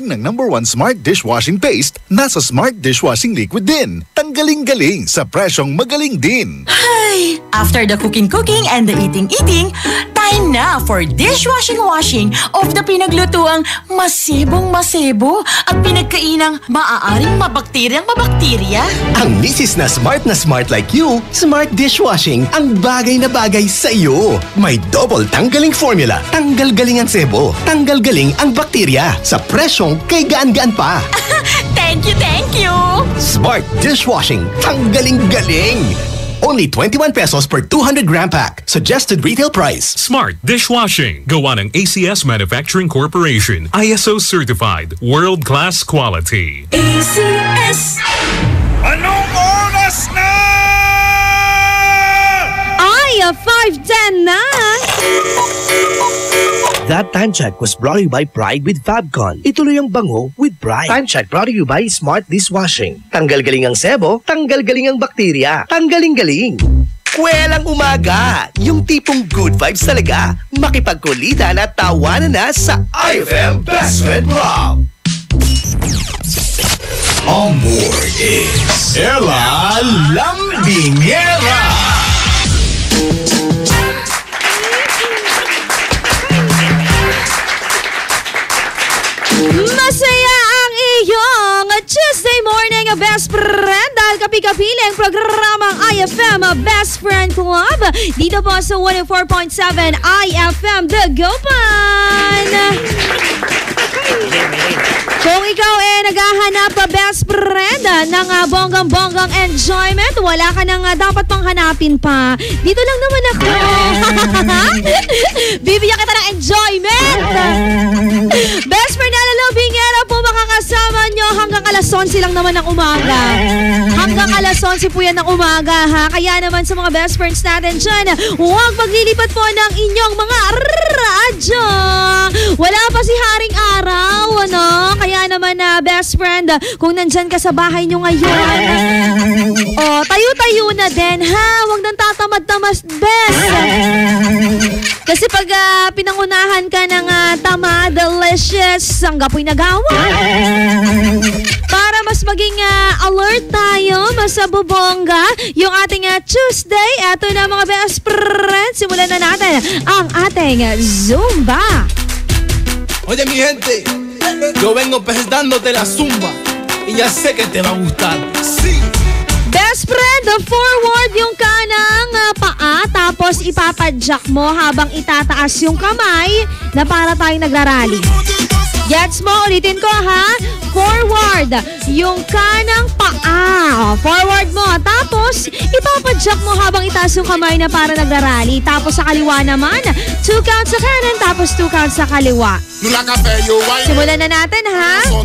ng #1 Smart Dishwashing Paste, nasa Smart Dishwashing Liquid din. Tanggaling-galing sa presyong magaling din. Ay, after the cooking and the eating, time na for dishwashing of the pinaglutuang masibong-masibo at pinagkainang maaaring mabakterya. Ang misis na smart like you, Smart Dishwashing ang bagay na bagay sa iyo. May double tanggaling formula. Tanggal galing ang sebo. Tanggal galing ang bakterya. Sa presyong kay gaan-gaan pa. Thank you! Smart Dishwashing. Tanggaling-galing. Only 21 pesos per 200-gram pack. Suggested retail price. Smart Dishwashing. Gawa ng ACS Manufacturing Corporation. ISO certified. World-class quality. ACS. Anong oras na? Ay, 5:10 na! That time check was brought to you by Pride with Fabcon. Ituloy ang bango with Pride. Time check brought to you by Smart Dishwashing. Tanggal galing ang sebo, tanggal galing ang bakterya. Tanggaling-galing. Kwelang umaga. Yung tipong good vibes talaga. Makipagkulitan at tawanan na sa IFM Best Friend Rock. On board is Ella Lambingera. Masaya ang iyong Tuesday morning, Best Friend. Dahil kapi-kapiling programang IFM Best Friend Club dito po sa 104.7 IFM The Gopan. Kung ikaw naghahanap best friend ng bonggang-bonggang enjoyment, wala ka nang dapat pang hanapin pa. Dito lang naman ako. Bibigyan kita ng enjoyment. Best friend na Lambingera po makakasama nyo hanggang alas 11 lang naman ng umaga. Hanggang alas 11 po yan ng umaga, ha? Kaya naman sa mga best friends natin dyan, huwag maglilipat po ng inyong mga radyo. Wala pa si Haring Araw, ano? Kaya naman best friend, kung nandyan ka sa bahay nyo ngayon, tayo-tayo na din, ha? Huwag nang tatamad-tamas, best. Kasi pag pinangunahan ka ng tama, delicious, ang gapoy nagawa. Para mas maging alert tayo, mas bubongga yung ating Tuesday. Eto na mga best friends, simulan na natin ang ating Zumba. Oye mi gente, yo vengo presentándote la zumba y ya sé que te va a gustar. Sí. Best friend, forward yung kanang paa, tapos ipapadjak mo habang itataas yung kamay na para tayong nagrarally. Gets mo? Ulitin ko, ha? Forward yung kanang paa. Forward mo. Tapos, ipapadjak mo habang itaas yung kamay na para nagrarally. Tapos sa kaliwa naman, 2 counts sa kanan, tapos 2 counts sa kaliwa. Simulan na natin, ha? 1,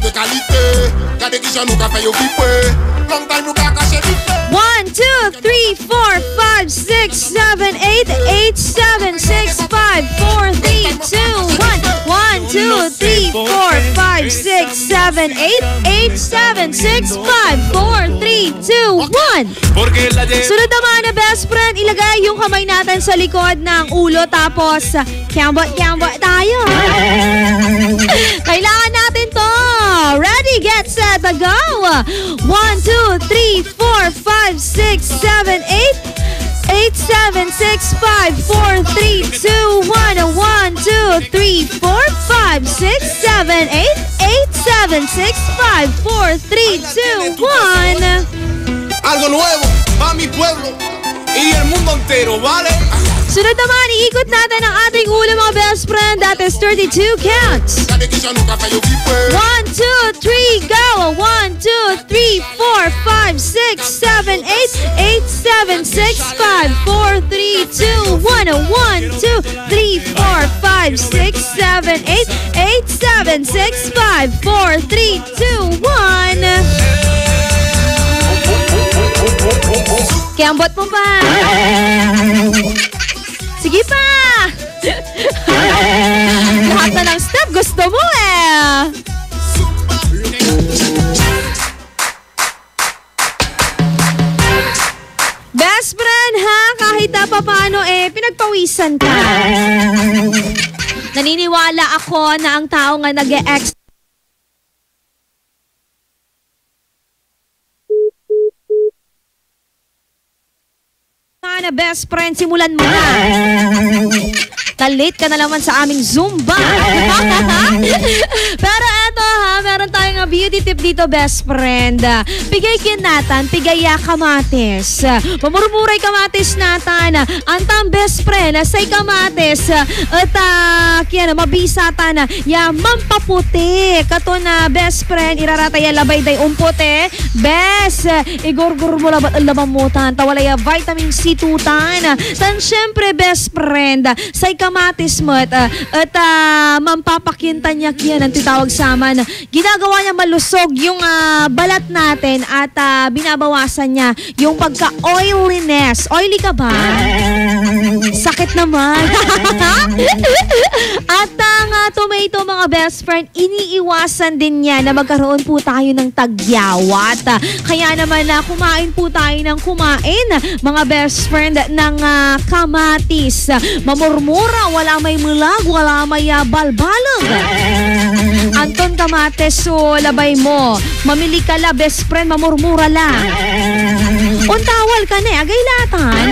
2, 3, 4, 5, 6, 7, 8, 8, 7, 6, 5, 4, 3, 2, 1. 1, 2, 3, 4, 5, 6, 7, 8, 8, 7, 6, 5, 4, 3, 2, 1. Sunod naman na best friend, ilagay yung kamay natin sa likod ng ulo, tapos kiambot-kiambot tayo. Kailangan natin to. Ready, get set, go. 1, 2, 3, 4, 5, 6, 7, 8, 8, 7, 6, 5, 4, 3, 2, 1. 1, 2, 3, 4, 5, 6, 7, 8, 8, 7, 6, 5, 4, 3, 2, 1. Algo nuevo para mi pueblo y el mundo entero, ¿vale? Sunod naman, iikot natin ang ating ulo mga best friend. That is 32 counts. 1, 2, 3, go! 1, 2, 3, 4, 5, 6, 7, 8, 8, 7, 6, 5, 4, 3, 2, 1. 1, 2, 3, 4, 5, 6, 7, 8, 8, 7, 6, 5, 4, 3, 2, 1. Kiambot mo pa. Sige pa! Lahat na ng step gusto mo eh! Best friend ha, kahit na paano pinagpawisan ka. Naniniwala ako na ang tao nga nag-e-ex naman, best friend, simulan mo na. Late ka na naman sa aming Zumba. Pero eto ha, meron tayong beauty tip dito, best friend. Pigay kinatan, pigaya kamatis. Mamurmuray kamatis natan. Antang best friend, say kamatis. At kaya na, mabisatan. Ya, mampaputi. Kato na, best friend, irarataya labay day umpote. Best, igurgur mo labat ang labamutan. Tawalaya vitamin C tutan. Tan syempre, best friend, say kamatis mo at mampapakintan niya kiyan ang titawag sa aman. Ginagawa niya malusog yung balat natin at binabawasan niya yung pagka-oiliness. Oily ka ba? Sakit naman. At ang tomato, mga best friend, iniiwasan din niya na magkaroon po tayo ng tagyawat. Kaya naman kumain po tayo ng kumain, mga best friend, ng kamatis. Mamurmura, wala may mulag, wala may balbalag. Anton kamates, so labay mo. Mamili ka la, best friend, mamurmura la. Untawal ka na, agaylatan.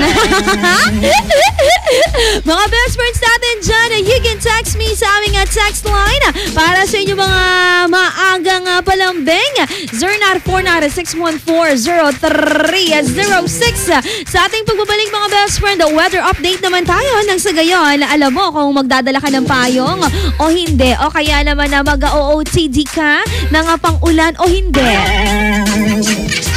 Mga best friends natin dyan, you can text me sa aming text line para sa inyo mga maagang palambing. 0949-614-0306. Sa ating pagbabalik, mga best friend, weather update naman tayo nang sa gayon, alam mo kung magdadala ka ng payong o hindi, o kaya naman na mag-OOTD ka ng pang-ulan o hindi.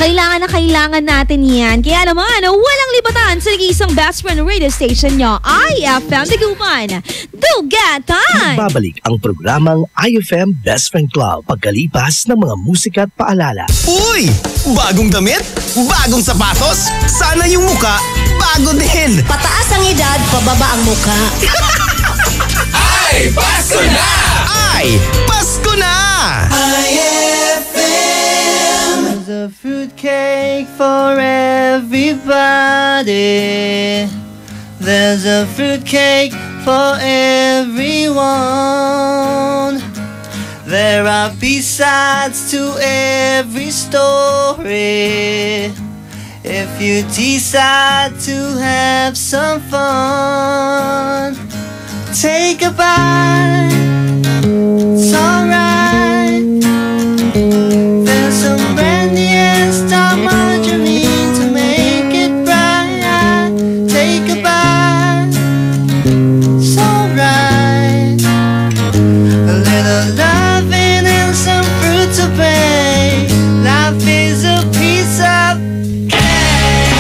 Kailangan natin yan. Kaya naman, walang libatan sa nag-iisang best friend radio station nyo, IFM Tigupan. Dugatan! Babalik ang programang IFM Best Friend Club pagkalipas ng mga musika at paalala. Uy! Bagong damit? Bagong sapatos? Sana yung muka bago din! Pataas ang edad, pababa ang muka. Ay, Pasko na! Ay! Pasko na! There's a fruitcake for everybody. There's a fruitcake for everyone. There are B-sides to every story. If you decide to have some fun, take a bite. It's alright. There's some brandy and star margarine to make it right. Take a bite. It's alright. A little loving and some fruit to bake. Life is a piece of cake.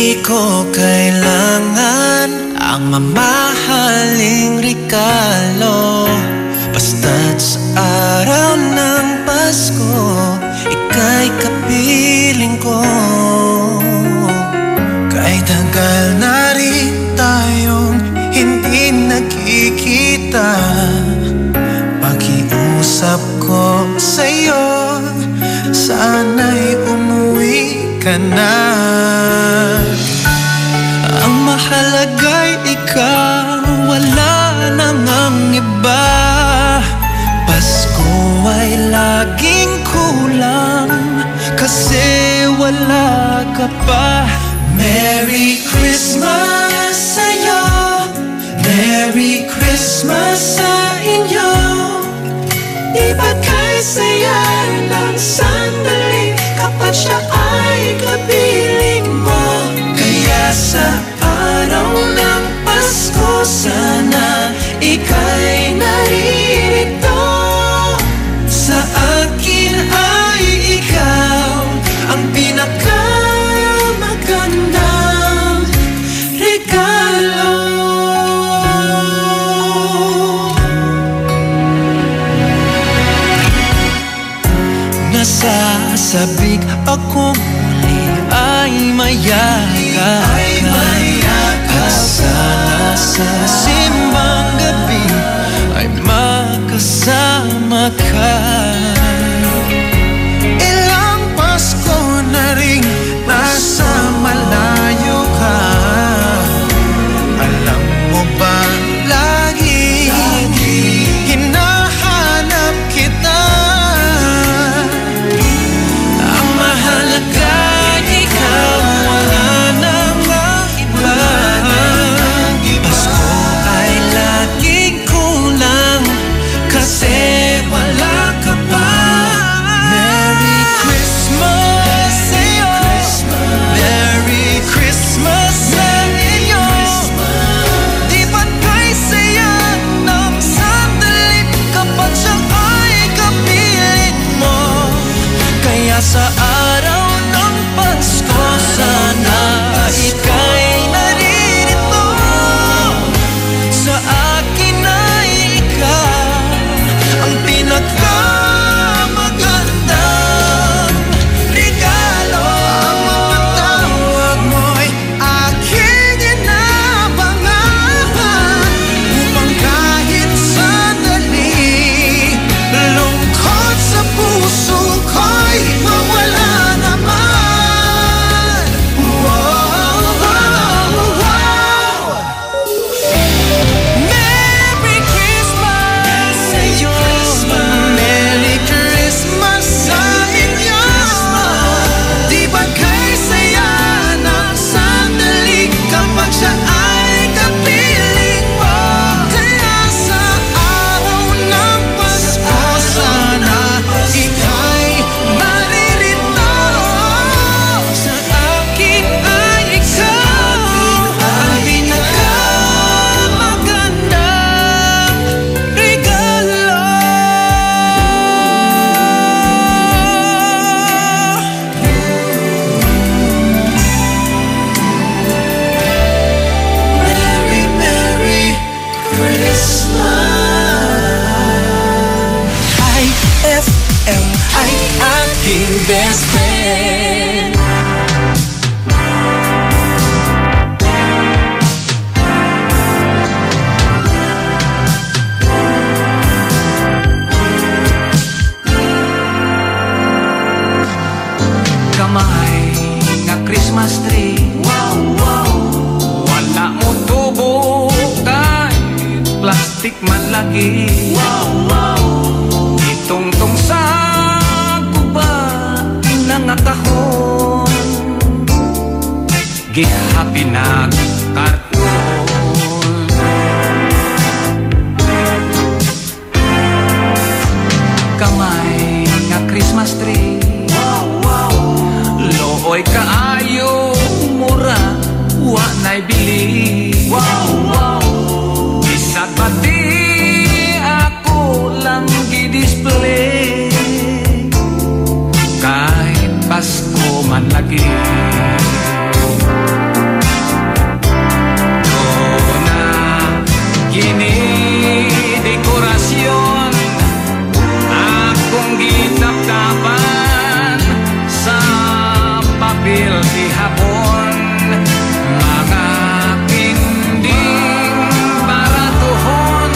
Di ko kailangan ang mamahaling regalo, basta't sa araw ng Pasko, ika'y kapiling ko. Kahit tagal na rin tayong hindi nagkikita, pakiusap ko sa'yo, sana'y umuwi ka na. Ang mahalaga'y ikaw, wala nang ang iba. Pasko ay laging kulang kasi wala ka pa. Merry Christmas sa'yo, Merry Christmas sa inyo. Di ba kay saya ng sandali kapag siya ay kapiling mo? Kaya sa araw ng Pasko, sana ika'y naririto. Sa akin ay ikaw ang pinakamagandang regalo. Nasasabik ako muli ay mayakap ka. Sana sa simbang gabi ay makasama ka. Ilang Pasko na rin nasa malayo ka. Alam mo ba lagi hinahanap kita. Ang mahalaga ikaw, wala nang iba. Pasko ay laging kulang kasi wala ka pa. Merry Christmas sa'yo, Merry Christmas sa inyo. Di ba't kay saya ng sandali kapag siya ay kapiling mo? Kaya sa araw ng Pasko, sana ika'y naririto. Sa akin ay ikaw ang pinakamagandang regalo. Ang mga tawag mo'y aking inabangan, upang kahit sandali lungkot sa puso ko'y mawala naman. Wow, wow, wow. Merry Christmas sa'yo, Merry Christmas sa inyo. Di ba kay saya ng sandali kapag siya ay kapiling mo? Kaya sa araw ng Pasko, sana ika'y maririto. Sa akin ay ikaw ang pinakamagandang regalo. Merry, Merry Christmas. IFM ay aking best friend. Kamay nga Christmas tree, wow, wow. Wala mo tubo kahit plastic man lagi, wow, wow. Itong sa kuba nga kahon, gihapi na karton. Kamay nga Christmas tree, wow, wow. Looy kaayo mura, wa na'y bili, wow, wow. Bisag pati ako lang gi-display, kahit Pasko man lagi. papel di hapon. Mga kinding baratuhon,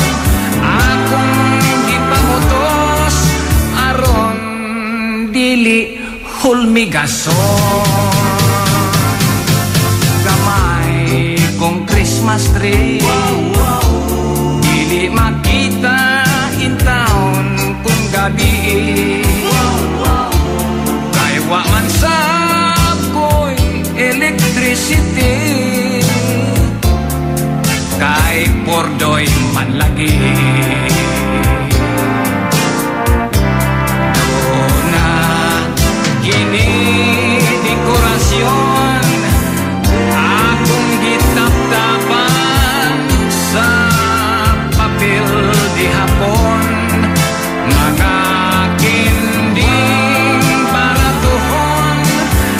akong gipangutos aron dili hulmigason. Gamay kong Christmas tree, dili makita in town kung gabi. Kay wa man sab ko'y electricity, kay pordoy man lagi. Dona kini dekorasyon, akong gitap-tapan sa papel di hapon. Mga kinding baratuhon,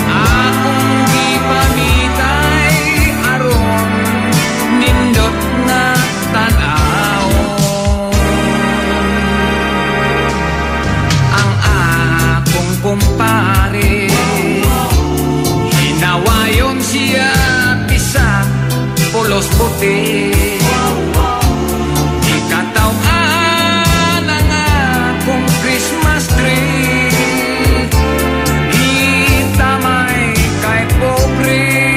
akong gipamitay aron nindot na tanaw. Ang akong kumpare, hinawayon siya bisag pulos puti. Ikataw-an ang akong Christmas tree, itamay kay pobre.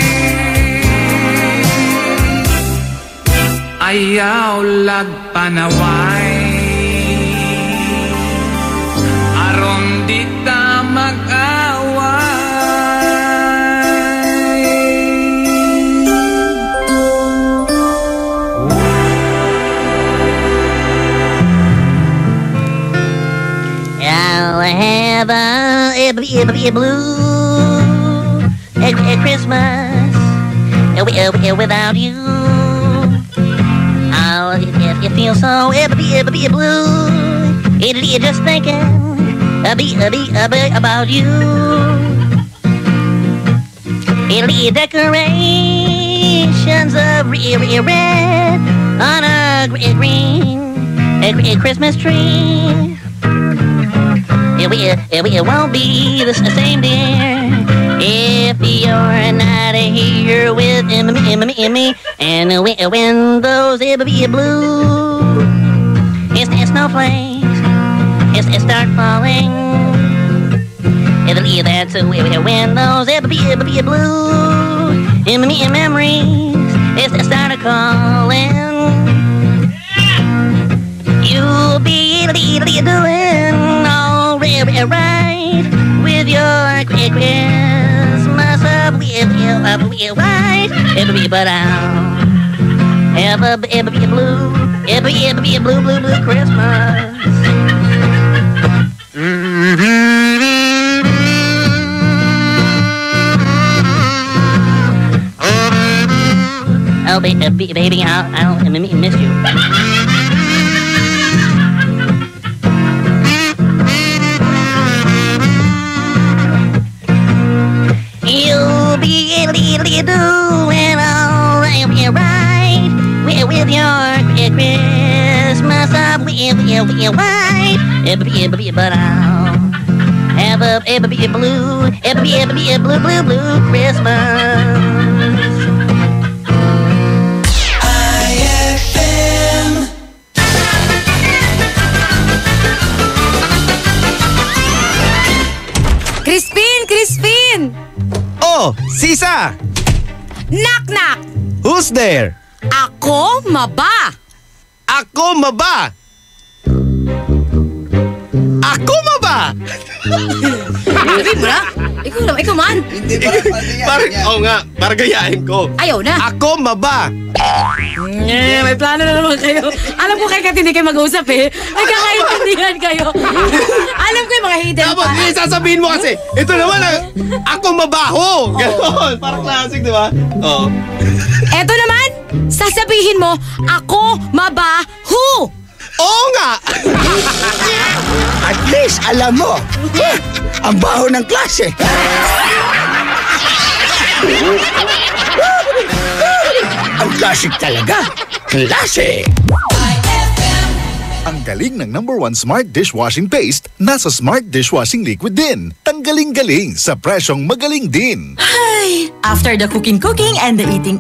Ayaw lag panaway, aron di ta mag-away. I'll have a blue Christmas without you. Oh, it feels so blue. It'll just thinking about you. It'll decorations of red on a green Christmas tree. It won't be the same, dear, if you're not here with me. And when those blue snowflakes start falling, that's when those blue memories start calling. You'll be doing all right with your Christmas up with white. But I'll have a blue Christmas. Oh, baby, I'll miss you. You'll be doing all right with your Christmas up with white. But I'll have a blue Christmas. Crispin! Oh, Sisa! Knock! Who's there? Ako maba! Ako maba! Ako maba! Hindi mo na? Ikaw man! Parang gayahin ko. Ayaw na! Ako maba! May plano na naman kayo. Alam ko kayo hindi kayo mag-usap eh. Nagkakaintindihan kayo. Alam ko yung mga hidden pa. Dapat sasabihin mo kasi, ito naman ako mabaho. Ganon. Parang classic, di ba? Oo. Eto naman, sasabihin mo, ako mabaho. Oo nga! At least, alam mo, ang baho ng klase. Ang classic talaga. Klase. Ang galing ng #1 Smart Dishwashing Paste nasa Smart Dishwashing Liquid din. Tanggaling-galing sa presyong magaling din. Ay, after the cooking and the eating,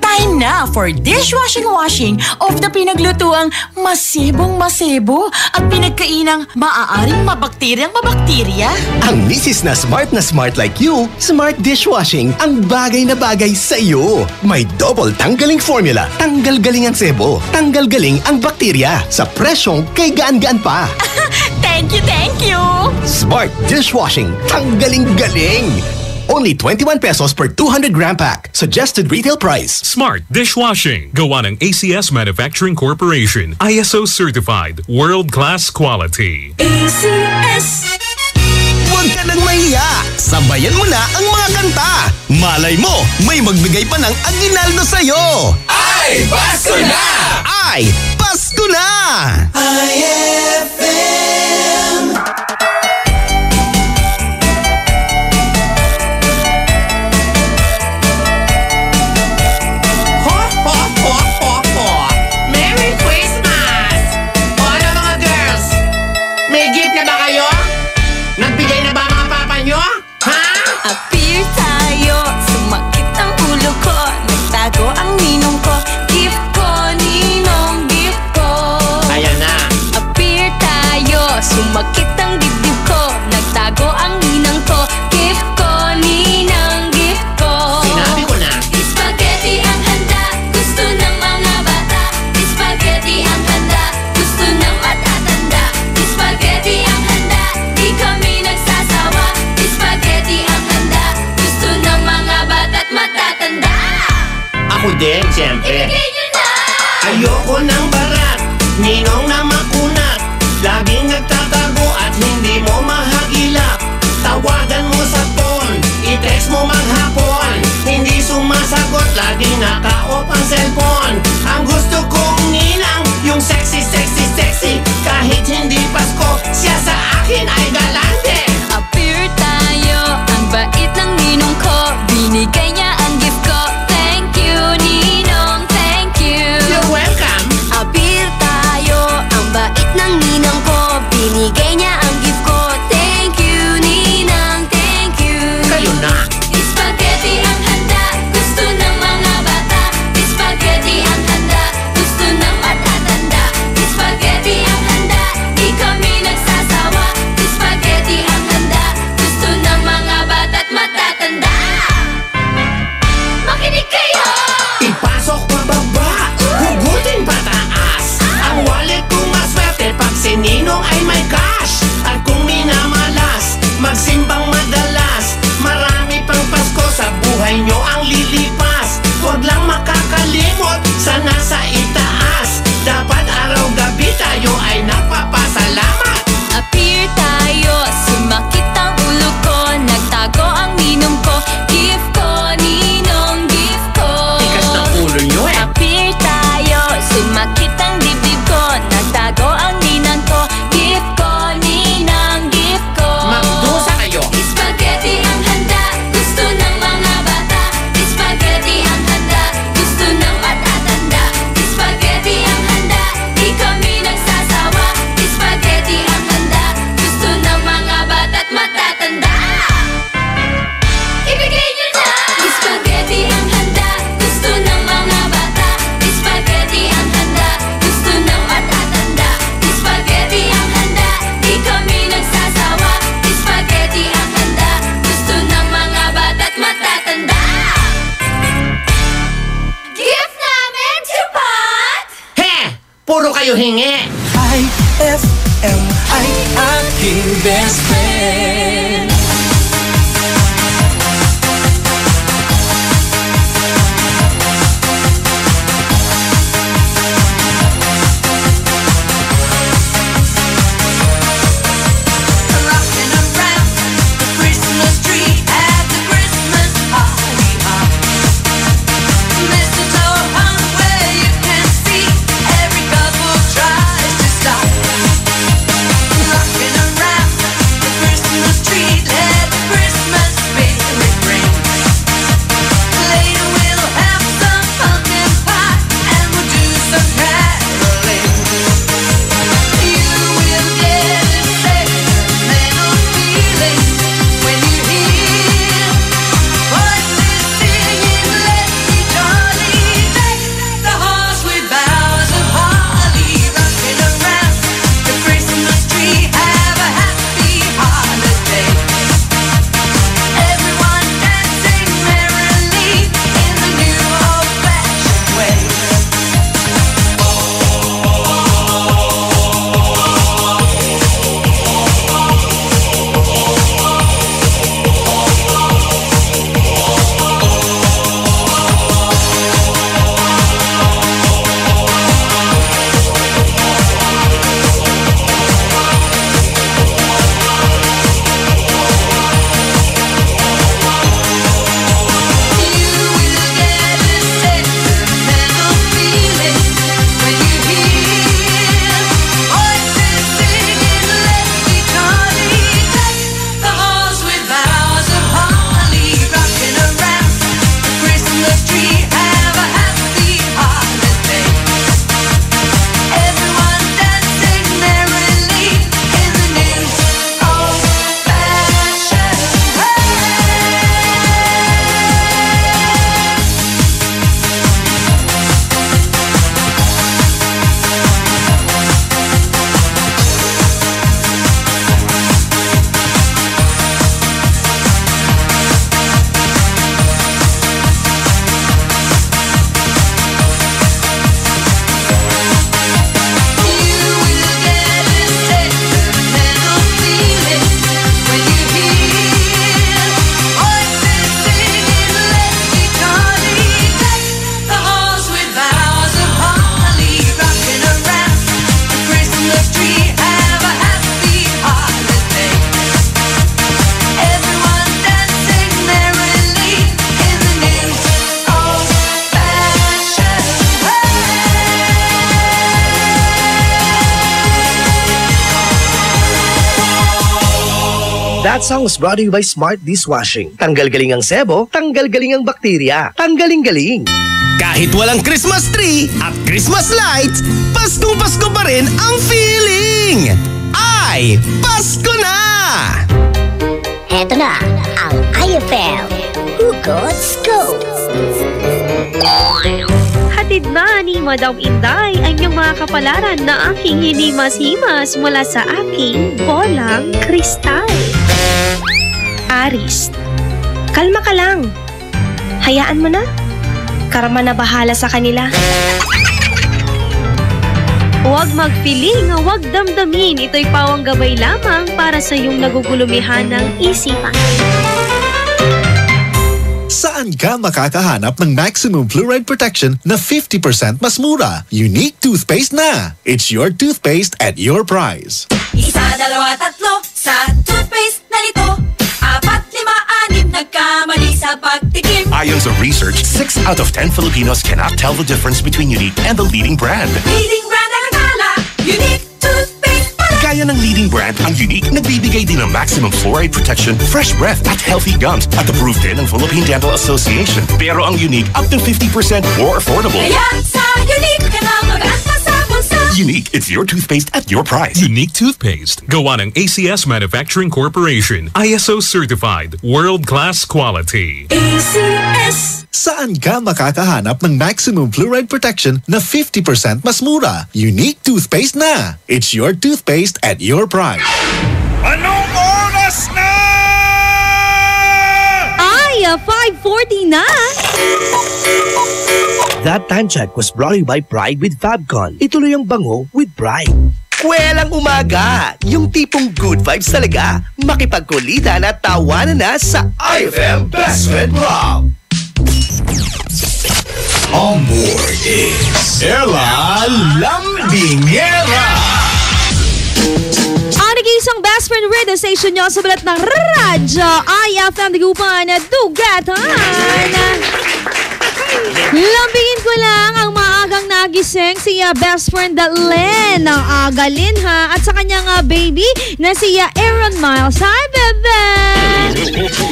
time na for dishwashing of the pinaglutuang masebong-masebo at pinagkainang maaaring mabakterya. Ang misis na smart like you, Smart Dishwashing ang bagay na bagay sa iyo. May double tanggaling formula. Tanggal galing ang sebo. Tanggal galing ang bakterya. Sa presyong kay gaan-gaan pa. Thank you! Smart Dishwashing. Tanggaling-galing. Only 21 pesos per 200-gram pack. Suggested retail price. Smart Dishwashing. Gawa ng ACS Manufacturing Corporation. ISO certified. World-class quality. ACS. Huwag ka nang mahiya. Sabayan mo na ang mga kanta. Malay mo, may magbigay pa ng aginaldo sa'yo. Ay, Pasko na! Ay, Pasko na! IFM. Merry Christmas! Hola mga girls! May gift na ba kayo? Nagbigay na ba mga papa nyo? Ha? Appear tayo, sumakit ang ulo ko, nagtago ang ninong ko, gift ko, ninong gift ko. Ayan na. Appear tayo, sumakit ang dibdib ko, nagtago ang ninang ko, gift ko, ninang gift ko. Sinabi ko na. Spaghetti ang handa, gusto ng mga bata. Spaghetti ang handa, gusto ng matatanda. Spaghetti ang handa, di kami nagsasawa. Spaghetti ang handa, gusto ng mga bata't matatanda. Ako din, siyempre. Ibigay nyo na! Ayoko ng barat, ninong na makunat. Laging nagtatago at hindi mo mahagilap. Tawagan mo sa phone, i-text mo maghapon. Hindi sumasagot, laging naka-off ang cellphone. Ang gusto kong ninang, yung sexy. Kahit hindi Pasko, siya sa akin ay galante. Appear tayo, ang bait ng ninong ko, binigay niya ang gift ko. Thank you, ninong, thank you. You're welcome. Appear tayo, ang bait ng ninang ko, binigay niya ang gift ko. Thank you, ninang, thank you. Kayo na. Spaghetti ang handa, gusto ng mga bata. Spaghetti ang handa, gusto ng matatanda. Spaghetti ang handa, di kami nagsasawa. Spaghetti ang handa, gusto ng mga bata't matatanda. Makinig kayo! Ipasok pababa, hugutin pataas. Ang wallet ko maswerte pag si ninong ay may cash. At kung minamalas, magsimbang madalas. Marami pang Pasko sa buhay nyo ang lilipas. Huwag lang makakalimot sa nasa itaas. Dapat araw-gabi tayo ay napapasalamat. Appear tayo, sumakit ang ulo ko, nagtago ang ninong ko, gift ko, ninong gift ko. Tigas ng ulo nyo eh. Appear tayo, sumakit ang dibdib ko, nagtago ang ninang ko, gift ko, ninang gift ko. Magdusa kayo. Spaghetti ang handa, gusto ng mga bata. Spaghetti ang handa, gusto ng matatanda. Spaghetti ang handa, di kami nagsasawa. Spaghetti ang handa, gusto ng mga bata't matatanda. Ibigay nyo na! Spaghetti ang handa, gusto ng mga bata. Spaghetti ang handa, gusto ng matatanda. Spaghetti ang handa, di kami nagsasawa. Spaghetti ang handa, gusto ng mga bata't matatanda. Gift namin, Chupat! He! Puro kayo hingi. IFM ay aking best friend. Rocking around the Christmas tree at the Christmas party hop. Mistletoe hung where you can see every couple tries to stop. Rocking around the Christmas That song was brought to you by Smart Dishwashing. Tanggal-galing ang sebo, tanggal-galing ang bakterya. Tanggaling-galing. Kahit walang Christmas tree at Christmas lights, Paskong Pasko pa rin ang feeling! Ay, Pasko na! Eto na ang IFM Hugot Scoop. Hatid na ni Madam Inday ang iyong mga kapalaran na aking hinimas-himas mula sa aking bolang kristal. Aris, kalma ka lang. Hayaan mo na. Karma na bahala sa kanila. Huwag magpiling, huwag damdamin. Ito'y pawang gabay lamang para sa iyong nagugulumihan ng isipan. Saan ka makakahanap ng maximum fluoride protection na 50% mas mura? Unique toothpaste na! It's your toothpaste at your price. Isa, dalawa, tatlo sa toothpaste na nito. 4, 5, 6 nagkamali sa pagtikim. Ayon sa research, 6 out of 10 Filipinos cannot tell the difference between Unique and the leading brand. Leading brand ang akala, Unique toothpaste pala. Gaya ng leading brand, ang Unique nagbibigay din ng maximum fluoride protection, fresh breath at healthy gums at approved din ng Philippine Dental Association. Pero ang Unique up to 50% more affordable. Kaya sa Unique ka na mag-anta sa bulsa. Unique, it's your toothpaste at your price. Unique toothpaste. Gawa ng ACS Manufacturing Corporation. ISO certified. World-class quality. ACS. Saan ka makakahanap ng maximum fluoride protection na 50% mas mura? Unique toothpaste na! It's your toothpaste at your price. Anong oras na? Ay, 5:40 na! That time check was brought to you by Pride with Fabcon. Ituloy ang bango with Pride. Kwelang umaga! Yung tipong good vibes talaga. Makipagkulitan at tawanan na sa IFM Best Friend Rock. On board is Ella Lambingera. Ang nag-iisang best friend radio station nyo sa balat ng radyo IFM Dagupan na Dugatan. Lambingin ko lang ang maagang nagising si best friend Len ng Agalin ha at sa kanyang baby na si Aaron Miles. Hi, bebe!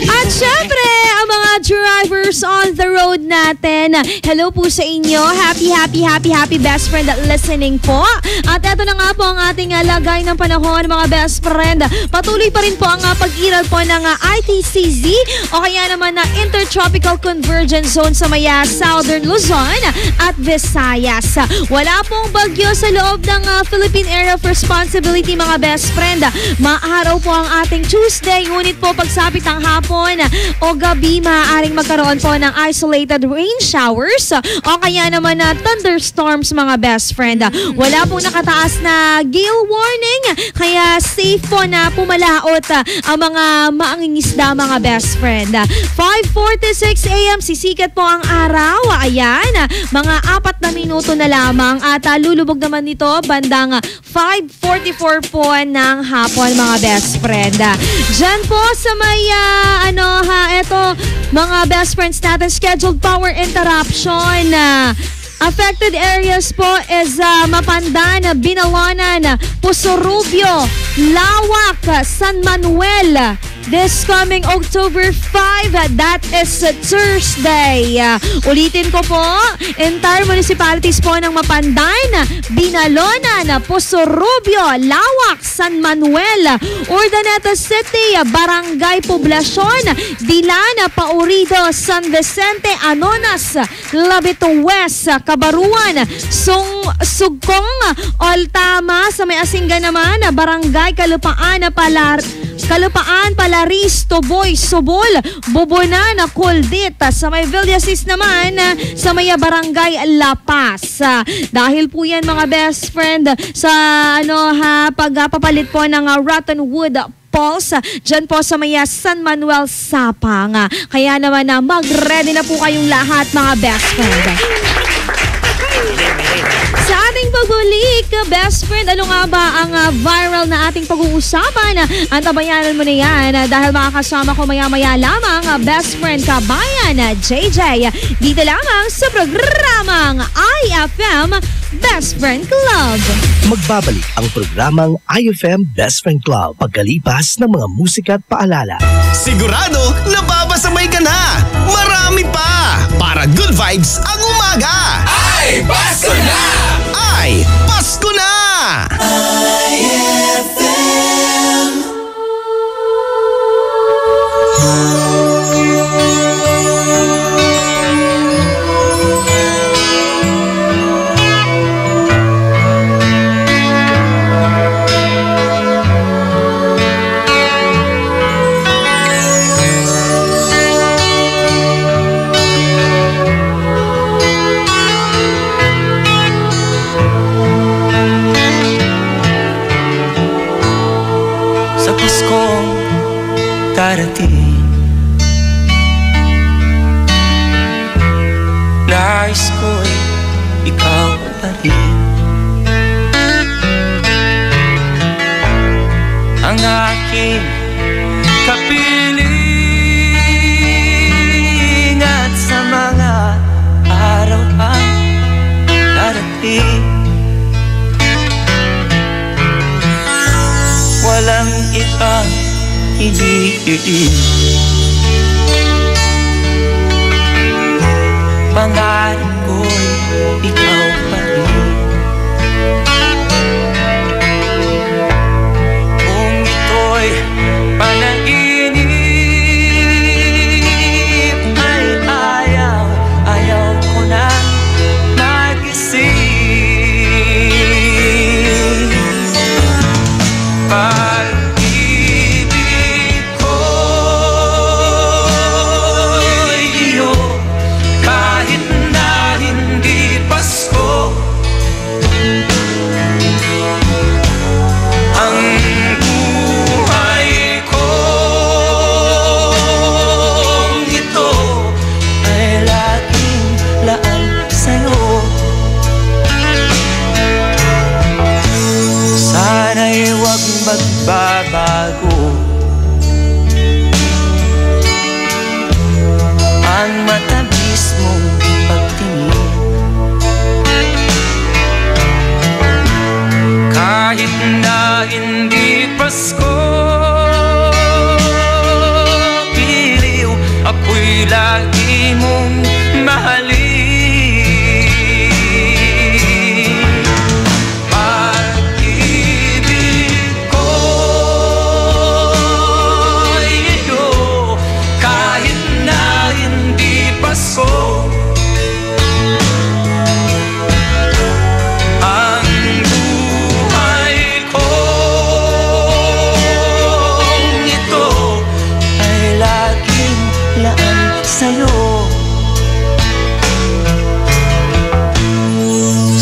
At syempre, ang mga drivers on the road natin. Hello po sa inyo. Happy best friend listening po. At eto na nga po ang ating lagay ng panahon mga best friend. Patuloy pa rin po ang pag-iral po ng ITCZ o kaya naman na Intertropical Convergence Zone sa maya Southern Luzon at Visayas. Wala pong bagyo sa loob ng Philippine Area of Responsibility mga best friend. Maaraw po ang ating Tuesday, ngunit po pagsapit ng hapon o gabi maaaring magkaroon po ng isolated rain showers o kaya naman na thunderstorms mga best friend. Wala pong nakataas na gale warning kaya safe po na pumalaot ang mga maangingisda mga best friend. 5:46 a.m. sisikat po ang araw. Ayan, mga 4 na minuto na lamang at lulubog naman nito bandang 5:44 po ng hapon mga best friend. Diyan po sa may eto mga best friends natin, scheduled power interruption. Affected areas po is Mapandan, Binalonan, Pusurubio, Lawak, San Manuel. This coming October 5, that is Thursday. Ulitin ko po, entire municipalities po ng Mapandan, Binalonan, Pusurubio, Lawak, San Manuel, Urdaneta City, Barangay Poblacion, Dilan, Paurido, San Vicente, Anonas, Labito West, Kabaruan, Sugkong, Oltama, sa may Asingga naman, Barangay Kalupaan, Palaris, Toboy, Sobol, Bobonan, Coldit. Sa may Villasis naman, sa may Barangay Lapas. Dahil po yan mga best friend sa pagpapalit po ng Rottenwood Pulse, dyan po sa may San Manuel, Sapang. Kaya naman mag-ready na po kayong lahat mga best friend. Sa ating pagbalik, best friend, ano nga ba ang viral na ating pag-uusapan? Antabayanan mo na yan dahil makakasama ko maya-maya lamang best friend kabayan JJ. Dito lamang sa programang IFM Best Friend Club. Magbabalik ang programang IFM Best Friend Club pagkalipas ng mga musika at paalala. Sigurado nababasamay ka na! Marami pa! Para good vibes ang umaga! Ay, Pasko na! Ay, Pasko na! Darating, nais ko'y ikaw pa rin ang aking kapiling at sa mga araw ang darating walang ibang hinihiling pangarap ko'y ikaw pa rin kung ito'y panaginip ay ayaw ko na magising magbabago ang matamis mong pagtingin kahit na hindi Pasko piliw ako'y lagi mong mahalin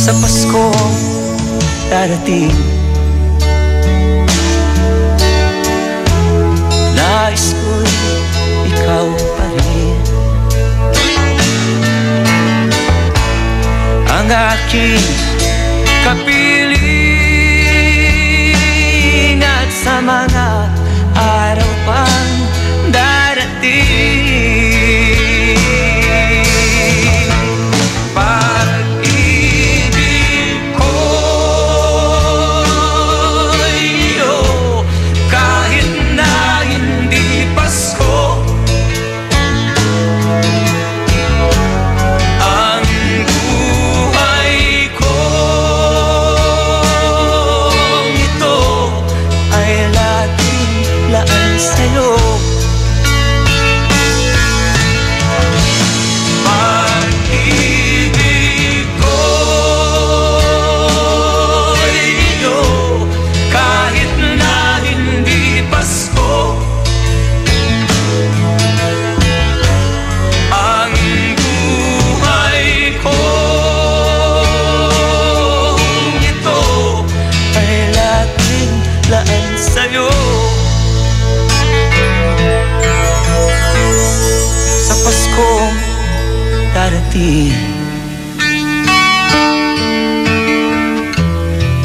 sa Pasko darating nais ko'y ikaw pa rin ang aking kapiling at sa mga araw pang darating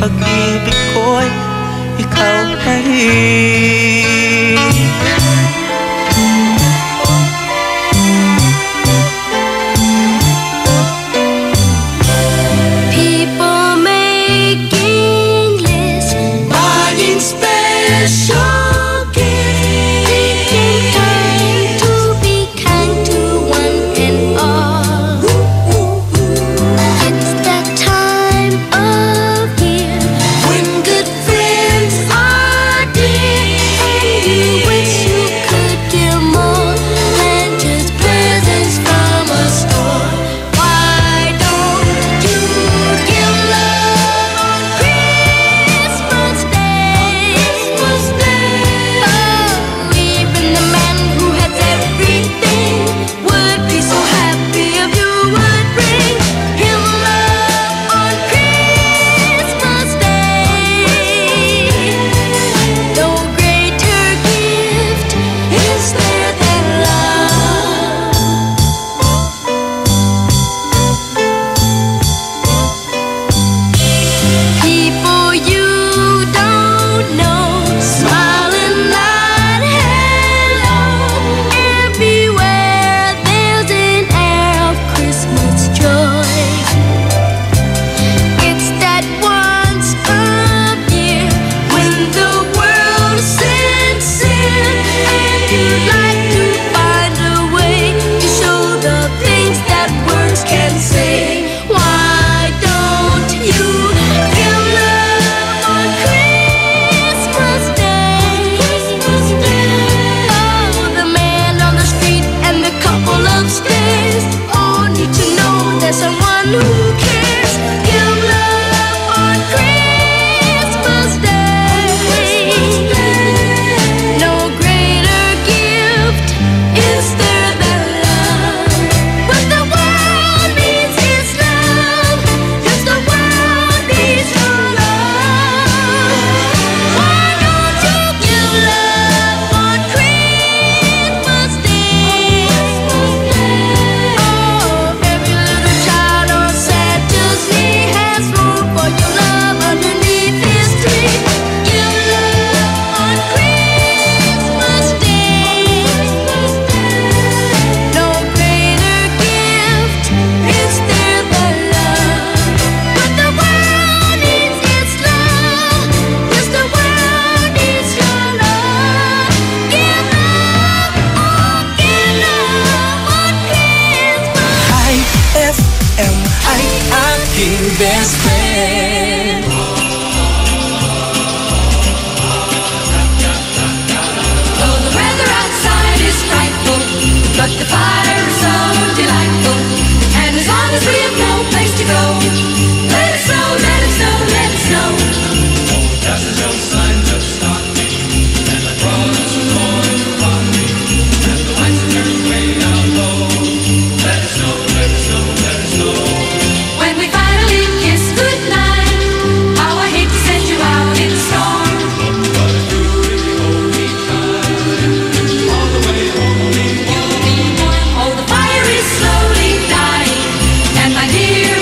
pag-ibig ko'y ikaw pa rin People and say, why don't you give love on Christmas Day? Oh, the man on the street and the couple upstairs all need to know there's someone who cares. Give love on Christmas Day. No greater gift is there than love. What the world needs is love. Yes, the world needs your love. Why don't you give love on Christmas Day? Oh, every little child on Santa's knee has room for your love underneath his tree. Give love on Christmas Day. No greater gift is there than love. What the world needs is love. Yes, the world needs your love. Give love, oh, give love on Christmas. IFM, aking best friend. Oh, the weather outside is frightful, but the fire is so delightful. And as long as we have no place to go, let it snow, let it snow, let it snow. That's a no sign of starting, and the frost is going upon me, and the lights turn way down low. Let it snow, let it snow, let it snow. When we finally kiss goodnight, how I hate to send you out in the storm. But if you really hold me tight, all the way home you'll be warm. Oh, the fire is slowly dying, and my dear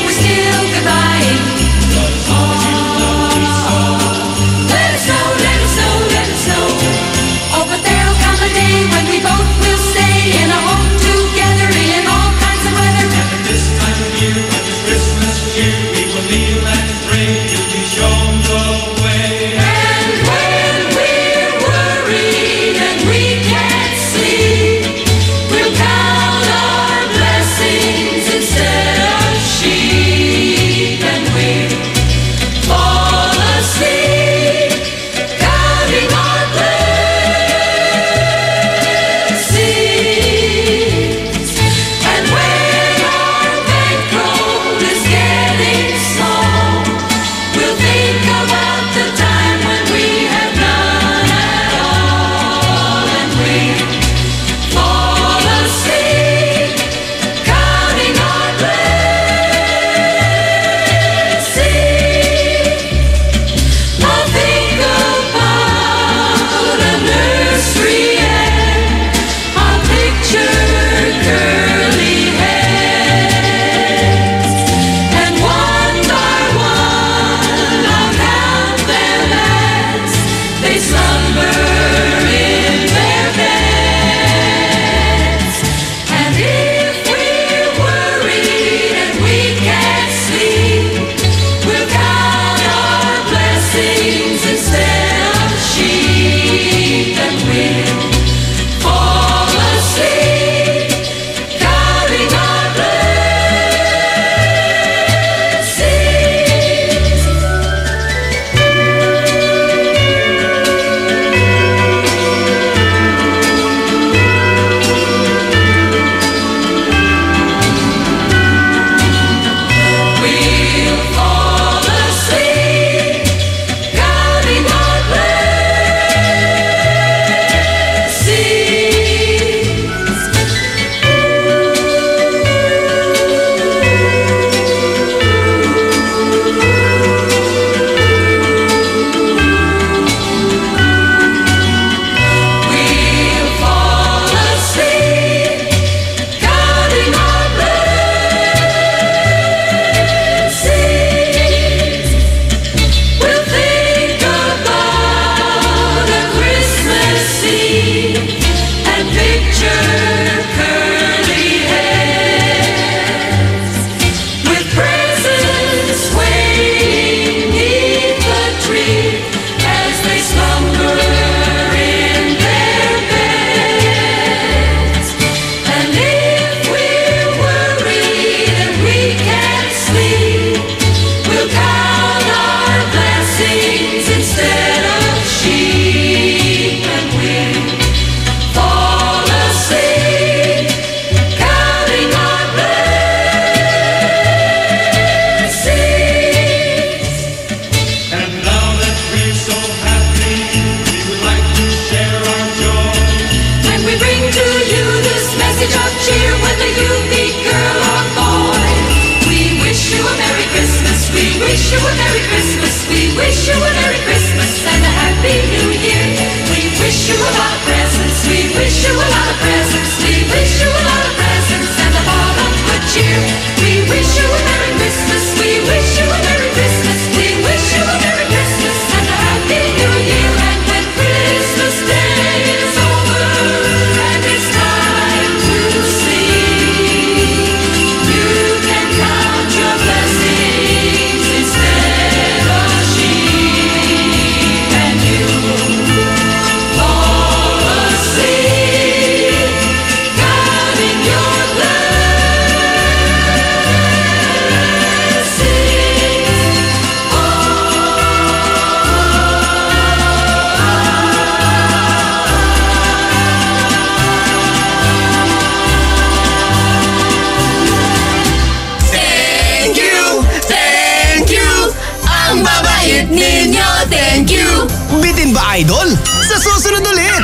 Ninyo, thank you! Bitin ba, Idol? Sa susunod ulit!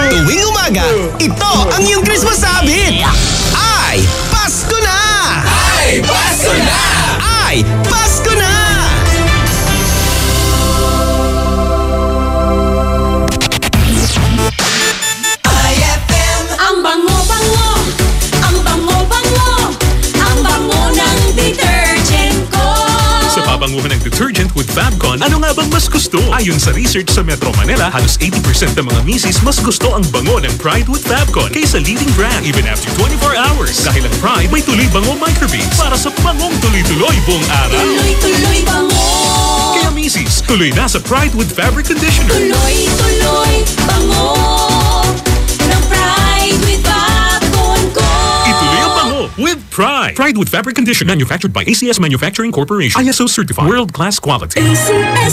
Tuwing umaga, ito ang iyong Christmas sabit! Ay, Pasko na! Ay, Pasko na! Ay, Pasko na! Ang bango-bango, ang bango-bango, ang bango ng detergent ko. Sa pabanguhan ng detergent with Fabcon, ano nga bang mas gusto? Ayon sa research sa Metro Manila, halos 80% ng mga misis mas gusto ang bango ng Pride with Fabcon kaysa leading brand even after 24 hours. Dahil ang Pride may tuloy bango microbeads para sa bangong tuloy-tuloy buong araw. Tuloy-tuloy bango. Kaya misis, tuloy na sa Pride with Fabric Conditioner. Tuloy-tuloy bango ng Pride with Fabcon ko. Ituloy ang bango with Pride. Pride with Fabric Conditioner, manufactured by ACS Manufacturing Corporation. ISO certified, world-class quality.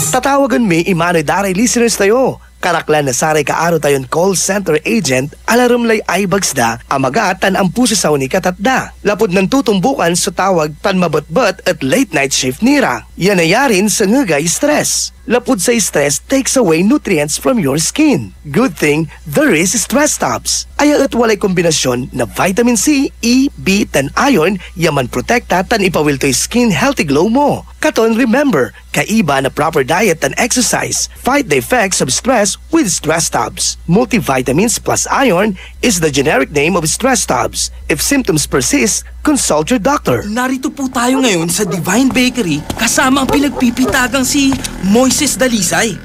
Tatawagan mi imano daray listeners tayo. Karaklan na saray kaaro tayon call center agent alarumlay ay bagsda amagatan ang puso sa uni katatda. Lapod ng tutumbukan sa tawag tan mabot-bot at late night shift nira. Yan ayarin sa ngagay stress. Lapod sa stress takes away nutrients from your skin. Good thing there is stress stops. Aya at walay kombinasyon na vitamin C, E, B, tan iron yaman protekta tan ipawil to'y skin healthy glow mo. Katon remember, kaiba na proper diet and exercise fight the effects of stress with stress stops. Multivitamins plus iron is the generic name of stress stops. If symptoms persist, consult your doctor. Narito po tayo ngayon sa Divine Bakery kasama ang pinagpipitagang si Moises Dalisay.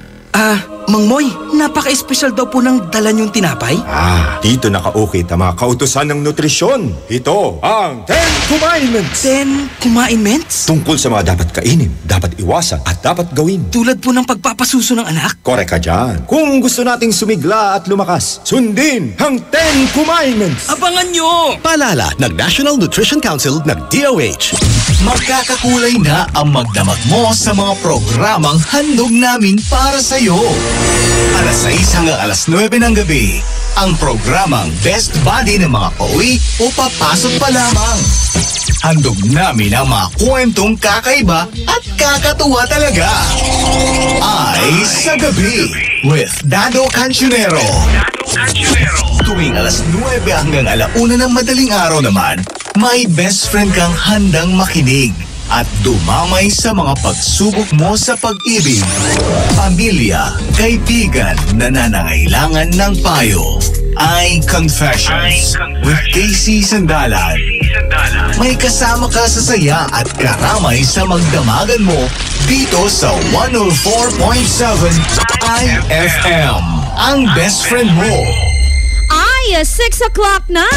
Mang Moy, napaka-espesyal daw po ng dala niyong tinapay. Dito nakaukit ang mga kautusan ng nutrisyon. Ito ang 10 Commandments. 10 Commandments? Tungkol sa mga dapat kainin, dapat iwasan at dapat gawin. Tulad po ng pagpapasuso ng anak? Korek ka dyan. Kung gusto nating sumigla at lumakas, sundin ang 10 Commandments. Abangan nyo! Paalala ng National Nutrition Council ng DOH. Magkakakulay na ang magdamag mo sa mga programang handog namin para sa iyo. Alas 6 hanggang alas 9 ng gabi, ang programang Best Buddy ng mga pauwi o papasok pa lamang. Handog namin ang mga kwentong kakaiba at kakatuwa talaga. Ay sa gabi with Dado Cancionero. Tuwing alas 9 hanggang alauna ng madaling araw naman, may best friend kang handang makinig at dumamay sa mga pagsubok mo sa pag-ibig, pamilya, kaibigan na nangangailangan ng payo. Ay Confessions with Casey Sandalan. May kasama ka sa saya at karamay sa magdamagan mo dito sa 104.7 IFM. Ang best friend mo. Ay, 6 o'clock na.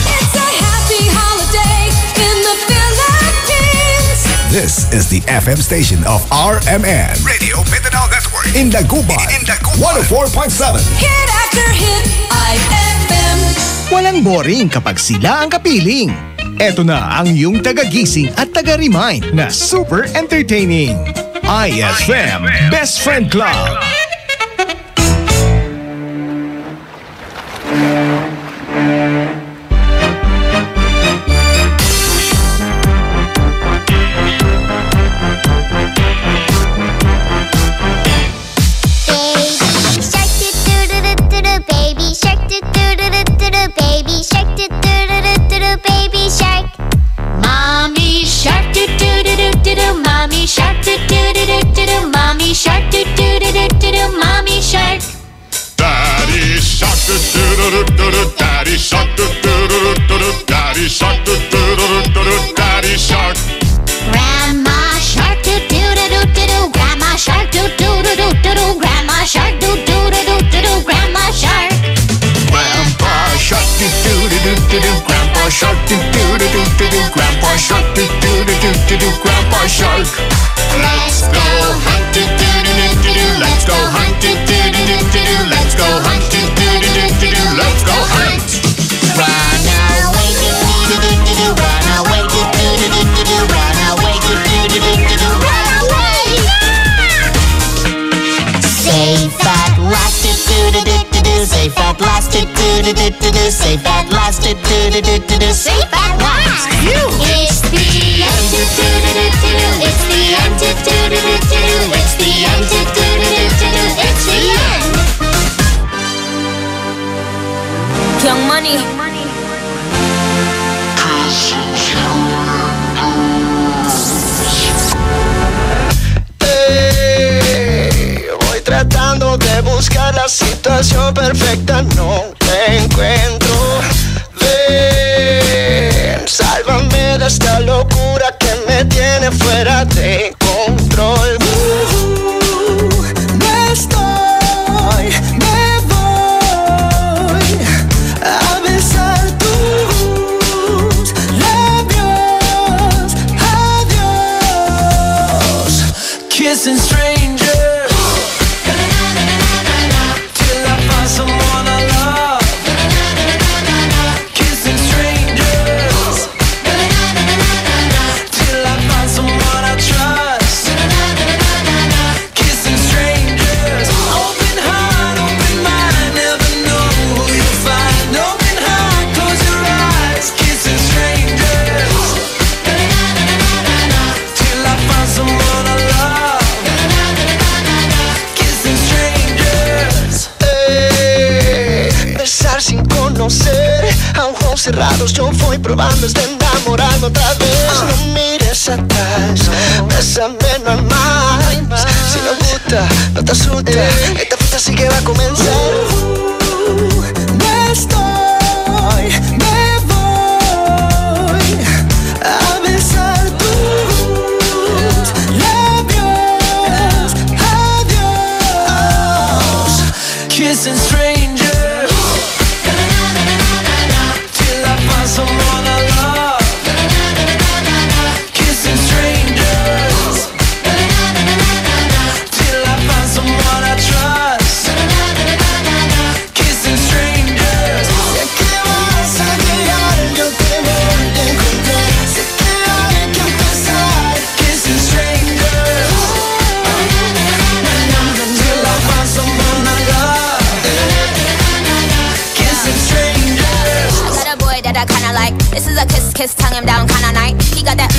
It's a happy holiday in the Philippines. This is the FM station of RMN. Radio Mindanao Network. In Dagupan. 104.7. Hit after hit, IFM. Walang boring kapag sila ang kapiling. Eto na ang iyong taga-gising at taga-remind na super entertaining. IFM Best Friend Club. Daddy shark, do-do-do-do-do. Daddy shark, do-do-do-do-do. Daddy shark. Grandma shark, do-do-do-do-do. Grandma shark, do-do-do-do-do. Grandma shark, do-do-do-do-do. Grandma shark. Grandpa shark, do-do-do-do-do. Grandpa shark, do-do-do-do-do. Grandpa shark, do-do-do-do-do. Grandpa shark. Let's go hunt, do-do-do-do-do. Let's go hunt, do-do-do-do-do. Let's go hunt, do-do-do-do-do. Let's go hunt. Run away, do-do-do-do-do. Run away, do-do-do-do-do. Run away, do-do-do-do-do. Run away. Safe at last, do-do-do-do-do. Safe at last, do-do-do-do-do. Safe at last, do-do-do-do-do. Safe at last. It's the end, do-do-do-do-do. It's the end, do-do-do-do-do. money. Voy tratando de buscar la situación perfecta, no te encuentro. Ven, sálvame de esta locura que me tiene fuera de control. Me voy a besar tus labios. Adiós. Kissing strangers till I find someone I love. Kissing strangers till I find someone I trust. Kissing strangers, open heart, open mind, never know who you'll find. Open heart, close your eyes. Kissing strangers till I find someone I love. Kissing strangers. Besar sin conocer, a ojos cerrados yo voy probando hasta enamorarme otra vez. No mires atrás, bésame normal. Si no gusta, no te asusta, esta fiesta sí que va a comenzar. Me voy a besar tus labios. Adiós. Kissing strangers till I find someone I love. Kissing strangers till I find someone I trust. Kissing strangers. Sé que vas a llegar, yo te voy a encontrar. Sé que hay que empezar. Kissing strangers till I find someone I love. Kissing strangers. I got a boy that I kinda like. This is a kiss, tongue him down kinda night. He got that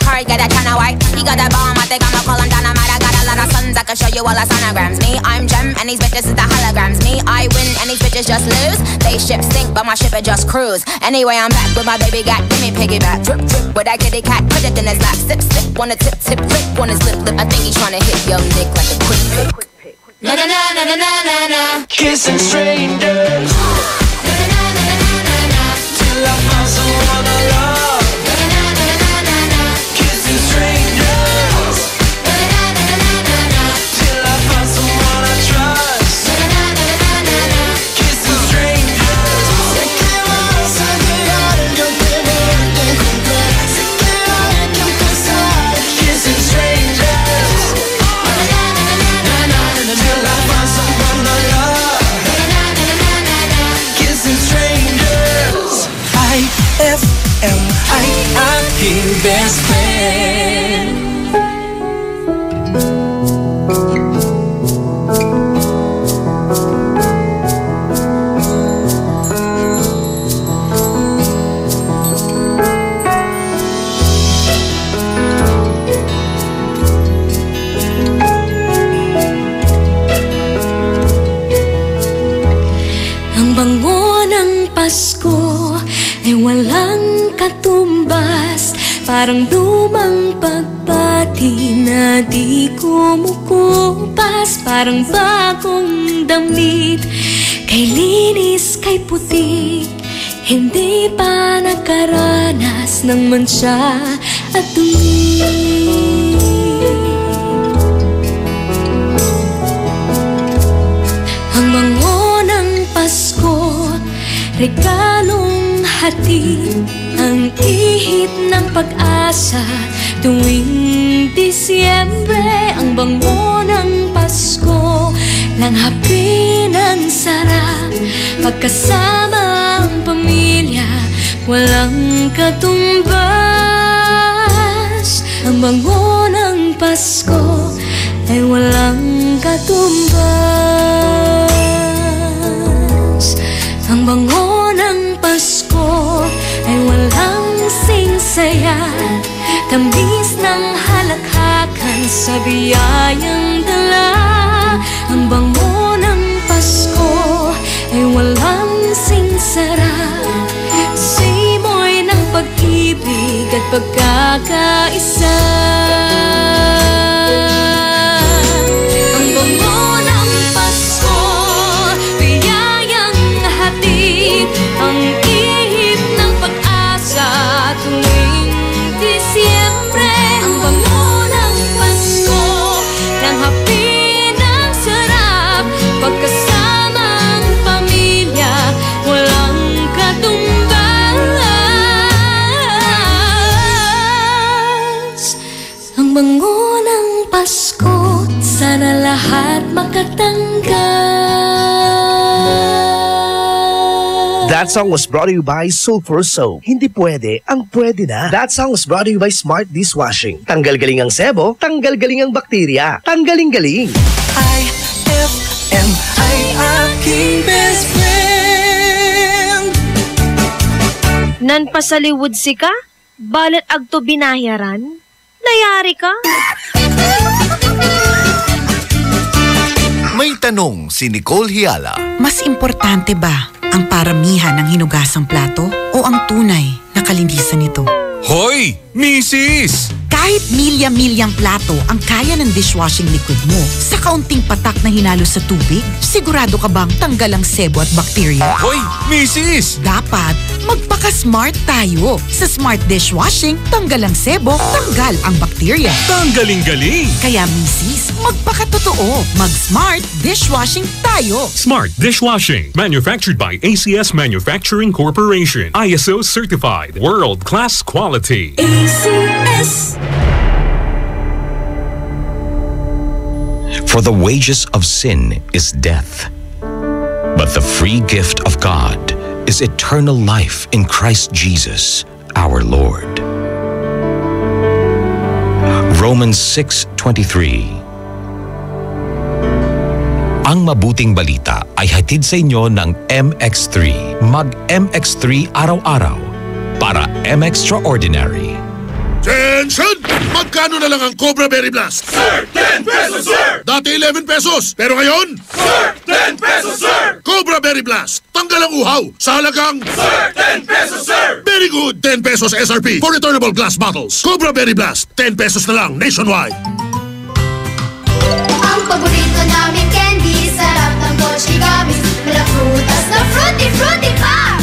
hard, got that kinda white. He got that bomb, I think I'ma call him dynamite. I got a lot of sons, I can show you all the sonograms. Me, I'm Gem, and these bitches is the holograms. Me, I win, and these bitches just lose. They ship sink, but my ship it just cruise. Anyway, I'm back with my baby gat, give me piggyback. Drip, drip, with that kitty cat, put it in his lap. Sip, sip, wanna tip, tip, lick, on his lip, lip. I think he's tryna hit your dick like a quick pick. Na na na na na na na na. Kissing strangers till I find someone I love. Kissing strangers till I find someone I trust. Kissing strangers. Sé que vas a llegar, yo te voy a encontrar. Sé que hay que empezar. Kissing strangers till I find someone I love. Kissing strangers. IFM, ay aking best friend. Ang bango ng Pasko ay walang katumbas. Parang lumang pagbati na di kumukupas. Parang bagong damit, kay linis, kay puti. Hindi pa nakaranas ng mansya at dumi. Ang bango ng Pasko, regalong hatid, ang ihip ng pag-asa. Tuwing Disyembre, ang bango ng Pasko, langhapin ang sarap, pagkasama ang pamilya, walang katumbas. Ang bango ng Pasko ay walang katumbas. Ang bango ng Pasko ay walang singsaya, tamis ng halakhakan sa biyayang dala. Ang bango ng Pasko ay walang singsara, pagkakaisa. Ang bango ng Pasko, biyayang hatid, ang ihip ng pag-asa tuwing Disyembre. Ang bango ng Pasko, ng hapin ng sarap, pagkasamang pamilya, walang katumbas. Ang bango ng Pasko, sana lahat makatanggap. That song was brought to you by Sulfur Soap. Hindi pwede, ang pwede na. That song was brought to you by Smart Dishwashing. Tanggal-galing ang sebo, tanggal-galing ang bakterya. Tanggaling-galing. IFM ay aking best friend. Nan pasaliwud si ka? Balat agto binayaran? Layari ka? May tanong si Nicole Hiala. Mas importante ba ang paramihan ng hinugasang plato o ang tunay na kalinisan nito? Hoy, Mrs! Kahit milya-milyang plato ang kaya ng dishwashing liquid mo, sa kaunting patak na hinalo sa tubig, sigurado ka bang tanggal ang sebo at bakterya? Hoy, Mrs! Dapat magpaka-smart tayo. Sa Smart Dishwashing, tanggal ang sebo, tanggal ang bakterya. Tanggaling-galing! Kaya Mrs., magpakatotoo. Mag-Smart Dishwashing tayo. Smart Dishwashing. Manufactured by ACS Manufacturing Corporation. ISO certified. World-class quality. ACS. For the wages of sin is death, but the free gift of God is eternal life in Christ Jesus, our Lord. Romans 6:23. Ang mabuting balita ay hatid sa inyo ng MX3. Mag-MX3 araw-araw para M-Extraordinary. Attention! Magkano na lang ang Cobra Berry Blast? Sir, 10 pesos, sir! Dati 11 pesos, pero ngayon? Sir, 10 pesos, sir! Cobra Berry Blast, tanggal ang uhaw sa halagang... Sir, 10 pesos, sir! Very good! 10 pesos SRP for returnable glass bottles. Cobra Berry Blast, 10 pesos na lang nationwide. Ang paborito namin candy, sarap ng Mochi Gummies. Mala prutas na fruity pa!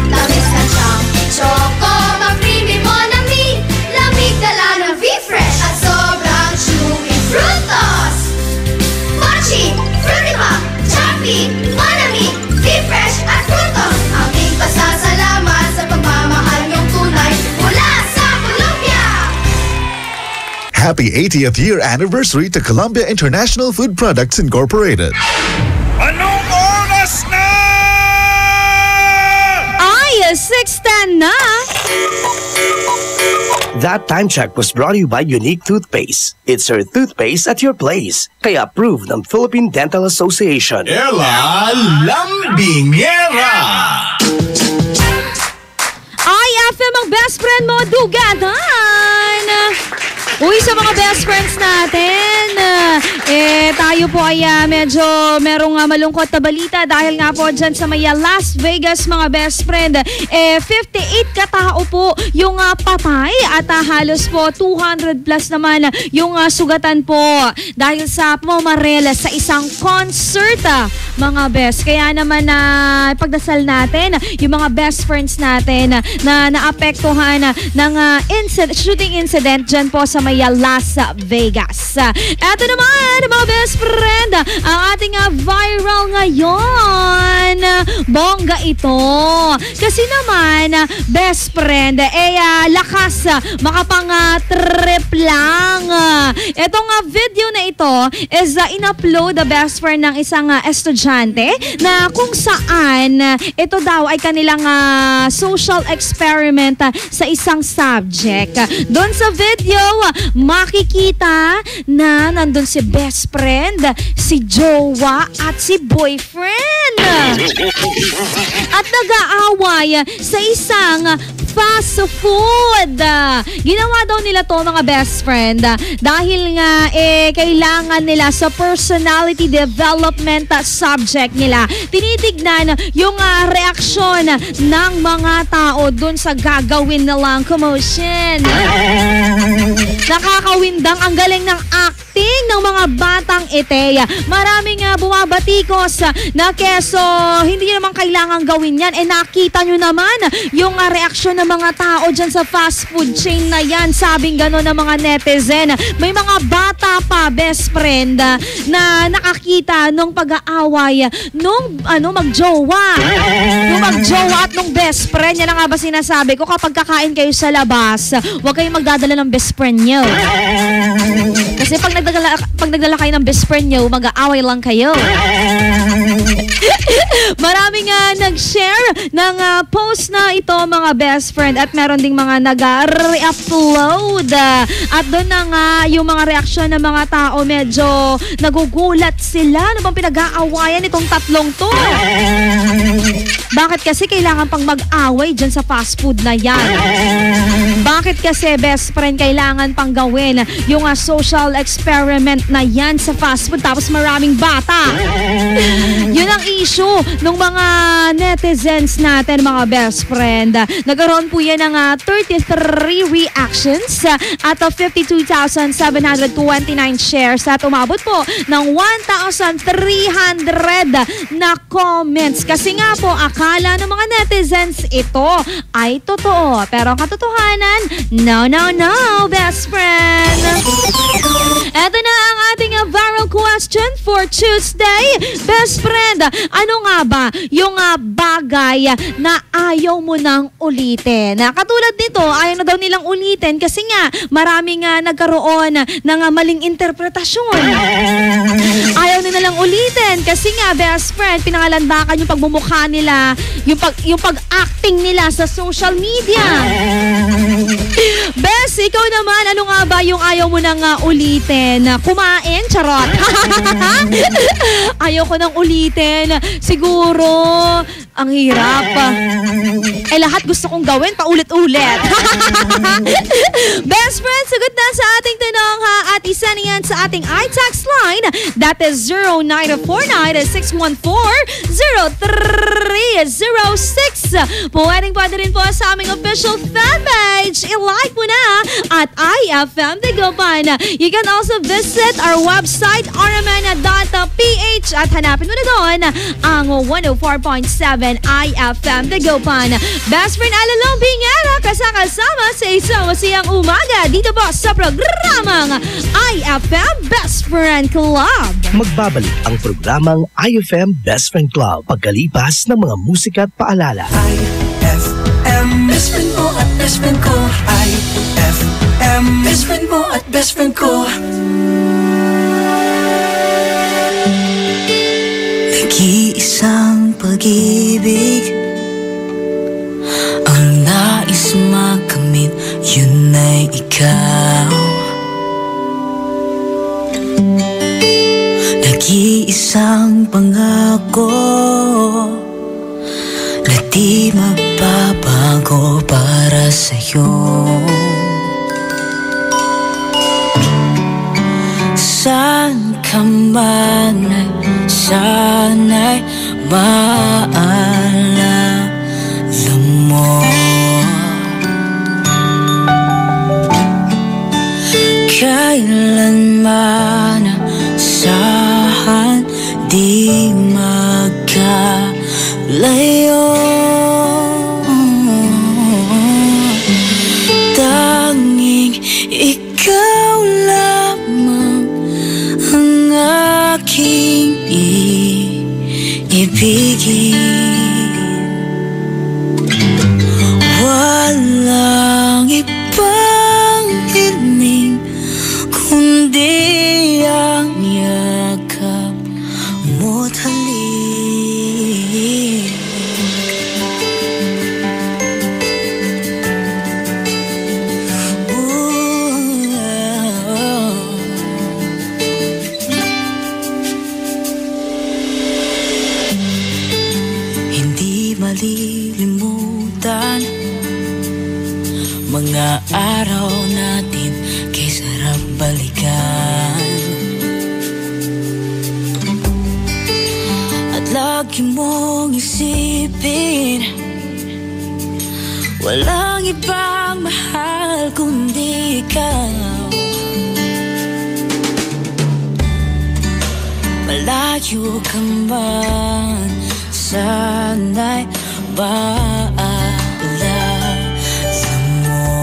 Tamis na siyang choco, ma-creamy Monami. Lamig dala ng V-Fresh at sobrang chewy Frutos. Mochi, fruity pa, choppy, Monami, V-Fresh at Frutos. Aming pasasalamat sa pagmamahal niyong tunay mula sa Colombia. Happy 80th year anniversary to Columbia International Food Products Incorporated. Anong oras na? Ay, 6:10 na! That time check was brought to you by Unique Toothpaste. It's your toothpaste at your place. Kaya approved ng Philippine Dental Association. Ella Lambingera! IFM ang best friend mo, Dugadan! Uy, sa mga best friends natin, tayo po ay medyo merong malungkot na balita dahil nga po dyan sa may Las Vegas, mga best friend, 58 katao po yung patay at halos po 200 plus naman yung sugatan po dahil sa pumamarela sa isang concert, mga best. Kaya naman pagdasal natin yung mga best friends natin na naapektuhan ng shooting incident dyan po sa may Las Vegas. Eto naman, mga best friend, ang ating viral ngayon. Bongga ito. Kasi naman, best friend, lakas makapang-trip lang. Etong video na ito is in-upload the best friend ng isang estudyante na kung saan ito daw ay kanilang social experiment sa isang subject. Doon sa video, makikita na nandun si best friend, si jowa at si boyfriend. at nag-aaway sa isang fast food. Ginawa daw nila to mga best friend dahil nga kailangan nila sa personality development subject nila. Tinitignan yung reaksyon ng mga tao dun sa gagawin nilang commotion. Nakakawindang ang galing ng acting ng mga batang ite. Maraming bumabatikos na keso hindi nyo naman kailangan gawin yan. Nakita nyo naman yung reaksyon ng mga tao dyan sa fast food chain na yan. Sabing gano'n ng mga netizen. May mga bata pa, best friend, na nakakita nung pag-aaway nung magjowa. Nung magjowa at nung best friend. Yan nga ba sinasabi ko, kapag kakain kayo sa labas, huwag kayong magdadala ng best friend nyo. Kasi pag nagdala kayo ng best friend nyo, mag-aaway lang kayo. Maraming nag-share ng post na ito mga best friend at meron ding mga nag-re-upload. At doon na nga yung mga reaksyon ng mga tao, medyo nagugulat sila. Ano bang pinag-aawayan itong tatlong to? Bakit kasi kailangan pang mag-away dyan sa fast food na yan? Bakit kasi best friend kailangan pang gawin yung social experiment na yan sa fast food tapos maraming bata? Yun ang issue ng mga netizens natin mga best friend. Nagkaroon po yan ng 33 reactions at 52,729 shares at umabot po ng 1,300 na comments. Kasi nga po, akala ng mga netizens ito ay totoo. Pero ang katotohanan, no, best friend. Eto na ang ating viral question for Tuesday. Best friend, ano nga ba yung bagay na ayaw mo nang ulitin? Katulad nito, ayaw na daw nilang ulitin kasi nga maraming nagkaroon ng maling interpretasyon. Ayaw na nilang ulitin kasi nga best friend, pinangalandakan yung pagmumukha nila, yung pag-acting nila sa social media. Bes, ikaw naman, ano nga ba yung ayaw mo nang ulitin? Kumain? Charot. Ayaw ko nang ulitin. Siguro, ang hirap. Lahat gusto kong gawin, paulit-ulit. Best friend, sagot na sa ating tanong ha. At isa niyan sa ating iText line. That is 0949-614-0306. Pwede rin po sa aming official fan page. I-like mo na at IFM Dagupan. You can also visit our website rmn.ph at hanapin mo na doon ang 104.7 IFM Dagupan. Best friend Alalong Bingera kasama sa isang masiyang umaga dito po sa programang IFM Best Friend Club. Magbabalik ang programang IFM Best Friend Club pagkalipas ng mga musika at paalala. IFM Best Friend mo at Best Friend ko. IFM Best Friend mo at Best Friend ko. Nag-iisang pag-ibig ang nais makamit, yun ay ikaw. Nag-iisang pangako na di mababago para sa'yo. Saan ka man ay sana'y maalala mo. Kailanman saan di magkalayo. Tanging ikaw lamang ang aking ibigin. mga araw natin kay sarap balikan. At lagi mong isipin, walang ibang mahal kundi ikaw. Malayo ka man, sana'y maalala mo.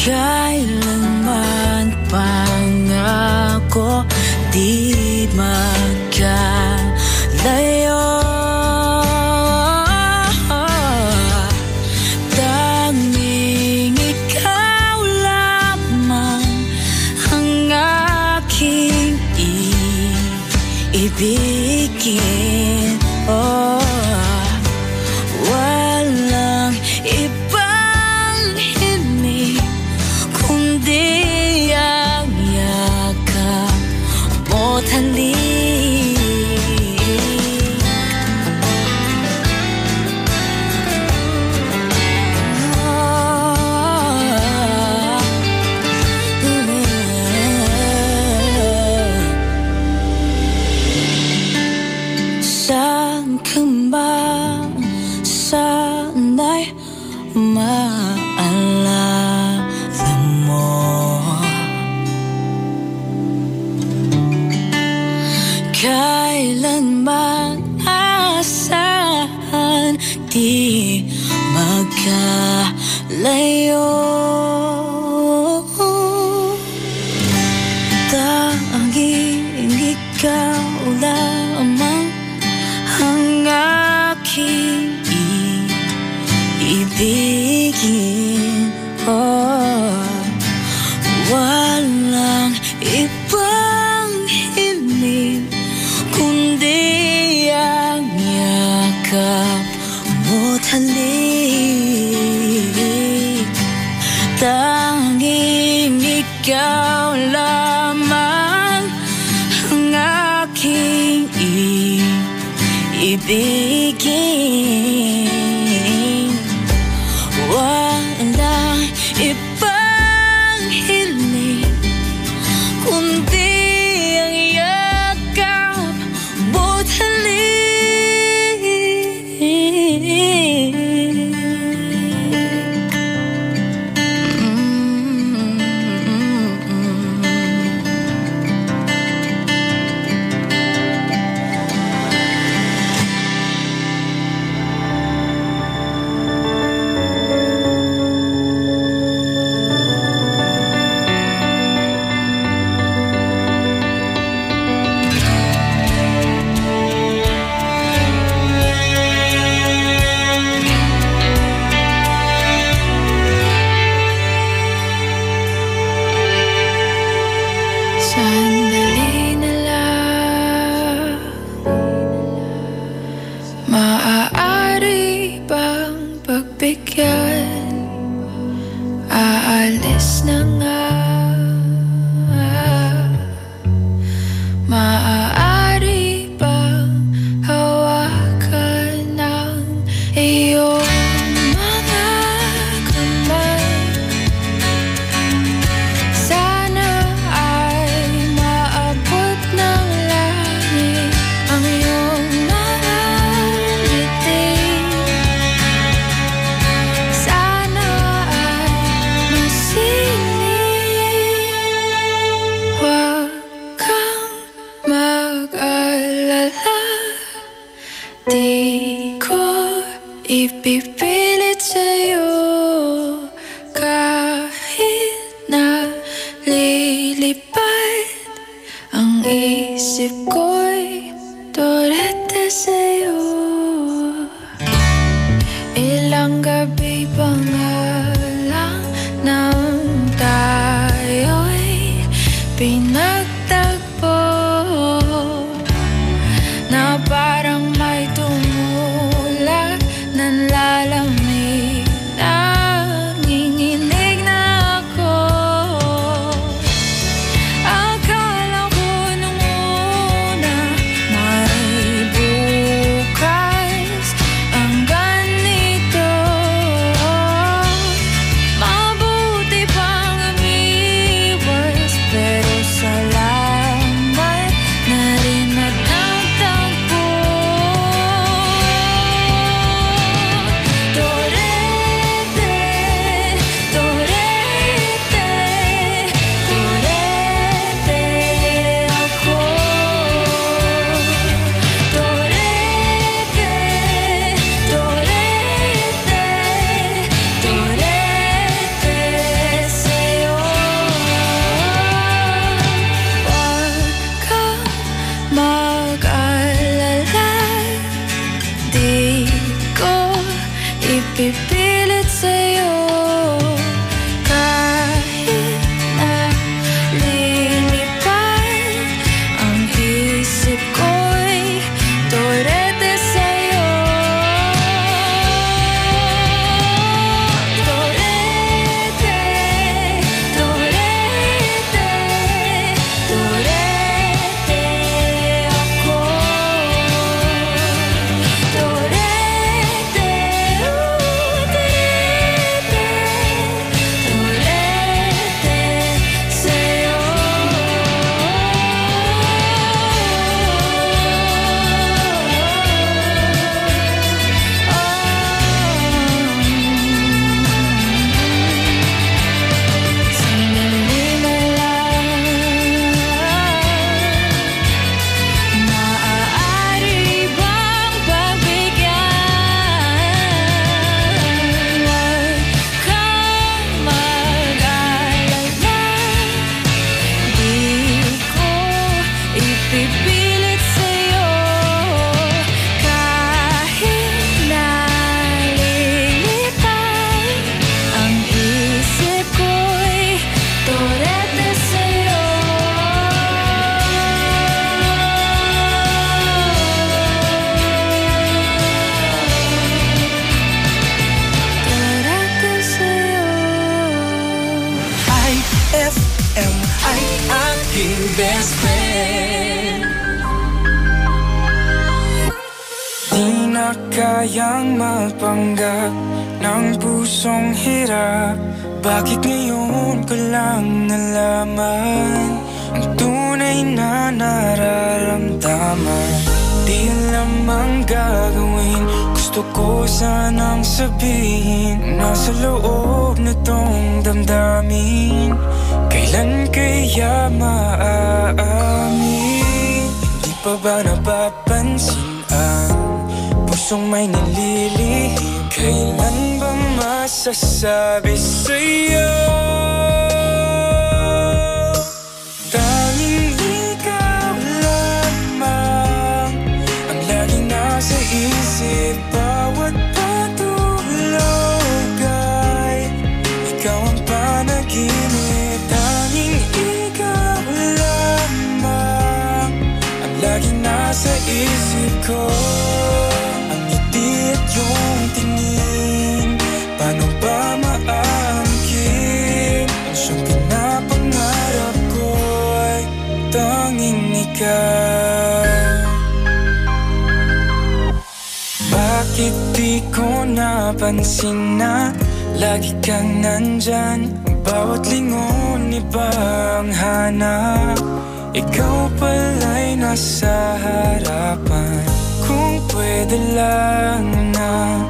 Kailanman pangako di magkalayo. Tanging ikaw lamang ang aking ibigin. Oh, walang ibang himig kundi ang yakap mo't halik. Saan ka ba? Sana'y maalala mo. Kailanman asahan di magkalayo. Tanging ikaw lamang ang aking ibigin. Oh, walang ibang himig kundi ang yakap mo't halik. Tanging ikaw lamang ang aking ibigin. Walang ibang hiling kundi ang yakap mo't halik. Sandali na lang, maaari bang pagbigyan? Aalis na nga. Maaari bang hawakan ng iyong mga kamay? Sana ay maabot ng langit ang iyong mga ngiti. Sana ay masinig. Huwag kang mag-alala, di ko ipipilit sa'yo kahit na lilipad ang isip ko'y turete sa'yo. Ilang gabi pa nga lang nang tayo'y pinagtagpo, na parang may tumulak ng lalamig ipipilit sa'yo. Kahit na lilipad ang isip ko'y torete sa'yo. Torete, torete, torete ako. Torete, torete sa'yo. Sandali na lang, maaari bang pagbigyan? Huwag kang mag-alala, di ko ipipilit sa'yo. Kahit na lilipad ang isip ko'y torete sa'yo. Torete sa'yo. IFM ay aking best friend. Di na kayang mapanggap ng pusong hirap. Bakit ngayon ko lang nalaman ang tunay na nararamdaman? Di alam ang gagawin, gusto ko sanang sabihin. Nasa loob na tong damdamin, kailan kaya maaamin? Di pa ba napapansin ang pusong may nililihim? Kailan ba masasabi sa'yo? Tanging ikaw lamang ang laging nasa isip. Bawat patulog ay ikaw ang panaginip. Tanging ikaw lamang ang laging nasa isip ko. Ang ngiti at yung tingin, paano ba maangkin? Ang siyang pinapangarap ko ay tanging ikaw. Bakit di ko napansin na lagi kang nandyan? Bawat lingon iba ang hanap, ikaw pala'y nasa harapan. Kung pwede lang na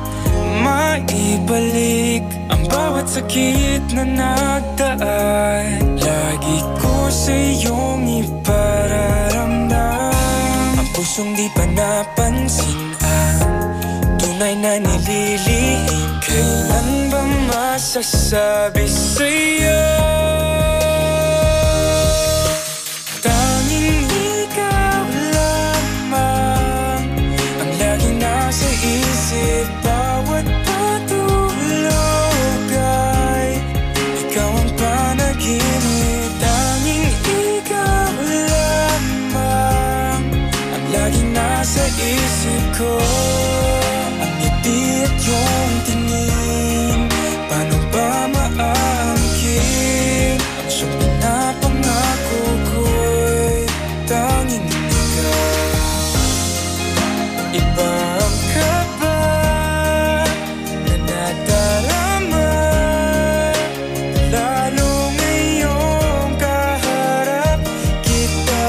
maibalik ang bawat sakit na nagdaan, lagi ko sa iyong ipararamdam. Ang pusong di pa napansin ang tunay na nililihim. Kailan ba masasabi sa'yo? Tanging ikaw lamang ang laging nasa isip. Bawat patulog ay ikaw ang panaginip. Tanging ikaw lamang ang laging nasa isip ko. Ang ngiti at yung tingin, paano ba maangkin? Ang siyang pinapangako ko'y tanging ikaw. Iba ang kaba na nadarama, lalo ngayong kaharap kita.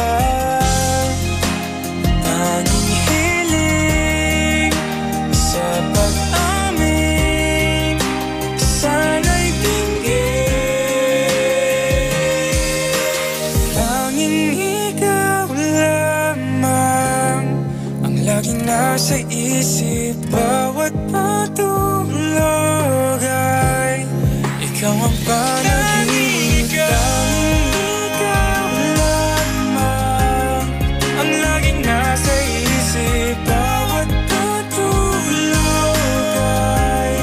Tanging hiling sa pag-amin, sana'y tingin. Tanging ikaw lamang ang laging nasa isip. Bawat patulog ay ikaw ang panaginip. Tanging ikaw lamang ang laging nasa isip. Bawat patulog ay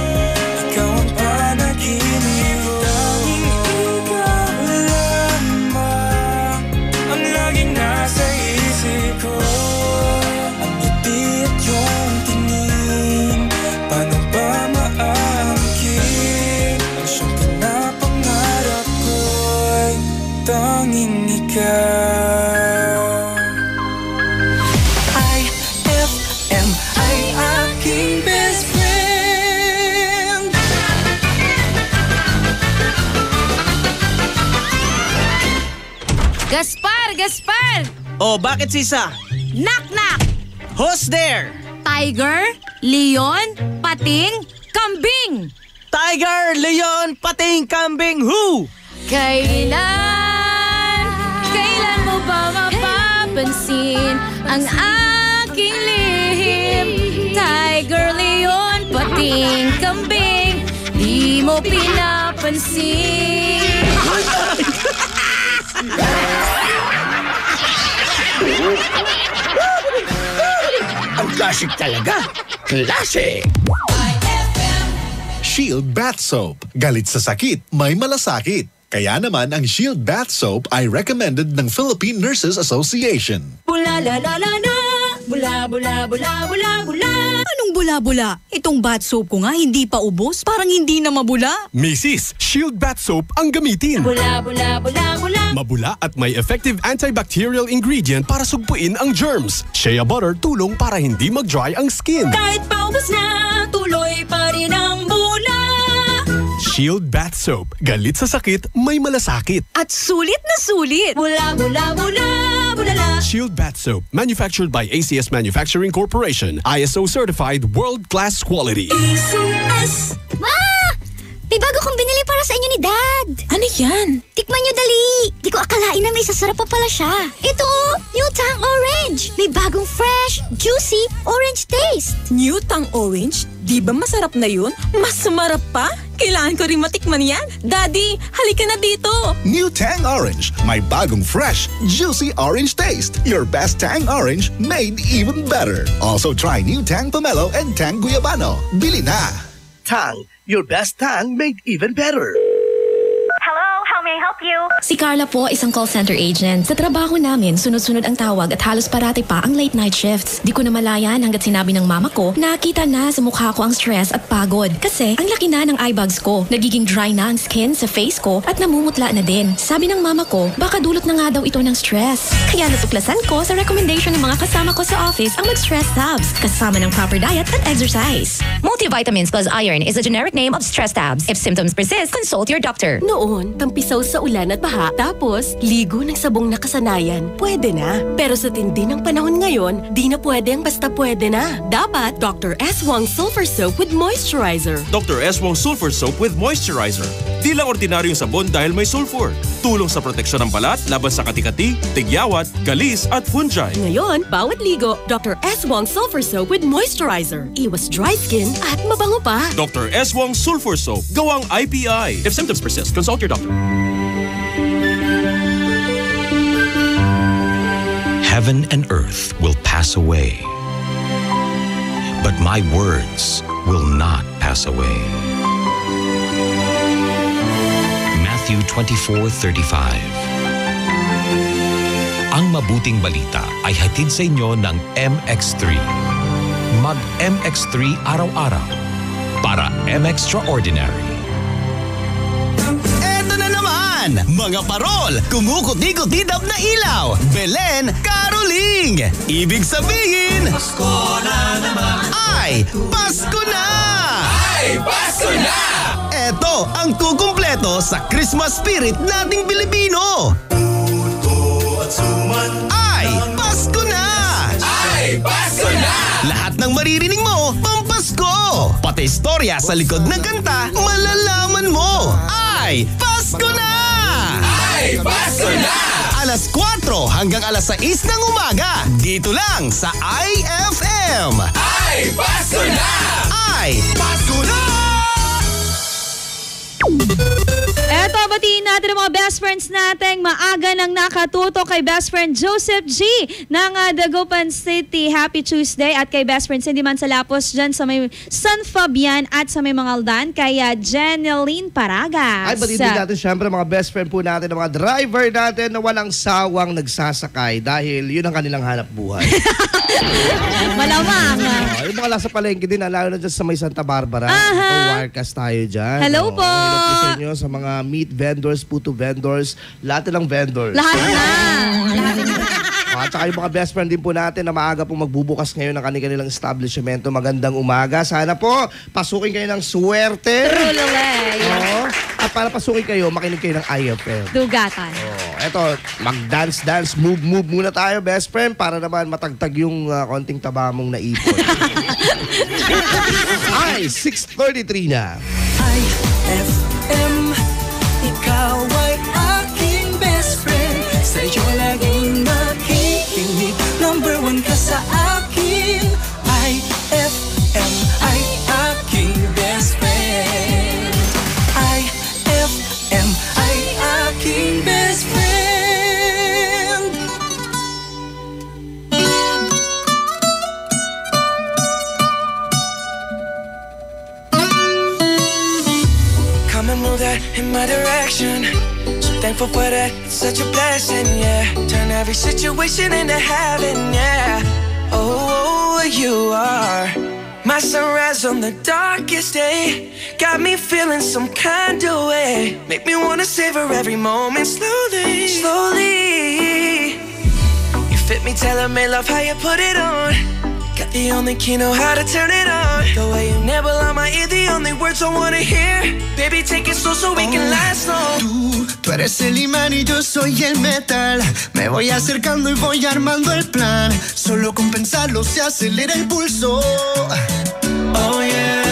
Gaspar! Gaspar! Oh, bakit sisa? Knock, knock! Who's there? Tiger, leon, pating, kambing! Tiger, leon, pating, kambing, who? Kailan mo ba mapapansin ang aking lihim? Tiger, leon, pating, kambing, di mo pinapansin. Ang classic talaga. Classic! Shield Bath Soap. Galit sa sakit, may malasakit. Kaya naman ang Shield Bath Soap ay recommended ng Philippine Nurses Association. Bula la la la la, bula bula bula bula bula. Anong bula-bula? Itong bath soap ko nga hindi pa ubos, parang hindi na mabula. Mrs. Shield Bath Soap ang gamitin. Bula bula bula bula. Mabula at may effective antibacterial ingredient para sugpuin ang germs. Shea butter tulong para hindi mag-dry ang skin. Kahit paubos na, tuloy pa rin ang bula. Shield Bath Soap. Galit sa sakit, may malasakit. At sulit na sulit. Bula bula bula bula la. Shield Bath Soap. Manufactured by ACS Manufacturing Corporation. ISO certified world-class quality. ACS. Ma! May bago kong binili para sa inyo ni Dad. Ano yan? Tikman nyo dali. Di ko akalain na may sasarap pa pala siya. Ito New Tang Orange. May bagong fresh, juicy, orange taste. New Tang Orange? Di ba masarap na yun? Mas sumarap pa? Kailangan ko rin matikman yan. Daddy, halika na dito. New Tang Orange. May bagong fresh, juicy orange taste. Your best Tang Orange made even better. Also try New Tang Pomelo and Tang Guyabano. Bili na! Tang, your best tang made even better. Hello, how may I help you? Si Carla po, isang call center agent. Sa trabaho namin, sunod-sunod ang tawag at halos parati pa ang late night shifts. Di ko na malayan hanggat sinabi ng mama ko, nakita na sa mukha ko ang stress at pagod. Kasi ang laki na ng eye bags ko, nagiging dry na ang skin sa face ko at namumutla na din. Sabi ng mama ko, baka dulot na nga daw ito ng stress. Kaya natuklasan ko sa recommendation ng mga kasama ko sa office ang mag-stress tabs, kasama ng proper diet at exercise. Multivitamins plus iron is a generic name of stress tabs. If symptoms persist, consult your doctor. Noon, tampisaw sa ulan at baha, tapos ligo ng sabong nakasanayan, pwede na. Pero sa tindi ng panahon ngayon, di na pwede ang basta pwede na. Dapat Dr. S. Wong Sulfur Soap with Moisturizer. Dr. S. Wong Sulfur Soap with Moisturizer. Di lang ordinaryong sabon dahil may sulfur. Tulong sa proteksyon ng balat laban sa kati-kati, tigyawat, galis at fungi. Ngayon, bawat ligo, Dr. S. Wong Sulfur Soap with Moisturizer. Iwas dry skin at mabango pa. Dr. S. Wong Sulfur Soap. Gawang IPI. If symptoms persist, consult your doctor. Heaven and earth will pass away, but my words will not pass away. Matthew 24:35. Ang mabuting balita ay hatid sa inyo ng MX3. Mag MX3 araw-araw para M-Extraordinary. Eto na naman, mga parol, kumukuti-kutidap na ilaw, Belen, Caroling. Ibig sabihin, Pasko na naman. Ay, Pasko na! Ay, Pasko na! Eto ang kukumpleto sa Christmas spirit nating Pilipino. Ay, Pasko na! Ay, Pasko na! Lahat ng maririnig mo, pampasko! Pati istorya sa likod ng kanta, malalaman mo! Ay, Pasko na! Ay, Pasko na! Alas 4 hanggang alas 6 ng umaga, dito lang sa IFM! Ay, Pasko na! Ay, Pasko na! Eto, batiin natin ang mga best friends nating maaga nang nakatuto kay best friend Joseph G ng Dagupan City. Happy Tuesday. At kay best friend Cindy Mansalapos dyan sa may San Fabian at sa may Mangaldan, kay Jeneline Paragas. Ay, batiin din natin syempre mga best friend po natin, mga driver natin na walang sawang nagsasakay dahil yun ang kanilang hanap buhay. Malamang. Yung mga nasa palengke din, lalo na dyan sa may Santa Barbara. Wirecast tayo dyan. Hello po. Hello po sa inyo, sa mga meat vendors, puto vendors, lahat ng vendors. Lahat na. At saka yung mga best friend din po natin na maaga po magbubukas ngayon ng kanilang establishmento. Magandang umaga. Sana po, pasukin kayo ng swerte. Roll away. At para pasukin kayo, makinig kayo ng IFM. Dugatan. eto, mag-dance, move muna tayo, best friend, para naman matagtag yung konting taba mong naipon. Ay, 6:33 na. IFM, ikaw ay aking best friend. Sa'yo laging makikinig, number 1 ka sa akin. IFM ay aking best friend. IFM ay aking best friend. Come and move that in my direction. So thankful for that, it's such a blessing, yeah. Turn every situation into heaven, yeah. Oh, you are my sunrise on the darkest day. Got me feeling some kind of way. Make me wanna savor every moment slowly, slowly. You fit me, tailor-made, love how you put it on. Got the only key, know how to turn it on. The way you nibble on my ear, the only words I wanna hear. Baby, take it slow so we can last long. Tú eres el imán y yo soy el metal. Me voy acercando y voy armando el plan. Solo con pensarlo se acelera el pulso. Oh yeah,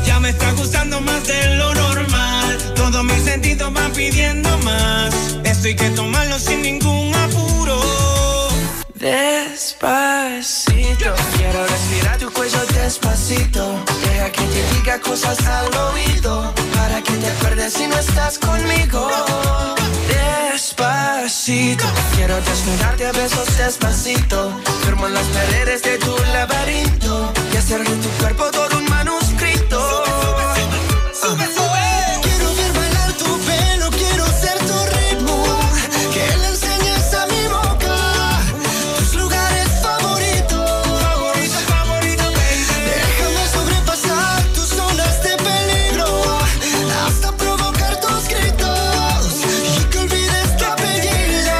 ya me está gustando más de lo normal. Todos mis sentidos van pidiendo más. Esto hay que tomarlo sin ningún apuro. Despacito, quiero respirar tu cuello despacito. Deja que te diga cosas al oído, para que te acuerdes si no estás conmigo. Despacito, quiero desnudarte a besos despacito. Firmo en las paredes de tu laberinto y hacer de tu cuerpo todo un manuscrito. Sube, sube. Quiero ver bailar tu pelo, quiero ser tu ritmo. Que le enseñes a mi boca tus lugares favoritos. Favorito, favorito, baby. Déjame sobrepasar tus zonas de peligro, hasta provocar tus gritos y que olvides tu apellido.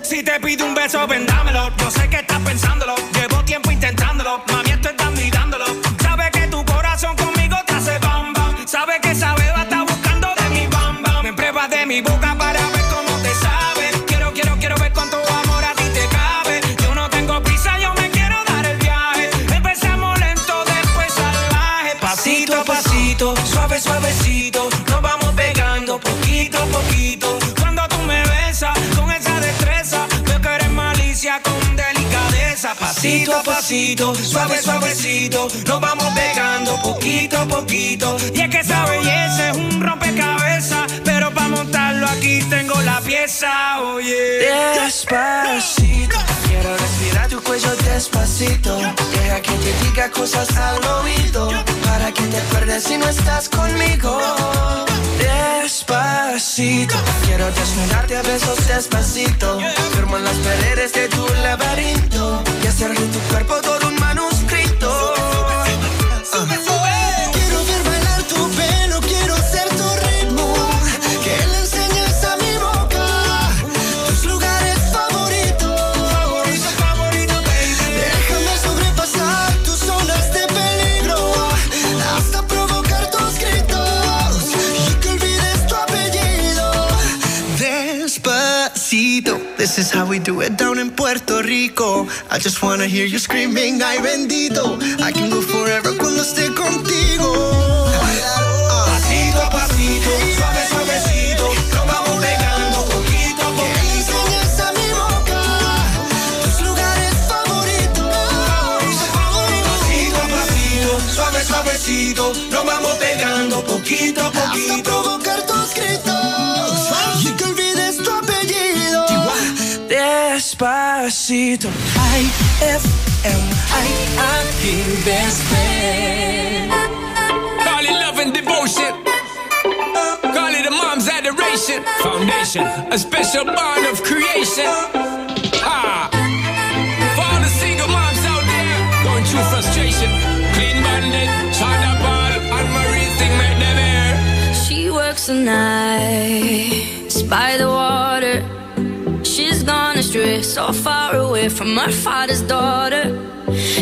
Si te pido un beso, ven dámelo. Yo sé que estás pensándolo, llevo tiempo intentándolo. Mami, estoy dando y dándolo. Sabes que tu corazón conmigo te hace bam bam. Sabes que esa beba está buscando de mi bam bam. Me pruebas de mi boca para ver cómo te sabe. Quiero ver cuánto amor a ti te cabe. Yo no tengo prisa, yo me quiero dar el viaje. Empezamos lento, después salvaje. Pasito a pasito, suave, suavecito. Nos vamos pegando poquito a poquito. Cuando tú me besas con esa destreza, veo que eres malicia con delicadeza. Pasito a pasito, suave, suavecito. Nos vamos pegando poquito a poquito. Y es que esa belleza es un rompecabezas, pero para montarlo aquí tengo la pieza, oye. Despacito, quiero respirar tu cuello despacito. Deja que te diga cosas al oído, para que te acuerdes si no estás conmigo. Despacito, quiero desnudarte a besos despacito. Firmo en las paredes de tu laberinto y hacer de tu cuerpo todo un manuscrito. Sube, sube. Quiero ver bailar tu pelo, quiero ser tu ritmo. Que le enseñes a mi boca tus lugares favoritos. Favorito, favorito, baby. Déjame sobrepasar tus zonas de peligro, hasta provocar tus gritos y que olvides tu apellido. Despacito, this is how we do it down in Puerto Rico. I just wanna hear you screaming, ay bendito. I can go forever cuando esté contigo. Pasito a pasito, suave, suavecito. Nos vamos pegando poquito a poquito. Enseñas a mi boca tus lugares favoritos. Pasito a pasito, suave, suavecito. Nos vamos pegando poquito a poquito. Hasta provocar tus gritos y que olvides tu apellido. Despacito. IFM, aking best friend. Call it love and devotion. Call it a mom's adoration. Foundation, a special bond of creation. Ah, for all the single moms out there going through frustration. Clean Bandit, China Ball, and Marie thing make them air. She works the nights by the water. She's gone astray, so far away from her father's daughter.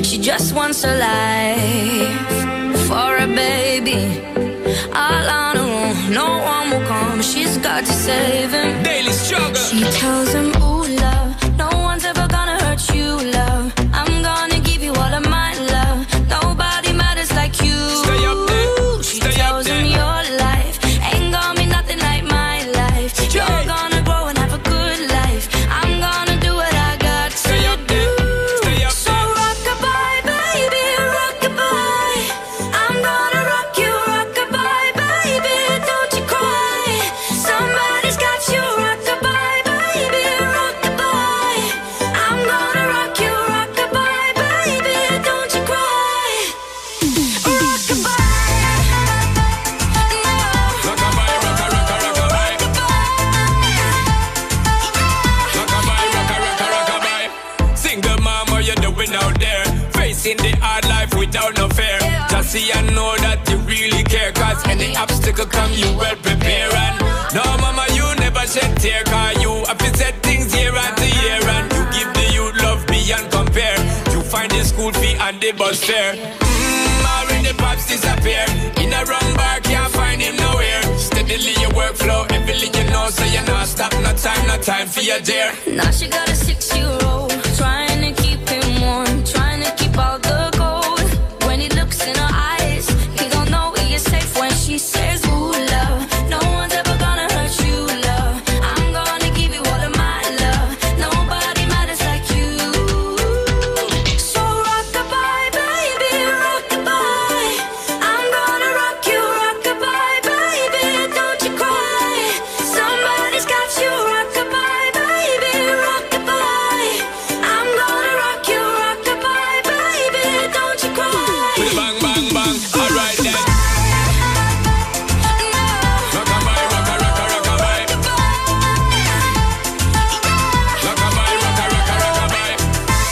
She just wants a life for a baby. All on her own, no one will come. She's got to save him. Daily struggle. She tells him, ooh, love, no one's ever gonna hurt you, love. I'm gonna give you all of my love. Nobody matters like you. Stay up there. She tells him your life ain't gonna be nothing like my life. You're gonna grow and have a good life. I'm gonna do what I got to do. So rock-a-bye, baby, rock-a-bye. I'm gonna rock you, rock-a-bye, baby, don't you cry. Somebody's got you, rock-a-bye, baby, rock-a-bye. I'm gonna rock you, rock-a-bye, baby, don't you cry. Rock-a-bye. Single mom, what you doing out there? Facing the hard life without no fear. Just see and know that you really care. Cause any obstacle come, you well prepare. And no mama, you never shed tear. Cause you have to set things year after year. And you give the youth love beyond compare. You find the school fee and the bus fare. Already the pops disappear. In a wrong bar, can't find him nowhere. Steadily your workflow, everything you know. So you not stop, no time for your dear. Now she got a 6-year-old, trying to keep him warm, trying to keep out the cold. When he looks in her eyes, he don't know he is safe when she says, ooh, love, no one's ever gonna hurt you, love. I'm gonna give you all of my love. Nobody matters like you. So rock-a-bye, baby, rock-a-bye. I'm gonna rock you, rock-a-bye, baby, don't you cry. Somebody's got you, rock-a-bye, baby, rock-a-bye. I'm gonna rock you, rock-a-bye, baby, don't you cry. With a bang, bang, bang. Alright then. Rock-a-bye, rock-a-bye. Rock-a-bye, rock-a-bye.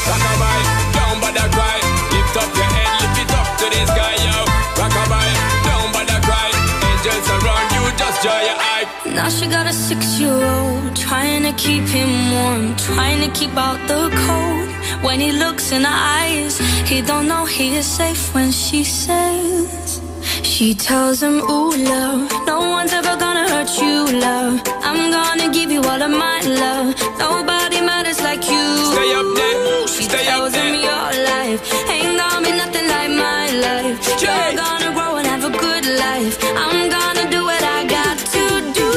Rock-a-bye, don't bother cry. Lift up your head, lift it up to the sky, yo. Rock-a-bye, don't bother cry. Angels around you, just dry your eye. Now she got a 6-year-old, trying to keep him warm, trying to keep out the cold. When he looks in her eyes, he don't know he is safe when she says, she tells him, ooh, love, no one's ever gonna hurt you, love. I'm gonna give you all of my love. Nobody matters like you. Stay up there. She Stay up tells him there. your life ain't gonna be nothing like my life. You're gonna grow and have a good life. I'm gonna do what I got to do.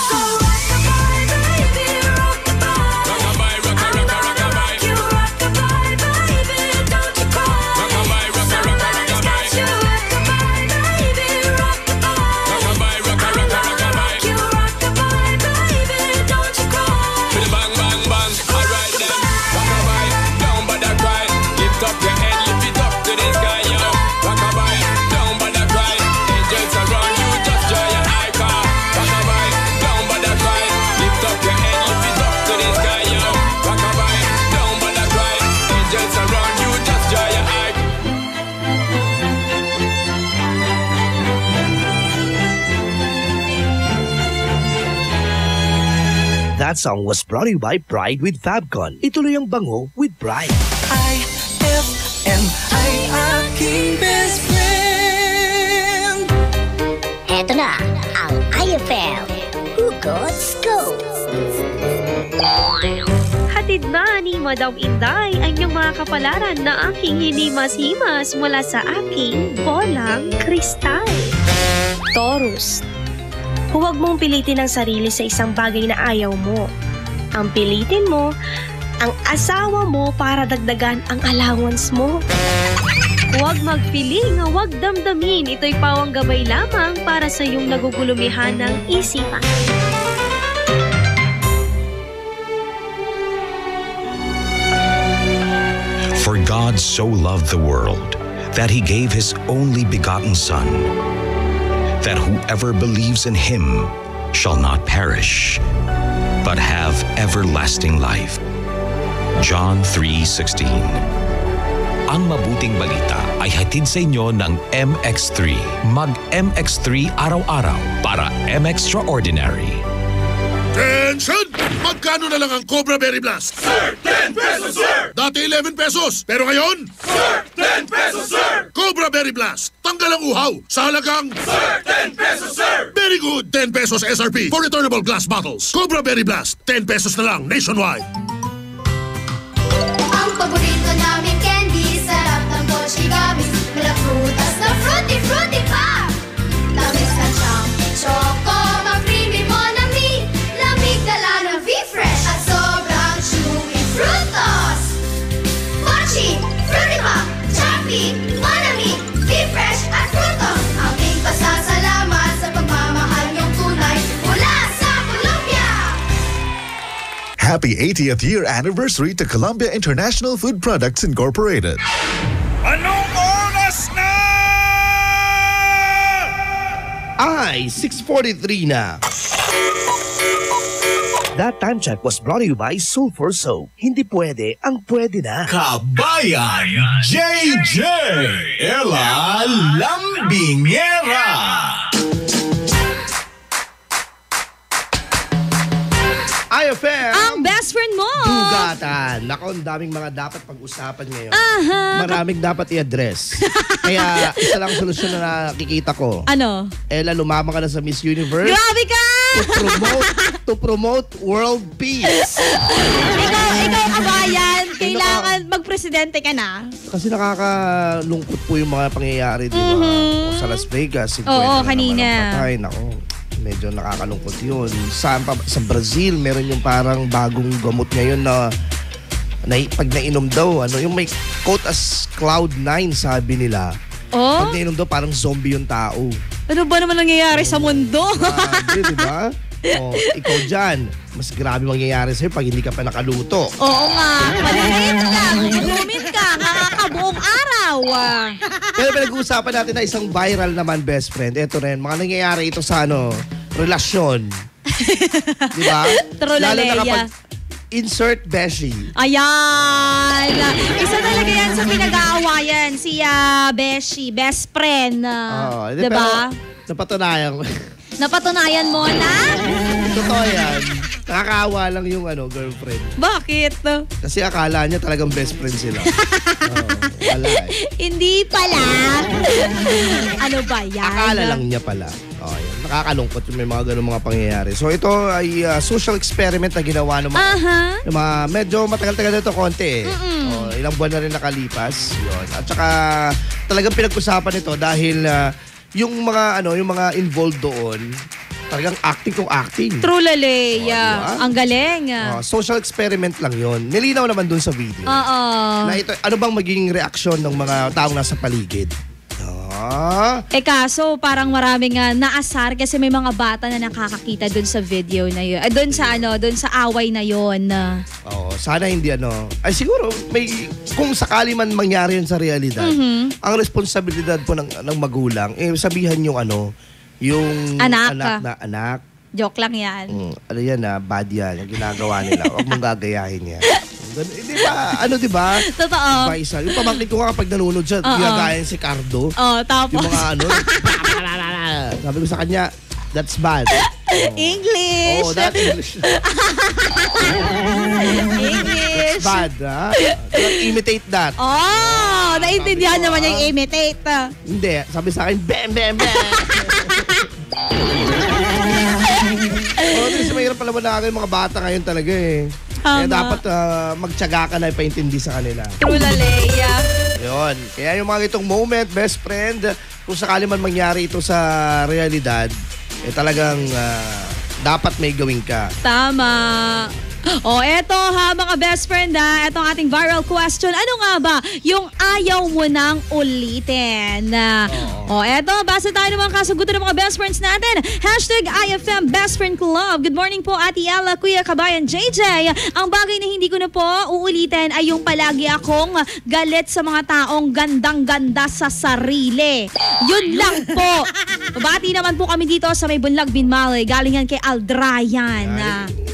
So rock-a-bye, baby, rock-a-bye. Rock-a-bye, rock-a-bye. You rock-a-bye, baby, don't you cry. Rock-a-bye, Somebody's got you, rock-a-bye, baby, rock-a-bye. Rock-a-bye, rock-a-bye. You rock-a-bye, baby, don't you cry. With a bang, bang, bang. Alright then. Rock-a-bye, don't bother cry. Lift up your head, lift it up to the sky, yo. Rock-a-bye, don't bother cry. Angels around you, just dry your eye, car. Rock-a-bye, don't bother cry. Lift up your head, lift it up to the sky, yo. Rock-a-bye, don't bother cry. Angels around you, just dry your eye. That song was brought to you by Pride with Fabcon. Ituloy ang bango with Pride. IFM ay aking best friend. Eto na ang IFM Hugot Scoop. Hatid na ni Madam Inday ang iyong mga kapalaran na aking hinimas-himas mula sa aking bolang kristal. Taurus, huwag mong pilitin ang sarili sa isang bagay na ayaw mo. Ang pilitin mo, ang asawa mo para dagdagan ang allowance mo. Huwag magpiling, huwag damdamin. Ito'y pawang gabay lamang para sa iyong nagugulumihan ng isipan. For God so loved the world that he gave his only begotten Son, that whoever believes in him shall not perish, but have everlasting life. John 3:16. Ang mabuting balita ay hatid sa inyo ng MX3. Mag-MX3 araw-araw para M-Extraordinary. Attention! Magkano na lang ang Cobra Berry Blast? Sir, 10 pesos, sir! Dati 11 pesos, pero ngayon? Sir, 10 pesos, sir! Cobra Berry Blast, tanggal ang uhaw sa halagang Sir, 10 pesos, sir! Very good, 10 pesos SRP for returnable glass bottles. Cobra Berry Blast, 10 pesos na lang nationwide. Ang paborito namin candy, sarap ng Dolce Gummies. Mala prutas na fruity, fruity pa! Tamis na siyang choco, mag-creamy Monami. Lamig dala ng V-Fresh at sobrang chewy frutos. Mochi, fruity pa, choppy, Monami, V-Fresh at frutos. Aming pasasalamat sa pagmamahal niyong tunay mula sa Colombia. Happy 80th year anniversary to Columbia International Food Products Incorporated. Anong oras na? Ay, 6:43 na. That time check was brought to you by Sulfur Soap. Hindi pwede ang pwede na. Kabayan JJ Ella Lambingera. IFM! Ang best friend mo! Bugatan. Nako, ang daming mga dapat pag-usapan ngayon. Aha. Maraming dapat i-address. Kaya isa lang solusyon na nakikita ko. Ano? Ella, lumamang ka na sa Miss Universe. Grabe ka! To promote world peace. Ikaw kabayan, kailangan magpresidente ka na. Kasi nakakalungkot po yung mga pangyayari, di ba? O sa Las Vegas. Oo, kanina. Patay, nako. Medyo nakakalungkot yun. Sa Brazil, meron yung parang bagong gamot ngayon na pag nainom daw, yung may quote as Cloud9, sabi nila. Oh? Pag nainom daw, parang zombie yung tao. Ano ba naman nangyayari sa mundo? Grabe, di ba? Ikaw dyan, mas grabe mangyayari sa'yo pag hindi ka pa nakaluto. Oo nga, malilate ka, lumit ka, nakakabuong araw. Pero pinag-uusapan natin na isang viral naman, best friend. Ito rin, mga nangyayari ito sa relasyon. Di ba? Lalo na kapag insert beshi. Ayan! Isa talaga yan sa pinag-aawayan, si beshi, best friend. Diba? Napatunayan. Napatunayan mo na? Totoo yan. Nakakaawa lang yung girlfriend. Bakit? Kasi akala niya talagang best friend sila. Akala Hindi pala. Ano ba yan? Akala lang niya pala. Yan. Nakakalungkot yung may mga ganun mga pangyayari. So ito ay social experiment na ginawa ng mga medyo matagal-tagal na ito konti eh. Ilang buwan na rin nakalipas. Yun. At saka talagang pinag-usapan ito dahil yung mga involved doon, talagang acting. True Laleya. Diba? Ang galing. Social experiment lang yon. Nilinaw naman dun sa video. Na ito, ano bang magiging reaksyon ng mga taong nasa paligid? Kaso parang maraming naasar kasi may mga bata na nakakakita dun sa video na yun. Dun sa away na yun. Sana hindi Ay siguro kung sakali man mangyari yun sa realidad, ang responsibilidad po ng magulang, sabihan yung yung anak. Joke lang yan. Ano yan bad yan. Yung ginagawa nila. Huwag mong gagayahin yan. Di ba? Di ba? Totoo. Diba isa? Yung pamangkin ko kapag nanonood siya, ginagayan si Cardo. Tapos? Yung mga sabi ko sa kanya, that's bad. English. That's English. English. That's bad, Don't imitate that. Naintindihan naman niya yung imitate. Hindi. Sabi sa akin, bam, bam, bam. Kasi mahirap pala manakal yung mga bata ngayon talaga eh. Kaya dapat magtiyaga ka na ipaintindi sa kanila. True Laleya. Yun. Kaya yung mga itong moment, best friend, kung sakali man mangyari ito sa realidad, talagang dapat may gawin ka. Tama. Eto mga best friend etong ating viral question. Ano nga ba yung ayaw mo nang ulitin? Eto, basa tayo ng mga kasagutan ng mga best friends natin. #IFM Best Friend Club. Good morning po, Ate Ella, Kuya Kabayan, JJ. Ang bagay na hindi ko na po uulitin ay yung palagi akong galit sa mga taong gandang-ganda sa sarili. Yun lang po. Bati naman po kami dito sa may Bunlag, Binmalay. Galingan kay Aldrayan.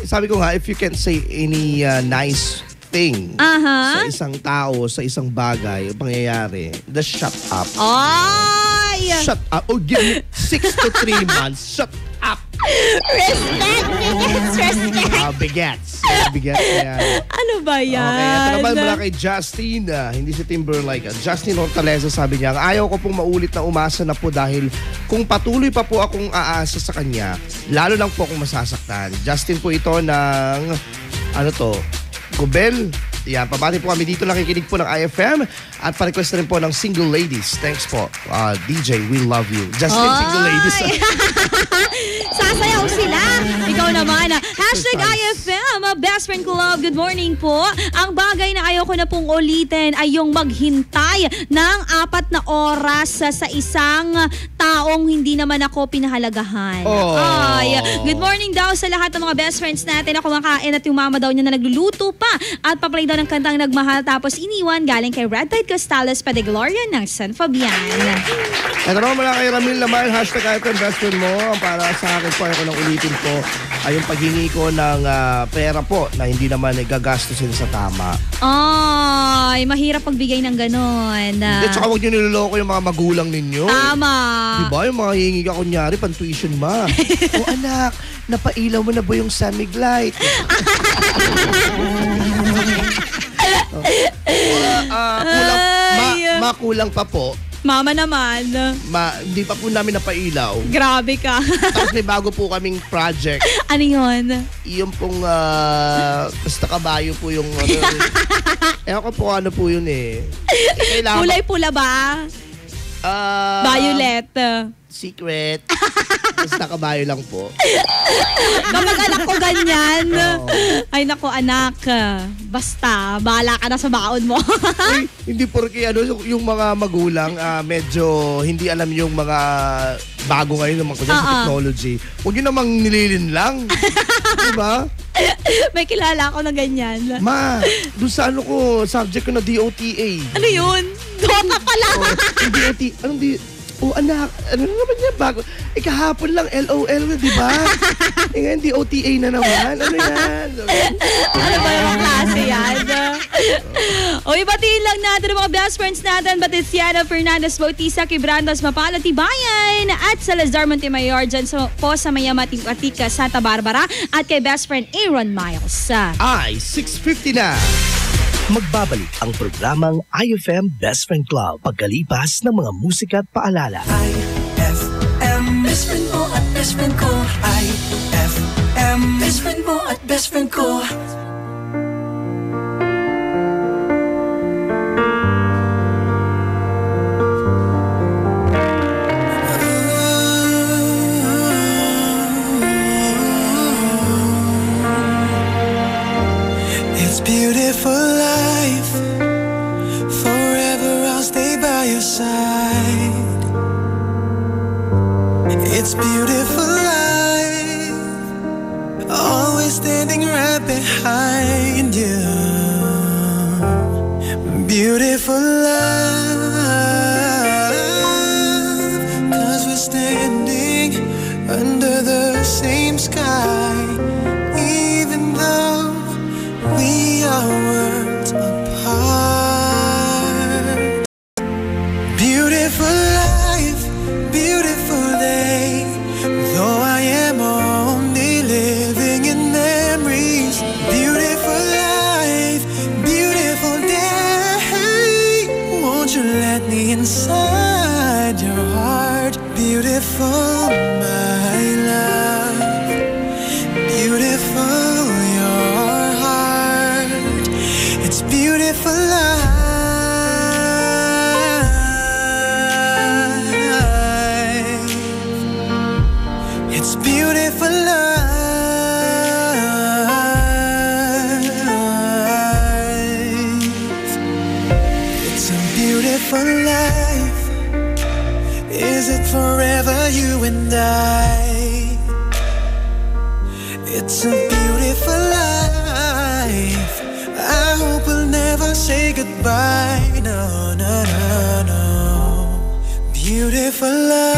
Sabi ko nga, if you can't say any nice thing sa isang tao, sa isang bagay, pangyayari, just shut up. Ay! Shut up. Give me 6 to 3 months. Shut up. Respect! Bigets. Bigets yan. Ano ba yan? Okay, ito naman mula kay Justin. Hindi si Timberlake. Justin Hortaleza sabi niya, ayaw ko pong maulit na umasa na po dahil kung patuloy pa po akong aasa sa kanya, lalo lang po akong masasaktan. Justin po ito ng, Gobel. Yan, pabati po kami dito, nakikinig po ng IFM at pa-request na rin po ng Single Ladies. Thanks po. DJ, we love you. Justin, Single Ladies. Sasayaw sila. Ikaw naman. Hashtag IFM, Best Friend Club. Good morning po. Ang bagay na ayaw ko na pong ulitin ay yung maghintay ng 4 na oras sa isang taong hindi naman ako pinahalagahan. Ay, good morning daw sa lahat ng mga best friends natin na kumakain at yung mama daw niya na nagluluto pa at paplay daw ng kantang Nagmahal tapos iniwan galing kay Red Tide Costales Padegloria ng San Fabian. Ito naman mula kay Ramil naman, hashtag IFM best friend mo. Para sa akin po, ako nang ulitin po ay yung paghingi ko ng pera po na hindi naman gagastusin sa tama. Ay, mahirap pagbigay ng ganon. Hindi, tsaka huwag nyo niloloko yung mga magulang ninyo. Tama. Diba, yung mga hihingi ka kunyari, pan-tuition ma. O anak, napailaw mo na ba yung Samig Light? Kulang pa po. Mama naman. Hindi pa po namin napailaw. Grabe ka. Tapos may bago po kaming project. Ano yun? Yung pong, basta kabayo po yung, ewan ko po ano po yun eh. Kulay pula ba? Violet. Secret. Basta kabayo lang po. Kapag anak ko ganyan. Ay nako anak. Basta, bahala ka na sa baon mo. Uy, hindi porke yung mga magulang medyo hindi alam yung mga bago ngayon ng mga technology. Huwag yun namang nililin lang. Diba? May kilala ako na ganyan. Ma, doon sa subject ko na DOTA. Ano yun? Dota pala. DOTA. Anong anak, ano naman yan bago? Kahapon lang LOL, di ba? Ngayon DOTA na naman. Ano yan? Ano ba yung klase yan? Ibatiin lang natin ang mga best friends natin. Batisiana Fernandez Bautista, Quibrandos, Mapala, Tibayan, at Salazar Montemayor dyan po sa Mayamati, Atika, Santa Barbara, at kay best friend Aaron Miles. Ay, 6:50 na. Magbabalik ang programang IFM Best Friend Club pagkalipas ng mga musika at paalala. IFM, best friend mo at best friend ko. IFM, best friend mo at best friend ko. It's beautiful life. Forever I'll stay by your side. It's beautiful life. Always standing right behind you. Beautiful life. 'Cause we're standing under the same sky. Even though we are worlds apart. Beautiful life, beautiful day. Though I am only living in memories. Beautiful life, beautiful day. Won't you let me inside your heart? Beautiful, my love. Beautiful, your heart. It's beautiful life. It's beautiful life. It's a beautiful life. Is it forever, you and I? It's a beautiful life. I hope we'll never say goodbye. No, no, no, no. Beautiful love.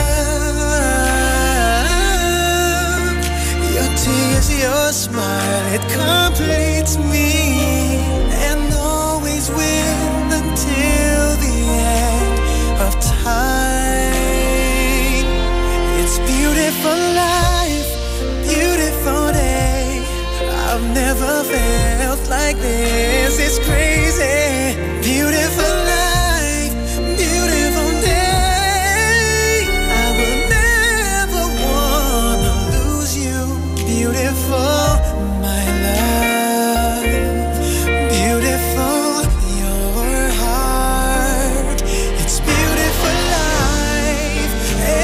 Your tears, your smile, it completes me. And always will until the end of time. It's beautiful life. never felt like this. It's crazy. Beautiful life, beautiful day. I will never wanna lose you. Beautiful, my love. Beautiful, your heart. It's beautiful life.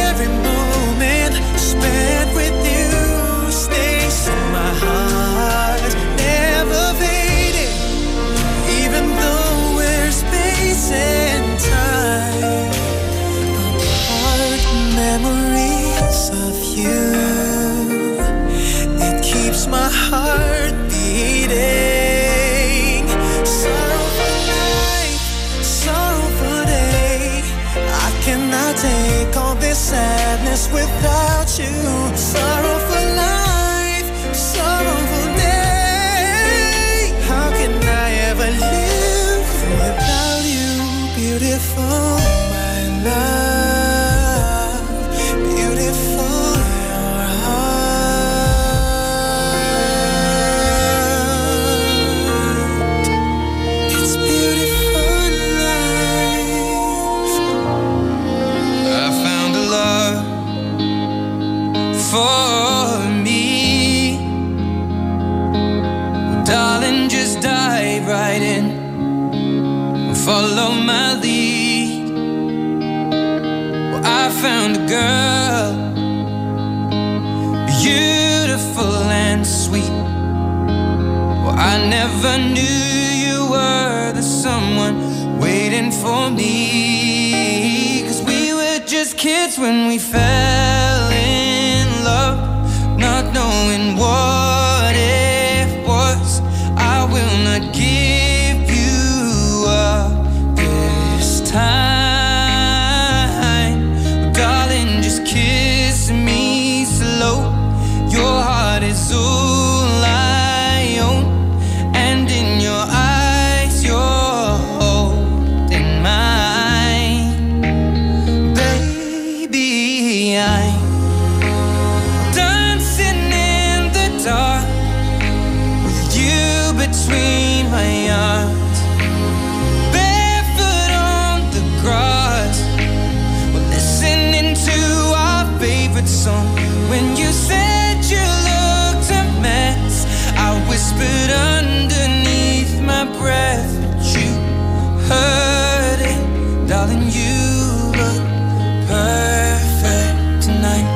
Every moment spent with you stays in my heart. Never fading, even though we're space and time apart. Memories of you, it keeps my heart beating. Sorrowful night, sorrowful day. I cannot take all this sadness without you. Sorrowful life, sorrowful day. How can I ever live without you? Beautiful, my love. Beautiful, your heart. It's beautiful life. I found a love for me. Well, darling, just dive right in. Follow my lead. Well, I found a girl, beautiful and sweet. Well, I never knew you were the someone waiting for me. 'Cause we were just kids when we fell in love, not knowing what it was. I will not give you up this time. Darling, just kiss me slow. Your heart is all I own, and in your eyes you're holding mine. Baby, I'm dancing in the dark with you between my arms, barefoot on the grass. We're listening to our favorite song. When you said you looked a mess, I whispered underneath my breath, but you heard it. Darling, you look perfect tonight.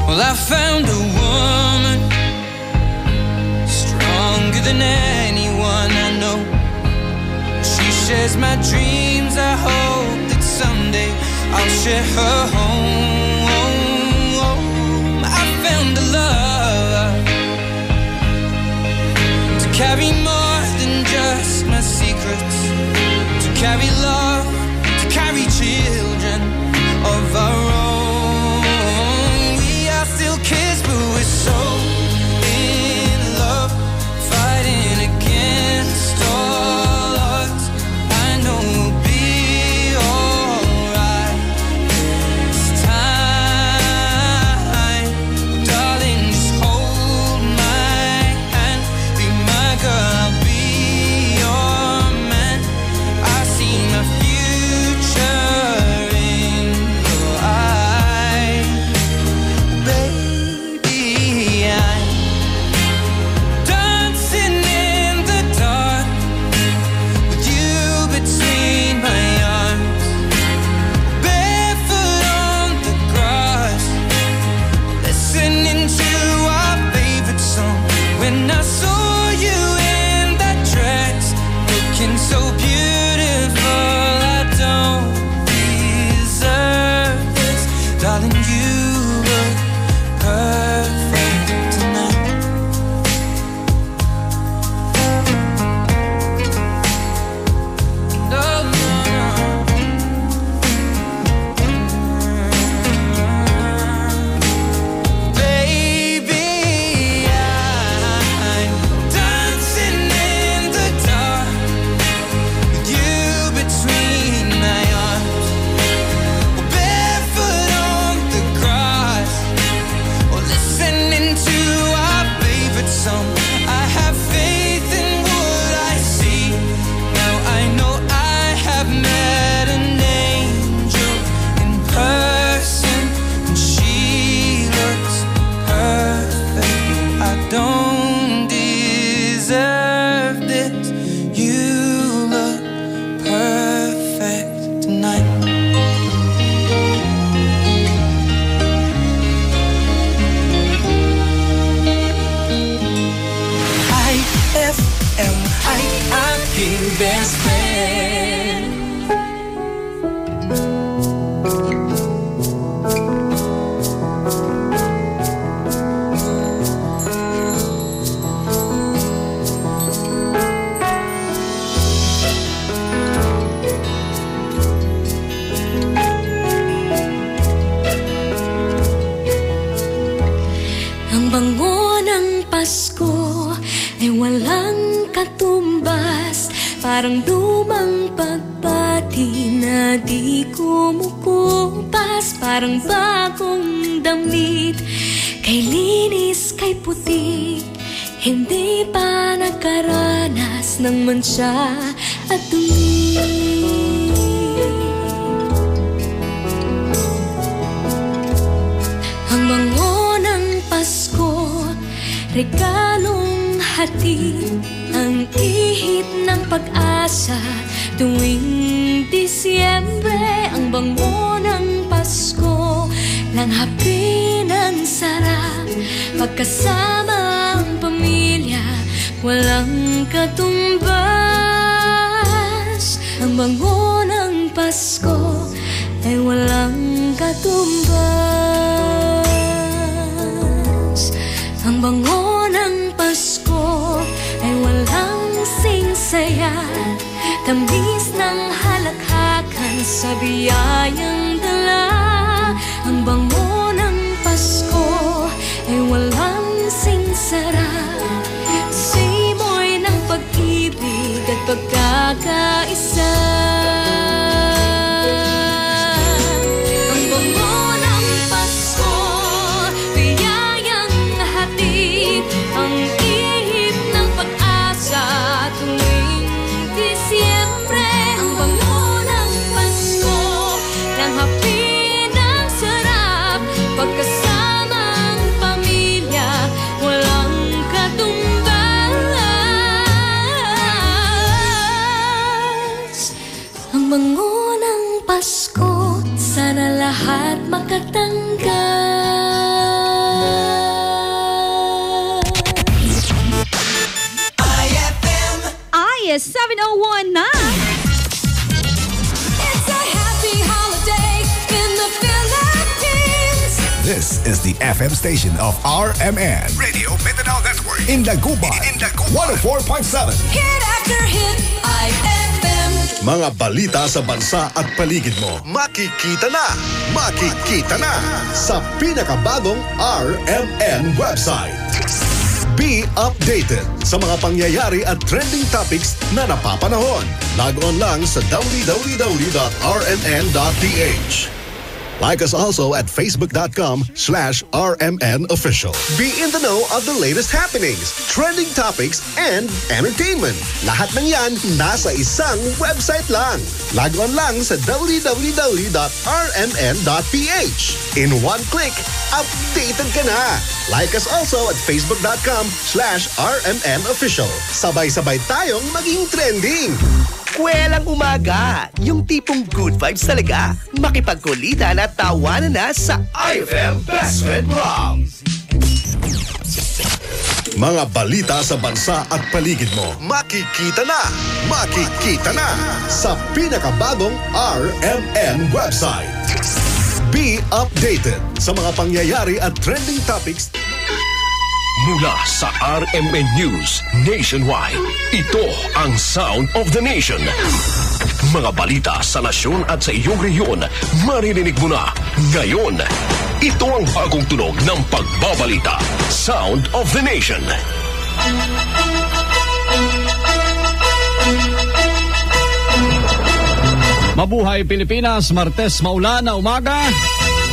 Well, I found a woman stronger than anyone I know. She shares my dreams. I hope that someday I'll share her home. I found a love to carry more than just my secrets, to carry love, to carry children of our own. We are still kids, but we're so in love, fighting against all odds. I know we'll be alright this time. Darling, just hold my hand, be my girl, I'll be your man. I see my future in your eyes. Baby, I'm dancing in the dark with you between my arms, barefoot on the grass, listening to our favorite song. When I saw you in that dress, looking so beautiful, I don't deserve this. Darling, you look perfect tonight. No, no, no. Baby, I'm dancing in the dark best friend. Ang bango ng Pasko ay walang katumbas, parang lumang pagpati na di kumukumpas, parang bagong damit, kay linis, kay puti, hindi pa nakaranas ng mantsa at dumi. Ang bango ng Pasko, regalong hatid, ang ihip ng pag-asa tuwing Disyembre. Ang bango ng Pasko, langhapi ng sarap, pagkasama ang pamilya, walang katumbas. Ang bango ng Pasko ay walang katumbas. Ang bango ng Pasko ay walang singsaya, tamis ng halakhakan sa biyayang dala. Ang bango ng Pasko ay walang singsara, simoy ng pag-ibig at pagkakaisa. Ang bango ng Pasko, biyayang hatid, ang ihip ng pag-asa tuwing Disyembre. Ang bango ng Pasko, langhapi ng sarap, pagkasama ang pamilya, walang katumbas. Ang bango ng Pasko, sana lahat makatanggap. Yes, 7:01 na. It's a happy holiday in the Philippines. This is the FM station of RMN. Radio Mindanao Network. In Dagupan. 104.7. Hit after hit, IFM. Mga balita sa bansa at paligid mo. Makikita na. Makikita na. Sa pinakabagong RMN website. Be updated sa mga pangyayari at trending topics na napapanahon. Log on lang sa www.rmn.ph. Like us also at facebook.com/RMNofficial. Be in the know of the latest happenings, trending topics, and entertainment. Lahat ng yan nasa isang website lang. Log on lang sa www.rmn.ph. In one click, updated ka na. Like us also at facebook.com/RMNofficial. Sabay-sabay tayong maging trending. Kwelang umaga, yung tipong good vibes talaga. Makipagkulitan at tawanan na sa IFM Best Friend Rock. Mga balita sa bansa at paligid mo. Makikita na. Makikita na sa pinakabagong RMN website. Be updated sa mga pangyayari at trending topics. Mula sa RMN News Nationwide, ito ang Sound of the Nation. Mga balita sa nasyon at sa iyong rehiyon, maririnig mo na ngayon. Ito ang bagong tunog ng pagbabalita. Sound of the Nation. Mabuhay Pilipinas, Martes maulan na umaga.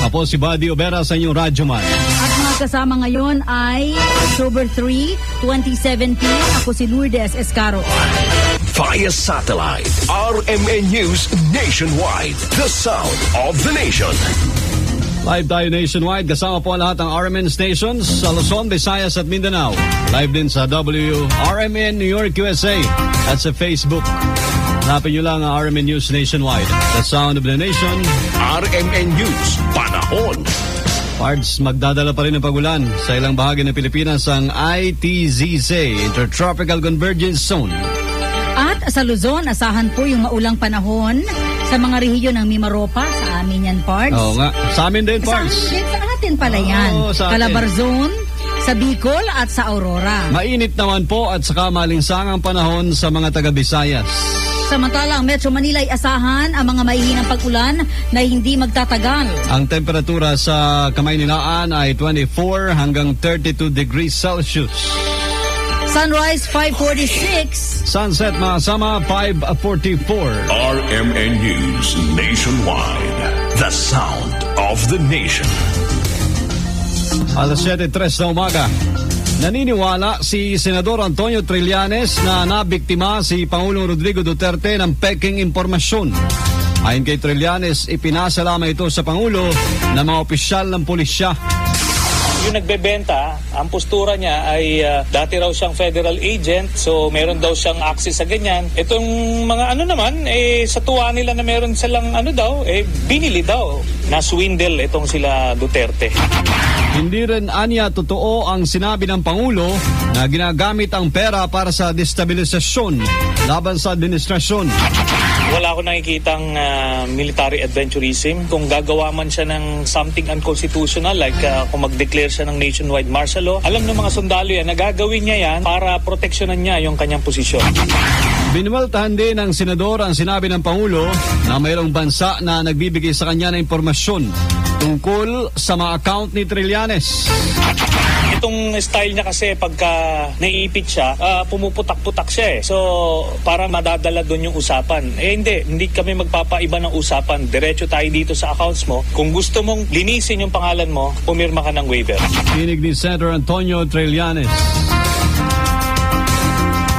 Ako si Buddy Obera sa inyong Radyo Man. At mga kasama ngayon ay October 3, 2017. Ako si Lourdes Escaro. Via satellite, RMN News Nationwide. The Sound of the Nation. Live tayo nationwide. Kasama po ang lahat ng RMN stations sa Luzon, Visayas at Mindanao. Live din sa WRMN New York, USA. At sa Facebook. Hanapin nyo lang ang RMN News Nationwide. The Sound of the Nation. RMN News. Panahon. Parts, magdadala pa rin ng pagulan sa ilang bahagi ng Pilipinas ang ITZZ, Intertropical Convergence Zone. At sa Luzon, asahan po yung maulang panahon sa mga rehiyon ng Mimaropa. Sa amin yan, Pards. Oo nga. Sa amin din, Pards. Sa atin pala yan. Calabarzon, sa Bicol at sa Aurora. Mainit naman po at saka malinsangang panahon sa mga taga-Visayas. Samantalang Metro Manila ay asahan ang mga maihinang pag-ulan na hindi magtatagal. Ang temperatura sa Kamaynilaan ay 24 hanggang 32 degrees Celsius. Sunrise 5:46. Sunset Masama 5:44. RMN News Nationwide. The sound of the nation. Alas 7:03 na umaga. Naniniwala si Senador Antonio Trillanes na nabiktima si Pangulong Rodrigo Duterte ng peking impormasyon. Ayon kay Trillanes, ipinasa lamang ito sa Pangulo ng mga opisyal ng pulisya. Yung nagbebenta, ang postura niya ay dati raw siyang federal agent, so meron daw siyang access sa ganyan. Itong mga naman, sa tuwa nila na meron silang binili daw. Na-swindle itong sila Duterte. Hindi rin anya totoo ang sinabi ng Pangulo na ginagamit ang pera para sa destabilisasyon laban sa administrasyon. Wala ako nakikitang military adventurism. Kung gagawa man siya ng something unconstitutional, like kung mag-declare siya ng nationwide martial law, alam ng mga sundalo yan na gagawin niya yan para proteksyonan niya yung kanyang posisyon. Binuwaltahan din ng senador ang sinabi ng Pangulo na mayroong bansa na nagbibigay sa kanya ng impormasyon tungkol sa mga account ni Trillanes. Itong style niya kasi pagka naiipit siya, pumuputak-putak siya eh. So, para madadala doon yung usapan. Hindi kami magpapaiba ng usapan. Diretso tayo dito sa accounts mo. Kung gusto mong linisin yung pangalan mo, pumirma ka ng waiver. Tinig ni Senator Antonio Trillanes.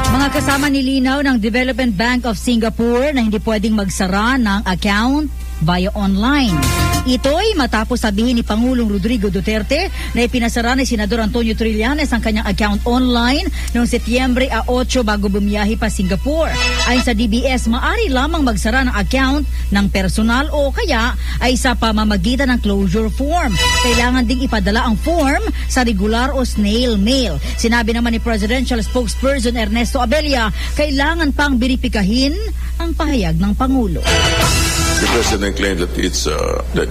Mga kasama nilinaw ng Development Bank of Singapore na hindi pwedeng magsara ng account via online. Ito'y matapos sabihin ni Pangulong Rodrigo Duterte na ipinasara ni Senador Antonio Trillanes ang kanyang account online noong Setyembre 8 bago bumiyahe pa Singapore. Ayon sa DBS, maaari lamang magsara ng account ng personal o kaya ay sa pamamagitan ng closure form. Kailangan ding ipadala ang form sa regular o snail mail. Sinabi naman ni Presidential Spokesperson Ernesto Abella, kailangan pang beripikahin ang pahayag ng Pangulo. The President claimed that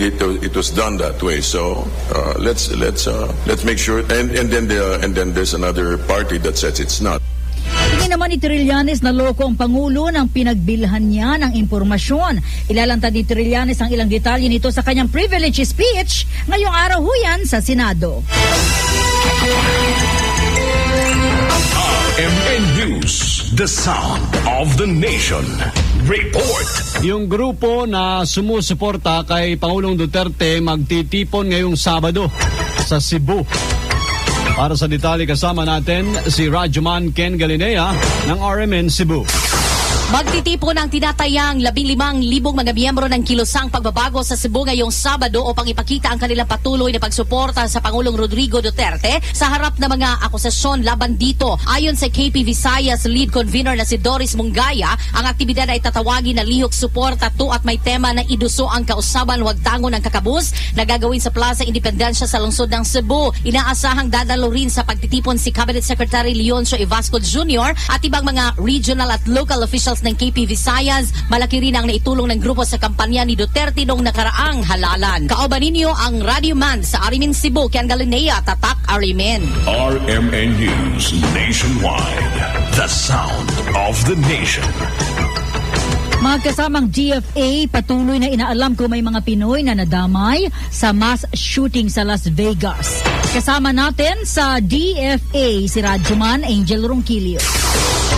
it was done that way. So let's make sure. And then there's another party that says it's not. Tingin naman ni Trillanes na loko ang Pangulo nang pinagbilhan niya ng impormasyon. Ilalantad ni Trillanes ang ilang detalye nito sa kanyang privilege speech ngayong araw huyan sa Senado. RMN News, the sound of the nation. Report. Yung grupo na sumusuporta kay Pangulong Duterte magtitipon ngayong Sabado sa Cebu. Para sa detalye kasama natin si Radyoman Ken Galinea ng RMN Cebu. Magtitipon ang tinatayang 15,000 mga miyembro ng Kilusang Pagbabago sa Cebu ngayong Sabado upang ipakita ang kanilang patuloy na pagsuporta sa Pangulong Rodrigo Duterte sa harap ng mga akusasyon laban dito. Ayon sa KP Visayas lead convener na si Doris Mungaya, ang aktibidad ay tatawagin na lihok suporta to at may tema na iduso ang kausaban wag tango ng kakabus na gagawin sa Plaza Independencia sa lungsod ng Cebu. Inaasahang dadalo rin sa pagtitipon si Cabinet Secretary Leoncio Evasco Jr. at ibang mga regional at local officials ng KP Visayas. Malaki rin ang naitulong ng grupo sa kampanya ni Duterte noong nakaraang halalan. Kauban ninyo ang Radio Man sa RMN Cebu, Ken Galinea, Tatak RMN. RMN News Nationwide. The sound of the nation. Mga kasamang GFA, patuloy na inaalam kung may mga Pinoy na nadamay sa mass shooting sa Las Vegas. Kasama natin sa DFA si Radyoman Angel Ronquillo.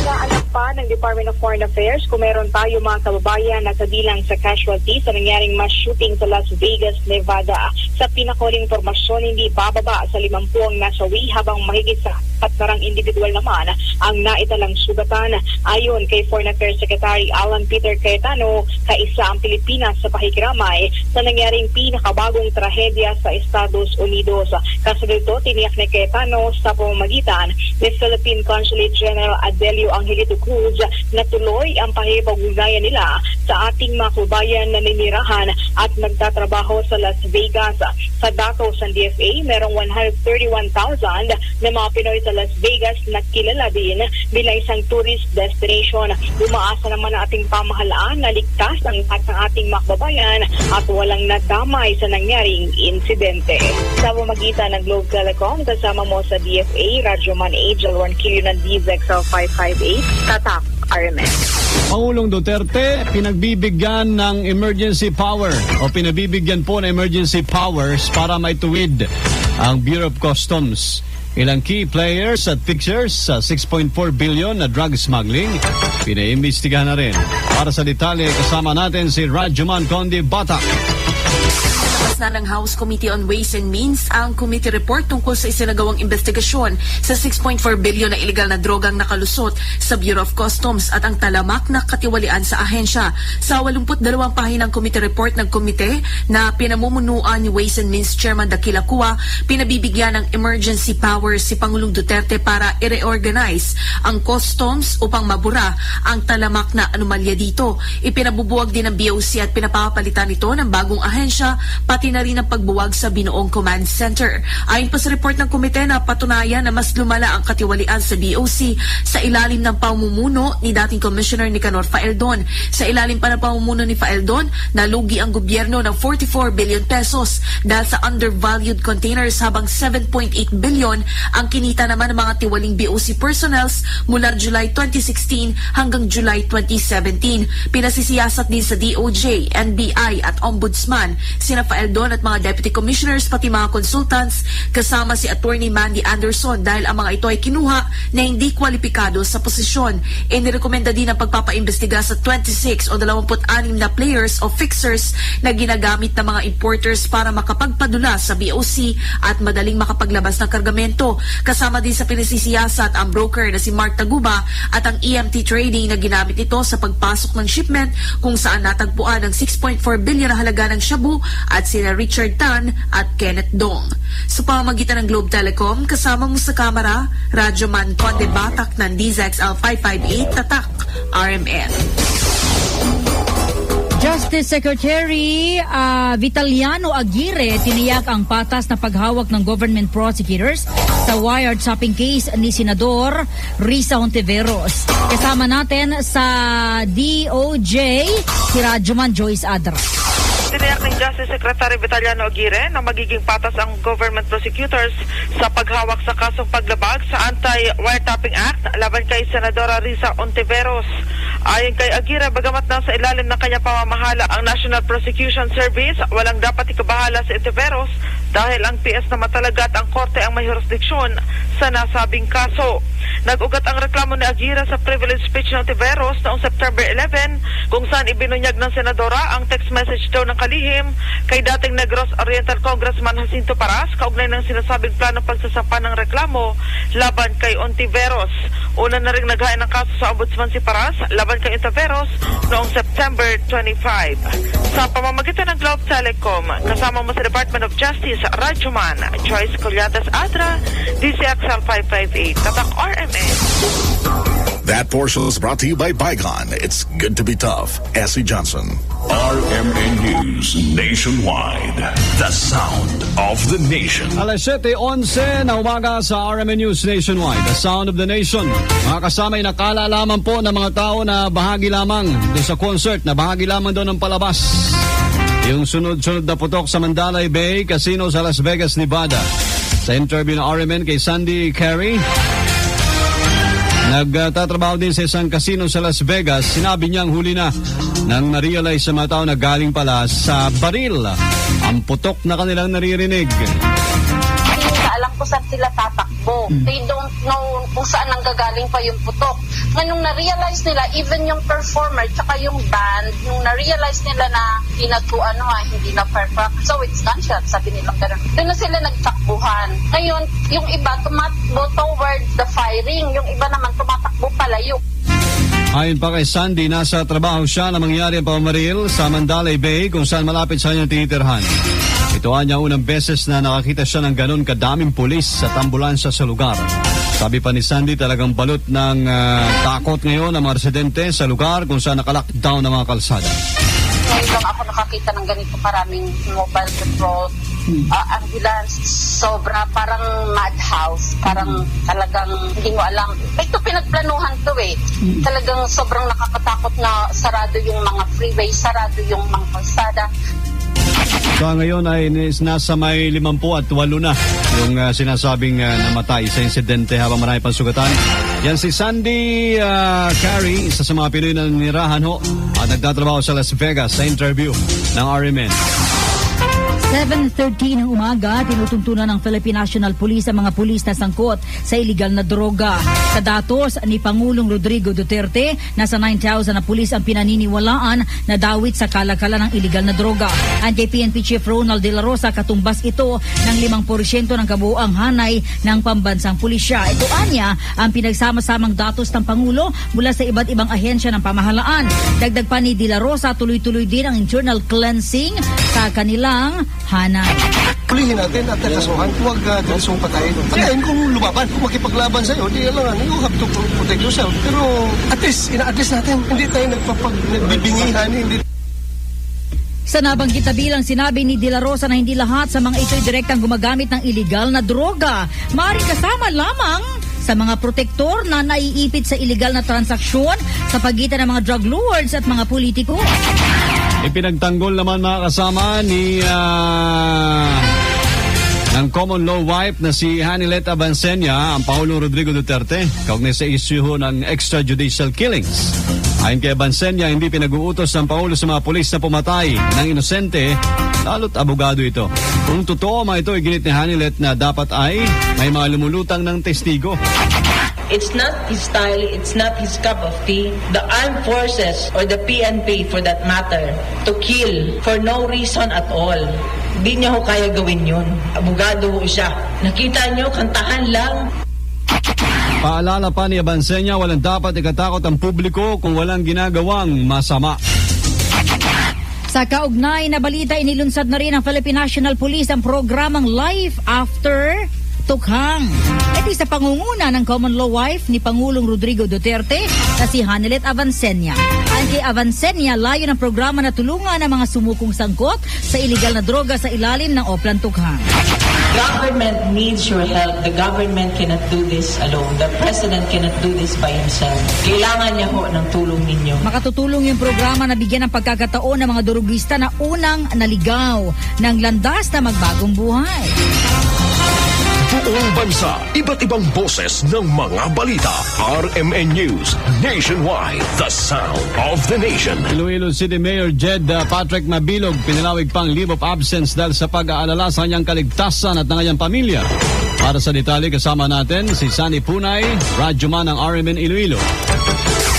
Naalam pa ng Department of Foreign Affairs kung meron tayo mga kababayan na kabilang sa casualties sa nangyaring mass shooting sa Las Vegas, Nevada. Sa pinakuling impormasyon, hindi bababa sa 50 ang nasawi habang mahigit sa 4 individual naman ang naitalang sugatan. Ayon kay Foreign Affairs Secretary Alan Peter Cayetano, kaisa ang Pilipinas sa pakikiramay sa nangyaring pinakabagong trahedya sa Estados Unidos. Kasunod ito, tiniyak ni Cayetano sa pamamagitan ni Philippine Consulate General Adelio Angelito Cruz na tuloy ang pahipag-ugnayan nila sa ating mga kababayan na ninirahan at nagtatrabaho sa Las Vegas. Sa datos ng DFA, merong 131,000 na mga Pinoy sa Las Vegas na kilala din rin bilang isang tourist destination. Umaasa naman ang ating pamahalaan na ligtas ang lahat ng ating makababayan at walang nadamay sa nangyaring insidente. Sa pamamagitan ng Globe Telecom, kasama mo sa DFA, Radyoman Angel 1 Kilo ng DZXL 558, Tatak RMN. Pangulong Duterte, pinagbibigyan ng emergency power o pinabibigyan po ng emergency powers para maituwid ang Bureau of Customs. Ilang key players at fixers sa 6.4 billion na drug smuggling, pinaimbestigahan na rin. Para sa detalye, kasama natin si Radyoman Conde Batak. Na ng House Committee on Ways and Means ang committee report tungkol sa isinagawang investigasyon sa 6.4 billion na iligal na drogang nakalusot sa Bureau of Customs at ang talamak na katiwalian sa ahensya. Sa 82 pahinang committee report ng komite na pinamumunuan ni Ways and Means Chairman Dakila Cua, pinabibigyan ng emergency powers si Pangulong Duterte para i-reorganize ang customs upang mabura ang talamak na anomalya dito. Ipinabubuwag din ng BOC at pinapapalitan ito ng bagong ahensya, pati na rin ang pagbuwag sa binuong command center. Ayon pa sa report ng komite na patunayan na mas lumala ang katiwalian sa BOC sa ilalim ng pamumuno ni dating Commissioner Nicanor Faeldon. Sa ilalim pa ng pamumuno ni Faeldon, nalugi ang gobyerno ng 44 billion pesos dahil sa undervalued containers habang 7.8 billion ang kinita naman ng mga tiwaling BOC personnels mula July 2016 hanggang July 2017. Pinasisiyasat din sa DOJ, NBI at Ombudsman sina Faeldon at mga deputy commissioners pati mga consultants kasama si Attorney Mandy Anderson dahil ang mga ito ay kinuha na hindi kwalipikado sa posisyon. Inirekomenda din ang pagpapaimbestiga sa 26 o 26 na players o fixers na ginagamit ng mga importers para makapagpadula sa BOC at madaling makapaglabas ng kargamento. Kasama din sa pinisisiyasat ang broker na si Mark Taguba at ang EMT Trading na ginamit ito sa pagpasok ng shipment kung saan natagpuan ang 6.4 billion na halaga ng shabu at sina Richard Tan at Kenneth Dong. Sa pamamagitan ng Globe Telecom, kasama mo sa kamera, Radyoman Conde Batak ng DZXL 558, Tatak, RMN. Justice Secretary Vitaliano Aguirre tiniyak ang patas na paghawak ng government prosecutors sa wiretapping case ni Senador Risa Hontiveros. Kasama natin sa DOJ si Radyoman Joyce Adra. Tiniyak ng Justice Secretary Vitaliano Aguirre na magiging patas ang government prosecutors sa paghawak sa kasong paglabag sa Anti-Wiretapping Act laban kay Senadora Risa Hontiveros. Ayon kay Aguirre, bagamat nasa ilalim ng kanyang pamamahala ang National Prosecution Service, walang dapat ikabahala sa Hontiveros dahil ang PS na matalaga at ang korte ang may jurisdiksyon sa nasabing kaso. Nag-ugat ang reklamo ni Aguirre sa privilege speech ng Hontiveros noong September 11 kung saan ibinunyag ng senadora ang text message daw ng kalihim kay dating Negros Oriental Congressman Jacinto Paras kaugnay ng sinasabing planong pagsasampa ng reklamo laban kay Hontiveros. Una na rin naghain ng kaso sa Ombudsman si Paras laban kay Hontiveros noong September 25. Sa pamamagitan ng Globe Telecom, kasama mo sa Department of Justice, Radyoman Joyce Colliates Adra, DZXL 558, Tatak RMN. That portion is brought to you by Bygone. It's good to be tough. Essie Johnson. RMN News Nationwide. The sound of the nation. Alas 7:11 na umaga sa RMN News Nationwide. The sound of the nation. Mga kasamay, nakala lamang po ng mga tao na bahagi lamang doon sa concert, na bahagi lamang doon ng palabas. Yung sunod-sunod na putok sa Mandalay Bay Casino sa Las Vegas, Nevada. Sa interview ng RMN kay Sandy Carey, nagtatrabaho din sa isang casino sa Las Vegas, sinabi niyang huli na nang na-realize sa mga tao na galing pala sa baril ang putok na kanilang naririnig. Alam ko saan sila tatakbo. They don't know kung saan nanggagaling pa yung putok. Nung na-realize nila, even yung performer tsaka yung band, nung na-realize nila na hindi na perfect. So it's gunshot, sabi nilang gano'n. Doon na sila nagtakbuhan. Ngayon, yung iba tumatakbo towards the firing. Yung iba naman tumatakbo palayo. Ayon pa kay Sandy, nasa trabaho siya na mangyari ang pamamaril sa Mandalay Bay kung saan malapit sa kanyang tinitirhan. Ito niya unang beses na nakakita siya ng ganun kadaming pulis at ambulansya sa lugar. Sabi pa ni Sandy, talagang balot ng takot ngayon ang mga residente sa lugar kung saan nakalockdown ang mga kalsada. Ngayon lang ako nakakita ng ganito karaming mobile patrol ambulance, sobra parang madhouse, parang talagang hindi mo alam. Ito pinagplanuhan to eh. Talagang sobrang nakakatakot na sarado yung mga freeway, sarado yung mga kalsada. So ngayon ay nasa may 58 na yung sinasabing namatay sa insidente habang marami pang sugatan. Yan si Sandy Carey, isa sa mga Pinoy na nirahan ho at nagtatrabaho sa Las Vegas sa interview ng RMN. 7:13 ng umaga, tinutuntunan ng Philippine National Police ang mga pulis na sangkot sa iligal na droga. Sa datos ni Pangulong Rodrigo Duterte, nasa 9,000 na pulis ang pinaniniwalaan na dawit sa kalakalan ng iligal na droga. Ang kay PNP Chief Ronald De La Rosa, katumbas ito ng 5% ng kabuuang hanay ng pambansang pulisya. Ito anya ang pinagsama-samang datos ng Pangulo mula sa iba't ibang ahensya ng pamahalaan. Dagdag pa ni De La Rosa, tuloy-tuloy din ang internal cleansing sa kanilang hanay. Pulihin natin at nakasuhan, huwag diretsyong patayin. Patayin kung lumaban, kung makipaglaban sa'yo, di alam, you have to protect yourself. Pero at least, ina-address natin, hindi tayo nagbibingihan, hindi. Sa nabanggit na bilang, sinabi ni De La Rosa na hindi lahat sa mga ito'y direktang gumagamit ng iligal na droga. Maaaring kasama lamang sa mga protektor na naiipit sa iligal na transaksyon sa pagitan ng mga drug lords at mga politiko. Ipinagtanggol naman mga kasama ni ng common law wife na si Hanilet Abansenia ang Pangulong Rodrigo Duterte kaugnay sa issue ng extrajudicial killings. Ayon kay Abansenia, hindi pinag-uutos ng Pangulo sa mga pulis na pumatay ng inosente, lalo't abogado ito. Kung totoo mga ito, iginit ni Hanilet na dapat ay may mga lumulutang ng testigo. It's not his style, it's not his cup of tea. The armed forces or the PNP for that matter to kill for no reason at all. Hindi niya ho kaya gawin yun. Abogado ho siya. Nakita niyo, kantahan lang. Paalala pa ni Abansenia, walang dapat ikatakot ang publiko kung walang ginagawang masama. Sa kaugnay na balita, inilunsad na rin ng Philippine National Police ang programang Life After Tukhang. Ito sa pangunguna ng common law wife ni Pangulong Rodrigo Duterte na si Hanilet Abansenia. Ang kay Abansenia, layo ng programa na tulungan ang mga sumukong sangkot sa iligal na droga sa ilalim ng Oplan Tukhang. Government needs your help. The government cannot do this alone. The president cannot do this by himself. Kailangan niya ho ng tulong ninyo. Makatutulong yung programa na bigyan ng pagkakataon ng mga durugista na unang naligaw ng landas na magbagong buhay. Buong bansa, iba't ibang boses ng mga balita. RMN News Nationwide, the sound of the nation. Iloilo City Mayor Jed Patrick Mabilog pinalawig pang leave of absence dahil sa pag-aalala sa kanyang kaligtasan at ng kanyang pamilya. Para sa detalye, kasama natin si Sunny Punay, radyoman ng RMN Iloilo.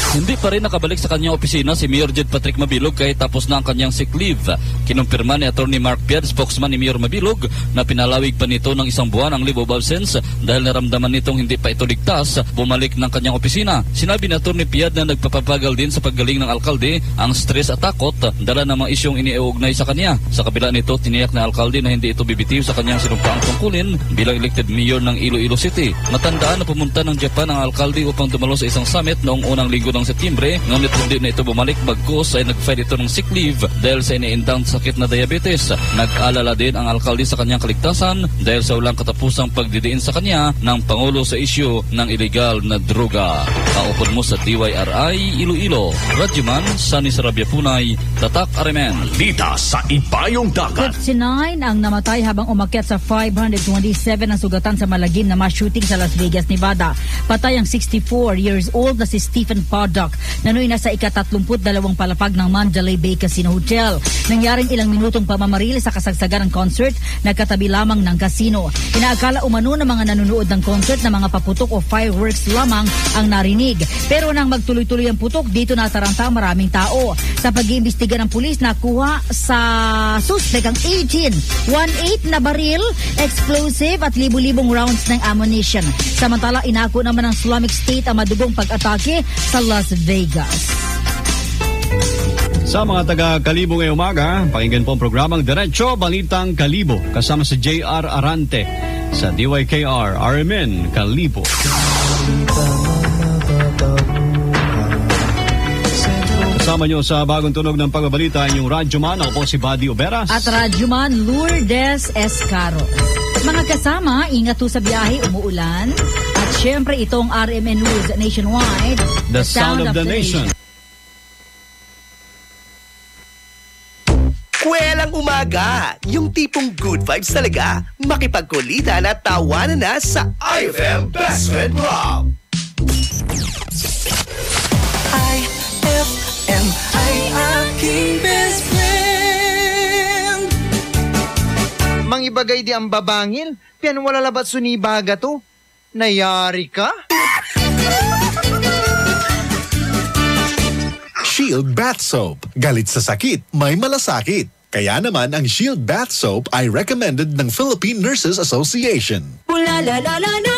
Hindi pa rin nakabalik sa kanyang opisina si Mayor Jed Patrick Mabilog kahit tapos na ang kanyang sick leave. Kinumpirma ni Atty. Mark Pied, spokesman ni Mayor Mabilog, na pinalawig pa nito ng isang buwan ang leave of absence dahil naramdaman nitong hindi pa ito ligtas bumalik ng kanyang opisina. Sinabi ni Atty. Pied na nagpapapagal din sa paggaling ng alkalde ang stress at takot dala ng mga isyong iniuugnay sa kanya. Sa kabila nito, tiniyak na alkalde na hindi ito bibitiw sa kanyang sinumpaang tungkulin bilang elected mayor ng Iloilo City. Matandaan na pumunta ng Japan ang alkalde upang dumalo sa isang summit noong unang linggo ng Setyembre, ngunit hindi na ito bumalik bagkus ay nag-file ito ng sick leave dahil sa iniindang sakit na diabetes. Nag-alala din ang alkalde sa kanyang kaligtasan dahil sa walang katapusang pagdidiin sa kanya ng Pangulo sa isyu ng iligal na droga. Kaupon mo sa DYRI Iloilo, Radyoman Sunny Sarabia Punay, Tatak RMN. Dita sa Ibayong Dagat. 59 ang namatay habang umakyat sa 527 ang sugatan sa malagim na mass shooting sa Las Vegas, Nevada. Patay ang 64 years old na si Stephen Paddock. Nanoy na sa ika-32 palapag ng Mandalay Bay Casino Hotel. Nangyaring ilang minutong pamamaril sa kasagsagan ng concert na katabi lamang ng casino. Inaakala umano ng mga nanonood ng concert na mga paputok o fireworks lamang ang narinig. Pero nang magtuloy-tuloy ang putok, dito nataranta maraming tao. Sa pag-iimbestiga ng pulis, nakuha sa suspect ang 18 na baril, explosive at libu-libong rounds ng ammunition. Samantala, inako naman ng Islamic State ang madugong pag-atake sa Las Vegas. Sa mga taga-Kalibo ngayong umaga, pakinggan po ang programang Diretso Balitang Kalibo kasama si JR Arante sa DYKR RMN Kalibo. Kasama nyo sa bagong tunog ng pagbabalita inyong Radyoman. Ako po si Buddy Oberas. At Radyoman Lourdes Escaros. Mga kasama, ingat po sa biyahe, umuulan. At syempre itong RMN News Nationwide. The Sound of the Nation. Kwelang umaga, yung tipong good vibes talaga. Makipagkulitan at tawanan na sa IFM Best Friend Rob. IFM ay aking best friend. Mangibagay di ang babangil, pian wala labat sunibaga to. Nayari ka? Shield Bath Soap. Galit sa sakit, may malasakit. Kaya naman ang Shield Bath Soap ay recommended ng Philippine Nurses Association. Bula la la la la,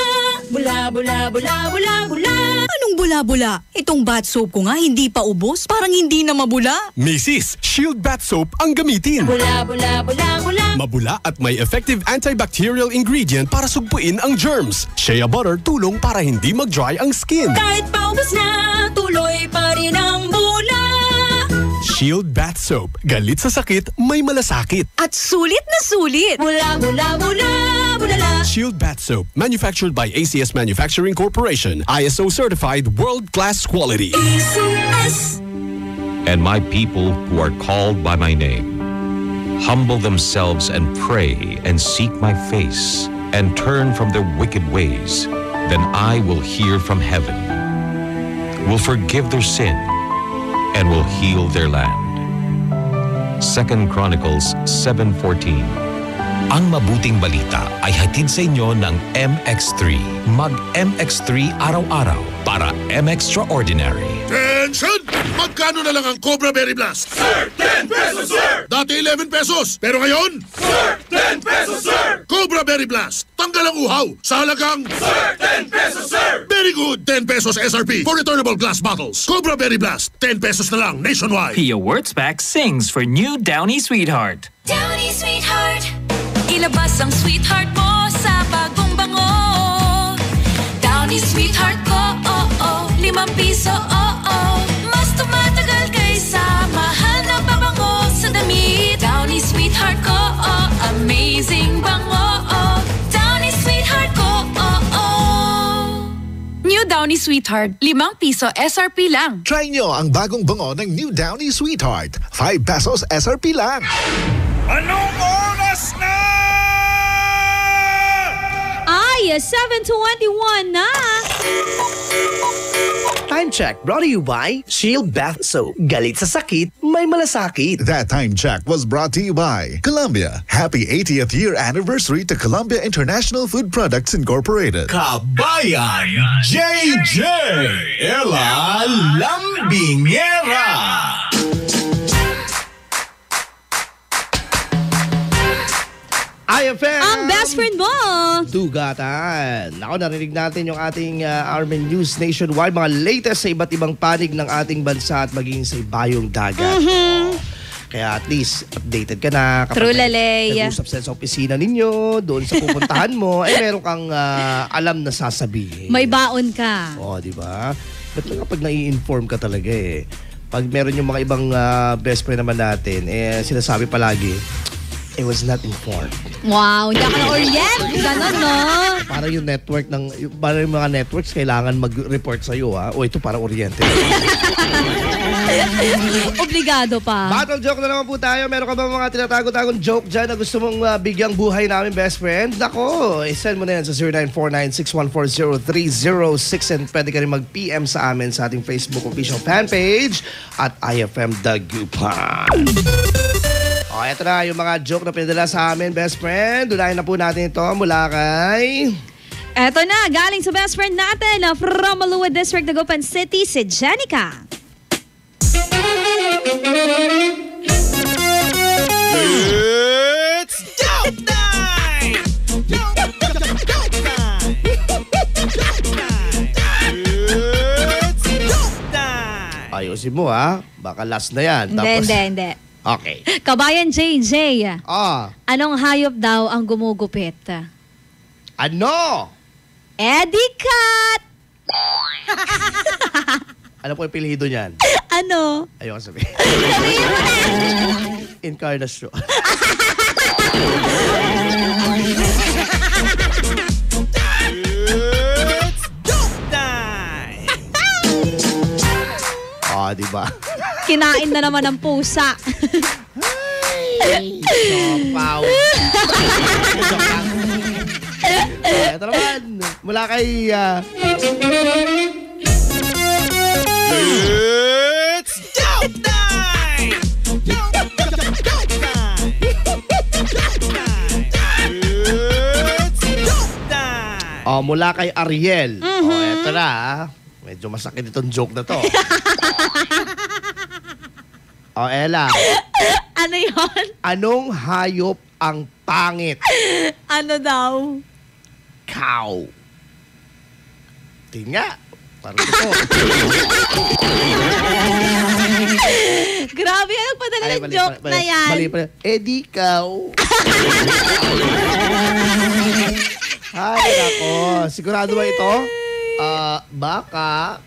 bula bula bula bula bula. Anong bula-bula? Itong bath soap ko nga hindi pa ubos, parang hindi na mabula. Mrs. Shield Bath Soap ang gamitin. Bula bula bula bula. Mabula at may effective antibacterial ingredient para sugpuin ang germs. Shea butter tulong para hindi mag-dry ang skin. Kahit paubos na, tuloy pa rin ang bula. Shield Bath Soap. Galit sa sakit, may malasakit. At sulit na sulit. Bula bula bula bulala. Shield Bath Soap. Manufactured by ACS Manufacturing Corporation. ISO certified world-class quality. ACS. And my people who are called by my name humble themselves and pray and seek my face and turn from their wicked ways, then I will hear from heaven, will forgive their sin, and will heal their land. 2 Chronicles 7:14. Ang mabuting balita ay hatid sa inyo ng MX3. Mag-MX3 araw-araw para MXtraordinary. Attention! Magkano na lang ang Cobra Berry Blast? Sir, 10 pesos, sir! Dati 11 pesos, pero ngayon? Sir, 10 pesos, sir! Cobra Berry Blast, tanggal ang uhaw sa halagang... Sir, 10 pesos, sir! Very good! 10 pesos SRP for returnable glass bottles. Cobra Berry Blast, 10 pesos na lang nationwide. Pia Wurtzbach sings for new Downy Sweetheart. Downy Sweetheart. Ilabas ang sweetheart mo sa bagong bango. Downy Sweetheart ko, oh oh, 5 piso, oh oh. Mas tumatagal kaysa mahal na pabango sa damit. Downy Sweetheart ko, oh, amazing bango, oh. Downy Sweetheart ko, oh oh. New Downy Sweetheart, 5 piso SRP lang. Try nyo ang bagong bango ng New Downy Sweetheart. 5 pesos SRP lang. Anong oras na? Ay, 7:21 na. Time check brought to you by Shield Bath Soap. Galit sa sakit, may malasakit. That time check was brought to you by Columbia. Happy 80th year anniversary to Columbia International Food Products Incorporated. Kabayan JJ Ella Lambingera. IFM! Ang best friend mo! Dugatan. Ako, narinig natin yung ating RMN News Nationwide, mga latest sa iba't ibang panig ng ating bansa at maging sa ibayong dagat. Kaya at least updated ka na. True, Lalay. Nag-usap sila sa opisina ninyo, doon sa pupuntahan mo, meron kang alam na sasabihin. May baon ka. Oo, di ba? Ba't lang kapag nai-inform ka talaga pag meron yung mga ibang best friend naman natin, sinasabi palagi, I was not informed. Wow, hindi ako na-orient. Ganon, no? Para yung network para yung mga networks kailangan mag-report sa'yo, ha? O ito parang oriented. Obligado pa. Battle joke na naman po tayo. Meron ka ba mga tinatago-tagong joke dyan na gusto mong bigyang buhay namin, best friend? Nako, send mo na yan sa 0949-614-0306 and pwede ka rin mag-PM sa amin sa ating Facebook official fanpage at IFM Dagupan. O, eto na yung mga joke na pinadala sa amin, best friend. Dunahin na po natin ito mula kay... Eto na, galing sa best friend natin na from Malua District, Dagupan City, si Jenica. It's joke time! It's joke time! Ayusin mo, ha? Baka last na yan. Hindi. Okay. Kabayan JJ. Anong hayop daw ang gumugupit? Ano? Eddie Cat! Alam ko yung apelyido niyan. Ano? Ayoko sabihin. Encarnacion. Diba? Kinain na naman ng pusa. Sopaw. Ito naman, mula kay... It's Joke Time! Joke Time! It's Joke Time! Mula kay Ariel. Eto na. Medyo masakit itong joke na to. Ella. Ano yun? Anong hayop ang pangit? Ano daw? Cow. Tingnan. Parang ito. Grabe, ano padala ng joke na yan? Mali pala. Di cow. Ay, nako. Sigurado ba ito? Baka.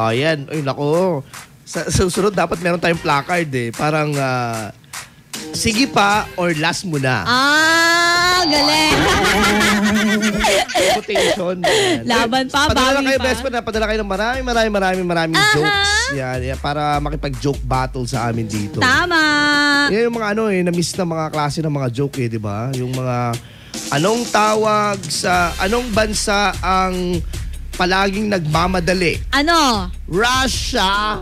Yan. Ay, nako. Sa susunod, dapat meron tayong placard eh. Parang, sige pa or last mo na. Galing. Quotation. Laban pa, padala bawi kayo, pa. best friend. Padala kayo ng maraming jokes. Yan, para makipag-joke battle sa amin dito. Tama. Yan yung mga na-miss na mga klase ng mga joke eh, di ba? Yung mga, anong tawag sa, anong bansa ang palaging nagmamadali? Ano? Russia.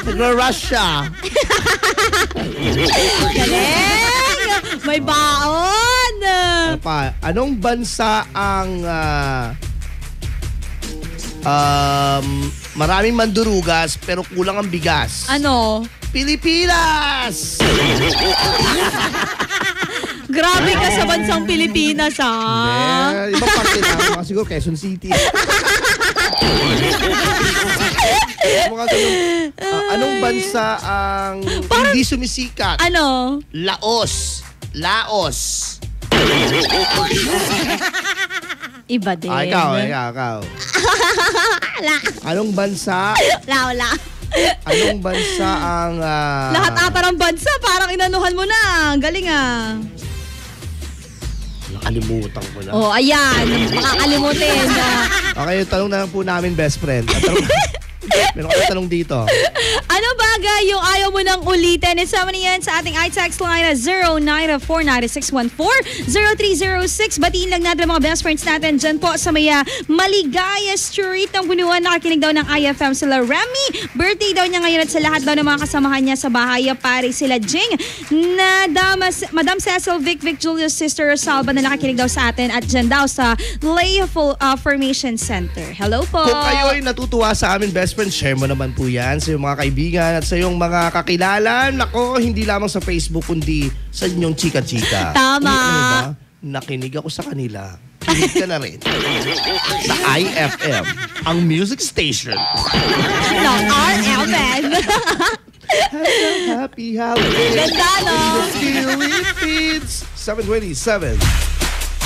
Russia. Galing! May baon! Ano pa? Anong bansa ang maraming mandurugas pero kulang ang bigas? Ano? Pilipinas! Grabe ka sa bansang Pilipinas, ha? Ibang parte na. Siguro Quezon City. Anong bansa ang hindi sumisikat? Ano? Laos. Iba din. Ikaw. Anong bansa? Wala. Anong bansa ang... Lahat ata ng bansa, parang inanuhan mo na. Galing Nakalimutan ko na. Ayan. Makakalimutin. Okay, tanong na lang po namin, best friend. Meron kami tanong dito. Ano bagay yung ayaw mo nang ulitin? Isama niyan sa ating iText line na 0949-614-0306. Batiin lang natin ang mga best friends natin dyan po sa may Maligaya Street ng Bunuan. Nakakinig daw ng IFM sila Remy. Birthday daw niya ngayon at sa lahat daw ng mga kasamahan niya sa bahay. Pare sila Jing, Madam Cecil, Vic, Julius, Sister Rosalba na nakakinig daw sa atin at dyan daw sa Layful Formation Center. Hello po. Kung kayo ay natutuwa sa amin, best friend, share mo naman po yan sa iyong mga kaibigan at sa iyong mga kakilala. Nako, hindi lamang sa Facebook kundi sa inyong chika-chika. Tama. Nakinig ako sa kanila. Kinig ka na rin. Sa IFM, ang music station. ng RMN. Happy holiday. Ganda, no? Philippines. 727.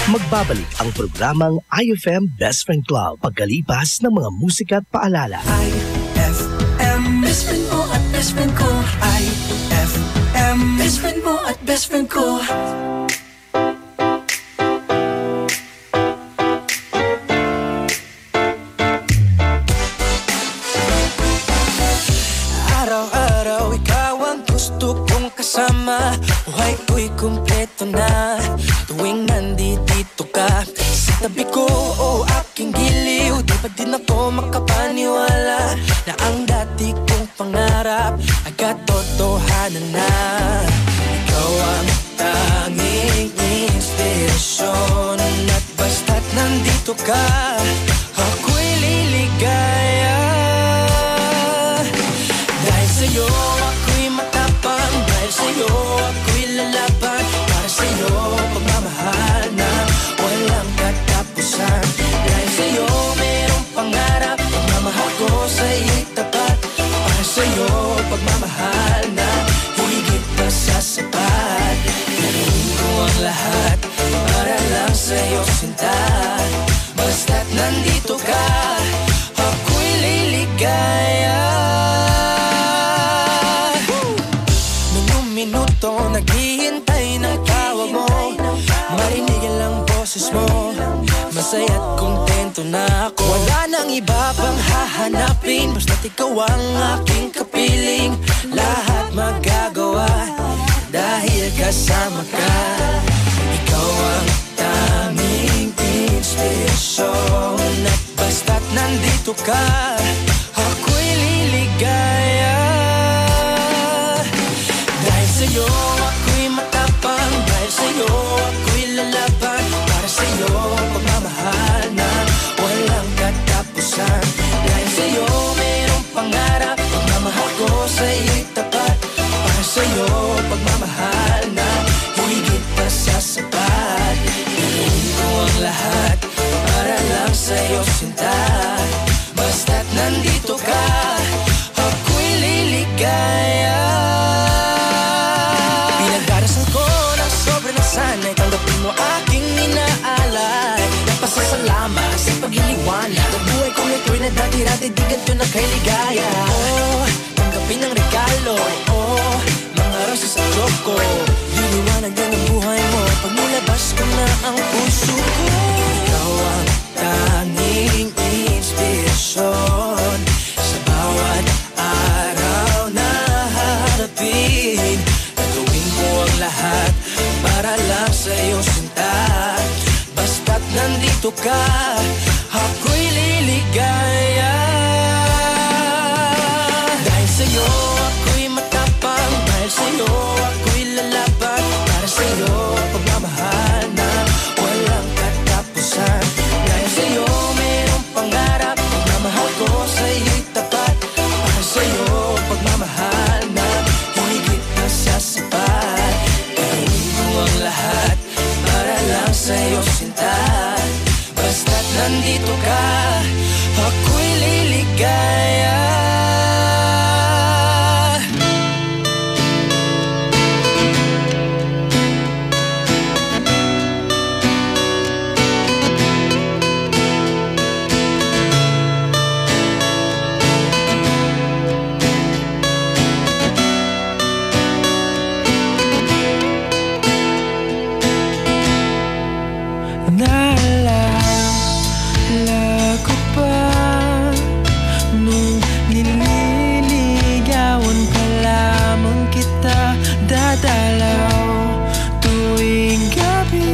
Magbabalik ang programang IFM Best Friend Club pagkalipas ng mga musika at paalala. IFM, best friend mo at best friend ko. IFM, best friend mo at best friend ko. Araw-araw ikaw ang gusto kong kasama. Buhay ko'y kumpleto na tuwing nandito ka sa tabi ko o aking giliw. Di ba din ako makapaniwala na ang dati kong pangarap ay katotohanan na. Ikaw ang tanging inspirasyon at basta't nandito ka, ako'y liligaya. Dahil sa'yo ako'y matapang, dahil sa'yo ako'y lalaban, para sa'yo pagmamahal na walang katapusan. Dahil sa'yo mayroong pangarap, pagmamahal ko sa'yo'y tapat, para sa'yo pagmamahal na higit pa sa sapat. boses mo, masaya't kontento na ako. Wala nang iba pang hahanapin, basta't ikaw ang aking kapiling. Lahat magagawa dahil kasama ka. Ikaw ang tanging inspirasyon, at basta't nandito ka, ako'y liligaya. Dahil sa'yo ako'y matapang, dahil sa'yo ako'y lalaban. Para sa'yo pagmamahal na walang katapusan. Dahil sa'yo mayroong pangarap, pagmamahal ko sa'yo'y tapat. Para sa'yo pagmamahal na higit pa sa sapat. Gagawin ko ang lahat para lang sa'yo sinta. Basta't nandito ka, ako'y liligaya. Pinagdarasal ko ng sobrang nasanay, tanggapin mo aking inaalay. Nagpasasalamat sa paghiliwanag ng buhay kong ito'y na dati-dati di ganito na kay ligaya. Oh, tanggapin ang regalo, oh, mga rosas at choco. Liliwanag din ang buhay mo pag nilabas ko na ang puso ko. Ikaw ang tanging inspirasyon sa bawat araw na harapin. Gagawin ko ang lahat para lang sa'yo sinta. Basta't nandito ka, ako'y liligaya. Dahil sa'yo ako'y matapang, dahil sa'yo ako'y lalaban. Para sa'yo pagmamahal na walang katapusan. Dahil sa'yo mayroong pangarap, pagmamahal ko sa'yo'y tapat. Para sa'yo pagmamahal na higit na sa sapat. Gagawin ko ang lahat para lang sa'yo sinta. Basta't nandito ka, ako'y liligaya. Naalala ko pa nung nililigawan pa lamang kita, dadalaw tuwing gabi.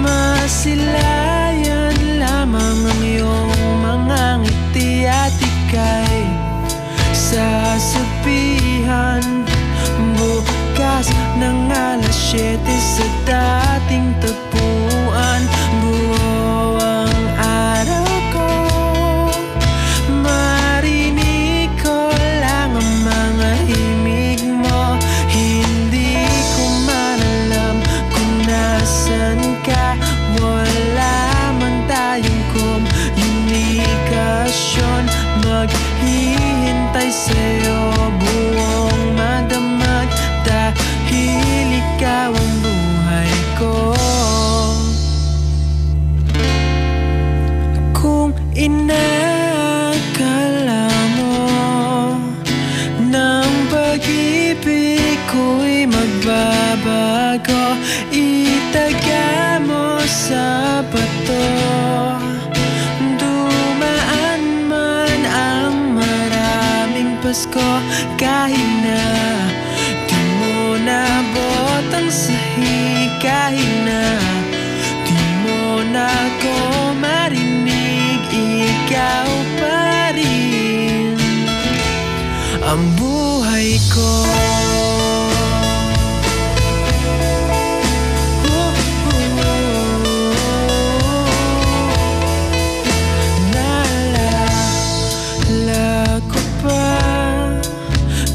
Masilayan lamang ang iyong mga ngiti at ika'y sasabihan bukas ng alas 7 sa dating tagpuan. Buo ang araw ko, marinig ko lang ang mga himig mo. Hindi ko man alam kung nasan ka, wala man tayong komunikasyon. Maghihintay sa'yo buong magdamag, dahil ikaw ang buhay ko. Kung inakala mo ng pag-ibig ko'y magbabago, itaga mo sa bato. Dumaan man ang maraming Pasko, kahit na di mo nabot ang sahi, kahit na di mo na ako marinig, ikaw pa rin ang buhay ko. Naalala ko pa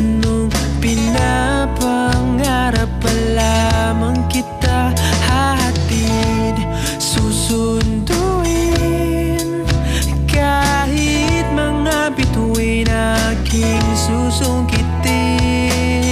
nung pinapangarap pa lamang kita, hatid susunduin. Kahit mga bituin aking susungkitin,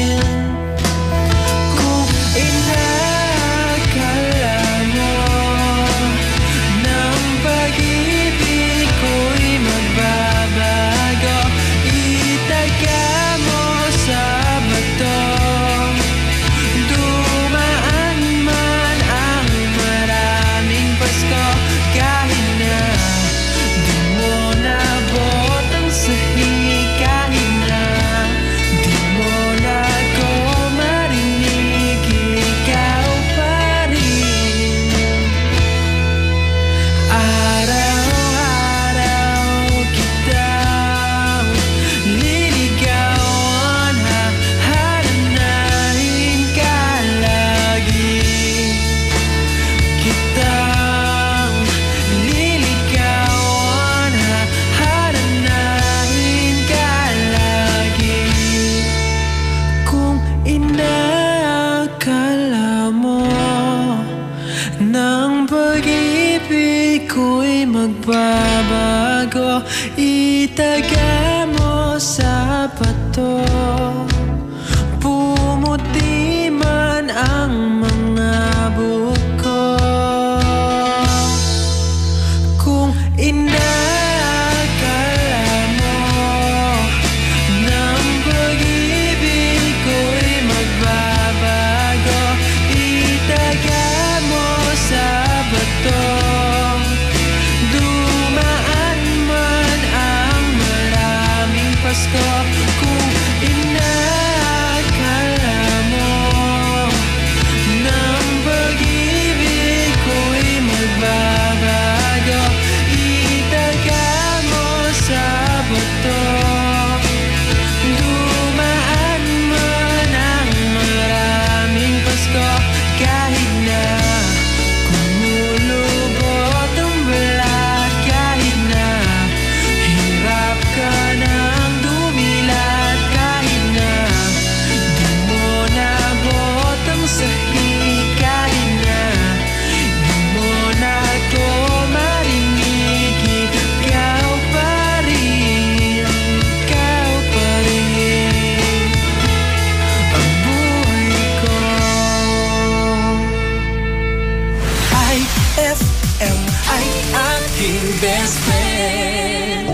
ko'y magbabago. Itaga mo sa bato, pumuti man ang mga buko. Kung inakala mo ng pag-ibig ko'y magbabago, itaga mo sa bato, dumaan man ang maraming Pasko. Kung inakala mo ng pag-ibig ko'y magbabago, itaga mo sa bato, dumaan man ang maraming Pasko. Kahit na kumulubot ang balat, kahit na hirap ka nang dumilat, kahit na di mo nabot ang sahig, kahit na di mo na ako marinig, ikaw pa rin ang buhay ko. IFM ay aking best friend.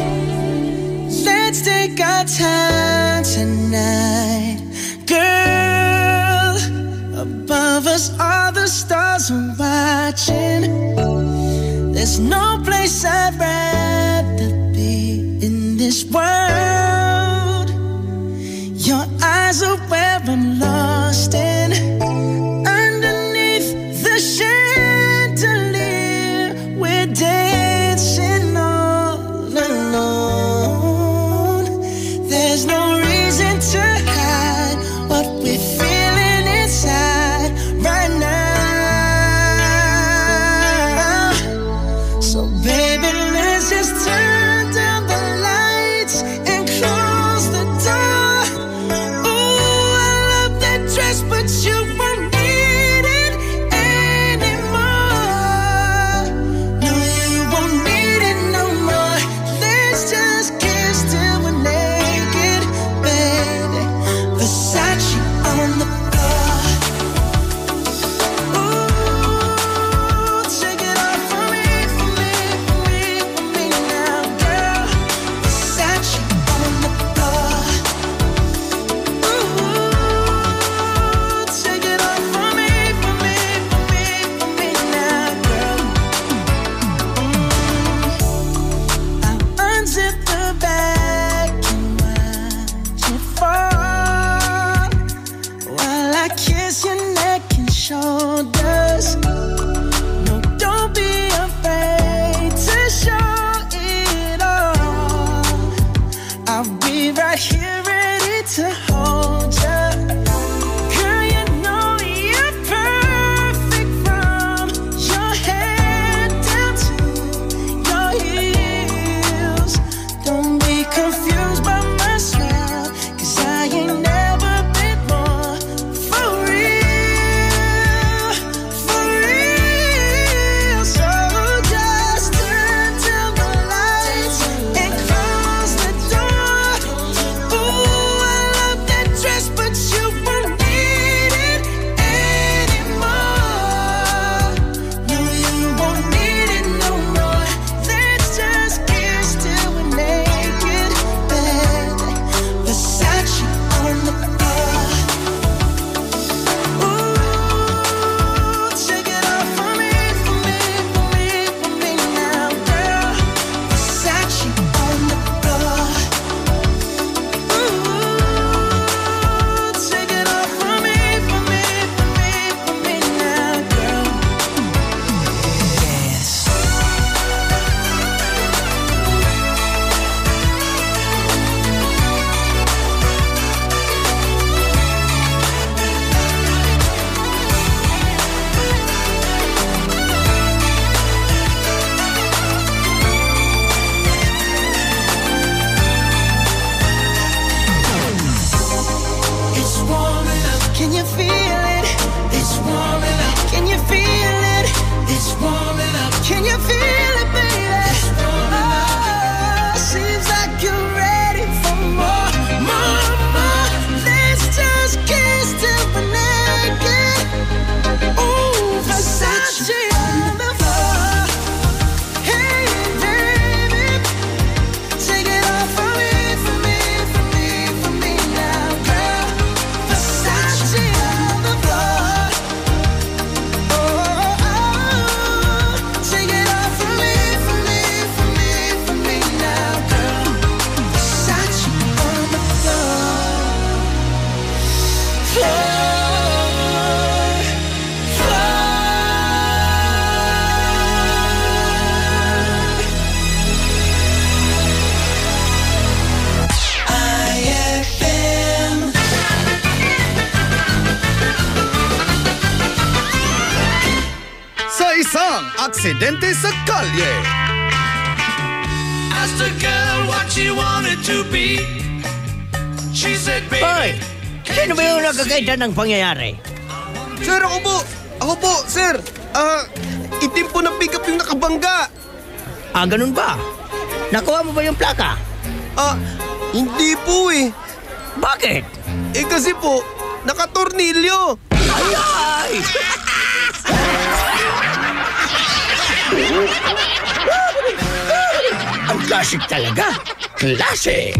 Let's take our time tonight, girl. Above us all the stars are watching. There's no place I'd rather be in this world. Your eyes are where I'm lost in. Underneath the chandelier, we're dancing all alone. There's no reason to hide what we're feeling inside right now. So Sa isang aksidente sa kalye. Asked a girl what she wanted to be. She said, baby, Hoy! Sino ba yung nagkakaita ng pangyayari? Sir, ako po! Ako po, sir! Itim po ng pick-up yung nakabangga. Ganun ba? Nakuha mo ba yung plaka? Hindi po eh. Bakit? Kasi po, nakatornilyo. Ay! Ang classic talaga. Classic!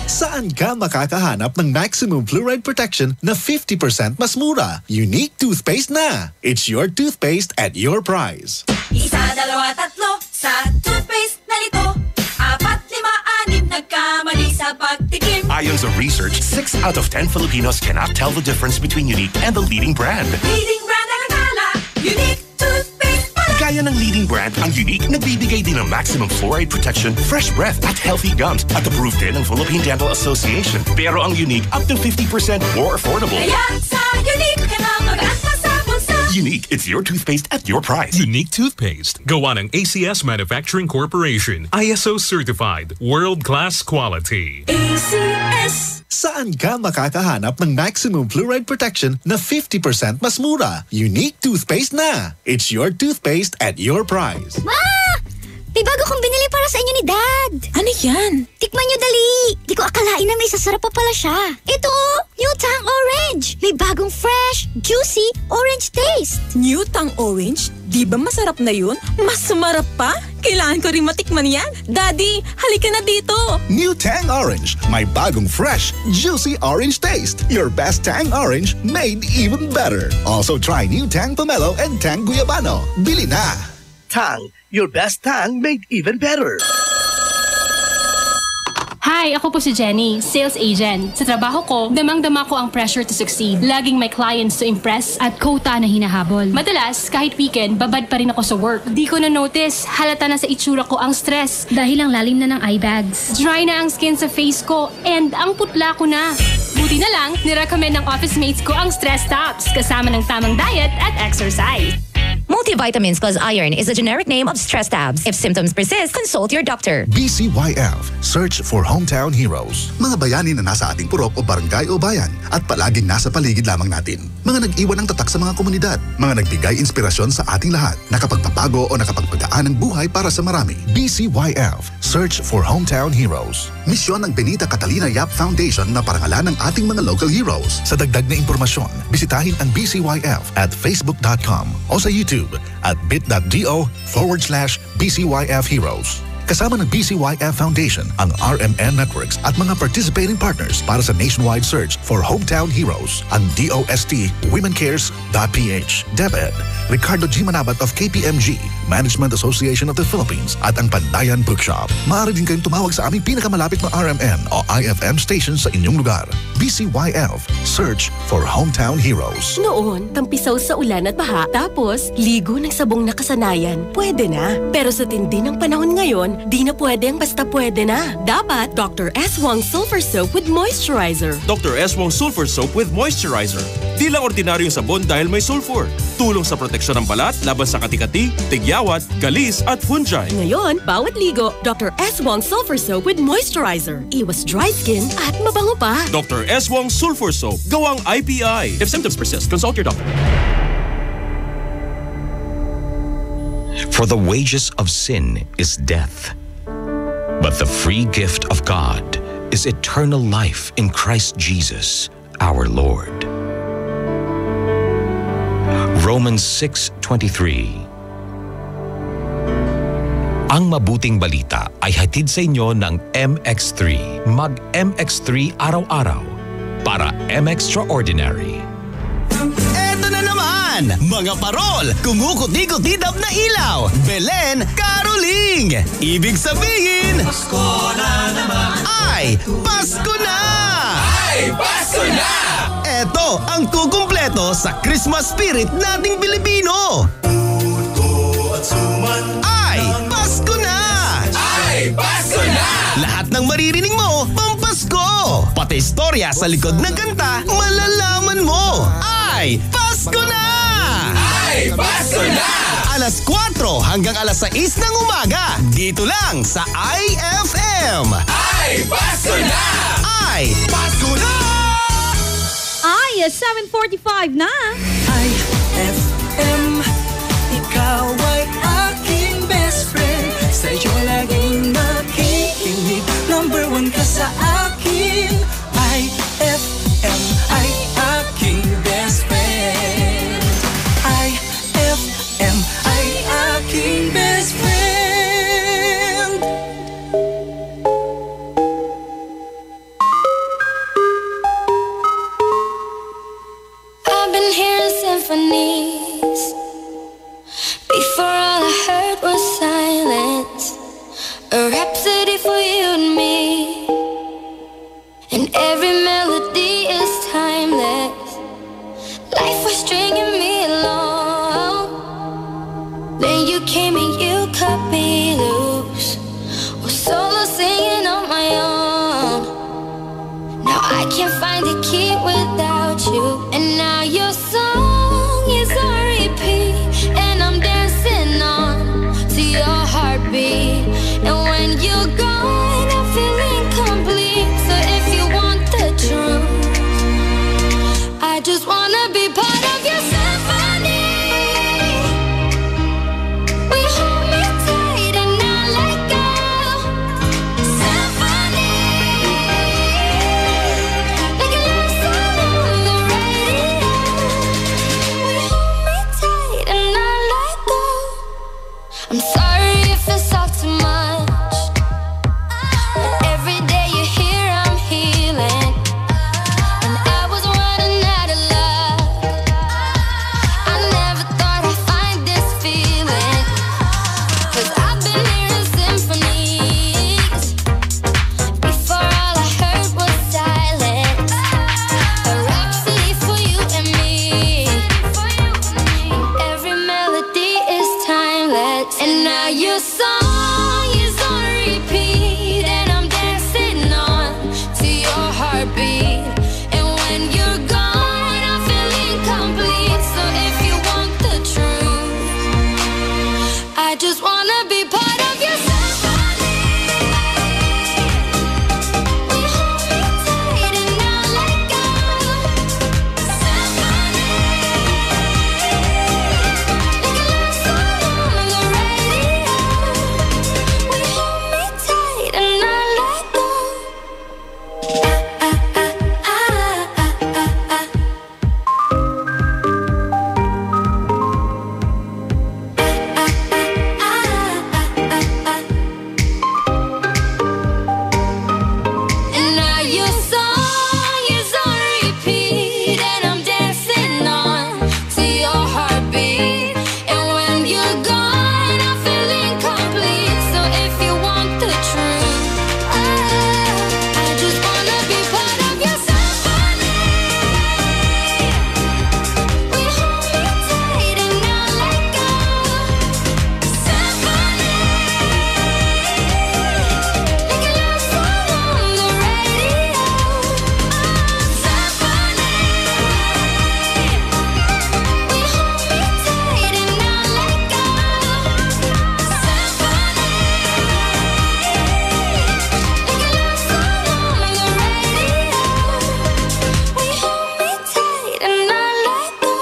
Saan ka makakahanap ng maximum fluoride protection na 50% mas mura? Unique toothpaste na. It's your toothpaste at your price. Isa, dalawa, tatlo sa toothpaste na nito. 4, 5, 6 nagkamali sa pagtikim. Ayon sa research, 6 out of 10 Filipinos cannot tell the difference between Unique and the leading brand. Leading brand ang akala, Unique toothpaste pala. Gaya ng leading brand, ang Unique nagbibigay din ng maximum fluoride protection, fresh breath at healthy gums at approved din ng Philippine Dental Association. Pero ang Unique up to 50% more affordable. Kaya sa Unique ka na mag-asa sa bulsa. Unique, it's your toothpaste at your price. Unique toothpaste. Gawa ng ACS Manufacturing Corporation. ISO certified. World-class quality. ACS. Saan ka makakahanap ng maximum fluoride protection na 50% mas mura? Unique toothpaste na. It's your toothpaste at your price. Ma! May bago kong binili para sa inyo ni Dad. Ano yan? Tikman nyo dali. Di ko akalain na may sasarap pa pala siya. Ito, New Tang Orange. May bagong fresh, juicy, orange taste. New Tang Orange? Di ba masarap na yun? Mas sumarap pa? Kailangan ko rin matikman yan. Daddy, halika na dito. New Tang Orange. May bagong fresh, juicy orange taste. Your best Tang Orange made even better. Also try New Tang Pomelo and Tang Guyabano. Bili na! Tang, your best tang made even better. Hi, ako po si Jenny, sales agent. Sa trabaho ko, damang-dama ko ang pressure to succeed. Laging may clients to impress at quota na hinahabol. Madalas, kahit weekend, babad pa rin ako sa work. Di ko na-notice, halata na sa itsura ko ang stress. Dahil ang lalim na ng eye bags. Dry na ang skin sa face ko, and ang putla ko na. Buti na lang, nirecommend ng office mates ko ang Stress Tops, kasama ng tamang diet at exercise. Multivitamins plus iron is a generic name of Stress Tabs. If symptoms persist, consult your doctor. BCYF. Search for Hometown Heroes. Mga bayani na nasa ating purok o barangay o bayan at palaging nasa paligid lamang natin. Mga nag-iwan ng tatak sa mga komunidad. Mga nagbigay inspirasyon sa ating lahat. Nakapagpapago o nakapagpagaan ng buhay para sa marami. BCYF. Search for Hometown Heroes. Misyon ng Benita Catalina Yap Foundation na parangalan ng ating mga local heroes. Sa dagdag na impormasyon, bisitahin ang BCYF at facebook.com o sa YouTube at bit.do/BCYF Heroes. Kasama ng BCYF Foundation, ang RMN Networks at mga participating partners para sa nationwide search for Hometown Heroes, ang DOST WomenCares.ph, DepEd, Ricardo G. Manabat of KPMG, Management Association of the Philippines at ang Pandayan Bookshop. Maaari din kayong tumawag sa aming pinakamalapit na RMN o IFM station sa inyong lugar. BCYF, search for Hometown Heroes. Noon, tampisaw sa ulan at baha, tapos ligo ng sabong nakasanayan. Pwede na. Pero sa tindi ng panahon ngayon, di na pwedeng basta pwede na. Dapat Dr. S. Wong Sulfur Soap with Moisturizer. Dr. S. Wong Sulfur Soap with Moisturizer. Di lang ordinaryong sabon dahil may sulfur. Tulong sa proteksyon ng balat laban sa kati-kati, tigyawat, galis at fungi. Ngayon, bawat ligo, Dr. S. Wong Sulfur Soap with Moisturizer. Iwas dry skin at mabango pa. Dr. S. Wong Sulfur Soap. Gawang IPI. If symptoms persist, consult your doctor. For the wages of sin is death, but the free gift of God is eternal life in Christ Jesus, our Lord. Romans 6:23. Ang mabuting balita ay hatid sa inyo ng MX3. Mag-MX3 araw-araw para M-Extraordinary. Eto na naman! Mga parol! Kumukot-ikot-idap na ilaw! Belen Caroling! Ibig sabihin... Pasko na naman! Ay! Pasko na! Ay! Pasko na! Eto ang kukumpleto sa Christmas spirit nating Pilipino! Puto at suman! Ay! Pasko na! Ay! Pasko na! Lahat ng maririnig mo, pampasko! Pati istorya sa likod ng kanta, malalaman mo! Ay! Pasko na! Ay! alas 4 hanggang alas 6 ng umaga. Dito lang sa IFM. Ay, Pasko na! Ay, Pasko na! Ay, 7:45 na. IFM, ikaw ay aking best friend. Sa'yo laging makikinig. Number 1 ka sa akin. IFM ay aking best friend. IFM ay aking best friend. I've been hearing symphonies. Before all I heard was silence. A rhapsody for you and me. And every melody is timeless. Life was stringing me along. Then you came and you cut me loose. Was solo singing on my own. Now I can't find a key without you. And now your song is on repeat. And I'm dancing on to your heartbeat. And when you're gone, I feel incomplete. So if you want the truth, I just wanna be part of your symphony. We hold me tight and not let go. Symphony, like a love song on the radio. We hold me tight and not let go. I'm sorry if it's all too much, but every day you're here I'm healing. And I was running out of love. I never thought I'd find this feeling. 'Cause I've been hearing symphonies. Before all I heard was silence. A rhapsody for you and me. And every melody is timeless. And now your song is on repeat. And I'm dancing on to your heartbeat. And when you're gone, I feel incomplete. So if you want the truth, I just wanna be part of your symphony. We hold me tight and not let go. Symphony, like a love song on the radio. We hold me tight and not let go. And now your song is on repeat. And I'm dancing on to your heartbeat. And when you're gone, I feel incomplete. So if you want the truth, I just wanna be part of your symphony. We hold me tight and not let go. Symphony, like a love song on the radio. Symphony, we hold me tight and not let go. Symphony, like a love song on the radio. We hold me tight and not let go.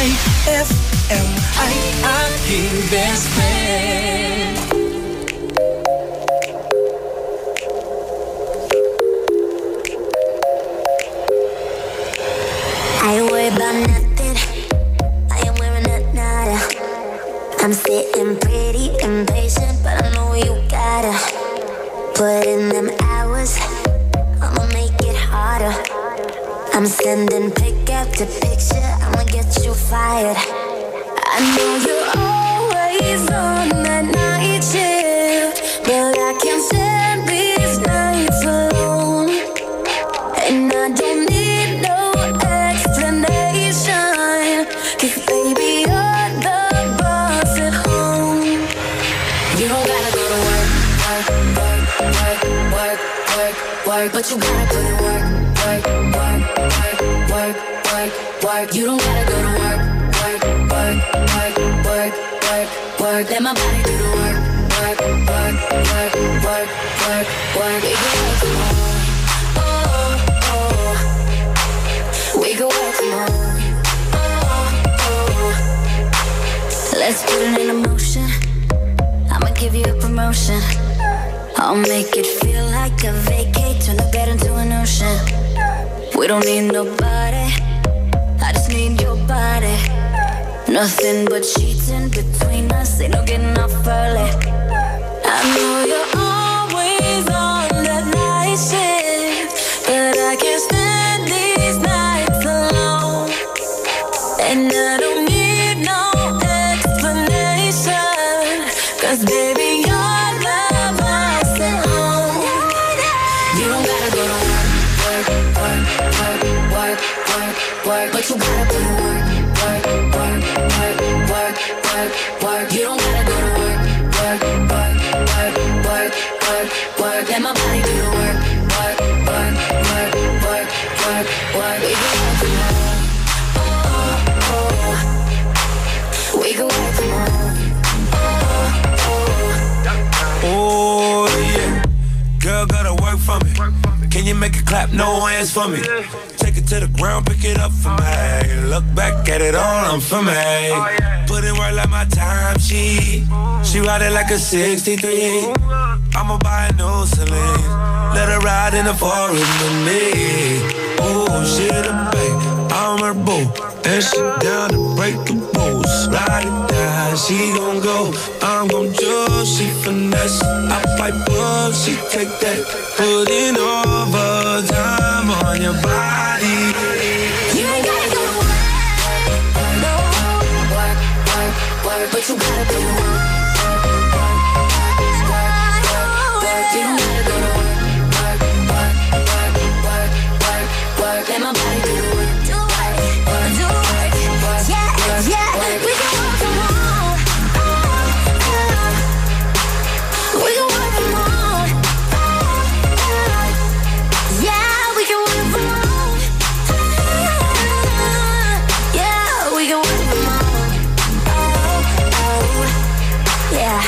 IFM ay aking best friend. I ain't worried about nothing. I ain't wearing a nada. I'm sitting pretty impatient, but I know you gotta put in them hours. I'ma make it harder. I'm sending pick after picture. I'ma get you fired. I know you're always on that night shift, but I can't stand these nights alone. And I don't need no explanation, 'cause baby you're the boss at home. You don't gotta go to work, work, work, work, work, work, work, but you gotta put in work, work, work, work, work, work, work. You don't gotta go to work. Work, work, work, work, work, work. Let my body do the work. Work, work, work, work, work, work. We can work from home. Oh, oh. We can work from home. Oh, oh. Let's put it in motion. I'ma give you a promotion. I'll make it feel like a vacate. Turn the bed into an ocean. We don't need nobody, I just need your body. Nothing but sheets in between us, ain't no getting off early. I know you're always on that night shift, but I can't stand these nights alone. And I don't need no explanation, 'cause baby your love I sent home. You don't gotta go to work, work, work, work, work, work, work, but you gotta put in work, work, work, work, work, work, work. You don't gotta go to work, work, work, work, work, work, work. Let my body do the work, work, work, work, work, work, work. We can work from home. Oh, oh. We can work from home. Oh, yeah. Girl, gotta work for me. Can you make it clap? No hands for me. Take it to the ground, pick it up for me. Look back at it all, I'm for me. Put in work like my time sheet. She ride it like a 63. I'ma buy a new Celine. Let her ride in the forest with me. Oh, she the babe, I'm her boo. And she down to break the rules. Ride it down, she gon' go. I'm gon' judge, she finesse. I fight up, she take that. Put in overtime on your body. You ain't gotta go to work, no. Work, work, work, but you gotta do the work. You don't gotta go to work, work, work, work, work, work, work. Let my body do the work. Do work, do work, yeah, yeah. We can work from home. We can work from home. Yeah, we can work from home. Yeah, we can work from home. Yeah.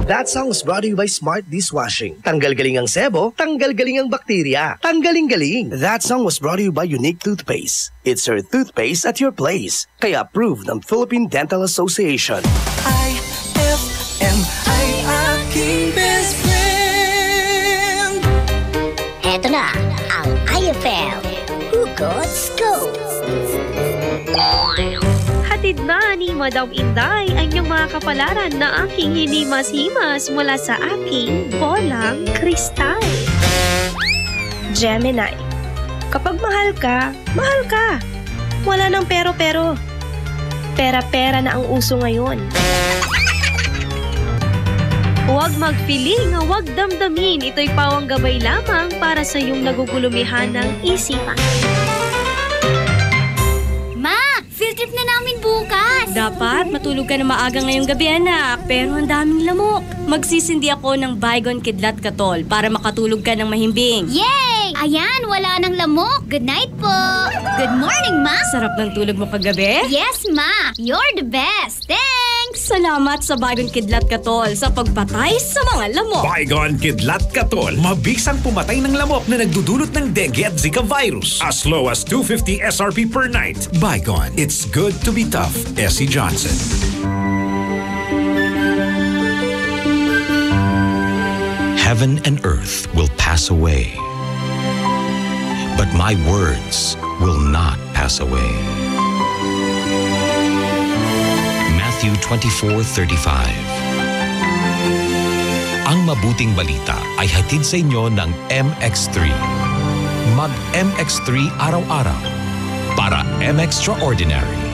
That song is brought to you by Smart Dishwashing. Tanggal-galing ang sebo, tanggal-galing ang bakterya. Tanggaling-galing. That song was brought to you by Unique Toothpaste. It's her toothpaste at your place. Kaya approved ng Philippine Dental Association. IFM ay aking best friend. Eto na ang IFM Hugot Scoop. Hatid na ni Madam Inday ang iyong mga kapalaran na aking hinimas-himas mula sa aking bolang kristal. Gemini, kapag mahal ka, mahal ka. Wala nang pero-pero. Pera-pera na ang uso ngayon. Huwag mag-feeling, huwag damdamin. Ito'y pawang gabay lamang para sa iyong nagugulumihan ng isipan. Field trip na namin bukas. Dapat matulog ka na maaga ngayong gabi, anak. Pero ang daming lamok. Magsisindi ako ng Baygon Kidlat Katol para makatulog ka ng mahimbing. Yay! Ayan, wala nang lamok. Good night po. Good morning, Ma. Sarap ng tulog mo kagabi? Yes, Ma. You're the best. Thanks! Salamat sa Baygon Kidlat Katol sa pagpatay sa mga lamok. Baygon Kidlat Katol. Mabisang pumatay ng lamok na nagdudulot ng dengue at Zika virus. As low as 250 SRP per night. Baygon. It's good to be tough. Essie Johnson. Heaven and earth will pass away, but my words will not pass away. Matthew 24:35. Ang mabuting balita ay hatid sa inyo ng MX3. Mag-MX3 araw-araw para M-Extraordinary.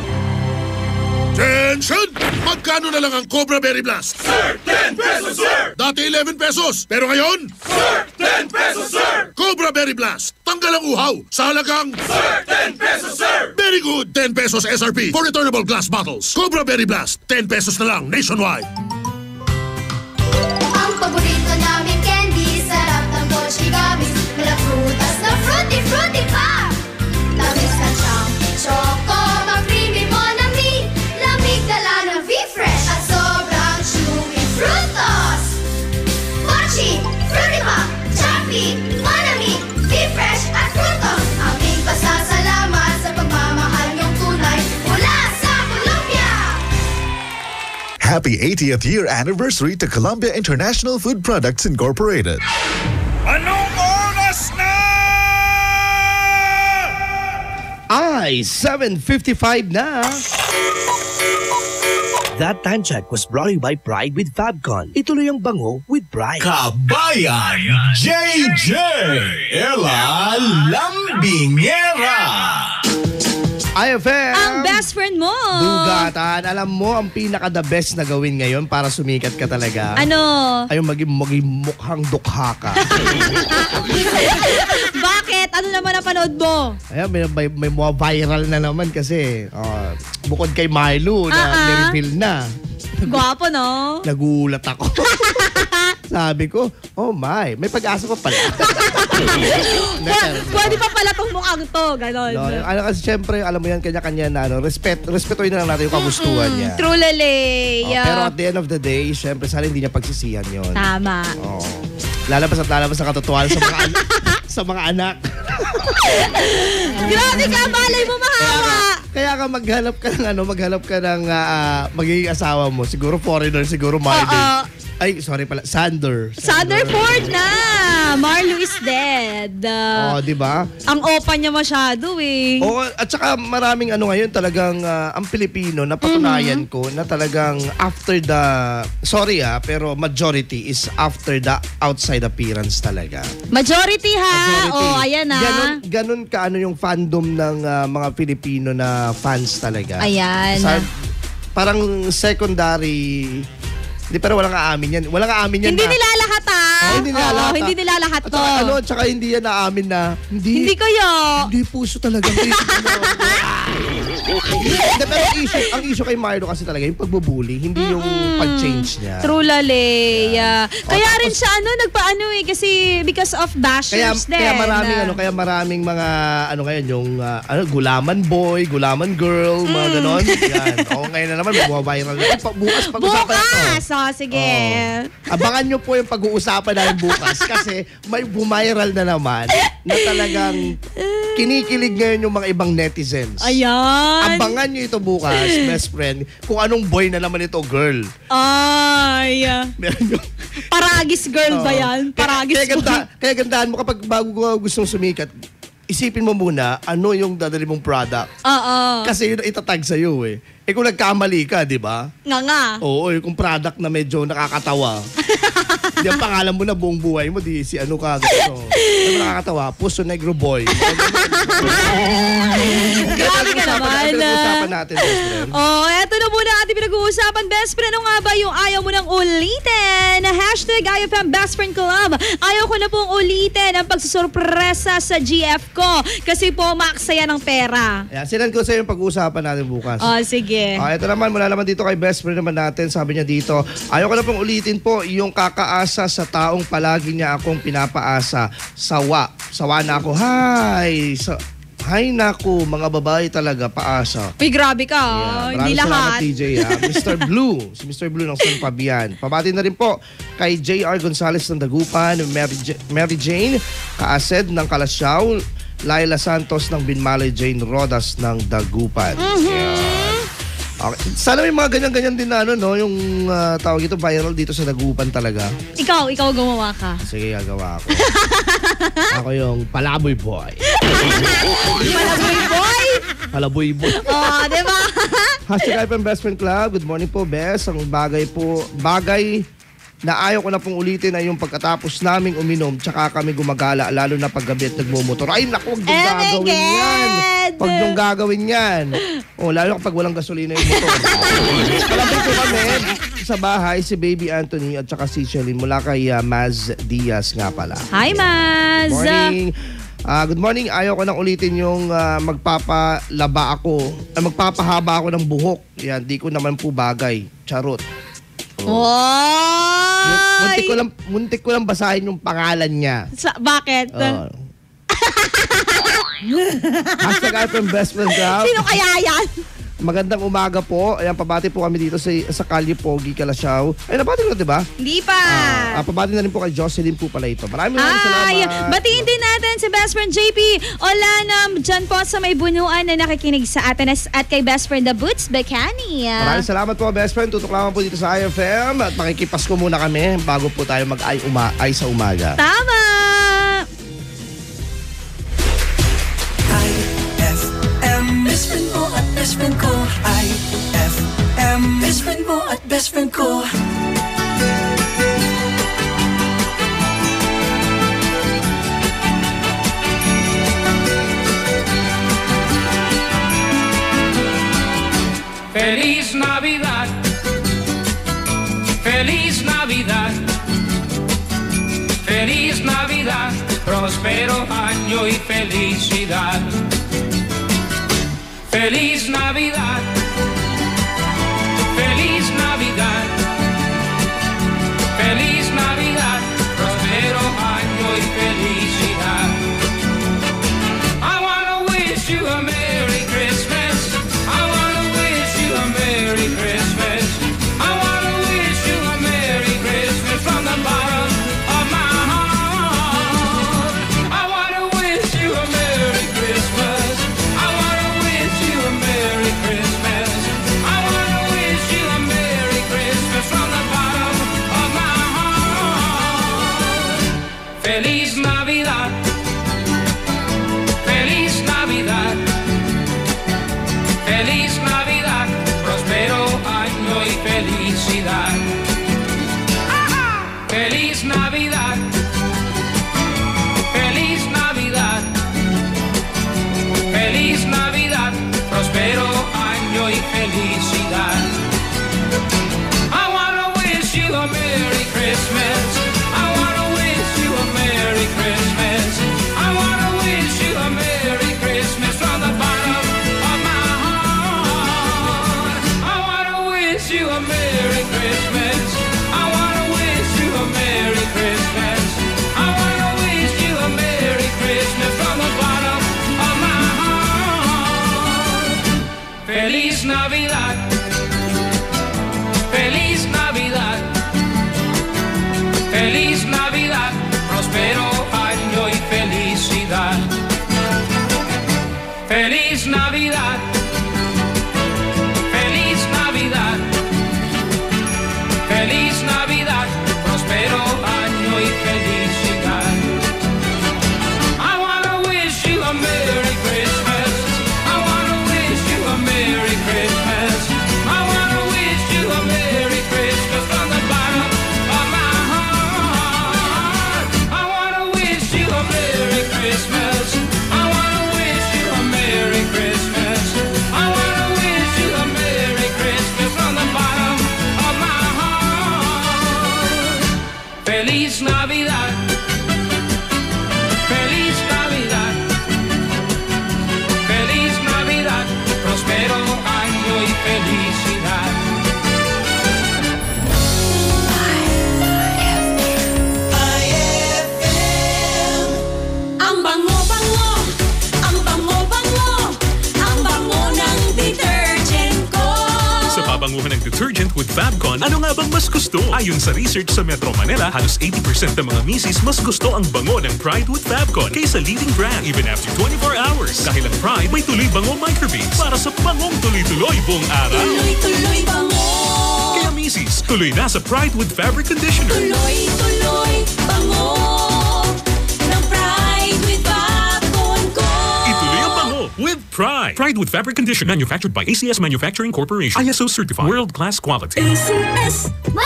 Attention! Magkano na lang ang Cobra Berry Blast? Sir, 10 pesos, sir! Dati 11 pesos, pero ngayon? Sir, 10 pesos, sir! Cobra Berry Blast, tanggal ang uhaw sa halagang... Sir, 10 pesos, sir! Very good! 10 pesos SRP for returnable glass bottles. Cobra Berry Blast, 10 pesos na lang nationwide. Ang paborito namin candy, sarap ng Dolce Gummies. Mala prutas na fruity, fruity pa! Happy 80th year anniversary to Columbia International Food Products Incorporated. Anong oras na? Ay, 7:55 na. That time check was brought to you by Pride with Fabcon. Ituloy ang bango with Pride. Kabayan JJ Ella Lambingera. IFM! Ang best friend mo! Dugatan. Alam mo, ang pinaka-the best na gawin ngayon para sumikat ka talaga. Ano? Ay, maging mukhang dukha ka. Bakit? Ano naman ang panood mo? Ayan, may mga viral na naman kasi bukod kay Milo na nireveal na. Gwapo, no? Nagulat ako. Sabi ko, oh my, may pag-asa pa pala. Pwede pa pala tong mukhang to, gano'n. No, kasi syempre, alam mo yan, kanya-kanya na, respetuhin na lang natin yung kagustuhan niya. True lali. Pero at the end of the day, syempre, sana hindi niya pagsisihan yun. Tama. Lalabas ang katotohanan sa mga anak. Grabe ka, malay mo mahaba. Kaya ka maghanap ka ng magiging asawa mo. Siguro foreigner, siguro minor. Ay, sorry pala. Sander Ford na. Marlo is dead. Di ba? Ang opa niya masyado eh. At saka maraming ngayon talagang ang Pilipino napatunayan ko na talagang after the pero majority is after the outside appearance talaga. Majority ha. Ayan na. Ganun ka yung fandom ng mga Pilipino na fans talaga. Ayan. Parang secondary. Pero walang aamin yan. Hindi nila lahat hindi nila lahat to. Tsaka hindi yan naamin na hindi kaya. Hindi puso talaga. Pero ang issue kay Milo kasi talaga yung pagbubuli, hindi yung pag-change niya. True lali. Kaya rin siya nagpaano kasi because of bashers din. Kaya maraming mga ngayon yung gulaman boy, gulaman girl, mga ganon. Yan. Ngayon na naman mag-viral na. Bukas pag-usapan ito. Sige. Abangan nyo po yung pag-uusapan namin bukas kasi may bumiral na naman na talagang kinikilig ngayon yung mga ibang netizens. Ayan. Abangan nyo ito bukas, best friend, kung anong boy na naman ito, girl. Ay. Paragis girl ba yan? Paragis Kaya gandahan mo kapag bago gustong sumikat, isipin mo muna yung dadali mong product. Kasi yun itatag sa'yo eh. Kung nagkamali ka, di ba? Nga. Oo, kung product na medyo nakakatawa. Di ang pangalan mo na buong buhay mo, di si ano ka. Nakakatawa, Puso Negro Boy. Grabe ka naman. Pinag-uusapan natin, best friend. Eto na muna ating pinag-uusapan, best friend. Ano nga ba yung ayaw mo nang ulitin? Hashtag IFM Best Friend Club. Ayaw ko na pong ulitin ang pagsusurpresa sa GF ko. Kasi po, maaksaya ng pera. Sinan ko sa'yo yung pag-uusapan natin bukas. Sige. Ito naman, mula naman dito kay best friend naman natin. Sabi niya dito, ayaw ko na pong ulitin po yung kakaasa sa taong palagi niya akong pinapaasa. Sawa na ako. Hay naku, mga babae talaga, paasa. Uy, grabe ka. Hindi lahat. Salamat, TJ. Mr. Blue. Si Mr. Blue ng San Fabian. Pabati na rin po kay JR Gonzales ng Dagupan, Mary Jane Kaased ng Kalasyaw, Laila Santos ng Binmalay, Jane Rodas ng Dagupan. Okay. Sana may mga ganyan-ganyan din na yung tawag ito viral dito sa Dagupan talaga. Ikaw gumawa ka. Sige, gagawa ako. Ako yung Palaboy Boy. Palaboy Boy? Palaboy Boy. Diba? Hashtag IFM Best Friend Club. Good morning po, Bes. Ang bagay na ayaw ko na pong ulitin ay yung pagkatapos naming uminom tsaka kami gumagala lalo na paggabi at nagmumotor. Ay naku, huwag yung gagawin yan. Huwag yung gagawin yan. Lalo kapag walang gasolina yung motor. Palabay ko kami sa bahay si Baby Anthony at saka si Shelly mula kay Maz Diaz nga pala. Hi, Maz! Good morning. Good morning. Ayaw ko nang ulitin yung magpapahaba ako ng buhok. Yan, di ko naman po bagay. Charot. Muntik ko lang basahin yung pangalan niya. Bakit? Hashtag IFM Best Friend Club. Sino kaya yan? magandang umaga po. Ayan, pabati po kami dito sa Kalye Pogi, Kalasyaw. Ay, nabati ko, diba? Hindi pa. Pabati na rin po kay Jocelyn po pala ito. Maraming salamat. Batiin din natin si best friend JP Olanam dyan po sa may bunuan na nakikinig sa atin at kay best friend The Boots Bacani. Maraming salamat po, best friend. Tutok lamang po dito sa IFM at makikipasko muna kami bago po tayo mag-ay sa umaga. Tama! IFM, best friend mo at best friend ko. IFM, best friend mo at best friend ko. Feliz Navidad, Feliz Navidad, Feliz Navidad, próspero año y felicidad. Feliz Navidad, Feliz Navidad, Feliz Navidad, próspero año y felicidad. I wanna wish you a Merry Christmas. I wanna wish you a Merry Christmas. I wanna wish you a Merry Christmas from the bottom of my heart. I wanna wish you a Merry Christmas. I wanna wish you a Merry Christmas. I wanna wish you a Merry Christmas from the bottom of my heart. Feliz Navidad. Feliz Navidad. Feliz Navidad, próspero año y felicidad. Feliz Navidad, Feliz Navidad, Feliz Navidad, próspero año y felicidad. I wanna wish you a Merry Christmas. I wanna wish you a Merry Christmas. I wanna wish you a Merry Christmas from the bottom of my heart. I wanna wish you a Merry Christmas. I wanna wish you a Merry Christmas. I wanna wish you a Merry Christmas from the bottom of my heart. Feliz Navidad. Feliz Navidad. Feliz Navidad. Próspero año y felicidad. Feliz Navidad. Feliz Navidad. Feliz Navidad. Próspero año y felicidad. I wanna wish you a Merry Christmas. I wanna wish you a Merry Christmas. I wanna wish you a Merry Christmas from the bottom of my heart. I wanna wish you a Merry Christmas. I wanna wish you a Merry Christmas. I wanna wish you a Merry Christmas from the bottom of my heart. Feliz Navidad. Feliz Navidad. Feliz Navidad. Próspero año y felicidad. IFM. Ang bango-bango, ang bango-bango, ang bango ng detergent ko. Sa pabanguhan ng detergent with Fabcon, ano nga bang mas gusto? Ayon sa research sa Metro Manila, halos 80% ng mga misis mas gusto ang bango ng Pride with Fabcon kaysa leading brand even after 24 hours. Dahil ang Pride may tuloy bango microbeads para sa bangong tuloy-tuloy buong araw. Tuloy-tuloy bango. Kaya misis, tuloy na sa Pride with Fabric Conditioner. Tuloy-tuloy bango ng Pride with Fabcon ko. Ituloy ang bango with Pride. Pride with Fabric Conditioner, manufactured by ACS Manufacturing Corporation. ISO certified. World-class quality. ACS. Ma!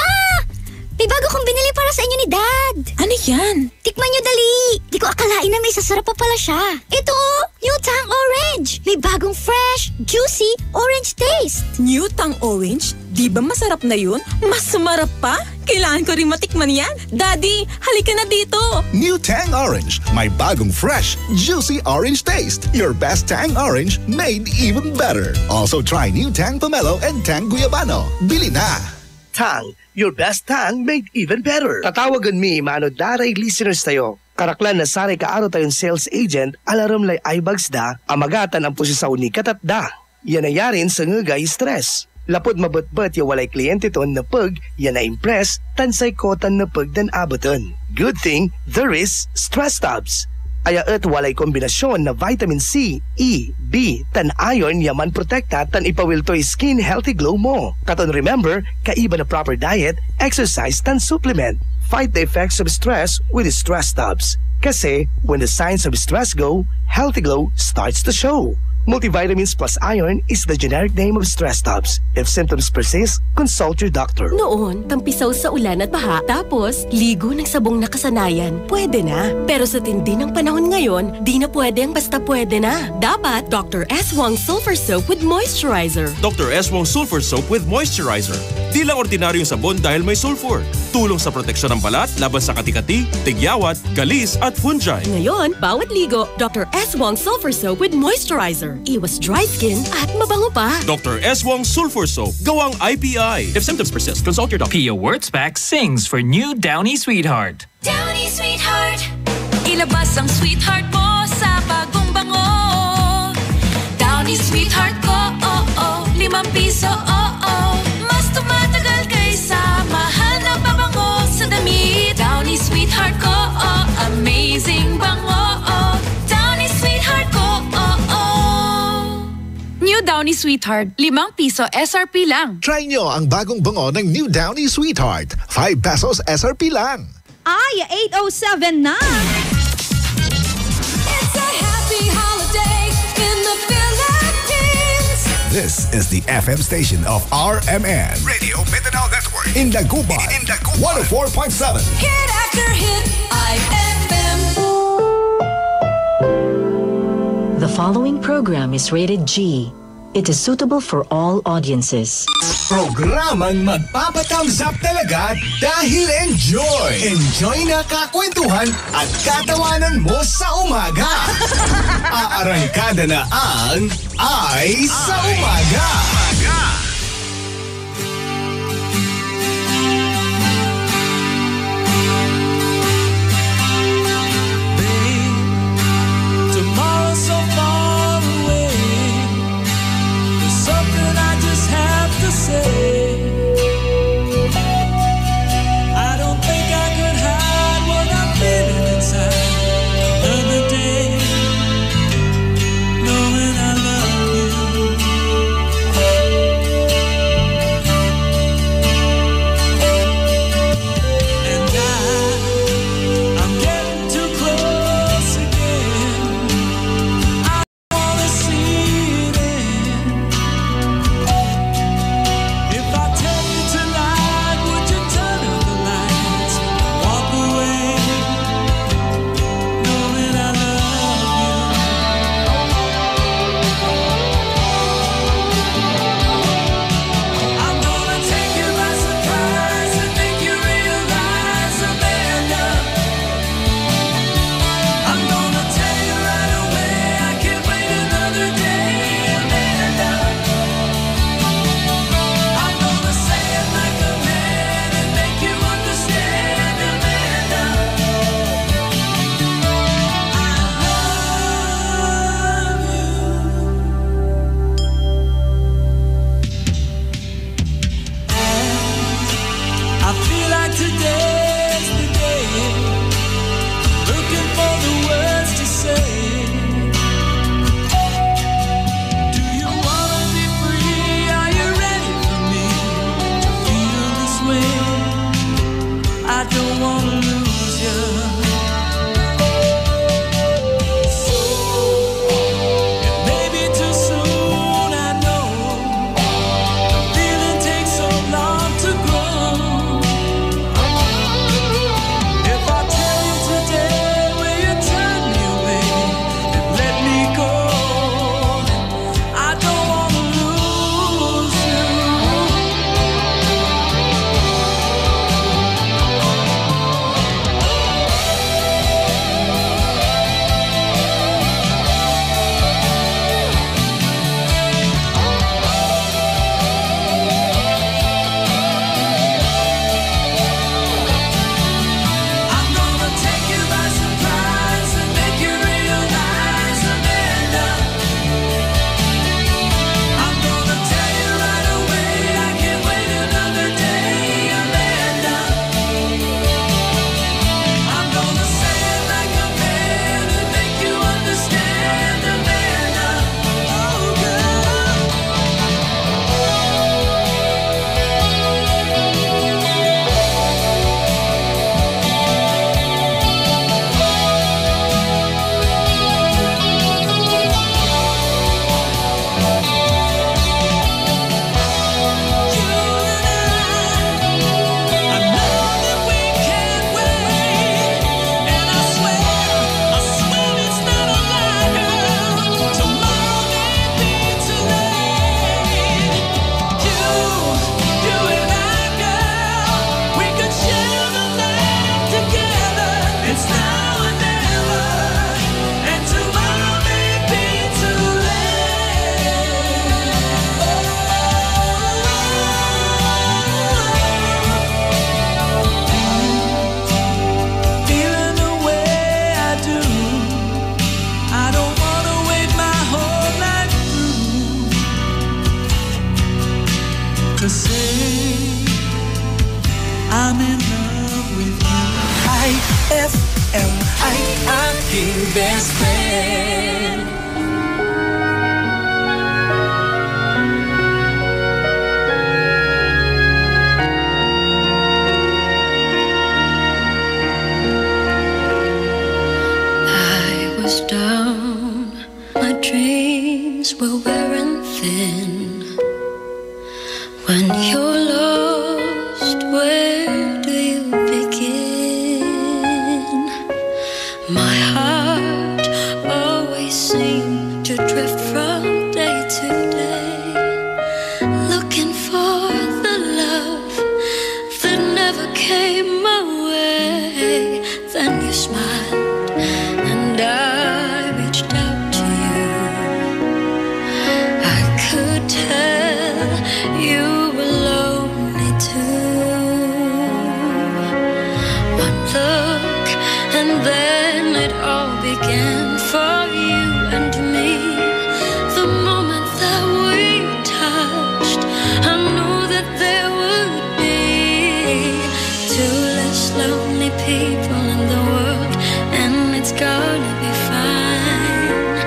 May bago kong binili para sa inyo ni Dad. Ano yan? Tikman nyo dali. Di ko akalain na may sasarap pa pala siya. Ito, New Tang Orange. May bagong fresh, juicy, orange taste. New Tang Orange? Di ba masarap na yun? Mas sumarap pa? Kailangan ko rin matikman yan. Daddy, halika na dito. New Tang Orange. May bagong fresh, juicy orange taste. Your best Tang Orange made even better. Also try New Tang Pomelo and Tang Guyabano. Bili na! Tang, your best tang made even better. Tatawagan mi, mano daray listeners tayo. Karaklan na saray kaaro tayong sales agent, alaram lay ibags da, amagatan ang pusi sa unikat at da. yan ay yarin sa ngagay stress. Lapod mabot-bot ya walay kliyente ton na pag yan na impress tansay kotan na pag dan abaton. Good thing, there is stress tabs. Aya at walay kombinasyon na vitamin C, E, B, tan iron yaman protekta tan ipawiltoy skin healthy glow mo. Katon remember, kaiba na proper diet, exercise tan supplement. Fight the effects of stress with stress tabs. Kasi when the signs of stress go, healthy glow starts to show. Multivitamins plus iron is the generic name of stress tabs. If symptoms persist, consult your doctor. Noon, tampisaw sa ulan at baha, tapos ligo ng sabong nakasanayan, pwede na. Pero sa tindi ng panahon ngayon, di na pwede ang basta pwede na. Dapat Dr. S. Wong Sulfur Soap with Moisturizer. Dr. S. Wong Sulfur Soap with Moisturizer. Di lang ordinaryong sabon dahil may sulfur. Tulong sa proteksyon ng balat laban sa katikati, tigyawat, galis at fungi. Ngayon, bawat ligo, Dr. S. Wong Sulfur Soap with Moisturizer. Iwas dry skin at mabango pa. Dr. S. Wong Sulfur Soap. Gawang IPI. If symptoms persist, consult your doctor. Pia Wurtzbach sings for new Downy Sweetheart. Downy Sweetheart. Ilabas ang sweetheart mo sa bagong bango. Downy Sweetheart ko, oh oh. 5 piso, oh oh. Mas tumatagal kaysa mahal na pabango sa damit. Downy Sweetheart ko, oh. Amazing bango, oh. Downy Sweetheart ko, oh oh. New Downy Sweetheart, 5 piso SRP lang. Try nyo ang bagong bango ng New Downy Sweetheart. 5 pesos SRP lang. Ay, 8:07 na. It's a happy holiday in the Philippines. This is the FM station of RMN. Radio Mindanao Network. In Dagupan. 104.7. Hit after hit, IFM. The following program is rated G. It is suitable for all audiences. Programang magpapatambsap talaga dahil enjoy! Enjoy na kakwentuhan at katawanan mo sa umaga! Aarangkada na ang Ay sa Umaga! Tomorrow's so far away. There's something I just have to say. I don't think I could hide what I'm feeling inside. Another day, knowing I love you. dreams were wearing thin. When you're lost, where do you begin? My heart always seemed to drift from day to day, looking for the love that never came my way. Then you smiled and I reached out to you. I could tell you were lonely too. One look and then it all began for you and me. The moment that we touched, I knew that there would be two less lonely people in the world, and it's gonna be fine.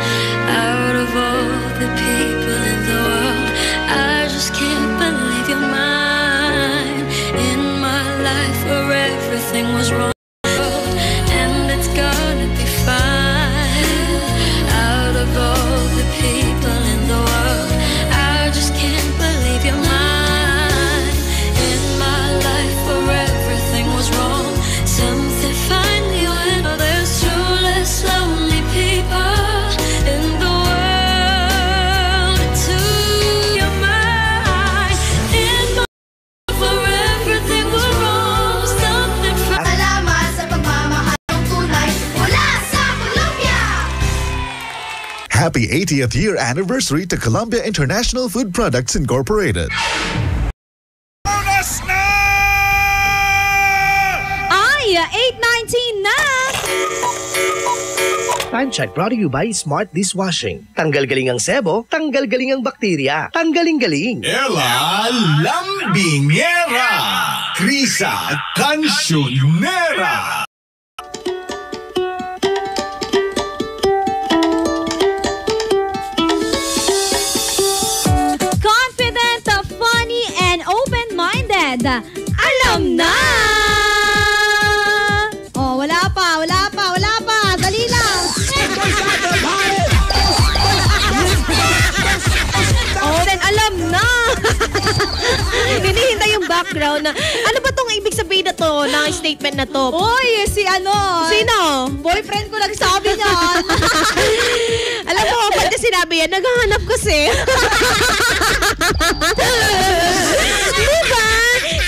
Out of all the people in the world, I just can't believe you're mine. In my life where everything was wrong, and it's gonna be fine. Out of all the people in the world, I just can't believe you're mine. In my life where everything was wrong, something finally went. Oh, there's two less lonely people in the world. Two, you're mine. In my life where everything was wrong, something finally. Salamat sa pagmamahal tunay mula sa Colombia! Happy 80th year anniversary to Columbia International Food Products Incorporated. Ay, 8:19 na! Time check brought to you by Smart Dishwashing. Tanggal galing ang sebo, tanggal galing ang bakterya. Tanggaling-galing. Ella Lambingera, Krisa Cancionera. Confident, funny, and open-minded. Alam na! Oh, wala pa. Dali lang. Oh, then alam na. Hinihintay yung background na, ano ba tong ibig sabihin na to, ng statement na to? Uy, si ano? Sino? Boyfriend ko nagsabi niyan. Alam mo, pag na sinabi yan, naghahanap kasi. Diba?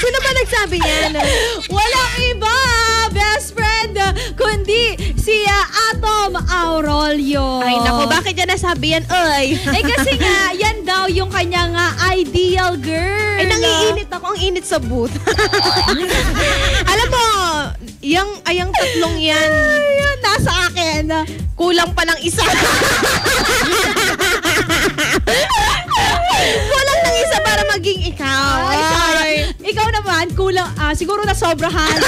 Sino ba nagsabi yan? Walang iba, best friend, kundi si Atom Aurolio. Ay, naku, bakit yan nasabi yan, oy? Kasi nga, yan daw yung kanyang ideal girl. Ay, nangiinit ako. Ang init sa booth. Alam mo, ayang tatlong yan. Ay, nasa akin. Kulang pa ng isa. Kulang ng isa para maging ikaw. Ay, ikaw naman, kulang, siguro na sobrahan.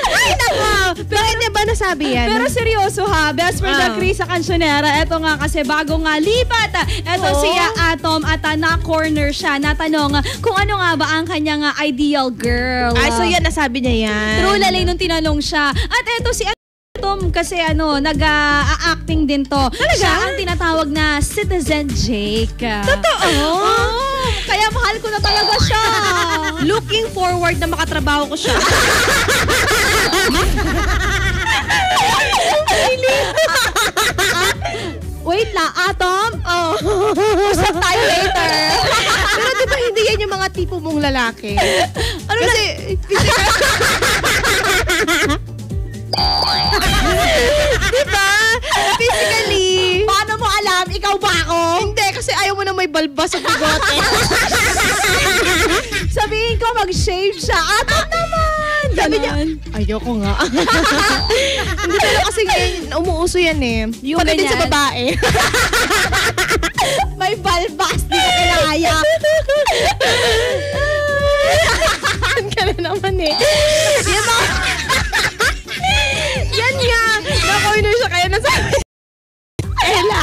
Ay, naku. Bakit niya ba nasabi yan? Pero seryoso ha, best friend na Krisa Cancionera. Eto nga kasi bago nga lipat. Eto siya Atom at na-corner siya. Natanong kung ano nga ba ang kanyang ideal girl. Ay, so yan, nasabi niya yan. True lalay nung tinanong siya. At eto si Atom kasi nag-acting din to. Talaga? Siya ang tinatawag na Citizen Jake. Totoo? Kaya mahal ko na talaga siya. Looking forward na makatrabaho ko siya. Wait lang, Atom. Usap tayo later. Pero di ba hindi yan yung mga tipo mong lalaki? Ano kasi, diba? Physically. Paano mo alam? Ikaw ba ako? Hindi, kasi ayaw mo na may balbas sa bigote. Sabihin ko, mag-shave siya. Atom naman! Sabi niya, ayoko nga. Hindi pero kasi ngayon, umuuso yan eh. Pati din sa babae. May balbas, di ka kinaya. Ka na naman eh. Yan nga. Na-corner siya kaya nasabi. Ella,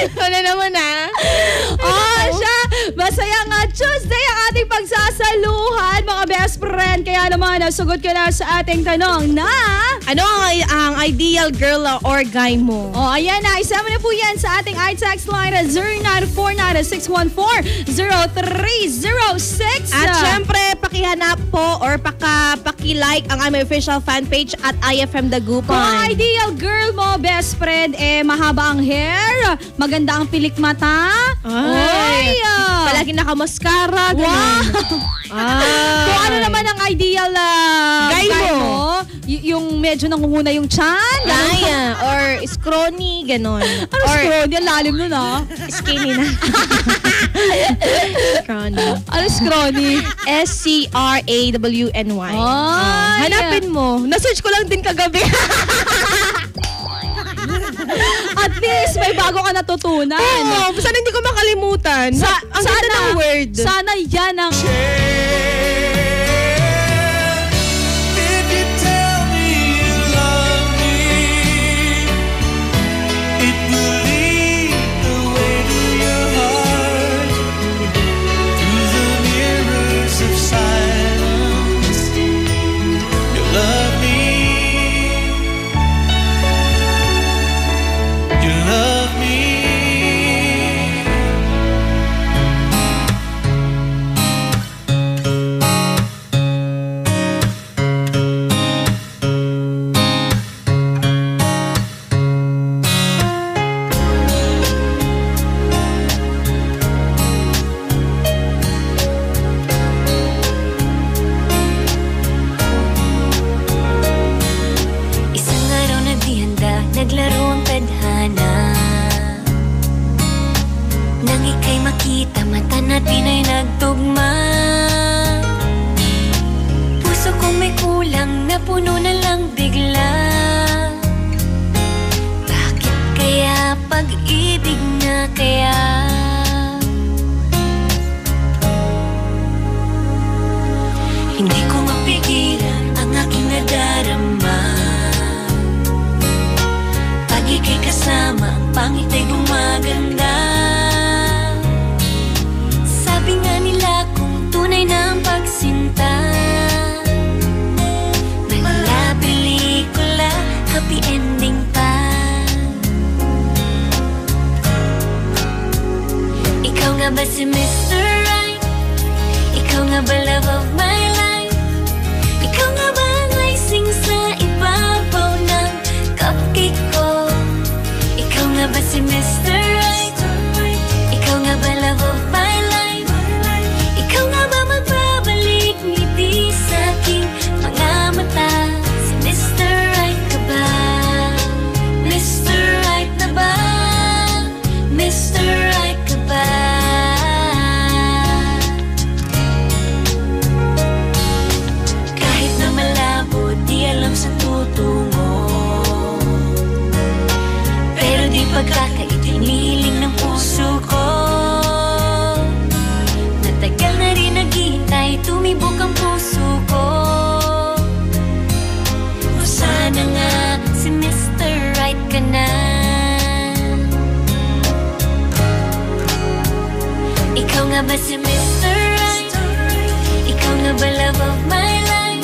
ito na naman siya. Masaya nga Tuesday ang ating pagsasaluhan, mga mga best friend. Kaya naman, sagot ka na sa ating tanong na... Ano ang ideal girl or guy mo? Ayan na. Isama na po yan sa ating iText line at 0949-614-0306. At syempre, pakihanap po or paki-like ang aming official fan page at IFM Dagupan. Kung ideal girl mo, best friend, mahaba ang hair, maganda ang pilik mata. Ay, palagi nakamascara. Wow! Kung ano naman ang ideal guy mo, yung medyo nangunguna yung chan. Or scrawny, ganon. Ano scrawny? Ang lalim nun Skinny na. Scrawny. Ano scrawny? SCRAWNY. Hanapin mo. Na-search ko lang din kagabi. At least may bago ka natutunan. Sana hindi ko makalimutan. Ang ganda ng word. Sana yan ang... Naglaro ang tadhana nang ika'y makita, mata natin ay nagtugma. Puso kong may kulang, napuno na lang bigla. Bakit kaya pag-ibig na kaya? Hindi ko mapigilan ang aking nadarama. Pag ika'y kasama, ang pangit ay gumaganda. Sabi nga nila kung tunay na ang pagsinta, mala pelikula, happy ending pa. Ikaw nga ba si Mr. Right? Ikaw nga ba love of my life? Ikaw nga ba ang icing sa ibabaw ng cupcake ko? Ikaw nga ba si Mr. Right? Ikaw nga ba love of my life? Ikaw nga ba magbabalik ngiti sa aking mga mata? Si Mr. Right ka ba? Mr. Right na ba? Mr. Right ka ba? Kahit na malabo, di alam sa tutungo, pero di pagkakaitiniling ng puso ko. Natagal na rin naghihintay, tumibok ang puso ko. O sana nga si Mr. Right ka na. Ikaw nga ba si Mr. Right? Ikaw nga ba love of my life?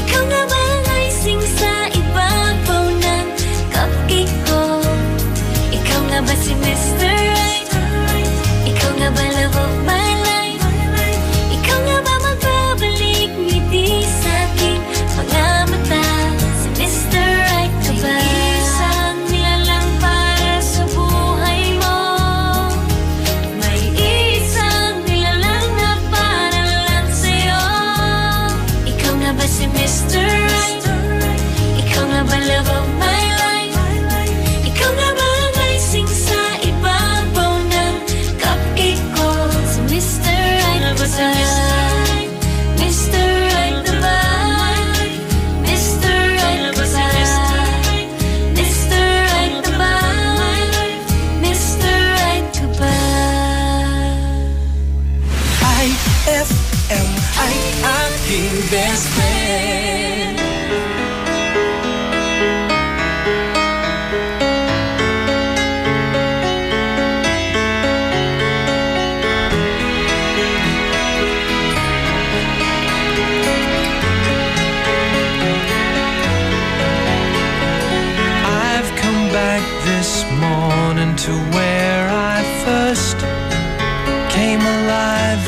Ikaw nga ba ang icing sa ibabaw ng cupcake ko? Ikaw nga ba si Mr. Right? Ikaw nga ba love of my life? Ikaw nga ba magbabalik ngiti sa aking mga mata? Si Mr. Right ka ba? Isang nilalang para sa buhay mo. May isang to where I first came alive.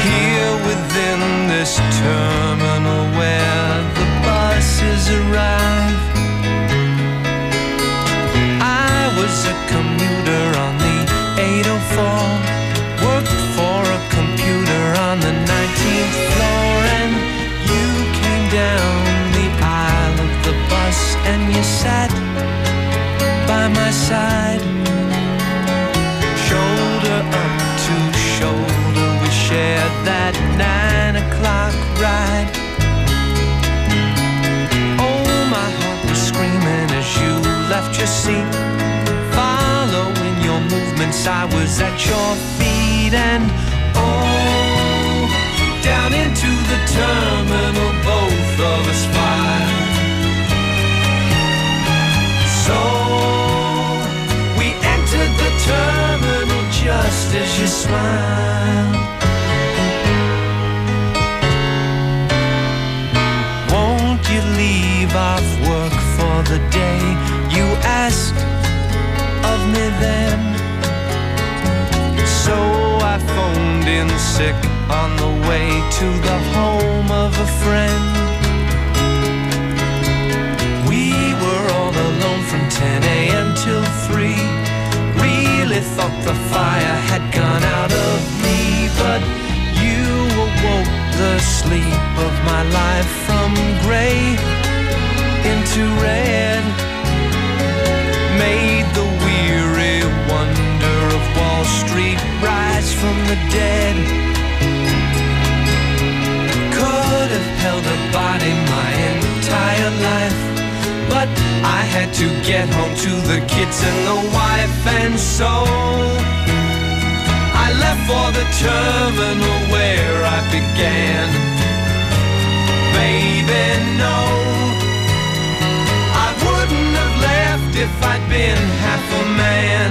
Here within this terminal where the buses arrive. I was a commuter on the 804, worked for a computer on the 19th floor, and you came down the aisle of the bus and you sat by my side. Shoulder up to shoulder, we shared that 9 o'clock ride. Oh, my heart was screaming as you left your seat. Following your movements, I was at your feet. And oh, down into the terminal both of us filed. So we entered the terminal just as you smiled. Won't you leave off work for the day? You asked of me then. So I phoned in sick on the way to the home of a friend. We were all alone from 10 a.m. till 3. Really thought the fire had gone out of me, but you awoke the sleep of my life from gray into red. Made the weary wonder of Wall Street rise from the dead. Could have held a body my entire life, but I had to get home to the kids and the wife, and so I left for the terminal where I began. Baby, no, I wouldn't have left if I'd been half a man.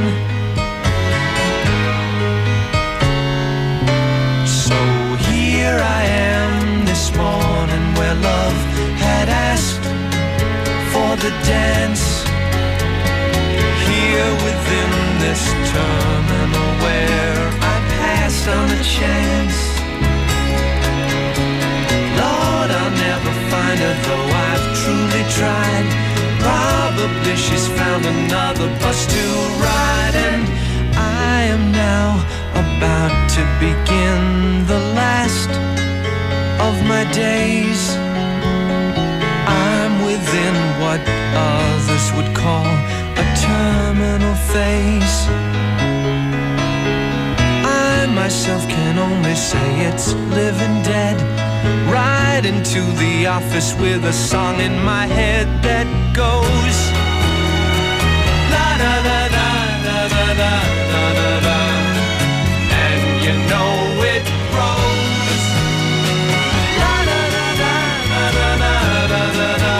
So here I am this morning where love had asked for the dance. Here within this terminal where I passed on a chance. Lord, I'll never find her though I've truly tried. Probably she's found another bus to ride, and I am now about to begin the last of my days. I'm within what others would call a terminal phase. I myself can only say it's living dead. Right into the office with a song in my head that goes la da da da da da da da da da, and you know it grows la da da da da da da da da.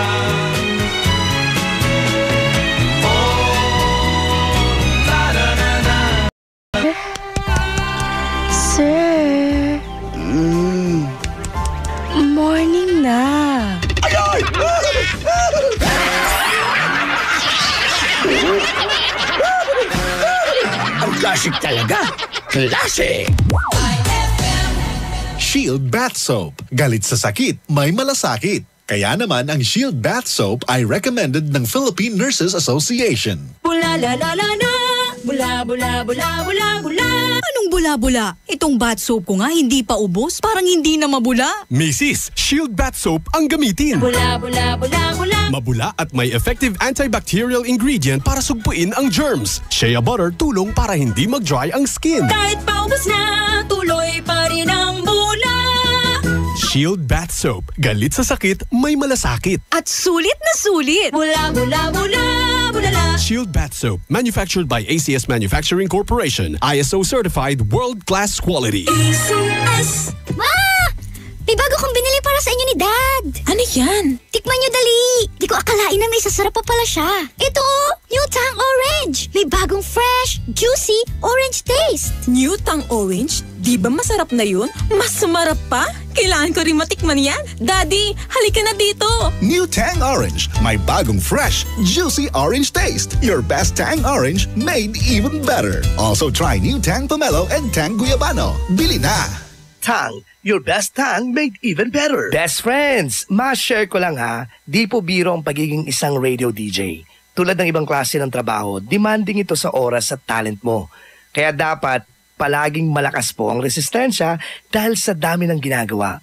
Oh, la da da da. Sir, morning na. Ang classic talaga. Classic! Shield Bath Soap. Galit sa sakit, may malasakit. Kaya naman ang Shield Bath Soap ay recommended ng Philippine Nurses Association. Bula la la la la, bula bula bula bula bula. Anong bula-bula? Itong bath soap ko nga hindi pa ubos, parang hindi na mabula. Mrs. Shield Bath Soap ang gamitin. Bula bula bula bula. Mabula at may effective antibacterial ingredient para sugpuin ang germs. Shea butter tulong para hindi mag-dry ang skin. Kahit paubos na, tuloy pa rin ang bula. Shield Bath Soap. Galit sa sakit, may malasakit. At sulit na sulit. Bula bula bula bula la. Shield Bath Soap. Manufactured by ACS Manufacturing Corporation. ISO certified world-class quality. ACS! Ma! May bago kong binili para sa inyo ni Dad. Ano yan? Tikman nyo dali. Di ko akalain na may sasarap pa pala siya. Ito, new Tang Orange. May bago bagong fresh, juicy, orange taste. New Tang Orange? Di ba masarap na yun? Mas sumarap pa? Kailangan ko rin matikman yan. Daddy, halika na dito. New Tang Orange, may bagong fresh, juicy orange taste. Your best Tang Orange made even better. Also try New Tang Pomelo and Tang Guyabano. Bili na! Tang, your best tang made even better. Best friends, ma-share ko lang ha, di po biro ang pagiging isang radio DJ. Tulad ng ibang klase ng trabaho, demanding ito sa oras at talent mo. Kaya dapat palaging malakas po ang resistensya dahil sa dami ng ginagawa.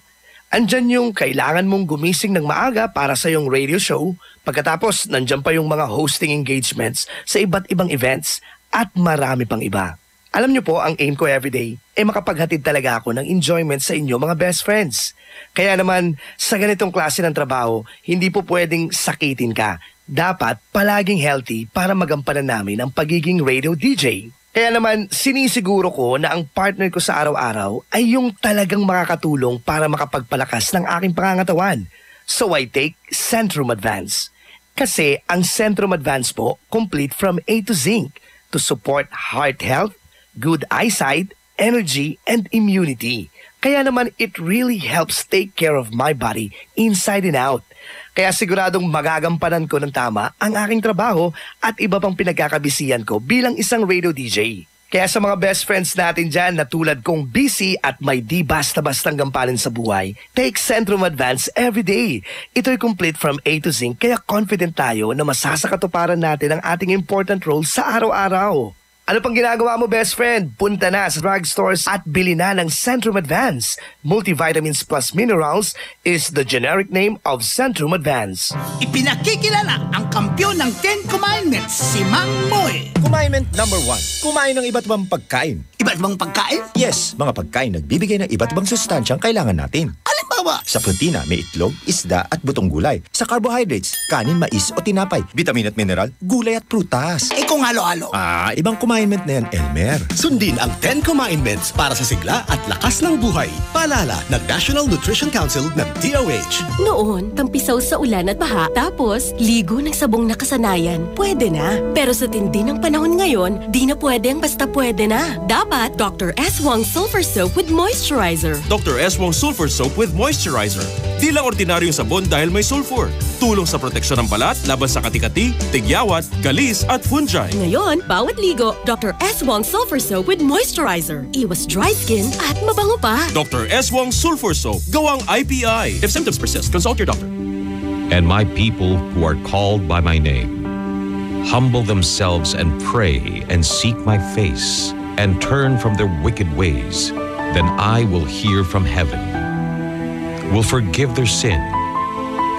Andyan yung kailangan mong gumising ng maaga para sa iyong radio show, pagkatapos nandyan pa yung mga hosting engagements sa iba't ibang events at marami pang iba. Alam niyo po, ang aim ko everyday ay makapaghatid talaga ako ng enjoyment sa inyo mga best friends. Kaya naman, sa ganitong klase ng trabaho, hindi po pwedeng sakitin ka. Dapat palaging healthy para magampanan namin ang pagiging radio DJ. Kaya naman, sinisiguro ko na ang partner ko sa araw-araw ay yung talagang makakatulong para makapagpalakas ng aking pangangatawan. So I take Centrum Advance. Kasi ang Centrum Advance po, complete from A to Zinc to support heart health, good eyesight, energy, and immunity. Kaya naman, it really helps take care of my body inside and out. Kaya siguradong magagampanan ko ng tama ang aking trabaho at iba pang pinagkakabisihan ko bilang isang radio DJ. Kaya sa mga best friends natin dyan na tulad kong busy at may di basta-bastang gampanin sa buhay, take Centrum Advance every day. Ito'y complete from A to Zinc kaya confident tayo na masasakatuparan natin ang ating important role sa araw-araw. Ano pang ginagawa mo, best friend? Punta na sa drugstores at bili na ng Centrum Advance. Multivitamins plus minerals is the generic name of Centrum Advance. Ipinakikilala ang kampiyon ng 10 Commandments, si Mang Moy. Commandment number 1. Kumain ng iba't ibang pagkain. Iba't ibang pagkain? Yes, mga pagkain nagbibigay ng iba't ibang sustansyang kailangan natin. Halimbawa? Sa protina, may itlog, isda at butong gulay. Sa carbohydrates, kanin, mais o tinapay. Vitamin at mineral, gulay at prutas. Kung halo-halo? Ibang commandment na yan, Elmer. Sundin ang 10 Commandments para sa sigla at lakas ng buhay. Paalala ng National Nutrition Council ng DOH. Noon, tampisaw sa ulan at baha, tapos ligo ng sabong nakasanayan. Pwede na. Pero sa tindi ng panahon ngayon, di na pwede ang basta pwede na. Dapat Dr. S. Wong Sulfur Soap with Moisturizer. Dr. S. Wong Sulfur Soap with Moisturizer. Di lang ordinaryong sabon dahil may sulfur. Tulong sa proteksyon ng balat laban sa kati-kati, tigyawat, galis at fungi. Ngayon, bawat ligo, Dr. S. Wong Sulfur Soap with Moisturizer. Iwas dry skin at mabango pa. Dr. S. Wong Sulfur Soap. Gawang IPI. If symptoms persist, consult your doctor. And my people who are called by my name humble themselves and pray and seek my face and turn from their wicked ways, then I will hear from heaven, will forgive their sin,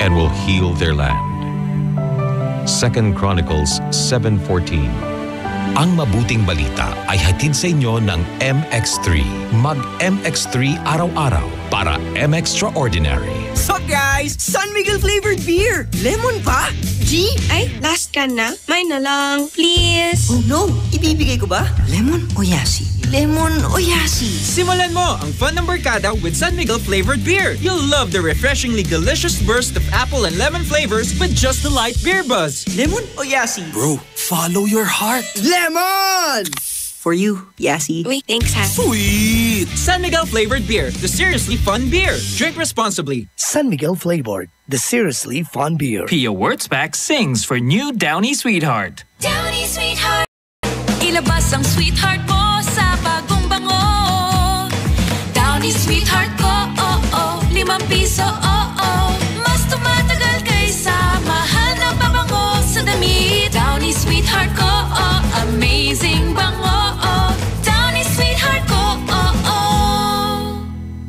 and will heal their land. 2 Chronicles 7:14. Ang mabuting balita ay hatid sa inyo ng MX3. Mag-MX3 araw-araw para M-Extraordinary. So guys, San Miguel flavored beer. Lemon pa? G? Ay, last can na. May na lang, please. Oh no, ibibigay ko ba? Lemon o yasi? Lemon o yasi? Simulan mo ang fun ng barkada with San Miguel flavored beer. You'll love the refreshingly delicious burst of apple and lemon flavors with just the light beer buzz. Lemon o yasi? Bro, follow your heart. Lemon! For you, Yasi. Wait, thanks ha. Sweet! San Miguel flavored beer, the seriously fun beer. Drink responsibly. San Miguel flavored, the seriously fun beer. Pia Wurtzbach sings for new Downy Sweetheart. Downy Sweetheart. Ilabas ang sweetheart mo sa bagong bango. Downy Sweetheart ko, ₱5, Mas tumatagal kaysa mahal na pabango sa damit. Downy Sweetheart ko, amazing bango. Downy Sweetheart ko,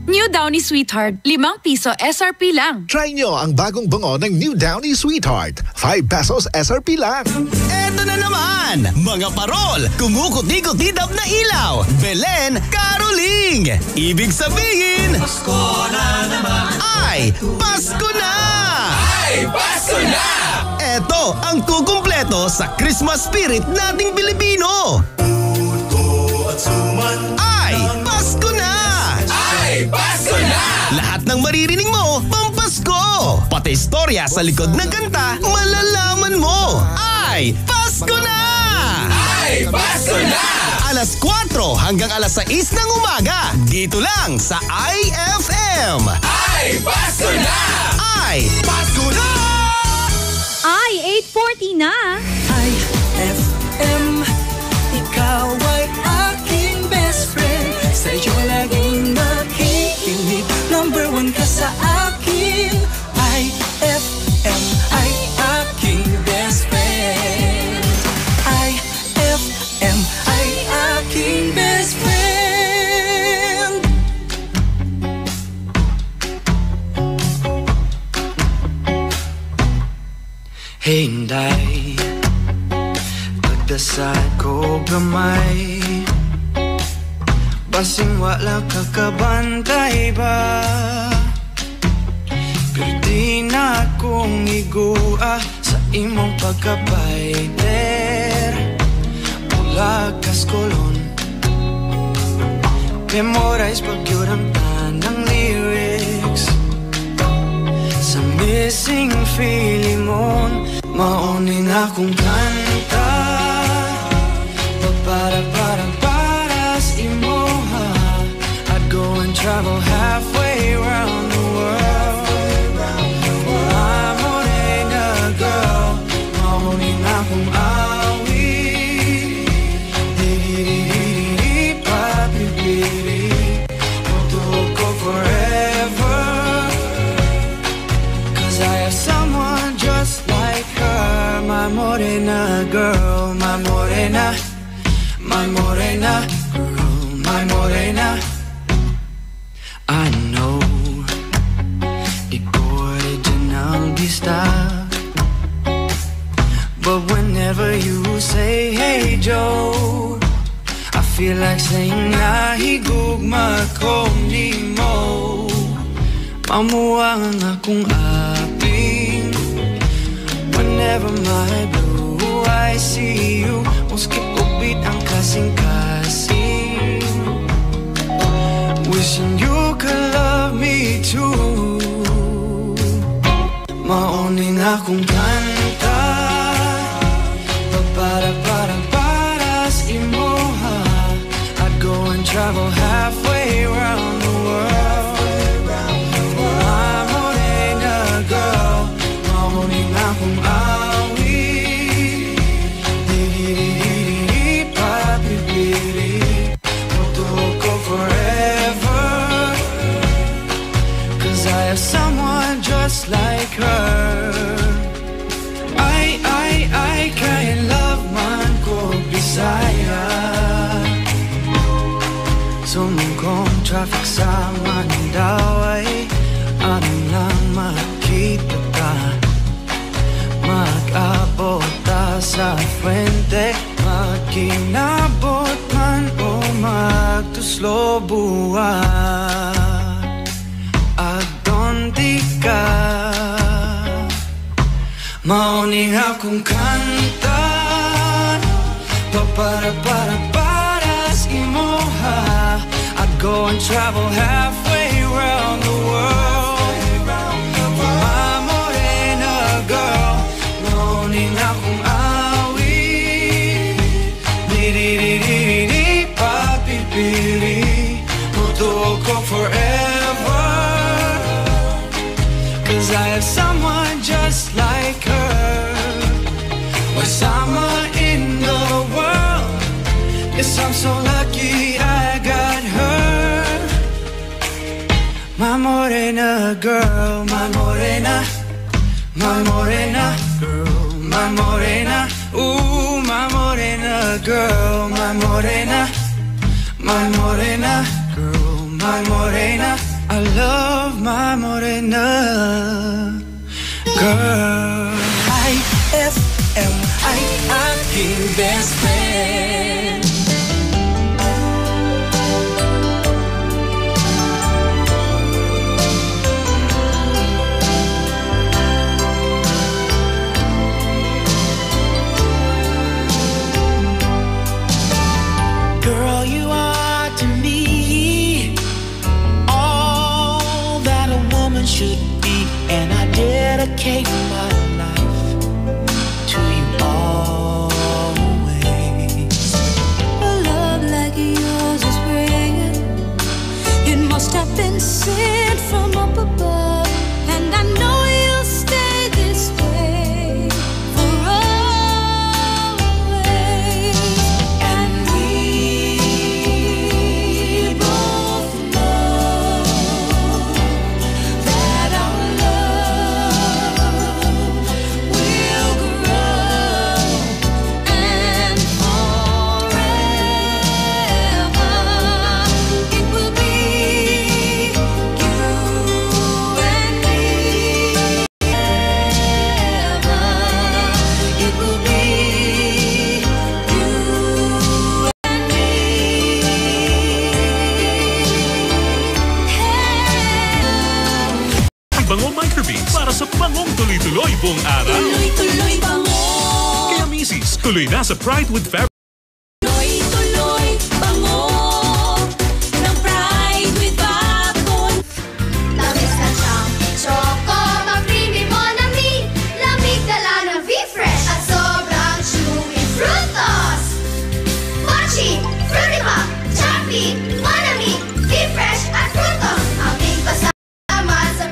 New Downy Sweetheart, ₱5 SRP lang. Try nyo ang bagong bango ng New Downy Sweetheart. ₱5 SRP lang. Eto na naman, mga parol, kumukuti-kutidap na ilaw, Belen Caroling. Ibig sabihin, Pasko na naman. Ay, Pasko na! Ay, Pasko na! Eto ang kukumpleto sa Christmas spirit nating Pilipino. Puto at suman. Ay, Pasko na! Ay, Pasko na! Lahat ng maririnig mo, pampasko! Pati istorya sa likod ng kanta, malalaman mo! Ay, Pasko na! Ay, Paso na! Alas 4 hanggang alas 6 ng umaga. Dito lang sa IFM. Ay, paso na! Ay, paso na! Ay, 8:40 na. IFM, ikaw ay aking best friend. Sa'yo laging nakikinig. Number 1 ka sa akin. IFM ay aking best friend. IFM ay aking best friend. Hey, Inday, pagdasal ko gamay, basing wala ka kabantay ba? Pero di na akong igua sa imong pagkabayter. Bulagas kolon, memorize pagyud ang tanang lyrics. Sa missing feeling mo, mauning akong kanta. Para sa imoha, I'd go and travel halfway around the world. I'm morena girl, mauning akong awi. Di papibili, magtuhog ko forever. Cause I have someone just like her. My morena girl, my morena, my morena girl, my morena. I know ikaw original gista, but whenever you say hey Joe, I feel like saying nahigugma ko nimo. Mamuwang akong aping whenever my blue eyes see you. Muski upit ang kasing-kasing, wishing you could love me too. Mauning akong kanta, para sa imoha, I'd go and travel halfway around the world. My morena girl, mauning akong awi. Di papibili, magtuhog ko forever. Cause I have someone just like her. I can't love man ko Bisaya. Sumungkong traffic sa Mandawi, ano lang makita ka. Mag-abot ta sa Fuente, magkinabot man o magtuslo buwan. Agdonti ka, mauning akong kanta, para sa imoha, I'd go and travel halfway around the world. My morena girl, mauning akong awi. Di papipili, magtuhog ko forever. Cause I have someone just like her. Wasama in the world, yes, I'm so lucky I got her. My morena girl, my morena, my morena girl, my morena. Ooh, my morena girl, my morena, my morena girl, my morena. I love my morena girl. IFM ay aking best friend. Girl, you are to me all that a woman should be, and I dedicate my life to you always. Macy's. Tuloy na sa Pride with Fab. Tuloy, bango ng Pride with Babon. Tamis na siyang choco, mag-creamy mo na mi. Lamig dala ng V-Fresh at sobrang chewy Frutos. Mochi, Fruity Pop, Choppy, Monami, V-Fresh at Frutos. Aming kasama sa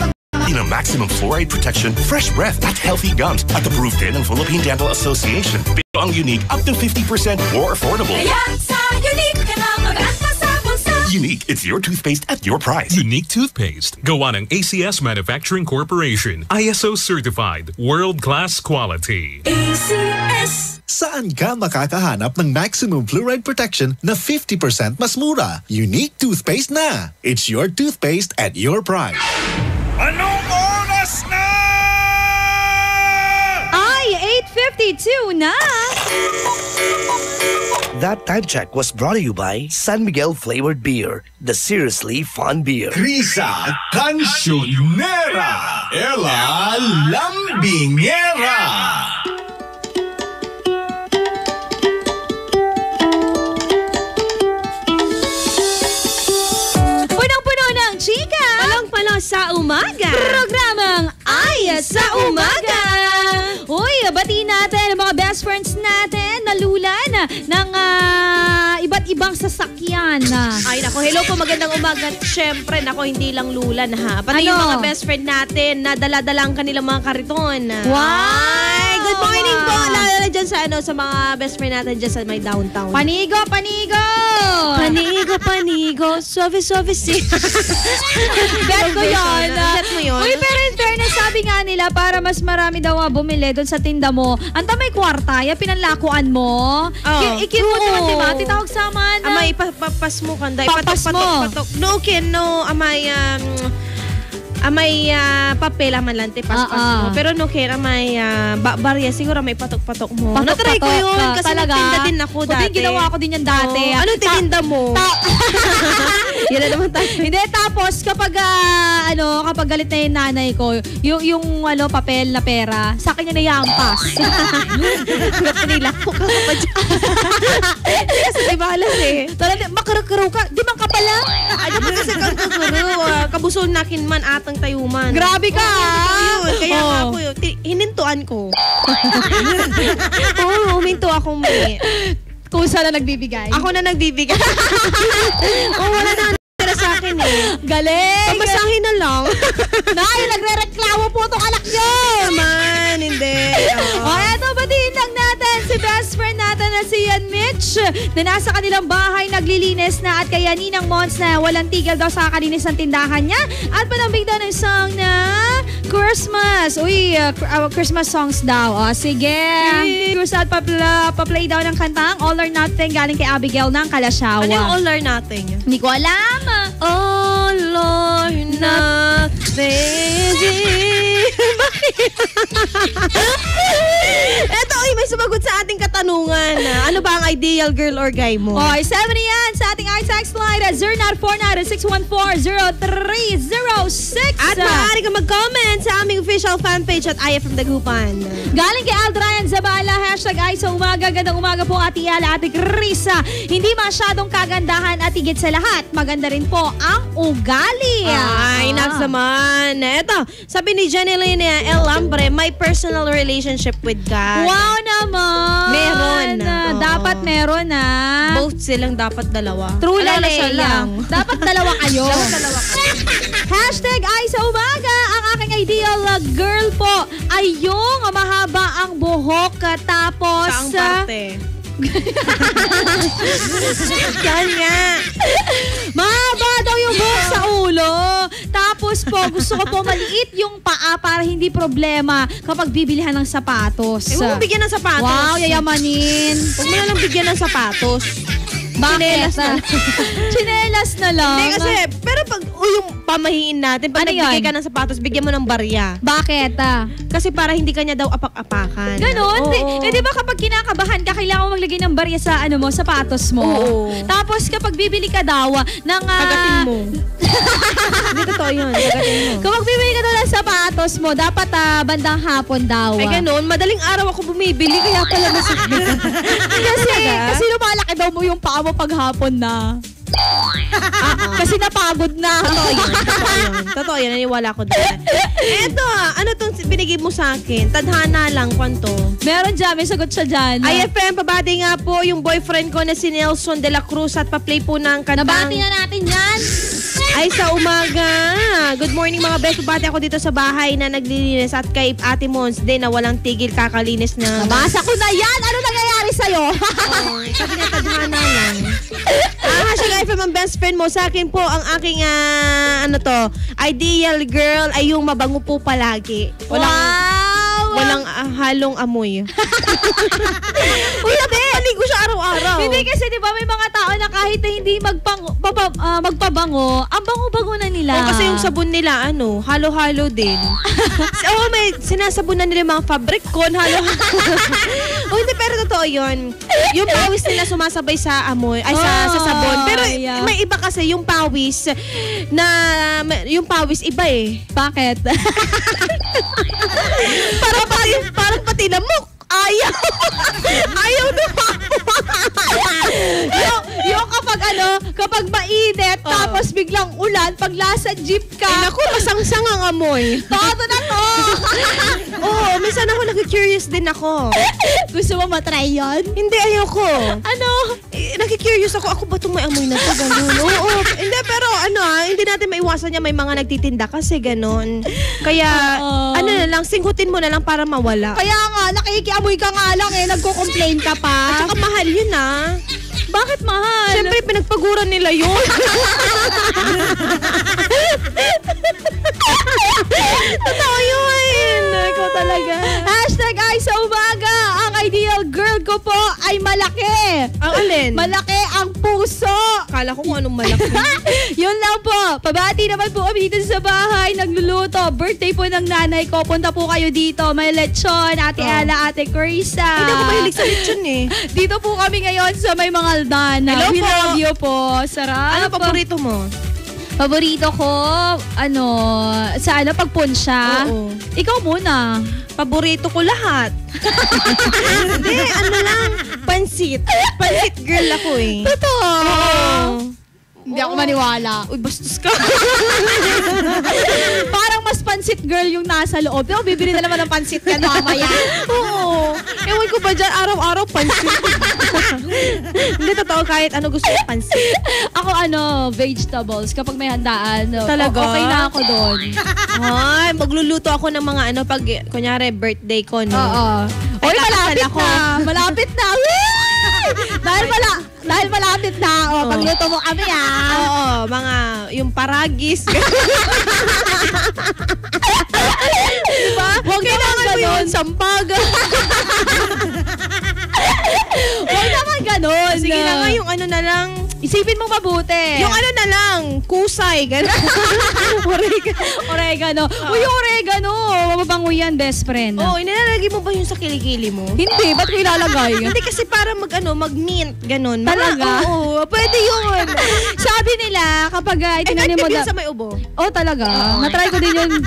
In a maximum fluoride protection, fresh breath at healthy gums at approved din ng Philippine Dental Association. Pero ang Unique, up to 50% more affordable. Kaya sa Unique ka na mag-anta sa bulsa. Unique, it's your toothpaste at your price. Unique toothpaste. Gawa ng ACS Manufacturing Corporation. ISO certified. World-class quality. ACS. Saan ka makakahanap ng maximum fluoride protection na 50% mas mura? Unique toothpaste na. It's your toothpaste at your price. Anong oras na? Ay, 8:52 na! That time check was brought to you by San Miguel Flavored Beer, the seriously fun beer. Krisa Cancionera, Ella Lambingera. Punong-puno ng chika! Palong-palo sa umaga! Programang Ay sa Umaga! Uy, batiin natin ang mga best friends natin na lulan ng iba't ibang sasakyan. Ay, nako, hello po, magandang umaga. Siyempre, nako, hindi lang lulan, ha? Pati yung mga best friend natin na dala-dala ang kanilang mga kariton. Wow! Good morning po! Lalo na dyan sa mga best friend natin dyan sa may downtown. Panigo! Panigo, panigo. Suave-suave si. Bet ko yun. Bet mo yun. Uy, pero in fairness, sabi nga nila, para mas marami daw bumili doon sa tinda mo, anta may kwarta, yung pinanlakuan mo. Ikin mo naman, di ba? Titawag sa man. Amay, papas mo kanda. Papas mo. No, amay papel aman lang paspas mo. Pero no kaya may barya siguro may patok-patok mo. Natry ko yun kasi nagtinda din ako dati. Ginawa ko din yan dati. Ano tininda mo? Yan na naman tayo. Hindi, tapos kapag kapag galit na yung nanay ko, yung papel na pera, sa akin niya nayampas. Nila ko ka pa dyan. Kasi di balas eh. Talagang makarukuro ka. Di man ka pala? Ano ba kasi kang kaguro? Kabusol nakin man atang tayuman. Grabe ka! Kaya nga ako yun. Hinintuan ko. Oo, huminto ako may. Kung saan na nagbibigay? Ako na nagbibigay. Wala na natira sa akin eh. Galing! Pamasahin na lang. Nay, nagre-reklamo po itong anak nyo! Naman, hindi. Eto, batiin lang natin si best friend natin na si Ian Mitch na nasa kanilang bahay naglilinis na at kaya Ninang Mons na walang tigil daw sa kakalinis ng tindahan niya at panambig daw ng song na Christmas. Uy, Christmas songs daw. O, sige. Cruise at pa-play daw ng kantang All or Nothing galing kay Abigail ng Kalasyawa. Ano yung All or Nothing? Hindi ko alam. All or Nothing. Eto, may sumagot sa ating katanungan. Ano ba ang ideal girl or guy mo? Oy, 7 yan sa ating iText line at 0949-614-0306. At maaari ka mag-comment sa aming official fanpage at IFM Dagupan. Galing kay Aldrayan Zabala, #Ay sa Umaga. Gandang umaga po, Ate Yala, Ate Krisa. Hindi masyadong kagandahan at higit sa lahat, maganda rin po ang ugali. Ay, naks naman. Eto, sabi ni Janeline El Lambre, may personal relationship with God. Wow naman! Meron. Dapat meron na. Both silang dapat dalawa. True lang. Dapat dalawa kayo. #Ay sa Umaga. Ang aking ideal girl po ay yung mahaba ang buhok tapos saang parte? Yan nga. Mahaba daw yung buhok sa ulo. Tapos po, gusto ko po maliit yung paa para hindi problema kapag bibilihan ng sapatos. Huwag mo bigyan ng sapatos. Wow, yayamanin. Huwag mo na lang bigyan ng sapatos. Bakit? Chinelas na lang. Hindi kasi, pero pag yung pamahiin natin, pag nagbigay ka ng sapatos, bigyan mo ng barya. Bakit? Kasi para hindi ka niya daw apak-apakan. Ganon? Di ba kapag kinakabahan ka, kailangan mo maglagay ng barya sa sapatos mo. Oo. Tapos kapag bibili ka daw ng... Kagatin mo. Hindi totoo yun. Kagatin mo. Kapag bibili ka daw ng sapatos mo, dapat bandang hapon daw. Ay ganon, madaling araw ako bumibili, kaya pala masakit. kasi lumalaki daw mo yung paa mo pag hapon na. Kasi napagod na. Totoo yun. Naniwala ko doon. Eto ano tong binigay mo sa akin? Tadhana lang, kwanto? Meron dyan, may sagot siya dyan. IFM, pabati nga po yung boyfriend ko na si Nelson de la Cruz at pa-play po ng kantang... Nabati na natin yan. Ay, sa umaga. Good morning mga best. Pabati ako dito sa bahay na naglilinis at kay Ate Mons din na walang tigil kakalinis na. Nabasa ko na yan. Ano nangyayari sa'yo? Sabi nga, tadhana lang. Hashtag IFM ang best friend mo. Sa akin po, ang aking, ideal girl ay yung mabango po palagi. Walang halong amoy. Uy, maligo siya araw-araw. Hindi kasi di ba may mga tao na kahit na hindi magpabango, ang bango-bango na nila. Kasi yung sabon nila, halo-halo din. May sinasabon na nila mga fabric-con, halo-halo. Hindi, pero totoo yun. Yung pawis nila sumasabay sa amoy, sa sabon. Pero may iba kasi yung pawis iba eh. Bakit? Parang pati lamok. Ayaw na yung kapag mainit, tapos biglang ulan, pag nasa jeep ka. Naku, masangsang ang amoy. Todo na to. Oo, minsan ako nag-curious din ako. Gusto mo matry yun? Hindi, ayoko. Ano? Nag-curious ako ba itong may amoy na to? Ganun. Oo. Hindi, pero hindi natin maiwasan niya, may mga nagtitinda kasi ganun. Kaya, na lang, singhutin mo na lang para mawala. Kaya nga, nakikiamoy ka nga lang nagko-complain ka pa. At saka mahal yun Bakit mahal? Siyempre, pinagpaguran nila yun. Totoo yun. Ikaw talaga. Hashtag ay sa umaga. Ang ideal girl ko po ay malaki. Ang alin? Malaki ang puso. Kala ko kung anong malaki. Yun lang po. Pabati naman po kami dito sa bahay. Nagluluto. Birthday po ng nanay ko. Punta po kayo dito. May lechon. Ate Ella, Ate Carissa. Hindi ako mahilig sa lechon eh. Dito po kami ngayon sa may mga Aldana. Hello We po. love you po. Sarap. Ano paborito mo? Paborito ko, pagpunsya. Oo. Ikaw muna. Paborito ko lahat. Hindi, pansit. Pansit girl ako eh. Totoo. Oo. Hindi ako maniwala. Uy, bastos ka. Parang mas pansit girl yung nasa loob. Pero bibili na naman ng pansit yan mamaya. Oo. Ewan ko ba dyan, araw-araw pansit. Hindi totoo kahit ano gusto yung pansit. Ako vegetables. Kapag may handaan, talaga? Okay na ako doon. Ay, magluluto ako ng mga pag, kunyari, birthday ko, no? Oo. Oy, malapit ako. na. Malapit na. Dahil malapit na. Pagluto mo kami, Oo, mga, yung paragis. Diba? Huwag kailangan mo yun, sampaga. Huwag naman ganun. Sige na nga, yung na lang. Isipin mo mabuti. Yung na lang, kusay, gano'n. Oregano. Uy, yung oregano. Mababango yan, best friend. Oo, inilalagay mo ba yung sa kilikili mo? Hindi, ba't ko ilalagay? Hindi kasi para mag-mint, gano'n. Talaga? Oo, pwede yun. Sabi nila, kapag tinanim mo sa may ubo. Talaga? Na-try ko din yun.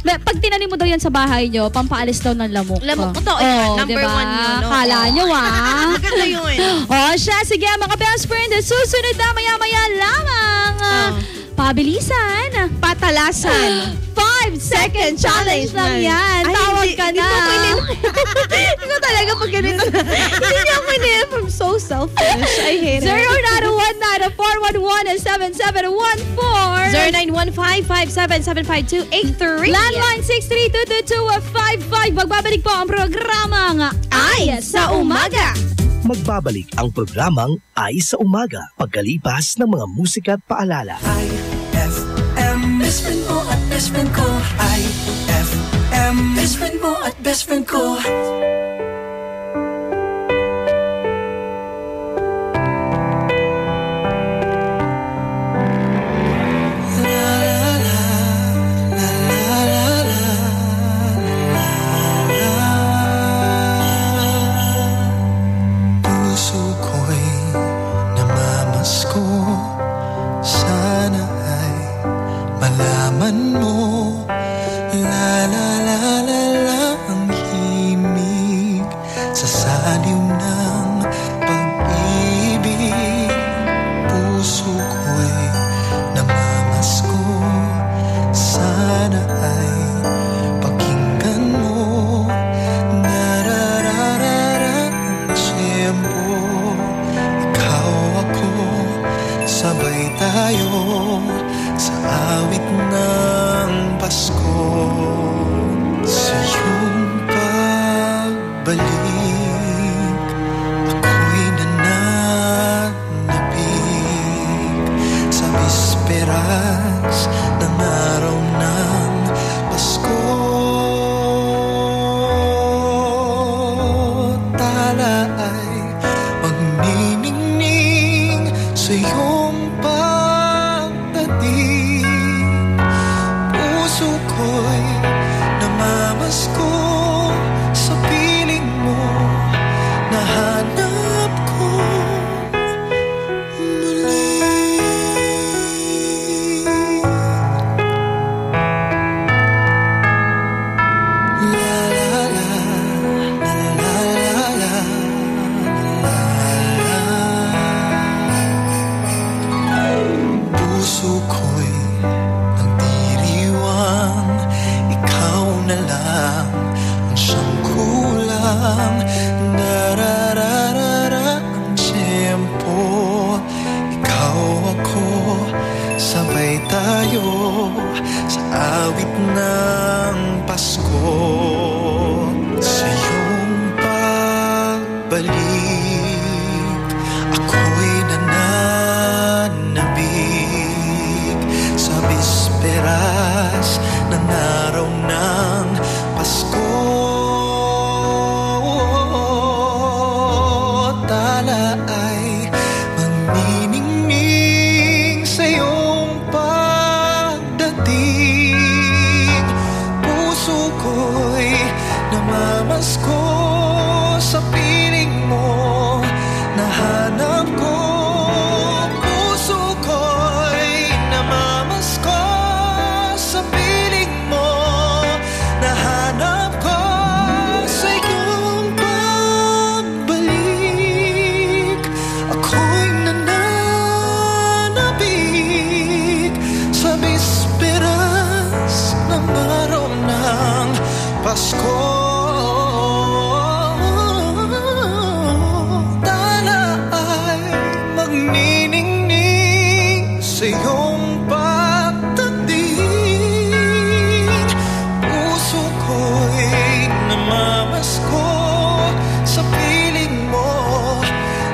Pag tinanim mo daw yan sa bahay nyo, pampaalis daw ng lamok. Lamok, totoo yun. Number 1 yun. Kala nyo, Maganda yun. Sige, mga best friend, susunod na maya-maya lamang. Pabilisan. Patalasan. 5-second challenge lang yan. Tawag ka na. Hindi ko talaga pag ganito. Hindi niyo ako in-help. I'm so selfish. I hate it. 0919-411-7714 0915-577-5283 Landline 63222-55. Magbabalik po ang programang Ay sa Umaga. Magbabalik ang programang Ay sa Umaga pagkalipas ng mga musika at paalala. IFM, best friend mo at best friend ko. IFM, best friend mo at best friend ko. Puso ko'y namamasko. Sana ay malaman mo. La la la la la ang himig sa saliw ng pag-ibig. Puso ko'y namamasko. Sana ay pakinggan mo. Narararara ang tiyempo. Ikaw ako, sabay tayo sa awit ng Pasko. Sa iyong pagbalik, ako'y nananabik sa bisperas ng araw ng Pasko. Tala ay magniningning sa iyong pagdating. Puso ko'y namamasko sa piling mo. Nahanap ko muli. La la la, la la la la. Puso ko'y nagdiriwang. Ikaw na lang ang siyang kulang. Narararara ang tiyempo. Ikaw ako, sabay tayo sa awit ng Pasko. Sa iyong pagbalik, ako'y nananabik sa bisperas ng araw ng Pasko. Tala ay magniningning sa iyong pagdating. Puso ko'y namamasko sa piling mo. Nahanap ko. Puso ko'y namamasko sa piling mo. Nahanap ko sa iyong pagbalik. Ako'y nananabik sa bisperas ng araw ng Pasko. Tala ay magniningning sa iyong pagdating. Puso ko'y namamasko sa piling mo.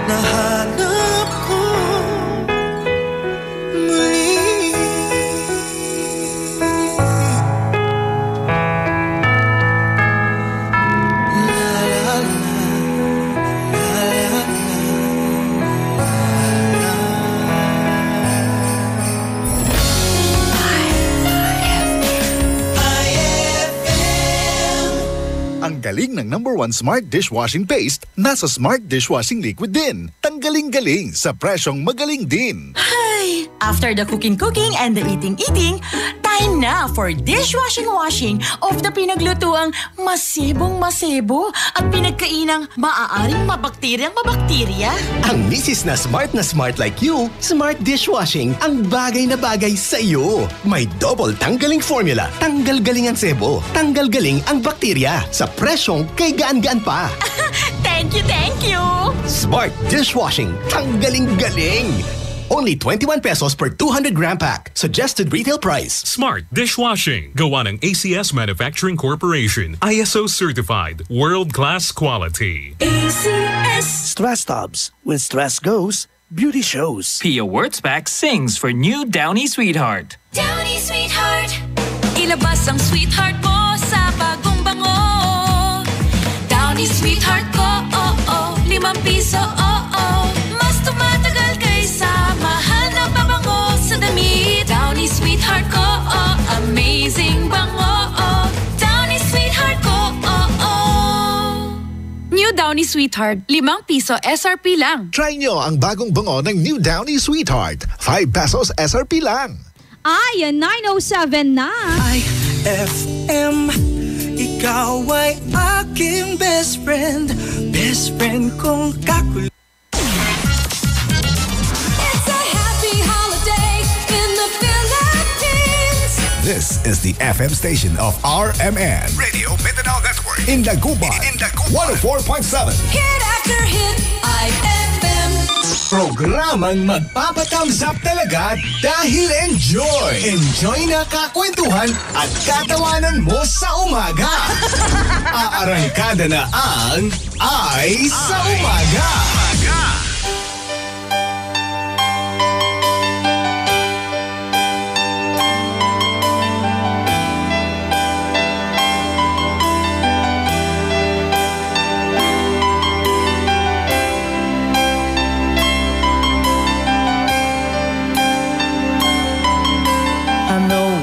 Nahanap ko muli. La la la, la la Ang galing ng #1 Smart Dishwashing Paste, nasa Smart Dishwashing Liquid din. Tanggaling-galing sa presyong magaling din. Ay, after the cooking and the eating, time na for dishwashing of the pinaglutuang masebong-masebo at pinagkainang maaaring mabakterya. Ang misis na smart like you, Smart Dishwashing ang bagay na bagay sa iyo. May double tanggaling formula. Tanggal galing ang sebo. Tanggal galing ang bakterya. Sa presyong kay gaan-gaan pa. Thank you! Smart Dishwashing. Tanggaling galing. Only 21 pesos per 200 gram pack. Suggested retail price. Smart Dishwashing. Gawa ng ACS Manufacturing Corporation. ISO certified. World-class quality. ACS. Stress Tubs. When stress goes, beauty shows. Pia Wurtzbach sings for new Downy Sweetheart. Downy Sweetheart. Ilabas ang sweetheart mo sa bagong bango. Downy Sweetheart ko, oh oh, 5 piso, oh oh. Mas tumatagal kaysa mahal na pabango sa damit. Downy Sweetheart ko, oh, amazing bango, oh. Downy Sweetheart ko, oh oh. New Downy Downy Sweetheart, 5 piso SRP lang. Try nyo ang bagong bango ng New Downy Sweetheart. 5 pesos SRP lang. Ay, 9:07 na. IFM, ikaw ay aking best friend. Best friend kong kakulit. This is the FM station of RMN Radio Mindanao Network in Dagupan. 104.7. Hit after hit, IFM. Programang magpapatamsap talaga dahil enjoy. Enjoy na kakwentuhan at katawanan mo sa umaga. Aarangkada na ang Ay sa Umaga.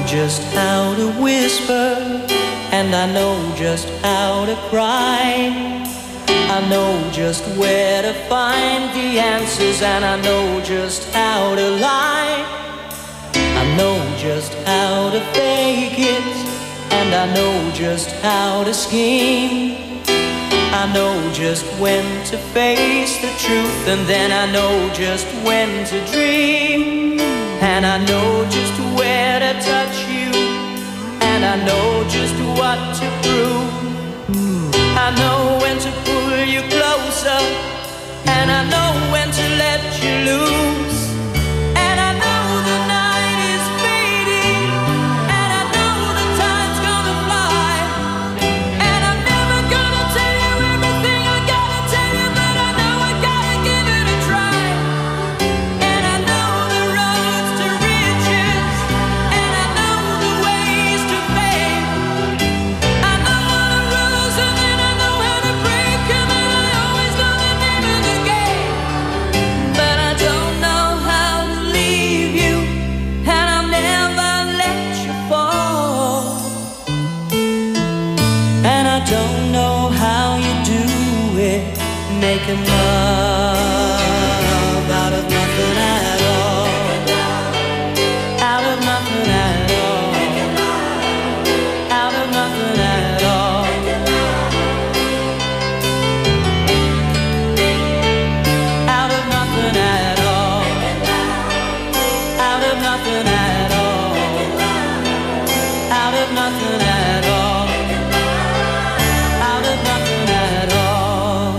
Just how to whisper, and I know just how to cry. I know just where to find the answers, and I know just how to lie. I know just how to fake it, and I know just how to scheme. I know just when to face the truth, and then I know just when to dream. And I know just where to touch you, and I know just what to prove. I know when to pull you closer, and I know when to let you loose. And I know the night is fading, and I know the time's gonna fly. And I'm never gonna tell you everything I gotta tell you, but I know I gotta give it a try. And I know the roads to riches, and I know the ways to fame. I know all the rules, and then I know how to break them, and I always know the name of the game. But I don't know how to leave you, and I'll never let you fall. And I don't know how you do it, making love out of nothing at all. Out of nothing at all. Out of nothing at all. Out of nothing at all. Out of nothing at all. Out of nothing at all. Out of nothing at all.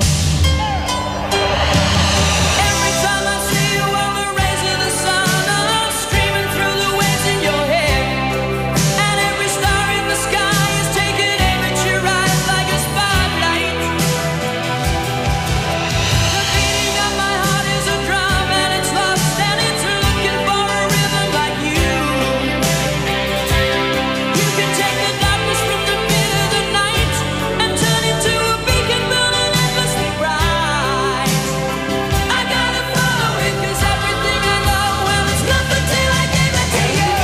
Every time I see you on the rays of the sun, I'm streaming through the waves in your hair. And every star in the sky is taking aim at your eyes like a spotlight. The beating of my heart is a drum, and it's lost, and it's looking for a rhythm like you. You can take the darkness from the pit of the night and turn it to a beacon burning endlessly bright. I gotta follow it, 'cause everything I know, well, it's nothing till I give it to you.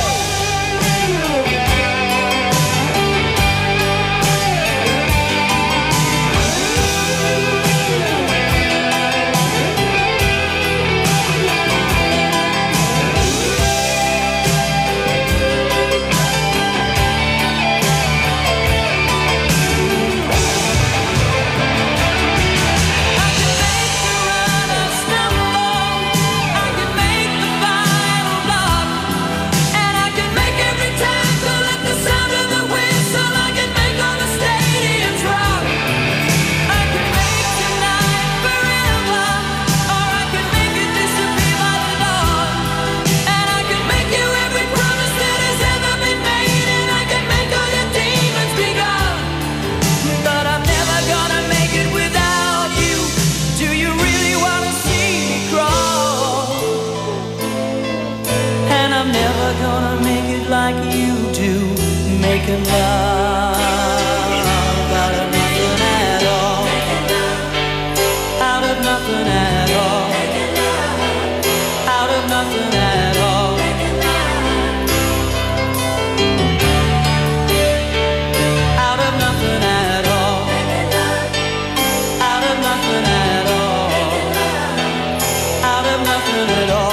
And I can make every tackle at the sound of the whistle. I can make all the stadiums rock. I can make tonight forever, or I can make it disappear by the dawn. And I can make you every promise that has ever been made, and I can make all your demons be gone. But I'm never gonna make it without you. Do you really wanna see me crawl? And I'm never gonna make it like you do, making love out of nothing at all. Out of nothing at all. Out of nothing at all. Out of nothing at all. Out of nothing. I'm nothing at all.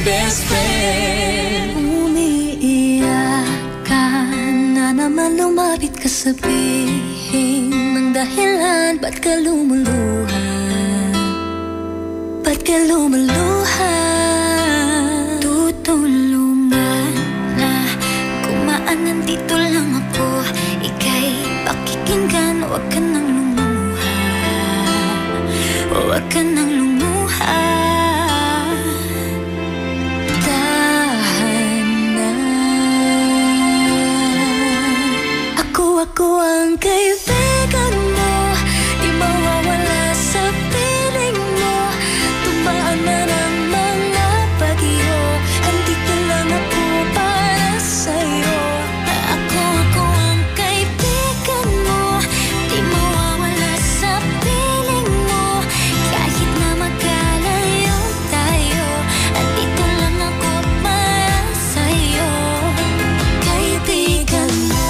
Best friend. Umiiyak ka na naman, lumapit ka, sabihin ng dahilan. Ba't ka lumuluha? Ba't ka lumuluha? Tutulungan na kumaan, nandito lang ako. Ika'y pakikinggan, huwag ka nang lumuha. Huwag ka nang lumuha. Ako ang kaibigan mo, di mawawala sa piling mo. Tumaan man ang mga bagyo, andito lang ako para sa'yo. Ako ang kaibigan mo, di mawawala sa piling mo. Kahit na magkalayo tayo, andito lang ako para sa'yo. Kaibigan mo.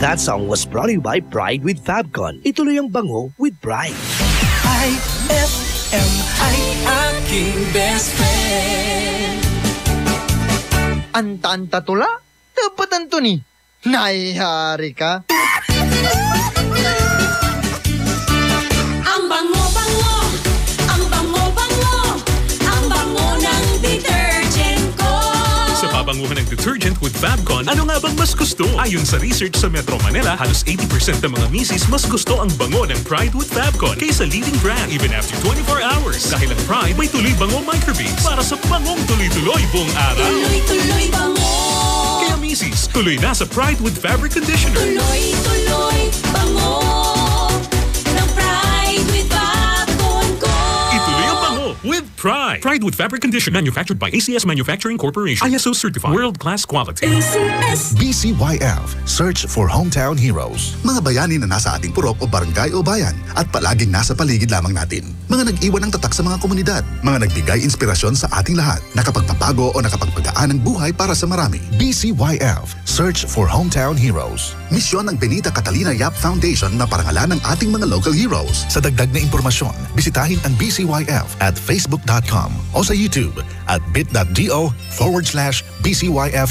That song was brought to you by Pride with Fabcon. Ituloy ang bango with Pride. IFM ay aking best friend. Anta-anta tula? Dapat anto ni. Naihari ka. Ang bango-bango, ang bango-bango, ang bango ng detergent ko. Sa pabanguhan ng detergent with Fabcon, ano nga bang mas gusto? Ayon sa research sa Metro Manila, halos 80% ng mga misis mas gusto ang bango ng Pride with Fabcon kaysa leading brand even after 24 hours. Dahil ang Pride may tuloy bango microbeads para sa bangong tuloy-tuloy buong araw. Tuloy-tuloy bango. Kaya misis, tuloy na sa Pride with Fabric Conditioner. Tuloy-tuloy bango ng Pride with Fabcon ko. Ituloy ang bango with Pride. Pride with Fabric Conditioner, manufactured by ACS Manufacturing Corporation. ISO certified. World-class quality. BCYF, Search for Hometown Heroes. Mga bayani na nasa ating purok o barangay o bayan at palaging nasa paligid lamang natin. Mga nag-iwan ng tatak sa mga komunidad. Mga nagbigay inspirasyon sa ating lahat. Nakapagpapago o nakapagpagaan ng buhay para sa marami. BCYF, Search for Hometown Heroes. Misyon ng Benita Catalina Yap Foundation na parangalan ng ating mga local heroes. Sa dagdag na impormasyon, bisitahin ang BCYF at facebook.com o sa YouTube at bit.do/BCYF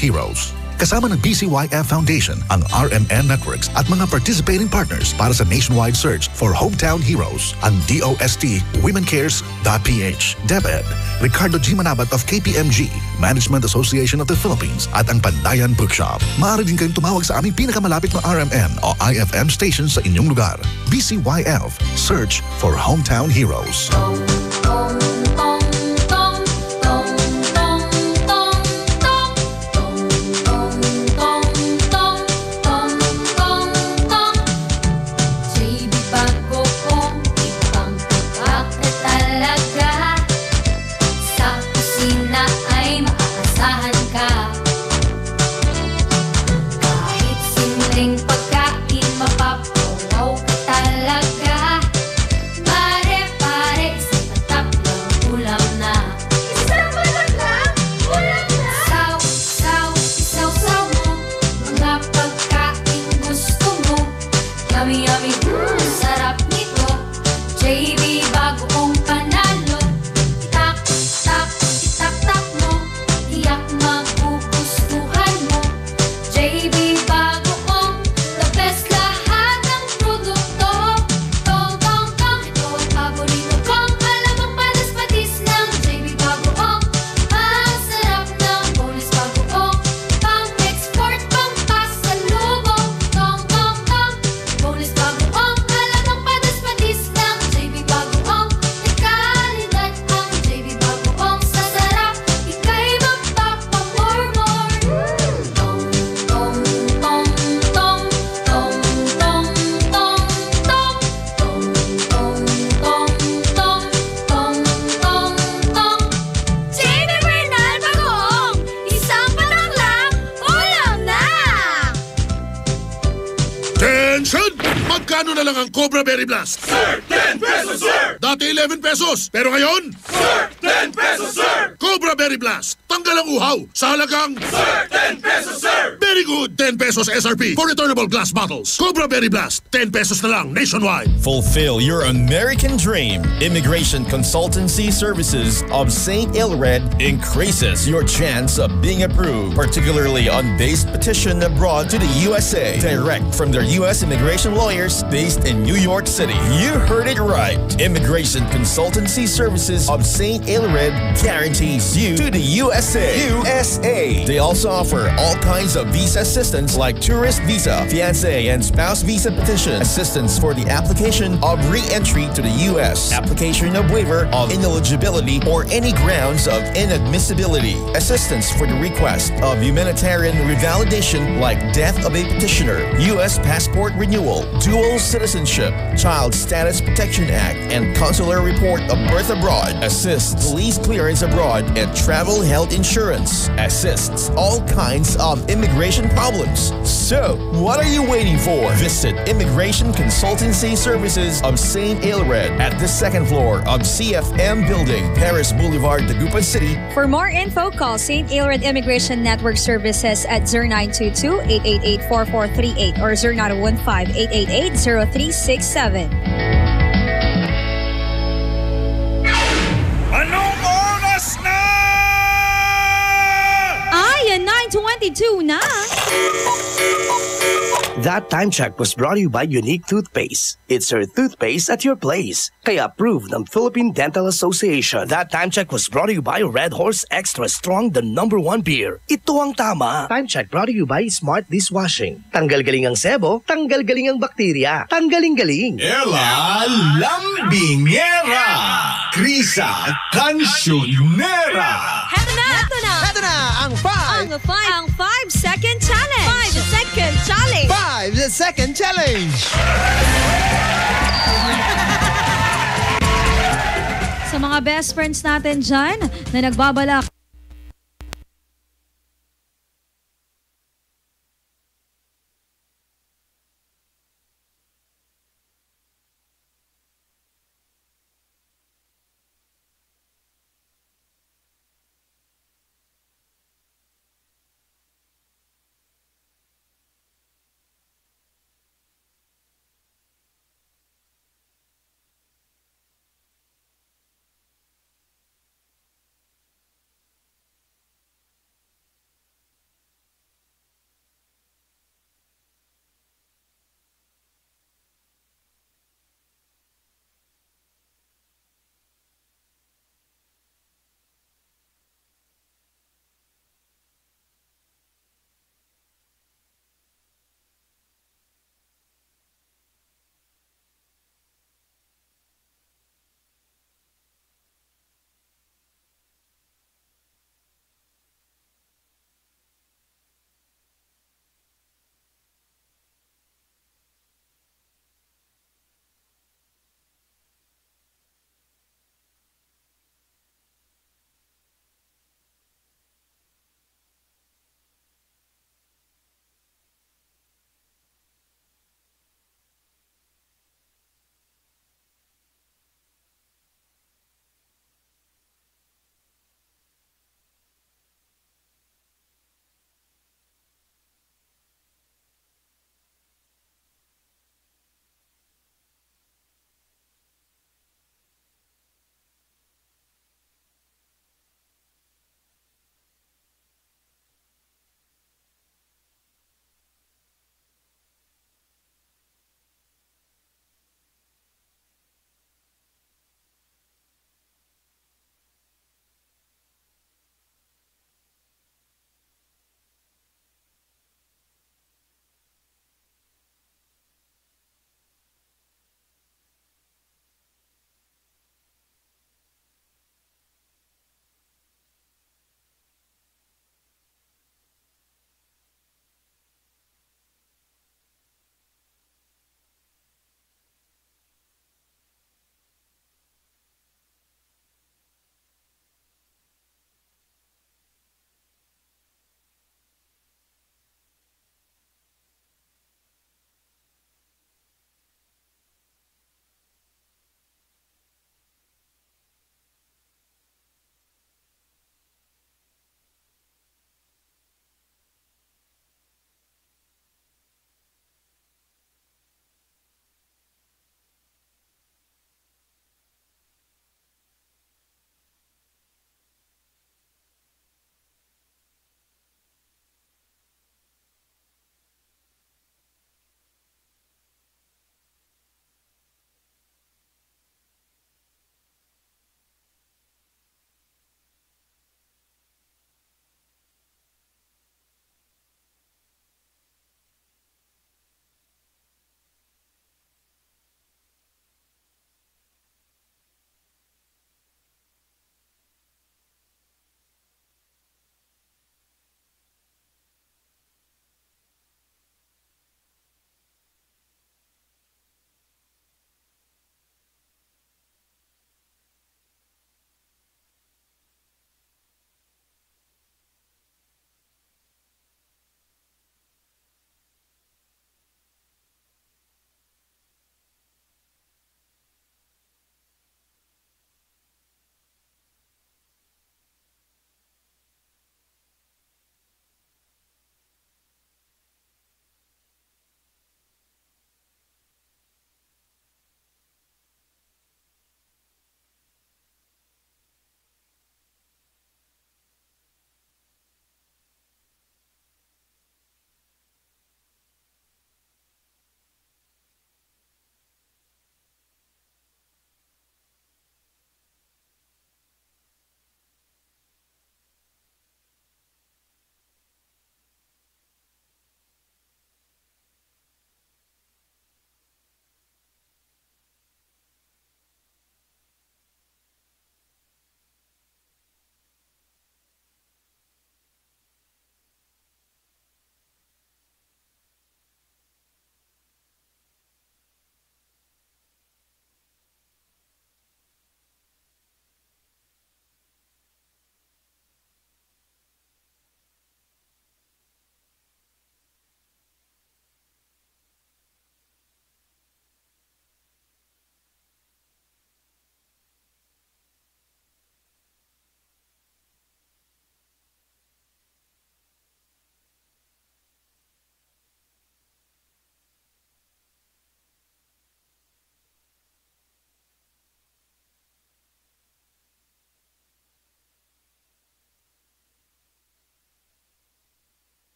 Heroes. Kasama ng BCYF Foundation, ang RMN Networks at mga participating partners para sa nationwide search for hometown heroes, ang DOST WomenCares.ph, DepEd, Ricardo G. Manabat of KPMG, Management Association of the Philippines at ang Pandayan Bookshop. Maaari din kayong tumawag sa aming pinakamalapit na RMN o IFM station sa inyong lugar. BCYF, Search for Hometown Heroes. Magkano na lang ang Cobra Berry Blast? Sir, 10 pesos, sir! Dati 11 pesos, pero ngayon? Sir, 10 pesos, sir! Cobra Berry Blast, tanggal ang uhaw sa halagang... Sir, 10 pesos, sir! Very good, 10 pesos SRP for returnable glass bottles. Cobra Berry Blast, 10 pesos na lang nationwide. Fulfill your American dream. Immigration Consultancy Services of St. Ilred increases your chance of being approved, particularly on base petition abroad to the USA. Direct from their U.S. immigration lawyers based in New York City. You heard it right. Immigration Consultancy Services of St. Ilred guarantees you to the USA. They also offer all kinds of visa assistance like tourist visa, fiancé and spouse visa petition, assistance for the application of re-entry to the U.S., application of waiver of ineligibility or any grounds of inadmissibility, assistance for the request of humanitarian revalidation like death of a petitioner, U.S. passport renewal, dual citizenship, Child Status Protection Act, and consular report of birth abroad, assist police clearance abroad and travel health insurance. Assists all kinds of immigration problems. So, what are you waiting for? Visit Immigration Consultancy Services of St. Aelred at the second floor of CFM Building, Paris Boulevard, Dagupan City. For more info, call St. Aelred Immigration Network Services at 0922-888-4438 or 0915-888-0367. Anong oras na? Ay, 9:22 na. That time check was brought to you by Unique Toothpaste. It's your toothpaste at your place. Kaya approved ng Philippine Dental Association. That time check was brought to you by Red Horse Extra Strong, the #1 beer. Ito ang tama. Time check brought to you by Smart Dishwashing. Tanggal galing ang sebo, tanggal galing ang bakterya. Tanggaling-galing. Ella Lambingera, Krisa Cancionera. Heto na! Ang 5 5-second challenge! 5-second challenge! 5-second challenge! Sa mga best friends natin dyan na nagbabalak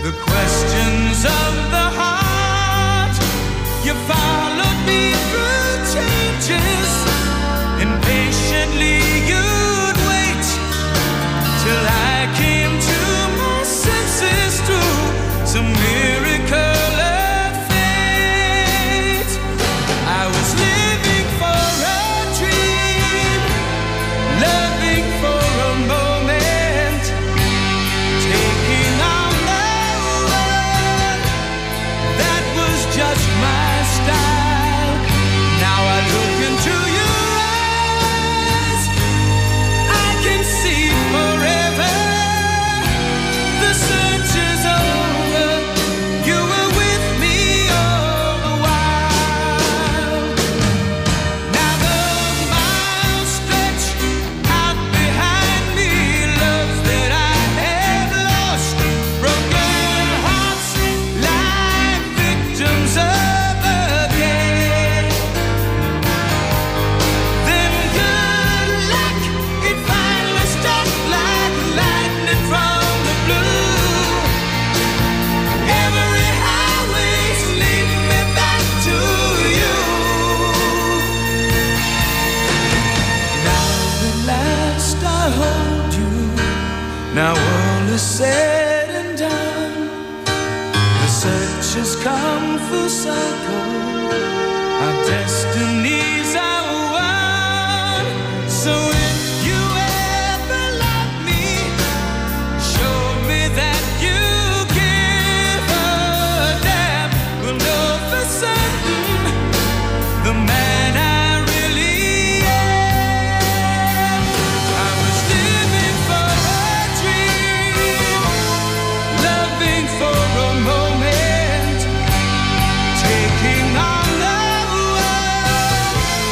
the questions of the heart. You followed me through changes, and patiently you'd wait till I came to my senses through some miracle of fate. I was living for a dream, loving for a moment, taking on the world. That was just my style. Now I look into your eyes, I can see forever. The search is over, you were with me all the while. Now the miles stretch out behind me, loves that I have lost, broken hearts like victims of again. Then good luck, it finally struck like lightning from the blue. Every highway's leading me back to you. Now at last I hold you. Now all is said and done. The search has come full circle. Our destinies are one. So if you ever love me, show me that you give a damn. We'll know for certain the man I really am. I was living for a dream, loving for a moment, taking on the world.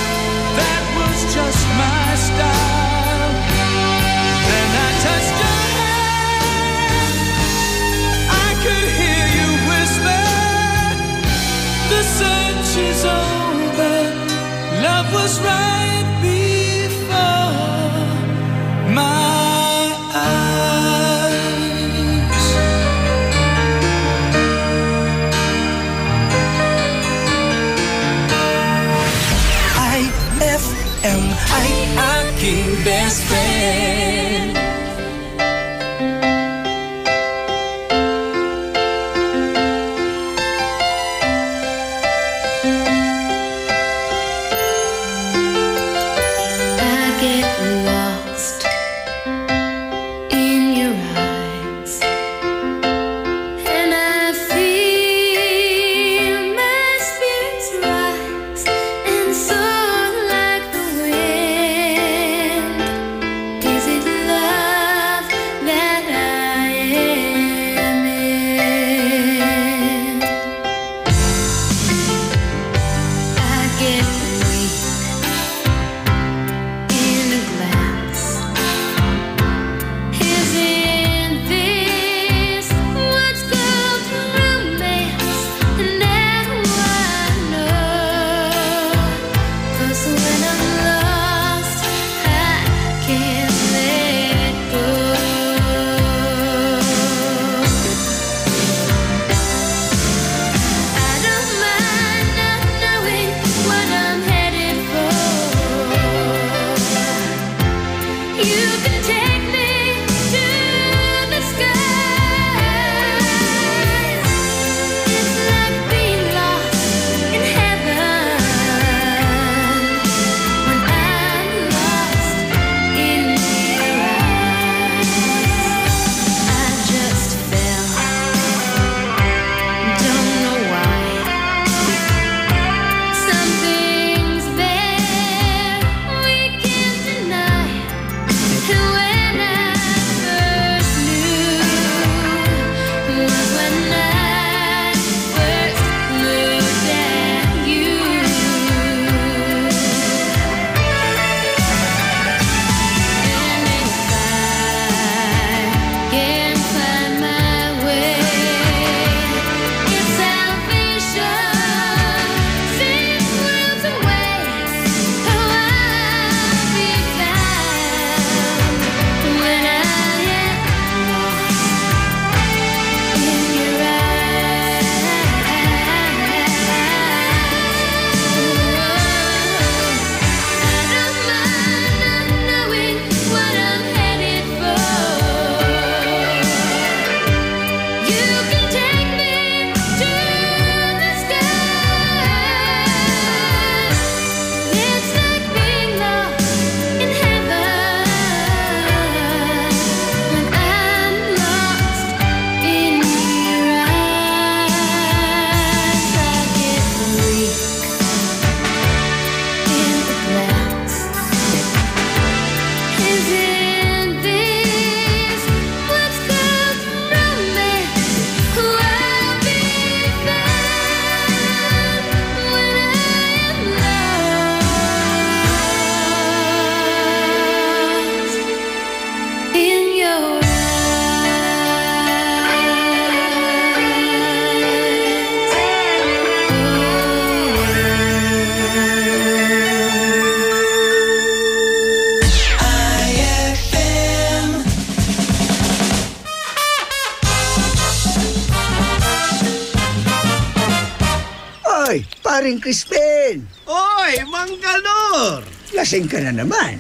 Oy, paring Crispin! Oy, Manggalor! Lasing ka na naman.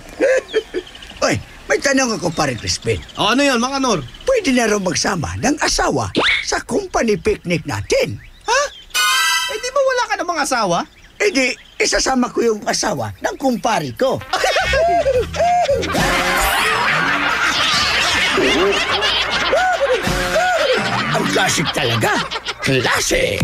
Oy, may tanong ako, paring Crispin. Ano yun, Manganor? Pwede na raw magsama ng asawa sa company picnic natin. Ha? Eh di ba wala ka namang asawa? Eh di, isasama ko yung asawa ng kumpari ko. Ang classic talaga. Classic!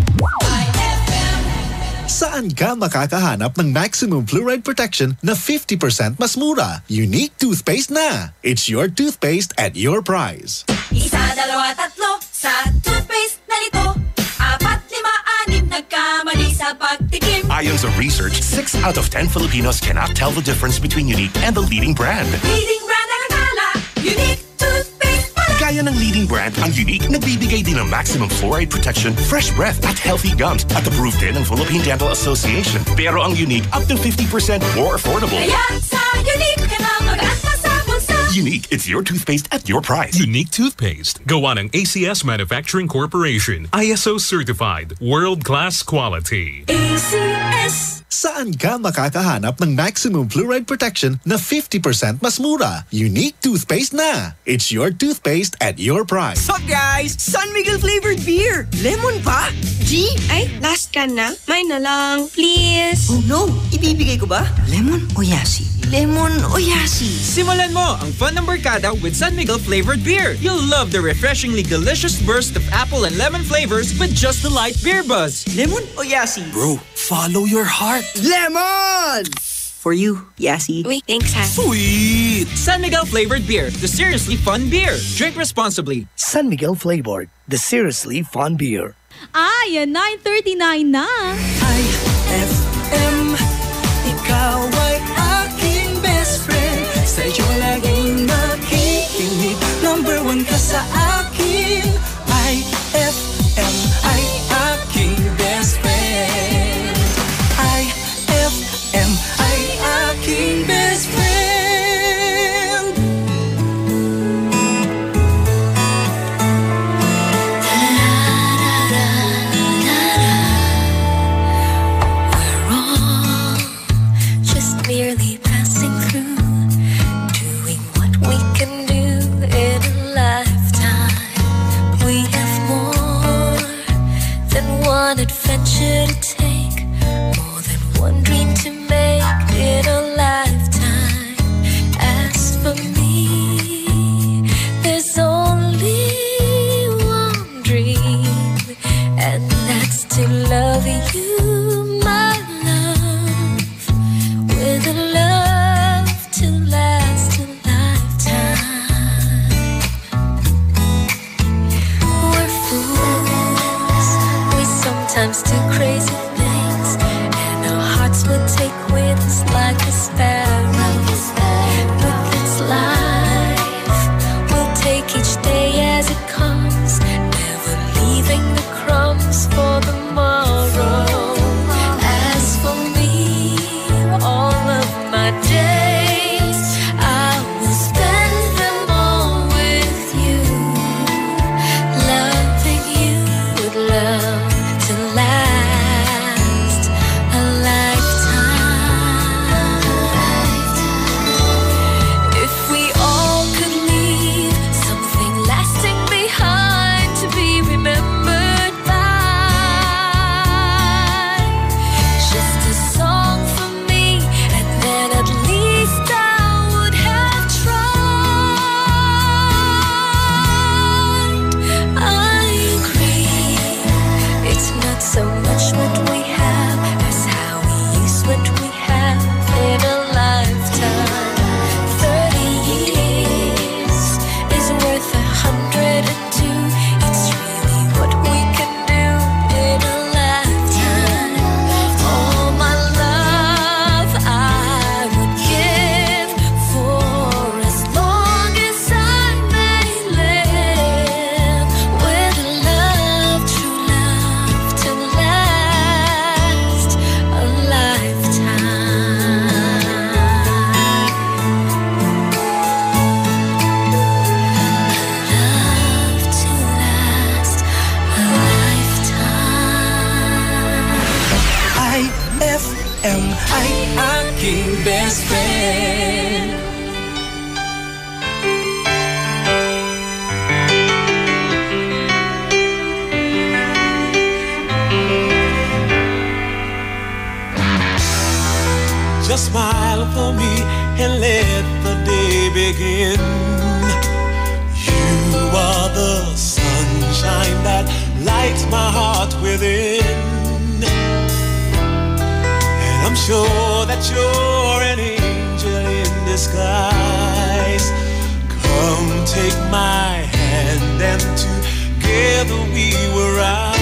Saan ka makakahanap ng maximum fluoride protection na 50% mas mura? Unique toothpaste na. It's your toothpaste at your price. Isa, dalawa, tatlo sa toothpaste na ito. 4, 5, 6 nagkamali sa pagtikim. Ayon sa research, 6 out of 10 Filipinos cannot tell the difference between Unique and the leading brand. Leading brand ang akala, Unique toothpaste pala. Gaya ng leading brand, ang Unique nagbibigay din ng maximum fluoride protection, fresh breath at healthy gums at approved din ng Philippine Dental Association. Pero ang Unique up to 50% more affordable. Kaya sa Unique ka na mag-asa sa bulsa. Unique, it's your toothpaste at your price. Unique toothpaste. Gawa ng ACS Manufacturing Corporation. ISO certified. World-class quality. ACS. Saan ka makakahanap ng maximum fluoride protection na 50% mas mura? Unique toothpaste na. It's your toothpaste at your price. Sup guys? San Miguel flavored beer. Lemon pa? G? Ay, last can na. Mine na lang, please. Oh no, ibibigay ko ba? Lemon o yasi? Lemon o yasi? Simulan mo ang fun ng barkada with San Miguel flavored beer. You'll love the refreshingly delicious burst of apple and lemon flavors with just the light beer buzz. Lemon o yasi? Bro, follow your heart. Lemon! For you, Yasi. Uy, thanks ha. Sweet! San Miguel flavored beer, the seriously fun beer. Drink responsibly. San Miguel flavored, the seriously fun beer. Ay, 9:39 na. IFM, ikaw ay aking best friend. Sa'yo laging nakikinig. Number 1 ka sa akin. IFM ay aking best friend. IFM ay aking best friend. We're all just merely passing through, doing what we can do in a lifetime. We have more than one adventure to take, more than one dream to make in a lifetime. As for me, there's only one dream, and that's to love you, my love, with a love to last a lifetime. We're fools, we sometimes do crazy things, and our hearts would take wings like a sparrow. But that's life, we'll take each day as it comes, never leaving the crumbs for tomorrow. As for me, all of my days, I will spend them all with you, loving you with love to last a lifetime. If we all could leave something lasting behind to be remembered by, just a song for me, and then at least I would have tried. I agree, it's not so much what we have as how we use what we have in a lifetime. 30 years is worth 102. It's really what we can do in a lifetime. All my love I would give for as long as I may live, with a love, true love to last smile for me and let the day begin. You are the sunshine that lights my heart within. And I'm sure that you're an angel in disguise. Come take my hand and together we will ride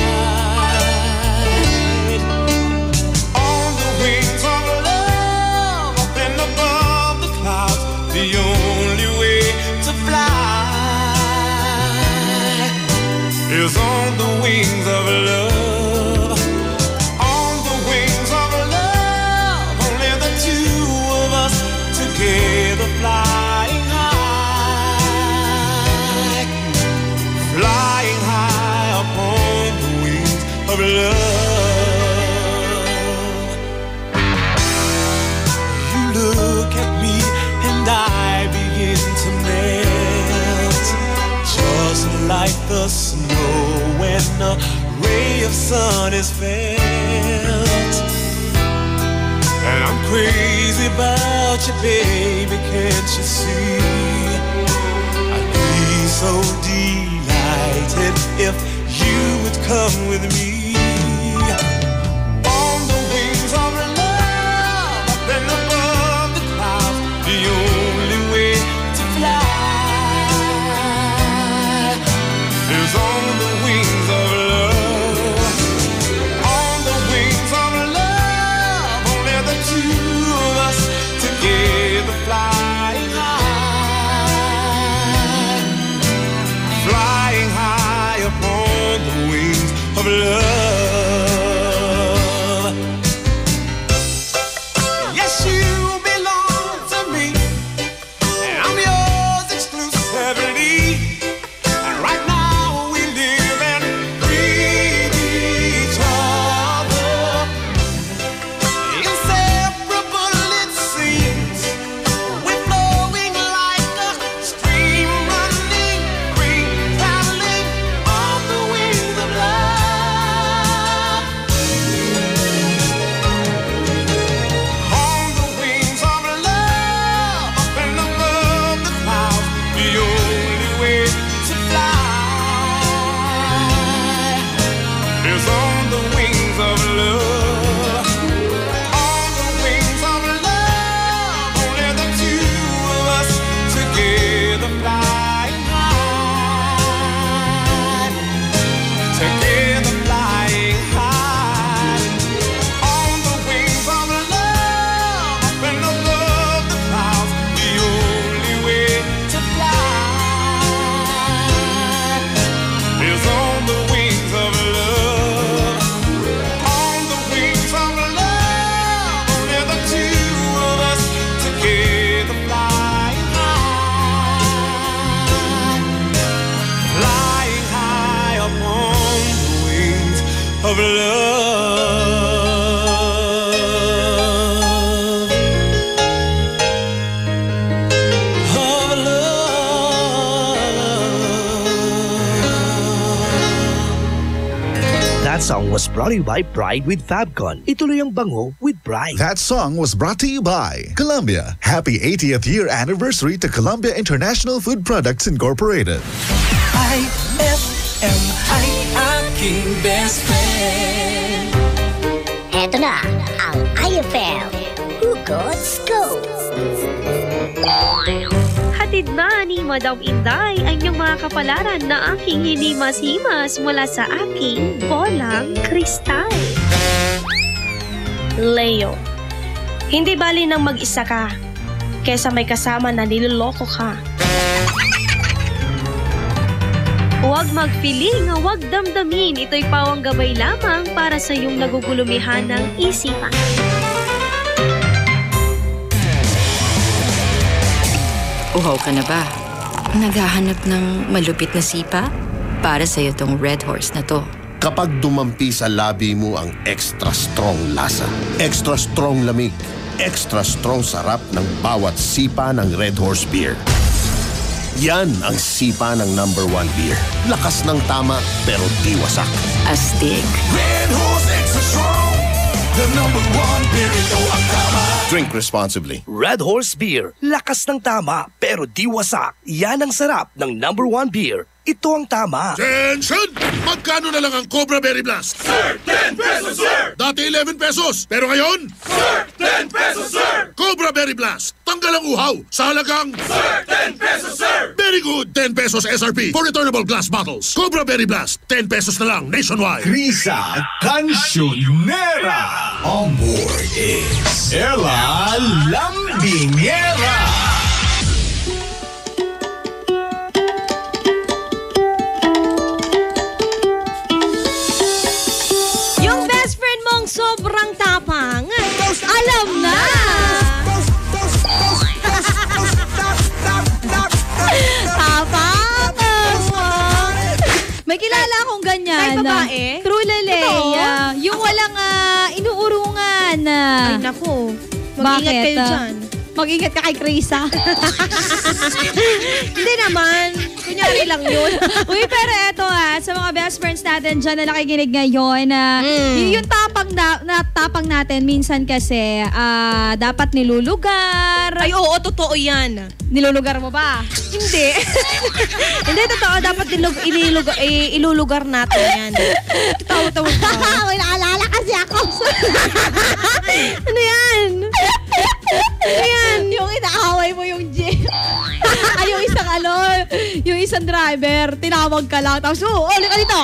on the wings of love up and above the clouds. The only way to fly is on the wings of love. On the wings of love, only the two of us together flying high, flying high upon the wings of love. You look at me and I begin to melt, just like the snow when a ray of sun is felt. And I'm crazy about you, baby, can't you see? I'd be so delighted if you would come with me. On the wings of love, up and above the clouds, the only way to fly is on the wings of love. On the wings of love, only the two of us together flying high, flying high upon the wings of love. Yes, you belong to me, and I'm yours exclusively. And right now we live and breathe each other, inseparable it seems. We're flowing like a stream, running free, traveling on the wings of love. On the wings of love, up and above the clouds, the only way to fly is on the wings of love. On the wings of love, only the two of us together flying high, together flying high. On the wings of love, up and above the clouds, the only way to fly is on the wings of love. On the wings of love, only the two of us together flying high upon the wings of love. Of love. That song was brought to you by Pride with Fabcon. Ituloy ang bango with Pride. That song was brought to you by Columbia. Happy 80th year anniversary to Columbia International Food Products Incorporated. IFM ay aking best friend. Eto na ang IFM Hugot Scoop. Hatid na ni Madam Inday ang iyong mga kapalaran na aking hinimas-himas mula sa aking bolang kristal. Leo, hindi bali nang mag-isa ka kesa may kasama na niloloko ka. Huwag magpiling, huwag damdamin. Ito'y pawang gabay lamang para sa iyong nagugulumihan ng isipan. Uhaw ka na ba? Naghahanap ng malupit na sipa? Para sa'yo tong Red Horse na to. Kapag dumampi sa labi mo ang extra strong lasa, extra strong lamig, extra strong sarap ng bawat sipa ng Red Horse Beer. Yan ang sipa ng #1 beer. Lakas ng tama pero di wasak. Astig. Red Horse Extra Strong. The number one beer, ito ang tama. Drink responsibly. Red Horse Beer. Lakas ng tama, pero di wasak. Yan ang sarap ng number 1 beer. Ito ang tama. Attention! Magkano na lang ang Cobra Berry Blast? Sir, 10 pesos, sir! Dati 11 pesos, pero ngayon? Sir, 10 pesos, sir! Cobra Berry Blast. Tanggal ang uhaw sa halagang... Sir, 10 pesos, sir! Very good! 10 pesos SRP for returnable glass bottles. Cobra Berry Blast. 10 pesos na lang nationwide. Krisa Cancionera. On board is Ella Lambingera. Sobrang tapang. Alam na. Tapang. May kilala akong ganyan. Ay, babae? True Laleya. Yung walang inuurungan. Ay, naku. Mag-ingat kayo dyan. Mag-ingat ka kay Krisa. Hindi naman. Kunyari lang yun. Uy, pero eto sa mga best friends natin dyan na nakikinig ngayon, yung tapang natin, minsan kasi, dapat nilulugar. Ay, oo, totoo yan. Nilulugar mo ba? Hindi. Hindi, totoo. Dapat ilulugar natin yan. Tawa-tawa ka. May naalala kasi ako. Ano yan? Ayan, yung inaaway mo yung jeep. Ay, yung isang driver, tinawag ka lang. Tapos, halika dito.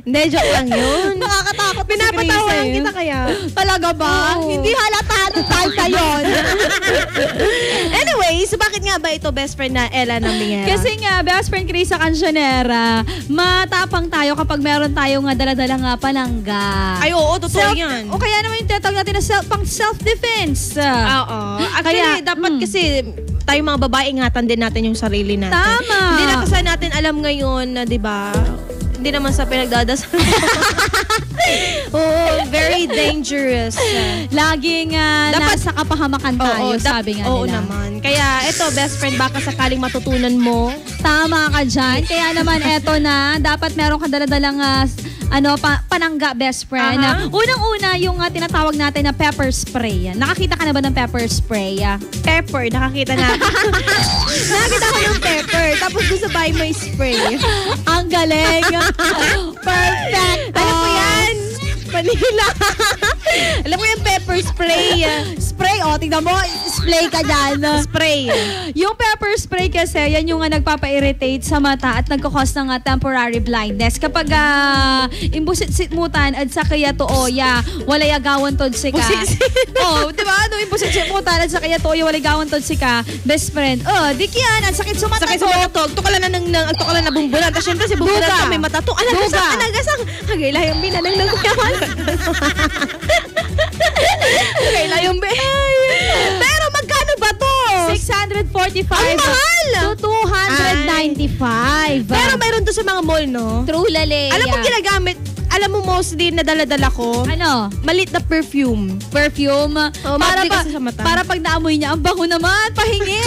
Hindi, joke lang yun. Nakakatakot. Pinapatawa lang kita kaya. Talaga ba? Oo. Hindi halata ng talta yun. Anyways, bakit nga ba ito best friend na Ella Lambingera? Kasi nga, best friend Krisa Cancionera, matapang tayo kapag meron tayong dala-dalang palangga. Ay, oo, totoo yan. O kaya naman yung tinatawag natin na pang self-defense. Oo. Actually, dapat kasi tayo mga babae, ingatan din natin yung sarili natin. Tama. Hindi na kasi natin alam ngayon na, di ba, hindi naman sa pinagdadasal. Oo, very dangerous. Laging dapat nasa kapahamakan tayo, sabi nga nila. Oo naman. Kaya ito, best friend, baka sakaling matutunan mo. Tama ka dyan. Kaya naman eto na, dapat meron ka daladalang panangga, best friend. Unang-una, yung tinatawag natin na pepper spray. Nakakita ka na ba ng pepper spray? Pepper, nakakita na. Nakakita ko ng pepper. Tapos doon sa bahay may spray. Ang galing. Perfect. Ano po yan? Manila. Alam mo yung pepper spray. Spray, tingnan mo. Spray ka dyan. Spray. Yung pepper spray kasi, yan yung nagpapa-irritate sa mata at nagkakos ng temporary blindness. Kapag imbusit-sitmutan at sa kaya tooya, walay agawan tod si ka. Diba? Imbusit-sitmutan at sa kaya tooya, walay agawan tod si ka. Best friend. Di kyan, ang sakit sumata. Sakit sumatog. Tukala na bumbulan. Tapos syempre si bumbulan ka may matatong. Anagasang. Hagay lang yung binanang ng kuyaman. Kailan yung pero magkano ba to? 645 ang mahal to 295. Pero mayroon to sa mga mall, no? True Laleya. Alam mo ginagamit, alam mo mostly na dala-dala ko? Ano? Malit na perfume. Para pag naamoy niya, ang bango naman, pahingi.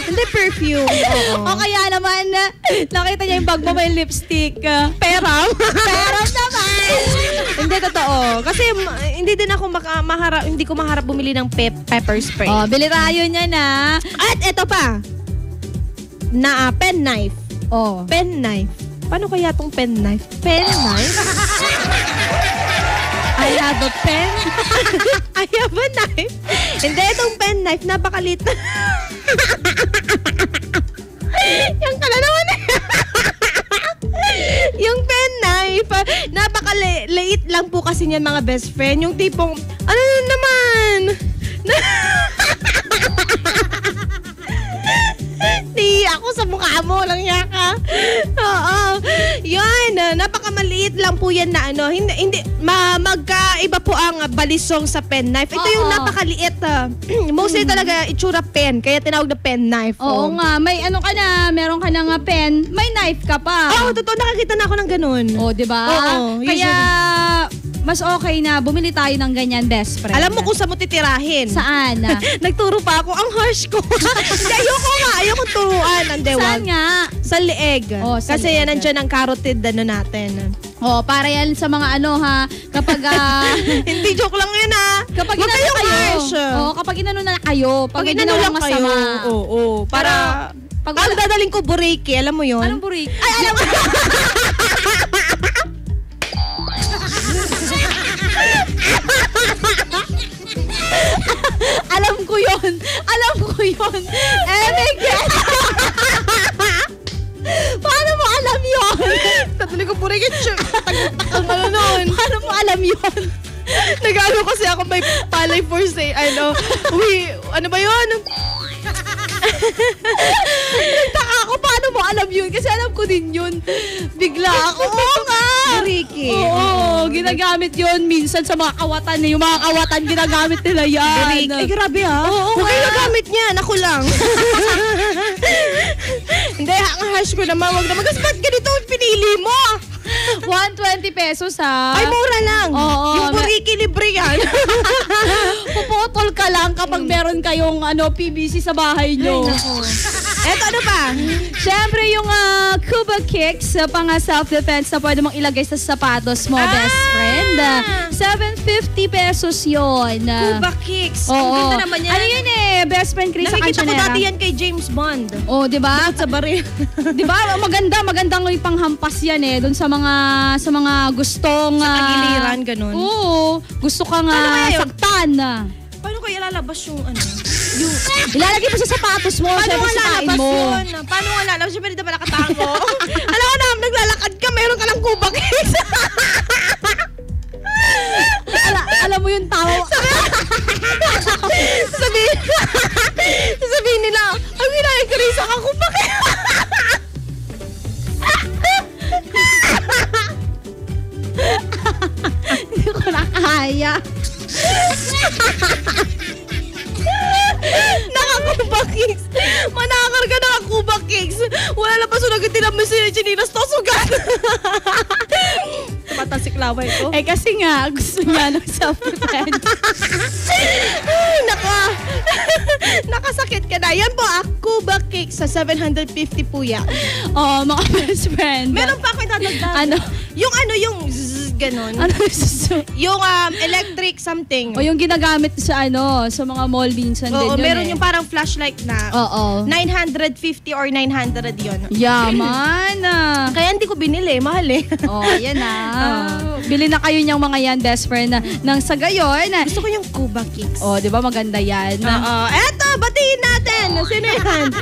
Hindi perfume. O kaya naman, nakita niya yung bag mo may lipstick. Peram naman. Hindi totoo. Kasi hindi din ako hindi ko maharap bumili ng pepper spray. Bili tayo niya na. At eto pa. Pen knife. Pen knife. Paano kaya tong pen knife? Pen knife? I have a pen. I have a knife. Hindi, itong pen knife, napakalit. Yung kala naman. Yung pen knife, napakaliit lang po kasi niyan mga best friend. Yung tipong, ano naman? Ako sa mukha mo lang yaka. Oo. Yan, napakamaliit lang po yan na hindi magkaiba po ang balisong sa pen knife. Ito yung napakaliit. Mostly talaga itsura pen, kaya tinawag na pen knife. Oo nga, may meron ka na nga pen, may knife ka pa. Oo, totoo, nakakita na ako ng ganun. Di ba? Oo, kaya mas okay na bumili tayo ng ganyan, best friend. Alam mo kung saan mo titirahin? Saan? Nagturo pa ako. Ang harsh ko. Hindi, ayoko turuan. Saan nga? Sa leeg. Sa kasi leeg. Nandiyan ang carotid natin. Oh, para yan sa mga ano ha, kapag hindi joke lang yun ha. Kapag inano kayo. Kapag inano na kayo, pag inano lang masama. Oo. Para pag dadaling ko bureki, alam mo yun? Anong bureki? Ay, alam mo. Alam ko yun. Miguel. Paano mo alam yun? Dadaling ko bureki. Ano nun? Paano mo alam yun? Nag-ano kasi ako may palay for say, ano ba yun? Nagtaka ako, paano mo alam yun? Kasi alam ko din yun. Bigla ako, oo nga! Bureki. Oo, ginagamit yun minsan sa mga kawatan. Yung mga kawatan, ginagamit nila yan. Bureki. Ay, grabe ha? Oo, okay nagamit niyan. Ako lang. Hindi, ang hash ko naman. Wag naman. Kasi ba't ganito pinili mo? 120 pesos ha. Ay, mura lang. Oo. Yung bureki libre yan. Puputol ka lang kapag meron kayong PVC sa bahay nyo. Eto, ano pa? Siyempre yung Cuba Kicks, pang self-defense na pwede mong ilagay sa sapatos mo, best friend. 750 pesos yun. Cuba Kicks. Oo. Ang ganda naman yan. Ano yun best friend Chris sa Nakikita Cancionera. ko dati yan kay James Bond. Oh, di ba? Sa baril. Di ba? Magandang ipanghampas yan doon sa mga gustong sa tagiliran, ganun. Oo. Gusto kang saktan. Paano kaya lalabas yung ilalagay mo sa sapatos mo. Paano nga lalabas mo. yun? Paano nga lalabas? Siyempre dito ba nakatango? Alam ko na, naglalakad ka, meron ka lang Cuba Kicks. Alam mo yung tao. Sabihin nila, ang ginayang Chris, ka Cuba Kicks. Hindi ko na kaya. Naka-Cuba Kicks. Manakar ka naka-Cuba Kicks. Wala lang pa sunagin mo si Chinilas to sugat. Tumatasik laway ko. Kasi nga, gusto niya ng self-defense. Nakasakit ka na. Yan po, Cuba Kicks sa 750 po yan. Oh, mga best friend. Meron pa ako itadagdag. Ano? Yung ganon. Ano yung electric something. O yung ginagamit sa mga mall minsan din yun. Meron yung parang flashlight na. Oo. 950 or 900 yun. Yaman. Kaya hindi ko binili. Mahal yan Bili na kayo niyang mga yan, best friend. Nang sa gayon. Gusto ko yung Cuba Kicks. Di ba maganda yan? Eto, batiin natin. Sino yan?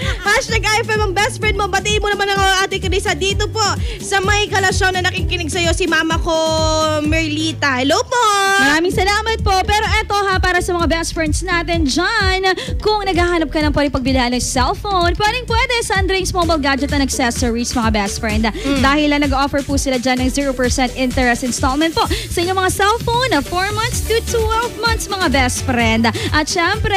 #IFM ang best friend mo. Batiin mo naman ang ate Krisa dito po sa may kalasyon na nakikinig sa'yo si mama ko, Merlita. Hello po! Maraming salamat po. Pero eto para sa mga best friends natin dyan, kung naghahanap ka ng pagbilihan ng cellphone, pwede sa Andring's Mobile Gadget and Accessories, mga best friend. Dahil nag-offer po sila dyan ng 0% interest installment po sa inyong mga cellphone na 4 months to 12 months, mga best friend. At syempre,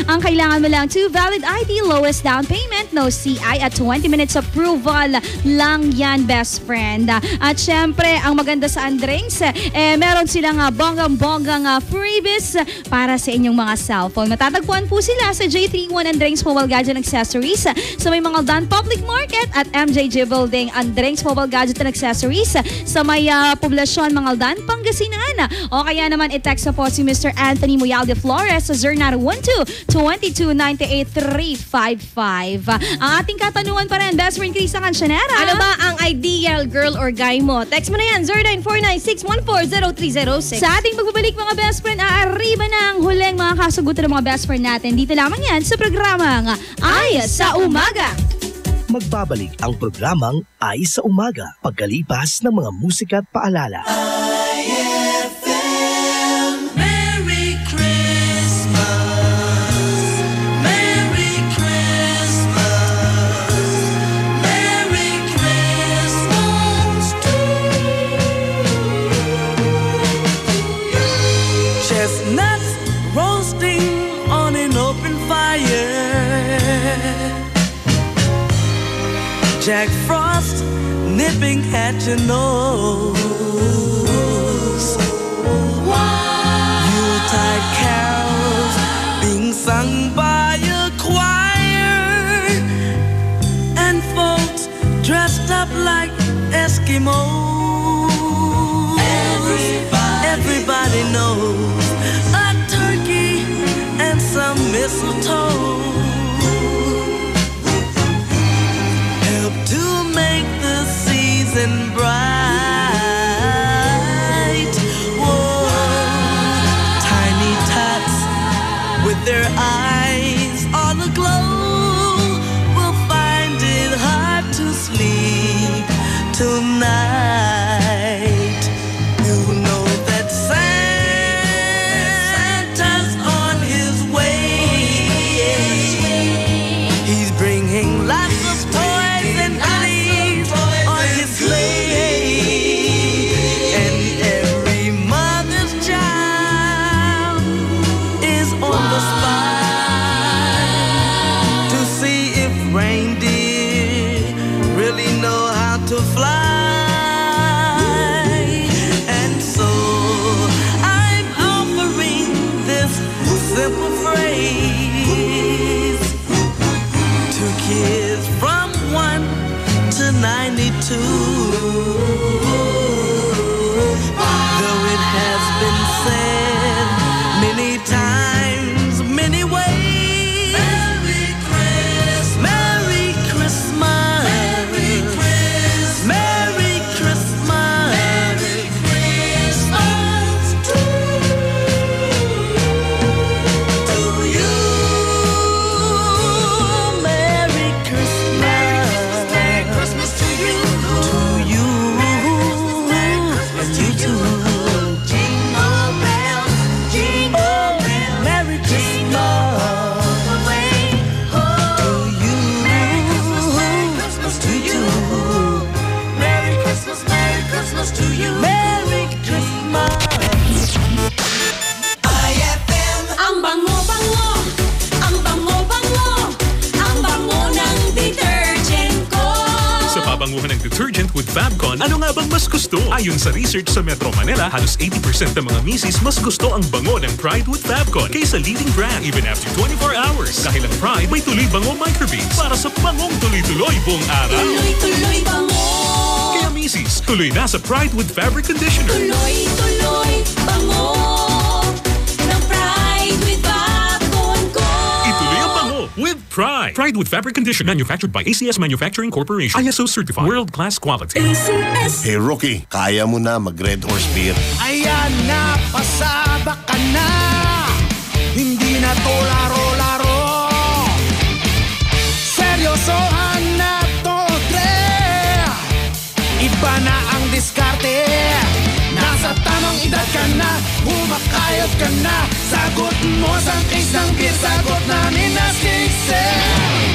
ang kailangan mo lang 2 valid ID, lowest down payment, no CI at 20 minutes approval lang yan, best friend. At syempre, ang maganda sa Andring's, meron silang bonggang freebies para sa inyong mga cellphone. Matatagpuan po sila sa J31 Andring's Mobile Gadget and Accessories sa may mga Dan Public Market at MJG Building Andring's Mobile Gadget and Accessories sa may poblasyon Mangaldan, Pangasinan. O kaya naman i-text po si Mr. Anthony Muyalde Flores sa 0912-2298355. Ang ating katanungan pa rin, best friend Krisa Cancionera. Ano ba ang ideal girl or guy mo? Text mo na yan, 0949-614-0306. Sa ating pagbabalik, mga best friend, aariba na ang huling mga kasagutan ng mga best friend natin. Dito lamang yan sa programang Ay sa Umaga. Magbabalik ang programang Ay sa Umaga pagkalipas ng mga musika at paalala. Merry Christmas, Merry Christmas, Merry Christmas to you. Chestnuts roasting on an open fire, Jack Frost nipping at your nose, Yuletide carols being sung by a choir, and folks dressed up like Eskimos. mistletoe help to make the season bright. Whoa, tiny tots with their eyes all aglow will find it hard to sleep tonight. You know that Santa's on his way. He's bringing lots of toys and goodies on his sleigh. And every mother's child is on the spot to see if reindeer really know how to fly. And so I'm offering this simple phrase to kids from 1 to 92. Though it has been said many times, many ways. Merry Christmas. Merry Christmas. Merry Christmas. Merry Christmas. Merry Christmas to you. Merry Christmas. Merry Christmas to you. To you. And you too. Jingle bells, jingle bells. Merry Christmas. To you. Merry Christmas to you. Merry Christmas to you. Merry Christmas. IFM. Ang bango-bango, ang bango-bango, ang bango ng detergent ko. Sa pabanguhan ng detergent with Fabcon, ano nga bang mas gusto? Ayon sa research sa Metro Manila, halos 80% ng mga misis mas gusto ang bango ng Pride with Fabcon kaysa leading brand even after 24 hours. Dahil ang Pride may tuloy bango microbeads para sa bangong tuloy-tuloy buong araw. Tuloy-tuloy bango. Kaya misis, tuloy na sa Pride with Fabric Conditioner. Tuloy-tuloy bango ng Pride with Fabcon ko. Ituloy ang bango with Pride. Pride with Fabric Conditioner, manufactured by ACS Manufacturing Corporation. ISO certified, world-class quality. Hey Rookie, kaya mo na mag-Red Horse Beer. Ayan na, pasaba ka na. Hindi na to laro-laro. Seryosohan na to, Dre. Iba na ang diskarte. Nasa tamang edad ka na, humakayot ka na. Sagot mo sa case ng beer, sagot namin na siksi.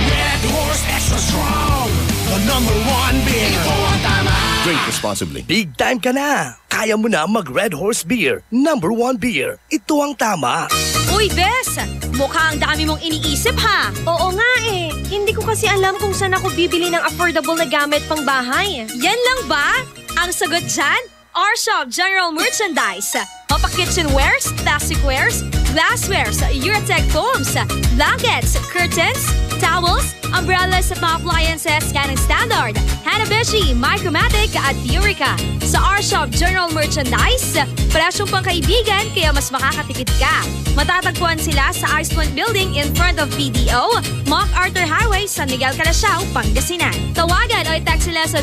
Red Horse Extra Strong, the #1 beer. Ito ang tama. Drink responsibly. Big time ka na! Kaya mo na mag-Red Horse Beer. #1 beer. Ito ang tama. Uy, Bes! Mukhang dami mong iniisip, ha? Oo nga eh. Hindi ko kasi alam kung saan ako bibili ng affordable na gamit pang bahay. Yan lang ba? Ang sagot dyan? R-Shop General Merchandise. Mapa-kitchenwares, plasticwares, glasswares, Eurotech foams, blankets, curtains, towels, umbrellas at mga appliances Canon Standard, Hanabishi, Micromatic at Eureka. Sa R-Shop General Merchandise, presyong pangkaibigan kaya mas makakatipid ka. Matatagpuan sila sa Ice Point Building in front of PDO, MacArthur Highway, San Miguel, Calasiao, Pangasinan. Tawagan o i-text sila sa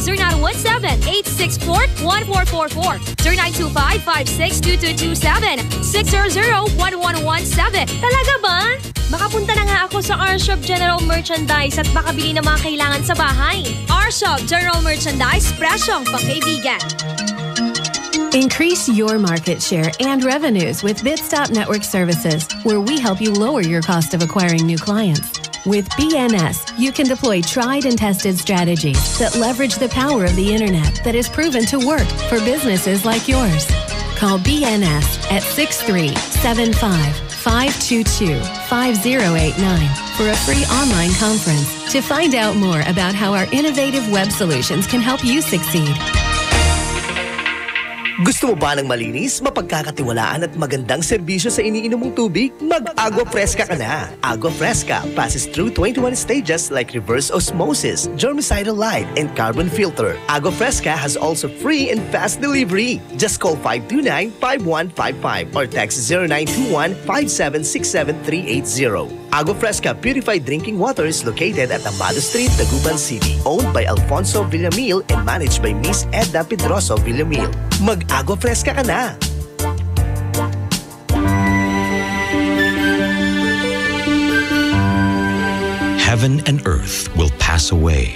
0917-864-1444, 0925-562227, 600-1117. Talaga ba? Makapunta na nga ako sa R-Shop General Merchandise at makabili ng mga kailangan sa bahay. R-Shop General Merchandise, presyong pangkaibigan. Increase your market share and revenues with Bitstop Network Services, where we help you lower your cost of acquiring new clients. With BNS, you can deploy tried and tested strategies that leverage the power of the internet that is proven to work for businesses like yours. Call BNS at 6375-522-5089 for a free online conference to find out more about how our innovative web solutions can help you succeed. Gusto mo ba ng malinis, mapagkakatiwalaan at magandang serbisyo sa iniinom mong tubig? Mag-Agua Fresca ka na! Agua Fresca passes through 21 stages like reverse osmosis, germicidal light, and carbon filter. Agua Fresca has also free and fast delivery. Just call 529-5155 or text 0921-5767380. Agua Fresca Purified Drinking Water is located at Amado Street, Taguban City. Owned by Alfonso Villamil and managed by Miss Edna Pedroso Villamil. Mag-Agua Fresca ka na! Heaven and earth will pass away,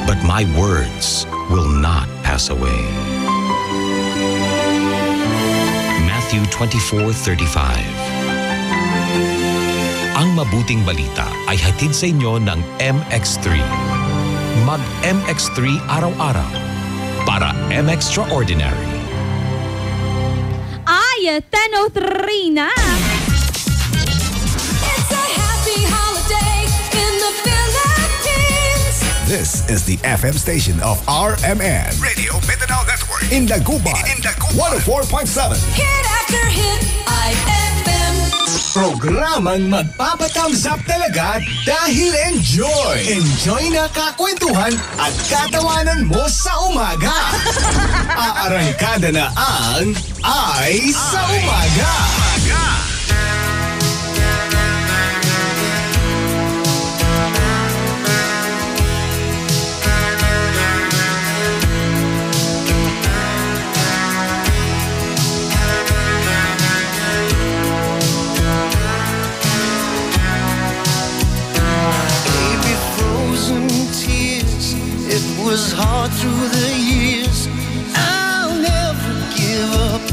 but my words will not pass away. Matthew 24:35. Ang mabuting balita ay hatid sa inyo ng MX3. Mag-MX3 araw-araw para M-Extraordinary. Ay, 10:03 na! It's a happy holiday in the Philippines. This is the FM station of RMN. Radio Mindanao Network. In Dagupan. 104.7. Hit after hit, IFM. Programang magpapathumbs up talaga dahil enjoy. Enjoy na kakwentuhan at katawanan mo sa umaga. Aarangkada na ang Ay sa Umaga. It was hard through the years. I'll never give up,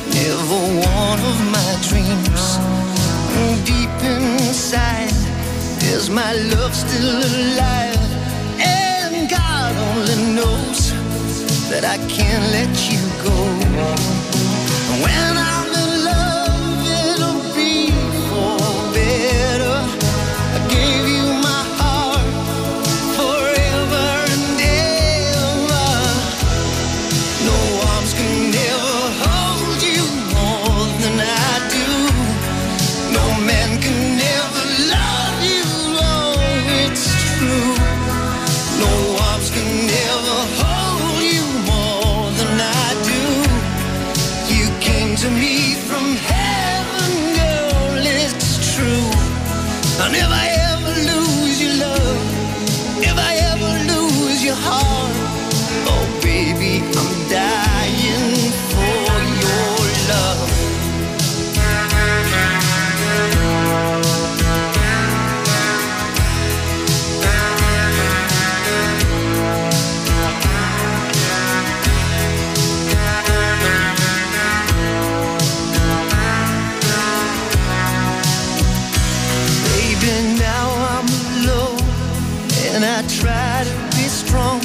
never one of my dreams. Deep inside, is my love still alive? And God only knows that I can't let you go. When I'm in love, it'll be for better. I gave you my heart forever and ever. No arms can ever hold you more than I do. No man can ever love you, oh, it's true. No arms can ever hold you more than I do. You came to me from heaven, girl, it's true. I'll never ever lose your love, if I ever lose your heart. Oh baby, I'm dying for your love. Baby, now I'm alone and I try to be strong,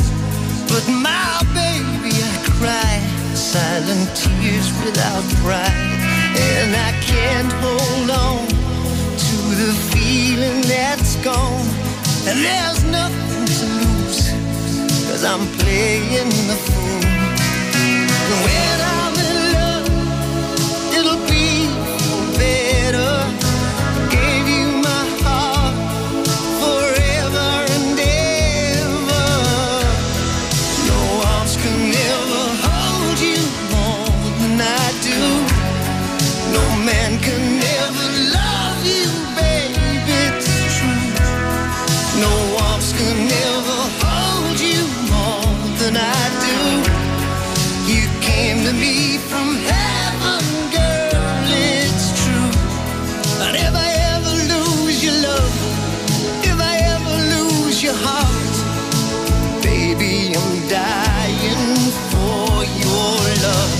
but my baby, I cry silent tears without pride, and I can't hold on to the feeling that's gone, and there's nothing to lose, 'cause I'm playing the fool. When I'm in love, it'll be better. Gave you my heart forever and ever. No arms can ever hold you more than I do. No man can ever love you, baby, it's true. No arms can ever hold you more than I do. You came to me from heaven, girl, it's true. I'll never ever lose your love, if I ever lose your heart. Baby, I'm dying for your love.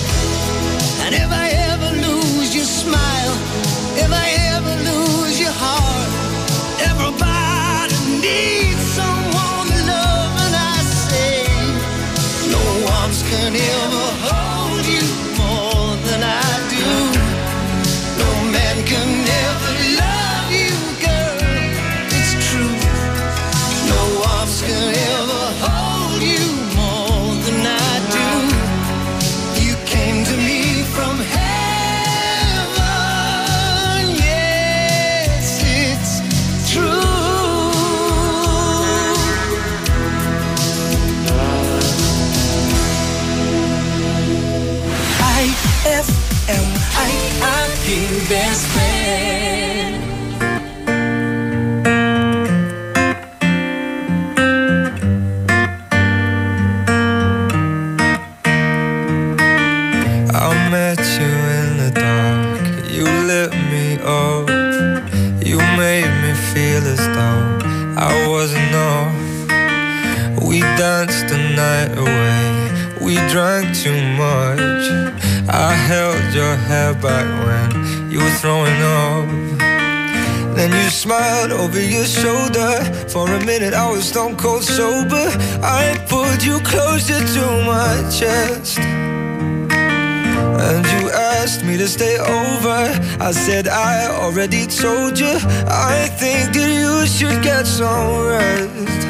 And if I ever lose your smile, if I ever lose your heart, everybody needs someone to love, and I say, no arms can ever hold you more than I do. No man can ever love you, girl, it's true. No arms can ever hold you more than I do. You came to me from heaven, yes, it's true. IFM, ay aking best friend. met you in the dark. You lit me up. You made me feel as though I wasn't off. We danced the night away. We drank too much. I held your hair back when you were throwing up. Then you smiled over your shoulder. For a minute I was stone cold sober. I pulled you closer to my chest, and you asked me to stay over. I said I already told you. I think that you should get some rest.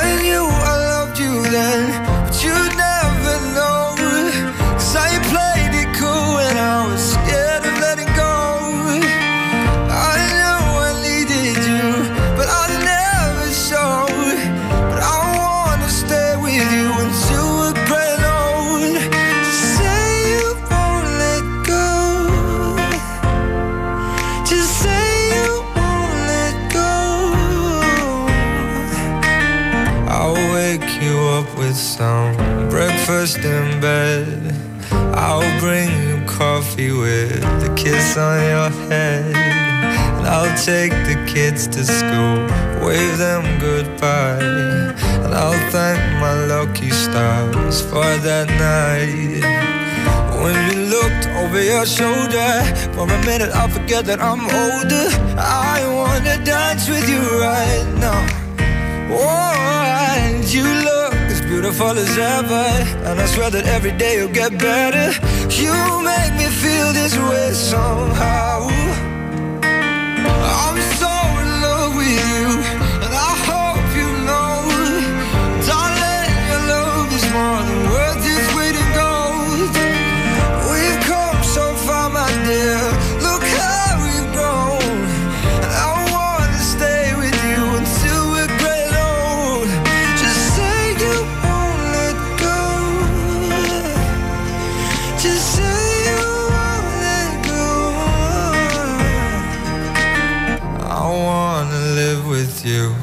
I knew I loved you then, but you'd never know. 'Cause I played it cool when I was scared of letting go. I know I needed you, but I never showed. But I wanna stay with you until we're grown old. Just say you won't let go. Just say you won't let go. I'll wake you up with some breakfast in bed. I'll bring you coffee with a kiss on your head. And I'll take the kids to school, wave them goodbye. And I'll thank my lucky stars for that night. When you looked over your shoulder, for a minute I forget that I'm older. I wanna dance with you right now. Oh, and you look as beautiful as ever, and I swear that every day you'll get better. You make me feel this way somehow. I'm so in love with you, and I hope you know, darling, your love is more than worth its weight in gold. We've come so far, my dear, look how we've grown. And I wanna stay with you until we're great old. Just say you won't let go. Just say you won't let go. I wanna live with you,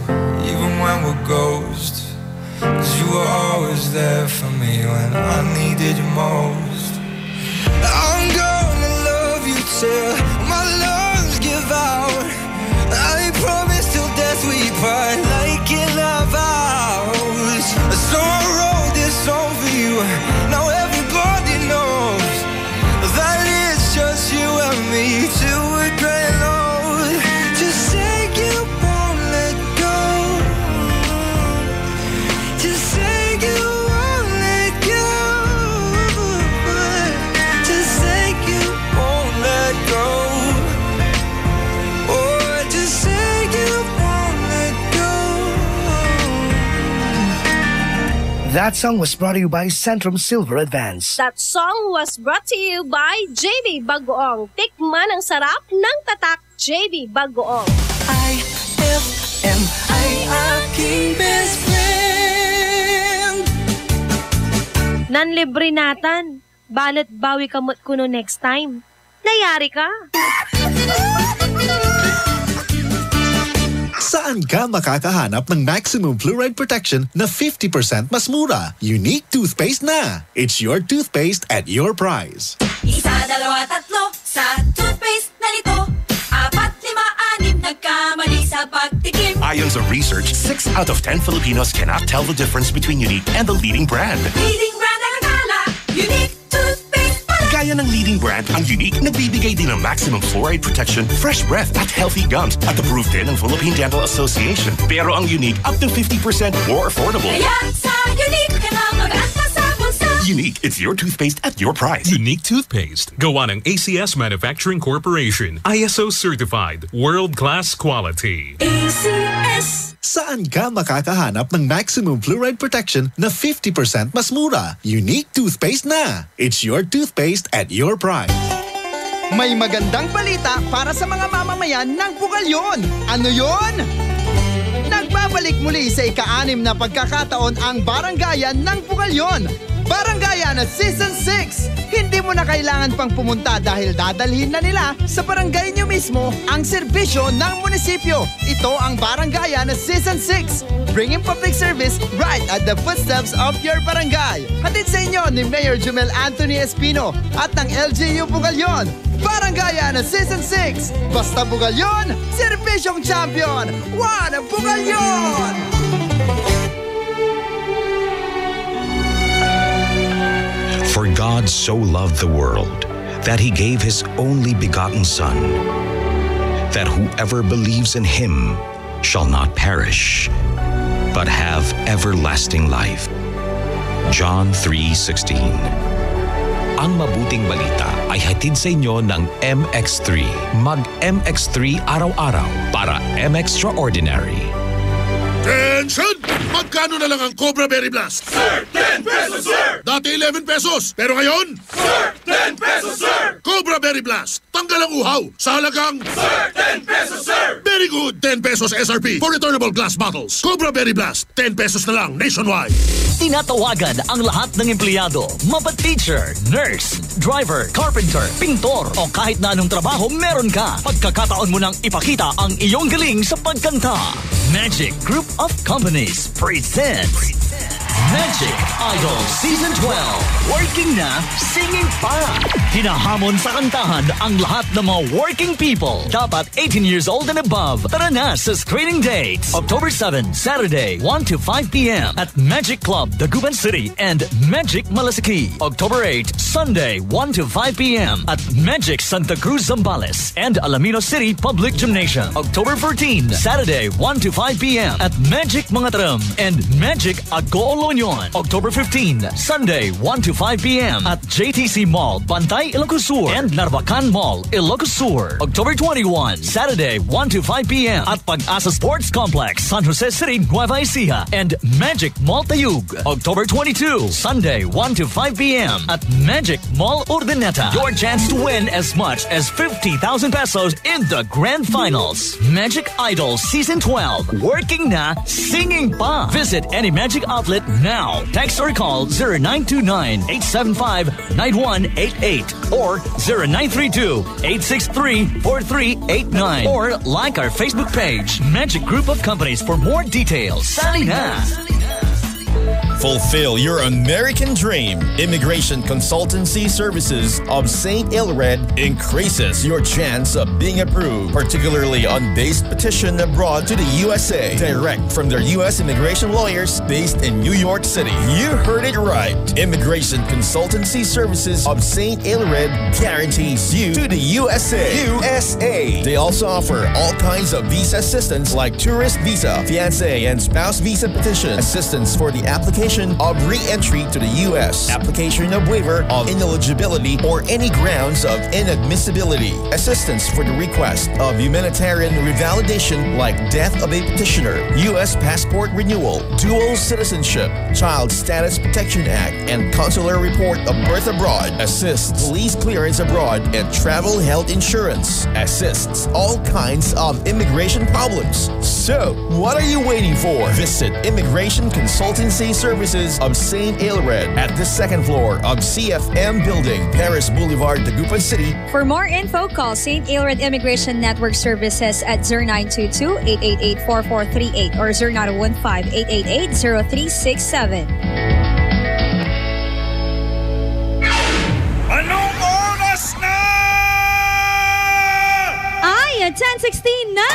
even when we're ghosts. 'Cause you were always there for me when I needed you most. I'm gonna love you till my lungs give out. I promise till death we part, like in our vows. So I wrote this song for you. Now everybody knows that it's just you and me till we're great old. Just say you won't let go. Just say you won't let go. Just say you won't let go. Oh, just say you won't let go. That song was brought to you by Centrum Silver Advance. That song was brought to you by JB Bagoong. Tikman ang sarap ng tatak JB Bagoong. IFM ay aking best friend. Nanlibre natan. Balat bawi kamot kuno next time. Nayari ka. Saan ka makakahanap ng maximum fluoride protection na 50% mas mura? Unique toothpaste na. It's your toothpaste at your price. Isa, dalawa, tatlo sa toothpaste na nito. 4, 5, 6 nagkamali sa pagtikim. Ayon sa research, 6 out of 10 Filipinos cannot tell the difference between Unique and the leading brand. Leading brand ang akala, Unique toothpaste pala. Gaya ng leading brand, ang Unique nagbibigay din ng maximum fluoride protection, fresh breath at healthy gums at approved din ng Philippine Dental Association. Pero ang Unique up to 50% more affordable. Kaya sa Unique ka na mag-anta sa bulsa. Unique, it's your toothpaste at your price. Unique toothpaste. Gawa ng ACS Manufacturing Corporation. ISO certified. World-class quality. ACS. Saan ka makakahanap ng maximum fluoride protection na 50% mas mura? Unique toothpaste na. It's your toothpaste at your price. May magandang balita para sa mga mamamayan ng Bukalyon. Ano yon? Nagbabalik muli sa ika-6 na pagkakataon ang Barangayan ng Bukalyon. Barangayan na Season 6. Hindi mo na kailangan pang pumunta dahil dadalhin na nila sa barangay nyo mismo ang serbisyo ng munisipyo. Ito ang Barangayan na Season 6. bringing public service right at the footsteps of your barangay. Hatid sa inyo ni Mayor Jumel Anthony Espino at ng LGU Bugalyon. Barangayan Season 6. Basta Bugalyon, serbisyong champion. One Bugalyon! For God so loved the world that he gave his only begotten Son, that whoever believes in him shall not perish, but have everlasting life. John 3:16. Ang mabuting balita ay hatid sa inyo ng MX3. Mag-MX3 araw-araw para M-Extraordinary. Attention! Magkano na lang ang Cobra Berry Blast? Sir, 10 pesos, sir! Dati 11 pesos, pero ngayon? Sir, 10 pesos, sir! Cobra Berry Blast, tanggal ang uhaw sa halagang... Sir, 10 pesos, sir! Very good, 10 pesos SRP for returnable glass bottles. Cobra Berry Blast, 10 pesos na lang nationwide. Tinatawagan ang lahat ng empleyado, mapa-teacher, nurse, driver, carpenter, pintor o kahit na anong trabaho meron ka. Pagkakataon mo nang ipakita ang iyong galing sa pagkanta. Magic Group of Companies presents Magic Idol Season 12. Working na, singing pa. Hinahamon sa kantahan ang lahat ng mga working people. Dapat 18 years old and above. Tara na sa screening dates. October 7, Saturday, 1 to 5 p.m. at Magic Club, Dagupan City and Magic Malasiki. October 8, Sunday, 1 to 5 p.m. at Magic Santa Cruz Zambales and Alamino City Public Gymnasium. October 14, Saturday, 1 to 5 p.m. at Magic Mangatraram and Magic Agoo-Olonyon. October 15, Sunday, 1 to 5 p.m. at JTC Mall, Bantay, Ilocos Sur and Narvacan Mall, Ilocos Sur. October 21, Saturday, 1 to 5 p.m. at Pag-asa Sports Complex, San Jose City, Nueva Ecija and Magic Mall Tayug. October 22, Sunday, 1 to 5 p.m. at Magic Mall Urdaneta. Your chance to win as much as 50,000 pesos in the Grand Finals. Magic Idol Season 12. Working na, singing pa. Visit any Magic outlet now. Text or call 0929-875-9188 or 0932-863-4389 or like our Facebook page, Magic Group of Companies for more details. Sali na! Fulfill your American dream. Immigration Consultancy Services of St. Ilred increases your chance of being approved, particularly on base petition abroad to the USA. Direct from their U.S. immigration lawyers based in New York City. You heard it right. Immigration Consultancy Services of St. Ilred guarantees you to the USA. They also offer all kinds of visa assistance like tourist visa, fiancé and spouse visa petition, assistance for the application of re-entry to the U.S., application of waiver of ineligibility or any grounds of inadmissibility, assistance for the request of humanitarian revalidation like death of a petitioner, U.S. passport renewal, dual citizenship, Child Status Protection Act, and consular report of birth abroad, assists police clearance abroad, and travel health insurance, assists all kinds of immigration problems. So, what are you waiting for? Visit Immigration Consultancy Services of St. Ilred at the second floor of CFM Building, Paris Boulevard, Dagupan City. For more info, call St. Ilred Immigration Network Services at 0922-888-4438 or 0915-888-0367. Anong oras na? Ay, 10:16 na!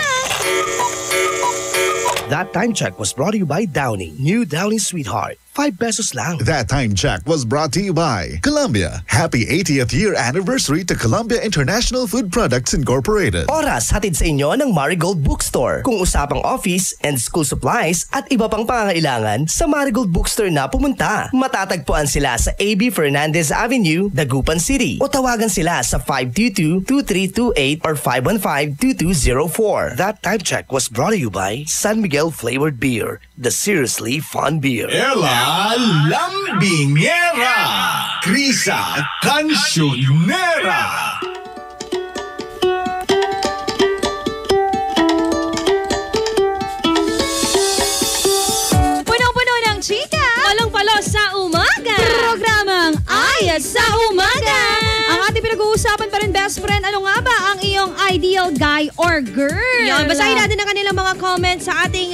That time check was brought to you by Downy. New Downy Sweetheart. 5 pesos lang. That time check was brought to you by Columbia. Happy 80th year anniversary to Columbia International Food Products Incorporated. Oras hatid sa inyo ng Marigold Bookstore. Kung usapang office and school supplies at iba pang pangangailangan, sa Marigold Bookstore na pumunta. Matatagpuan sila sa AB Fernandez Avenue, Dagupan City. O tawagan sila sa 522-2328 or 515-2204. That time check was brought to you by San Miguel Flavored Beer, the seriously fun beer. Lambingera, Krisa Cancionera. Punong-puno ng chika. Palong-palo sa umaga. Programang Ay sa Umaga. Ang ating pinag-uusapan usapan pa rin, best friend. Ano nga ba ang iyong ideal guy or girl? Yan, basahin natin ang kanilang mga comments sa ating,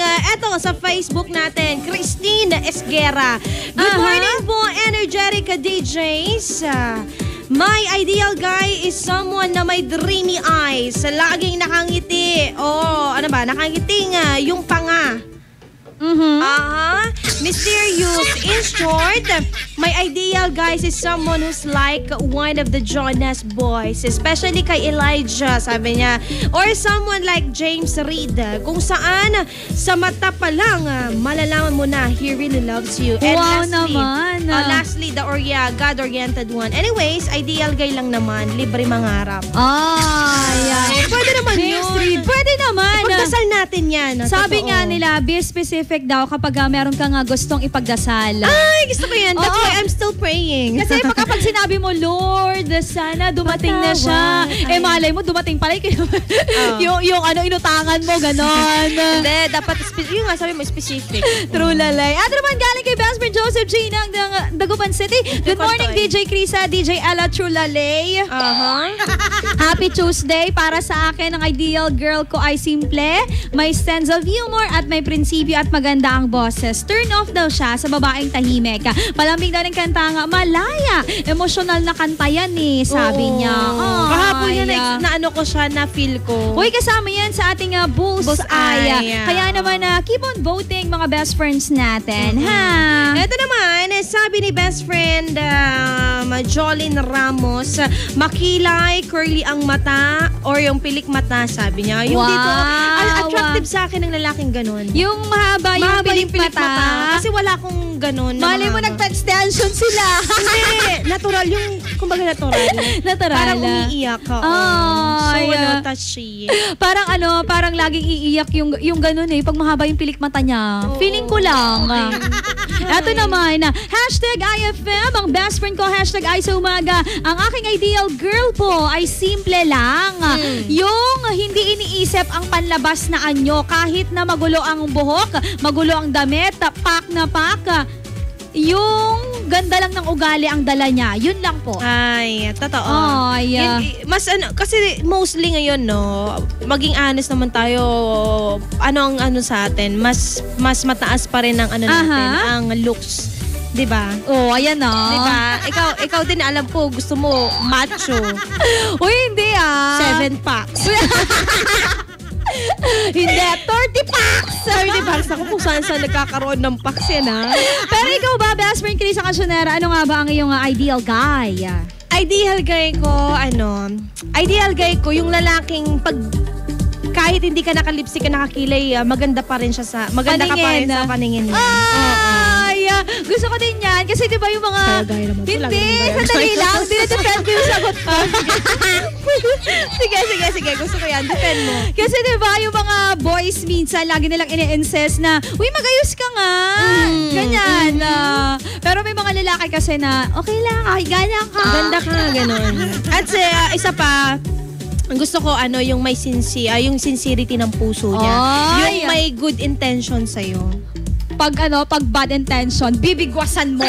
sa Facebook natin. Christine Esguera. Good morning po, energetic DJs. My ideal guy is someone na may dreamy eyes. Laging nakangiti. Nakangiti nga yung panga. Mysterious. In short, my ideal guys is someone who's like one of the Jonas Boys, especially kay Elijah, sabi niya, or someone like James Reid, kung saan sa mata pa lang malalaman mo na he really loves you. And wow lastly, naman. Lastly, the God-oriented one. Anyways, ideal guy lang naman, libre mangarap. Pwede naman James yun. Reid, pwede naman. Ipagdasal natin yan. Sabi Totoo. nga nila, be specific daw kapag meron ka nga gustong ipagdasal. Ay, gusto ko yan. That's why I'm still praying. Kasi kapag sinabi mo, Lord, sana dumating na siya. Malay mo, dumating pala yung inutangan mo, ganon. Hindi, dapat, yung nga sabi mo, specific. True lalay. At naman galing kay best friend Joseph G ng Dagupan City. Good morning, DJ Krisa, DJ Ella, True lalay. Happy Tuesday. Para sa akin, ang ideal girl ko ay simple, may sense of humor at may prinsipyo at maganda ang boses. Turn off daw siya sa babaeng tahimik. Palambing daw ng kanta nga, malaya. Emotional na kanta yan sabi niya. Kahapon yan na ko siya, na feel ko. Uy, kasama yan sa ating Bullseye. Kaya naman, keep on voting mga best friends natin. Ito naman, sabi ni best friend Jolene Ramos, makilay, curly ang mata, or yung pilik mata, sabi niya. Yung dito, attractive sa akin ng lalaking ganun. Yung mahaba yung pilik mata. Kasi wala akong ganun. Mali mo nagpa-extension sila. Hindi, natural yung, kumbaga natural. Parang umiiyak ka. Touchy. Parang laging iiyak yung ganun pag mahaba yung pilik mata niya. Feeling ko lang. Ito naman, #IFM, ang best friend ko, #ay sa umaga. Ang aking ideal girl po ay simple lang. Yung hindi iniisip ang panlabas na anyo, kahit na magulo ang buhok, magulo ang damit, pak na pak. Yung ganda lang ng ugali ang dala niya. Yun lang po. Ay, totoo. Mas kasi mostly ngayon, maging honest naman tayo, ang sa atin, mas mataas pa rin ang natin, ang looks. Diba? Ayan na. Diba? Ikaw din, alam ko, gusto mo macho. Uy, hindi 7 packs. Hindi, 30 packs! 30 packs. Ako kung saan nagkakaroon ng packs yan, Pero ikaw ba, best friend Krisa Kasyonera, ano nga ba ang iyong ideal guy? Ideal guy ko, yung lalaking kahit hindi ka nakalipstick ka nakakilay, maganda pa rin siya maganda ka pa rin sa paningin niya. Gusto ko din yan. Kasi di ba yung mga... Hindi, sandali lang. Dinedepend ko yung sagot ko. Sige. Gusto ko yan. Defend mo. Kasi di ba yung mga boys minsan, lagi nilang ine-insist na, uy, magayos ka nga. Ganyan. Pero may mga lalaki kasi na, okay lang, ganyan ka. Ganda ka, gano'n. At isa pa, gusto ko yung may yung sincerity ng puso niya. Yung may good intention sa'yo. Pag bad intention, bibigwasan mo.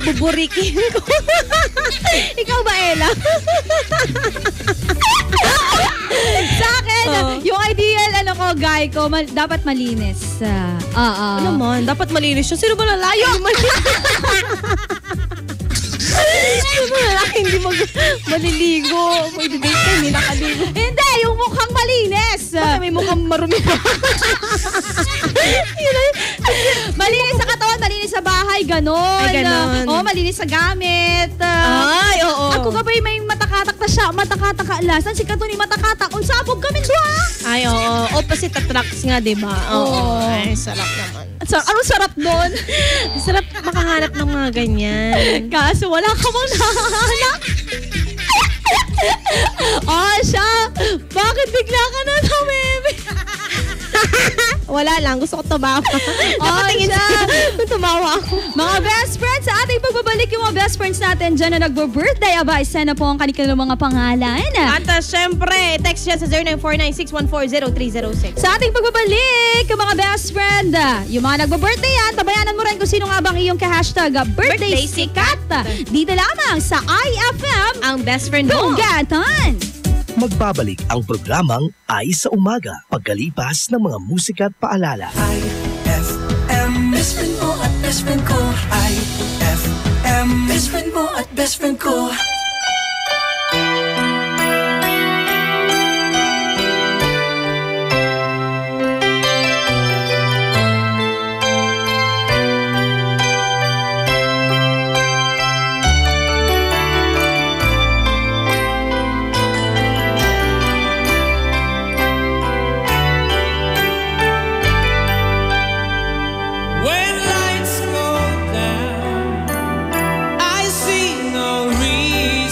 Buburikin ko. Ikaw ba, Ella? Sa akin, yung ideal guy ko, dapat malinis. Ano naman? Dapat malinis siya. Sino ba nalayo? Hindi maliligo. Pwede date ka, hindi nakaligo. Hindi, yung mukhang malinis. Baka may mukhang marumi pa. Malinis sa katawan, malinis sa bahay, ganon. Malinis sa gamit. Ay, oo. Ako gabay may matakatak na siya, matakatak lasan. Si Katuni matakatak. Unsabog kami dua. Ay, oo. Opposite attracts nga, diba? Oo. Ay, sarap naman. Anong sarap doon? Sarap makahanap ng mga ganyan. Kaso wala ka mong nahanap. Siya, bakit bigla ka na tumimi? Wala lang, gusto ko tumawa. Nakatingin siya. Tumawa ako. Mga best friends, sa ating pagbabalik yung mga best friends natin dyan na nagbo-birthday. Aba, send na po ang kanilang mga pangalan. At syempre, text yan sa 0949-614-0306. Sa ating pagbabalik, mga best friend, yung mga nagbo-birthday yan, tabayanan mo rin kung sino nga bang iyong ka-hashtag birthday sikat. Dito lamang sa IFM, ang best friend mo. Tugatan! Magbabalik ang programang Ay sa Umaga pagkalipas ng mga musika at paalala. IFM, best friend mo at best friend ko. IFM, best friend mo at best friend ko. When lights go down, I see no reason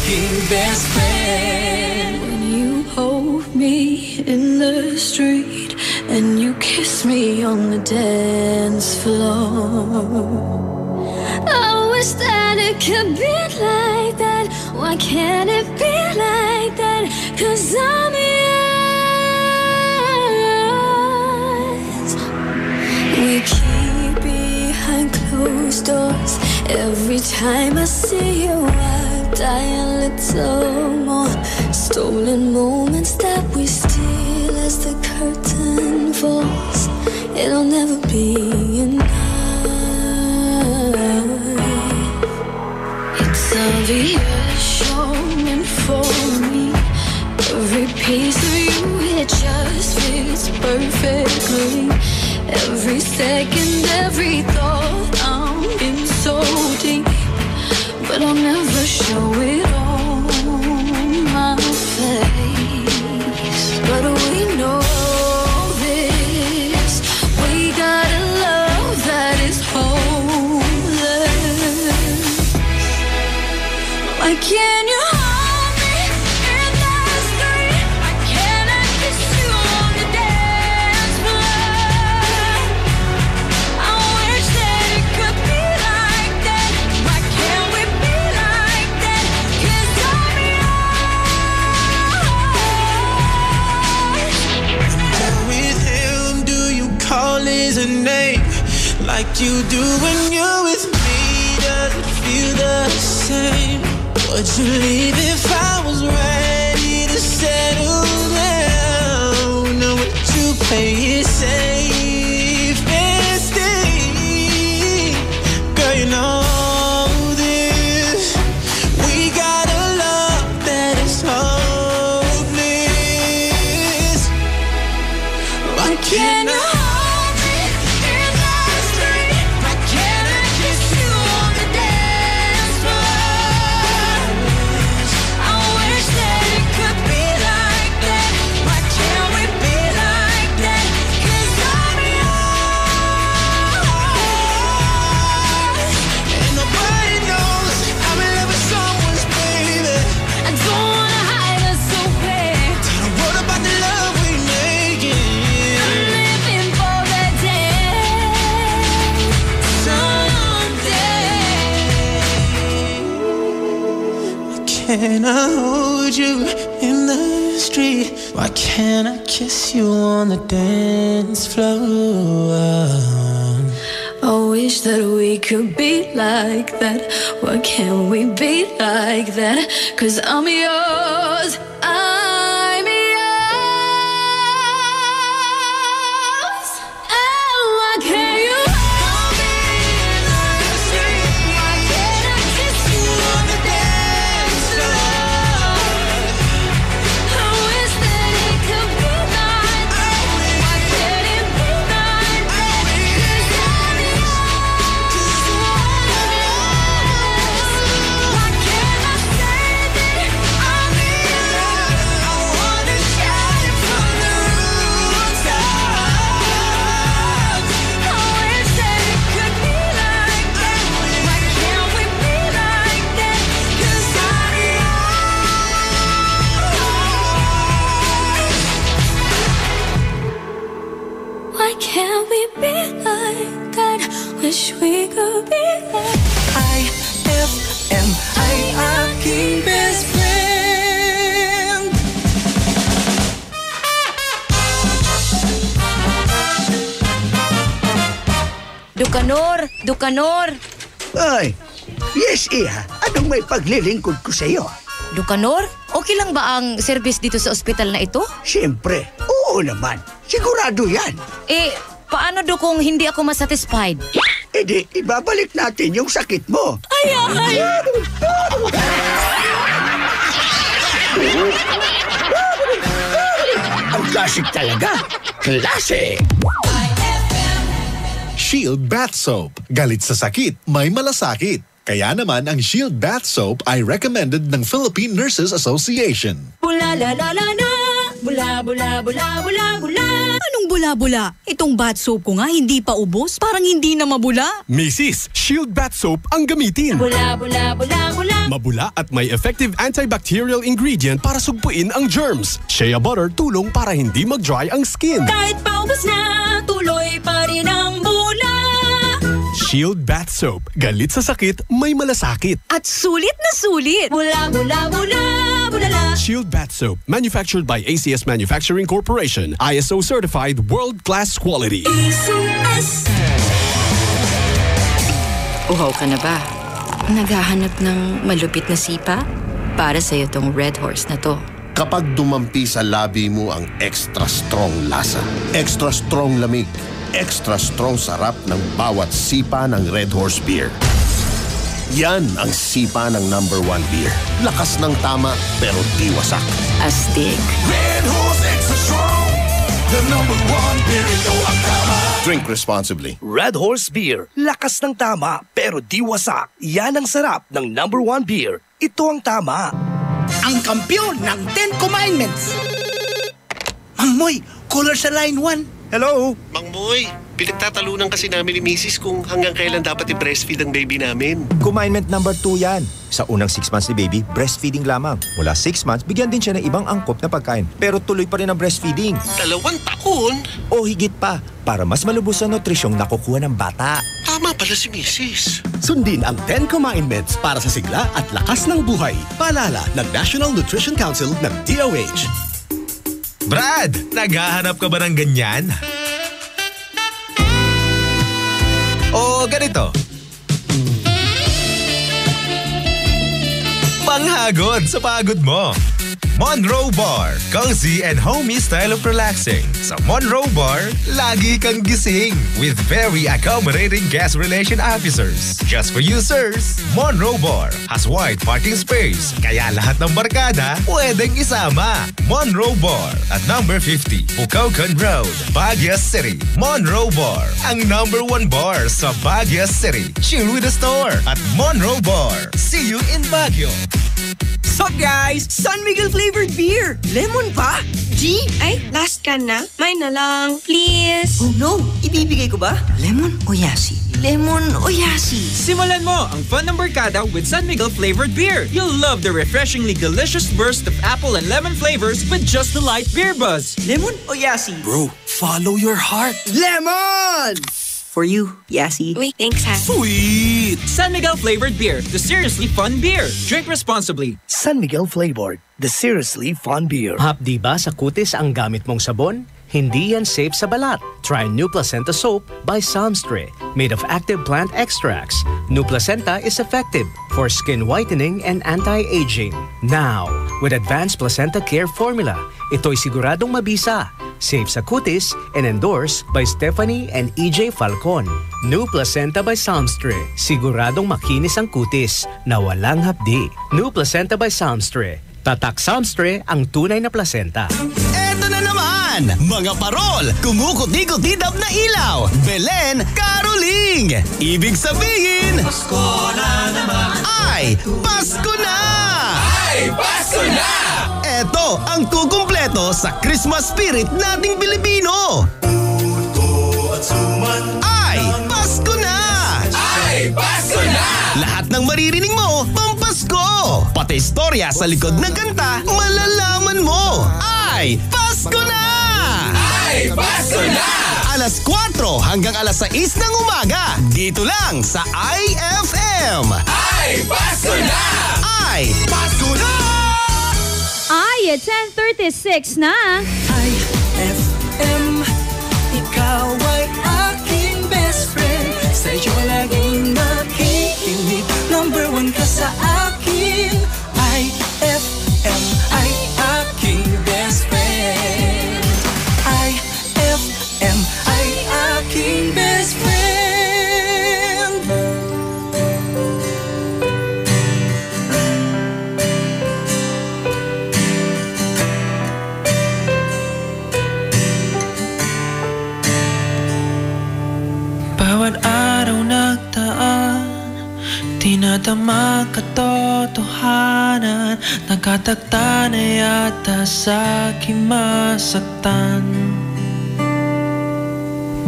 aking best friend. When you hold me in the street and you kiss me on the dance floor, I wish that it could be like that. Why can't it be like that? 'Cause I'm yours. We keep behind closed doors. Every time I see you, I die a little more. Stolen moments that we steal as the curtain falls. It'll never be enough. It's obvious you're meant for me. Every piece of you, it just fits perfectly. Every second, every thought, I'm in so deep, but I'll never show it on my face. But we know this, we got a love that is hopeless. Why can't you hold me in the street? Why can't I kiss you on the dance floor? I wish that it could be like that. Why can't we be like that? 'Cause I'm yours. With him, do you call his name like you do when you're with me? Does it feel the same? Would you leave if I was ready to settle down? Or would you play it safe and stay? Girl, you know this. We got a love that is hopeless. Why can't you hold me in the street? Why can't I kiss you on the dance floor? I wish that it could be like that. Why can't we be like that? 'Cause I'm yours. And nobody knows I'm in love with someone's baby. I don't wanna hide us so bad. What about the love we making? I'm living for that day, someday. Can I hold you in the street? Why can't I kiss you on the dance floor? I wish that we could be like that. Why can't we be like that? 'Cause I'm yours. I'm yours. And why can't you hold me in the street? Why can't I kiss you on the dance floor? I wish that it could be like that. Why can't it be like that? 'Cause I'm yours. Why can't I say that I'm yours? I wanna shout it from the rooftops. I wish that it could be like that. Why can't we be like that? 'Cause I'm yours. Why can't we be like that? Wish we could be like IFM, ay aking best friend. Dukanor! Ay, yes, Iha. Anong may paglilingkod ko sa iyo? Dukanor, okay lang ba ang service dito sa ospital na ito? Siyempre, oo naman. Sigurado yan. Paano kung hindi ako masatisfied? Di, ibabalik natin yung sakit mo. Ay! Ang klasik talaga. Klasik! Shield Bath Soap. Galit sa sakit, may malasakit. Kaya naman ang Shield Bath Soap ay recommended ng Philippine Nurses Association. Bula la la la la, bula bula bula bula bula. Anong bula-bula? Itong bath soap ko nga hindi pa ubos, parang hindi na mabula. Mrs., Shield Bath Soap ang gamitin. Bula bula bula bula Mabula at may effective antibacterial ingredient para sugpuin ang germs. Shea butter tulong para hindi mag-dry ang skin. Kahit paubos na, tuloy pa rin ang bula. Shield Bath Soap. Galit sa sakit, may malasakit. At sulit na sulit. Bula, bula, bula, bulala. Shield Bath Soap. Manufactured by ACS Manufacturing Corporation. ISO certified world-class quality. ACS. Uhaw ka na ba? Naghahanap ng malupit na sipa? Para sa'yo tong Red Horse na to. Kapag dumampi sa labi mo ang extra strong lasa, extra strong lamig, extra strong sarap ng bawat sipa ng Red Horse Beer. Yan ang sipa ng #1 beer. Lakas ng tama pero di wasak. Astig. Red Horse Extra Strong, the #1 beer ito ang tama. Drink responsibly. Red Horse Beer. Lakas ng tama pero di wasak. Yan ang sarap ng #1 beer. Ito ang tama. Ang kampiyon ng 10 Commandments. Mang Moy, caller sa line 1. Hello? Mang Moy, pinagtatalunan kasi namin ni Mrs. kung hanggang kailan dapat i-breastfeed ang baby namin. Commandment number 2 yan. Sa unang 6 months ni baby, breastfeeding lamang. Mula 6 months, bigyan din siya ng ibang angkop na pagkain. Pero tuloy pa rin ang breastfeeding. 2 taon? O higit pa, para mas malubos ang nutrisyong nakukuha ng bata. Tama pala si Mrs. Sundin ang 10 Commandments para sa sigla at lakas ng buhay. Paalala ng National Nutrition Council ng DOH. Brad, naghahanap ka ba ng ganyan? O ganito. Panghagod sa pagod mo. Monroe Bar, cozy and homey style of relaxing. Sa Monroe Bar, lagi kang gising with very accommodating guest relation officers. Just for you, sirs, Monroe Bar has wide parking space, kaya lahat ng barkada pwedeng isama. Monroe Bar at number 50, Bucaucan Road, Baguio City. Monroe Bar, ang #1 bar sa Baguio City. Chill with the store at Monroe Bar. See you in Baguio. Sup guys? San Miguel flavored beer. Lemon pa? G? Ay, last can na. Mine na lang, please. Oh no, ibibigay ko ba? Lemon o yasi? Lemon o yasi? Simulan mo ang fun ng barkada with San Miguel flavored beer. You'll love the refreshingly delicious burst of apple and lemon flavors with just the light beer buzz. Lemon o yasi? Bro, follow your heart. Lemon! For you, Yasi. Wait, thanks ha. Sweet! San Miguel flavored beer, the seriously fun beer. Drink responsibly. San Miguel flavored, the seriously fun beer. Hapdi ba sa kutis ang gamit mong sabon? Hindi yan safe sa balat. Try New Placenta Soap by Samstre, made of active plant extracts. New Placenta is effective for skin whitening and anti-aging. Now, with Advanced Placenta Care Formula, ito'y siguradong mabisa, safe sa kutis, and endorsed by Stephanie and EJ Falcon. New Placenta by Samstre, siguradong makinis ang kutis na walang hapdi. New Placenta by Samstre, tatak Samstre ang tunay na placenta. Eto na naman! Mga parol! Kumukuti-kutidap na ilaw! Belen Caroling! Ibig sabihin... Pasko na naman! Ay! Pasko na! Ay! Pasko na! Eto ang kukumpleto sa Christmas spirit nating Pilipino! Ay! Pasko na! Ay! Pasko na! Lahat ng maririnig mo, pampasko! Pati istorya sa likod ng kanta, malalaman mo! Ay! Pasko na! Ay! Pasko na! Alas 4 hanggang alas 6 ng umaga, dito lang sa IFM! Ay! Pasko na! Ay! Pasko na! Ay, 10:36 na. IFM, ikaw ay aking best friend. Sa'yo laging makikinig. #1 ka sa akin. IFM ay aking best friend. IFM ay aking best friend. Bawat araw nagdaan, tinadama katotohanan. Nagkatagta na yata sa aking masaktan.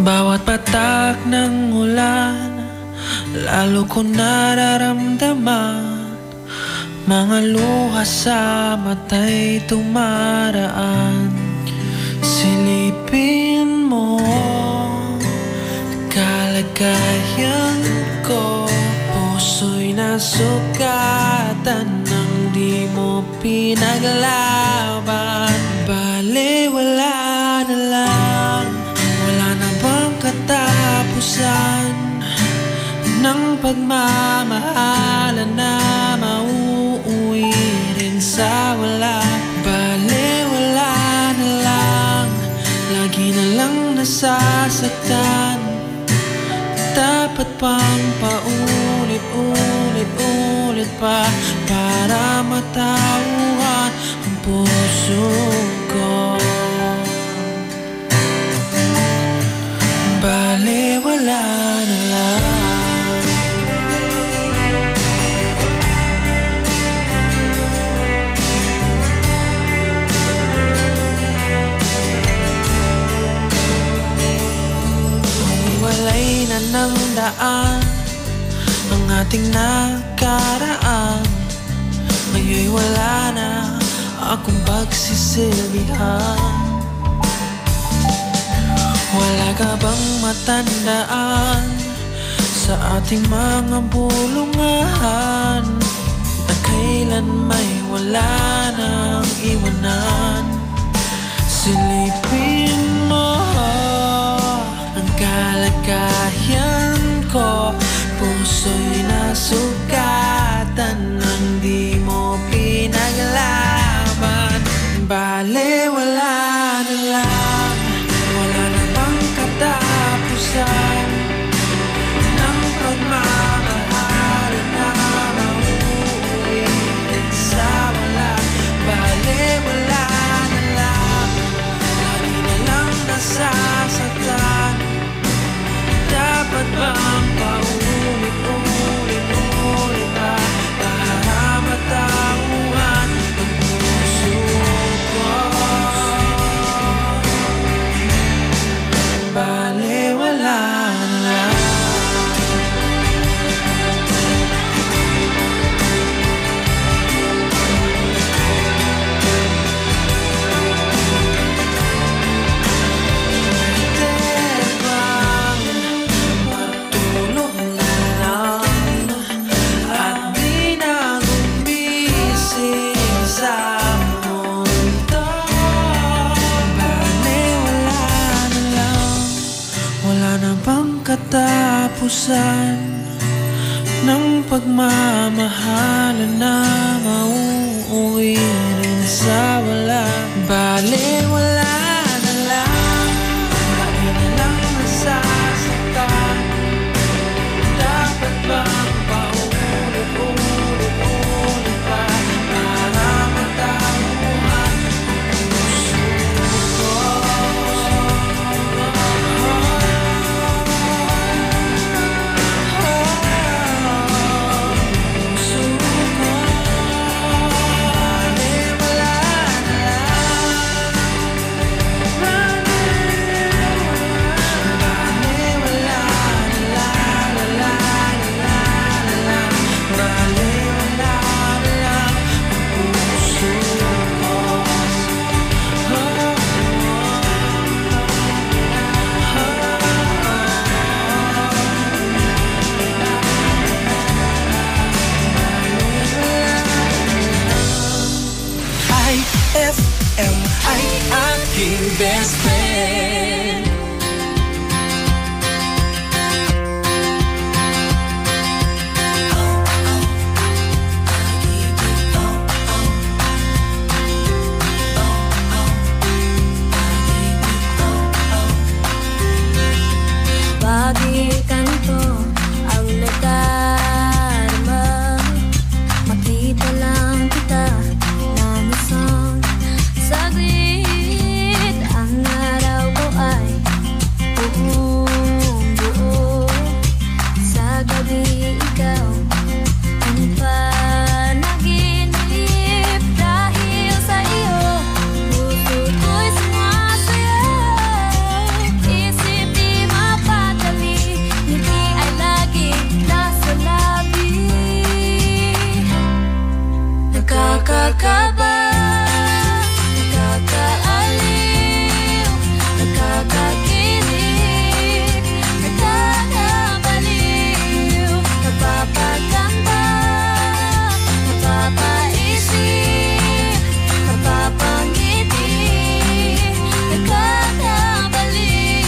Bawat patak ng ulan, lalo ko nararamdaman Mga luha sa mata'y tumaraan. Silipin mo kalagayan ko. Puso'y nasugatan nang di mo pinaglaban. Bale, wala na lang. Wala na bang katapusan ng pagmamahalan na mauuwi rin sa wala? Bale, wala na lang. Lagi na lang nasasaktan. Dapat pang paulit-ulit pa para matauhan ang puso ko. Bale, wala na lang. Walay na ng daan ang ating nakaraan. Ngayon'y wala na akong pagsisilbihan. Wala ka bang matandaan sa ating mga bulungan na kailan may wala nang iwanan? Silipin mo ang kalagayan ko. Puso'y nasugatan nang di mo pinaglaban. Bale, wala na lang. Wala na bang katapusan ng pagmamahalan na mauuwi sa wala? Bale, wala na lang. Lagi na lang nasasaktan. Dapat bang paulit-ulit pa para matauhan ang puso ko? Bale, wala na lang. Katapusan ng pagmamahalan na mauuwi rin sa wala? Bale, wala na lang. Lagi na lang nasasaktan. Dapat bang paulit-ulit pa para matauhan ang puso ko? IFM ay aking best friend. Bakit ganito ang nadarama? Makita lang kita ng isang saglit. Ang araw ko ay Nakakakaba, nakakaaliw, nakakakilig, nakakabaliw, napapagamba, napapaisip, napapangiti, nakakabaliw.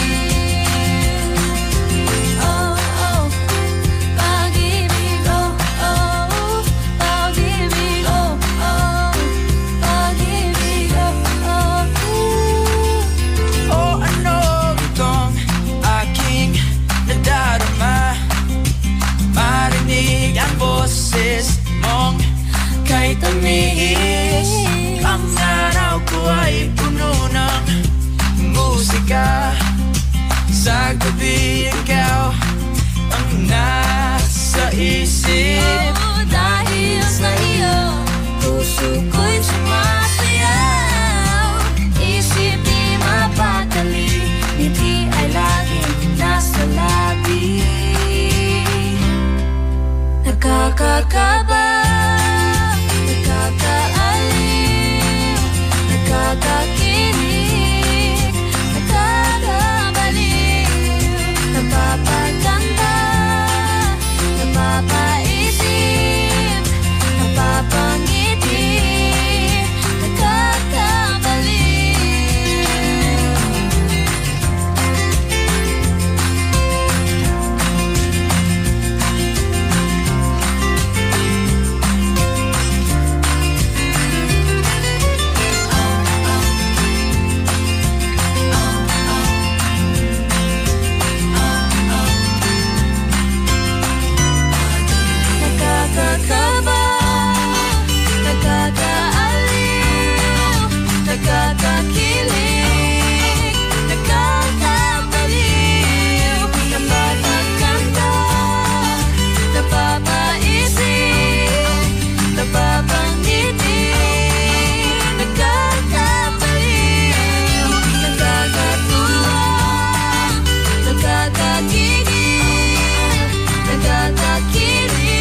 Oh, oh, pag-ibig, oh, oh, pag-ibig, oh, oh, pag-ibig, oh, oh. O ano itong aking nadarama? Marinig ang boses mong kay tamis. Ang araw ko ay puno ng musika. Sa gabi ikaw ang nasa isip. Dahil sa iyo, puso ko'y sumasayaw. Isip di mapakali, ngiti ay laging nasa labi. Nakakakaba, nakakaaliw, nakakakilig, nakakabaliw, napapaganda, napapaisip, napapangiti, nakakabaliw. Nakakakaba, nakakaaliw, nakakakilig, nakakabaliw, napapaganda, napapaisip, napapangiti, nakakabaliw, nakakatuwa, nakakakigil, nakakakilig,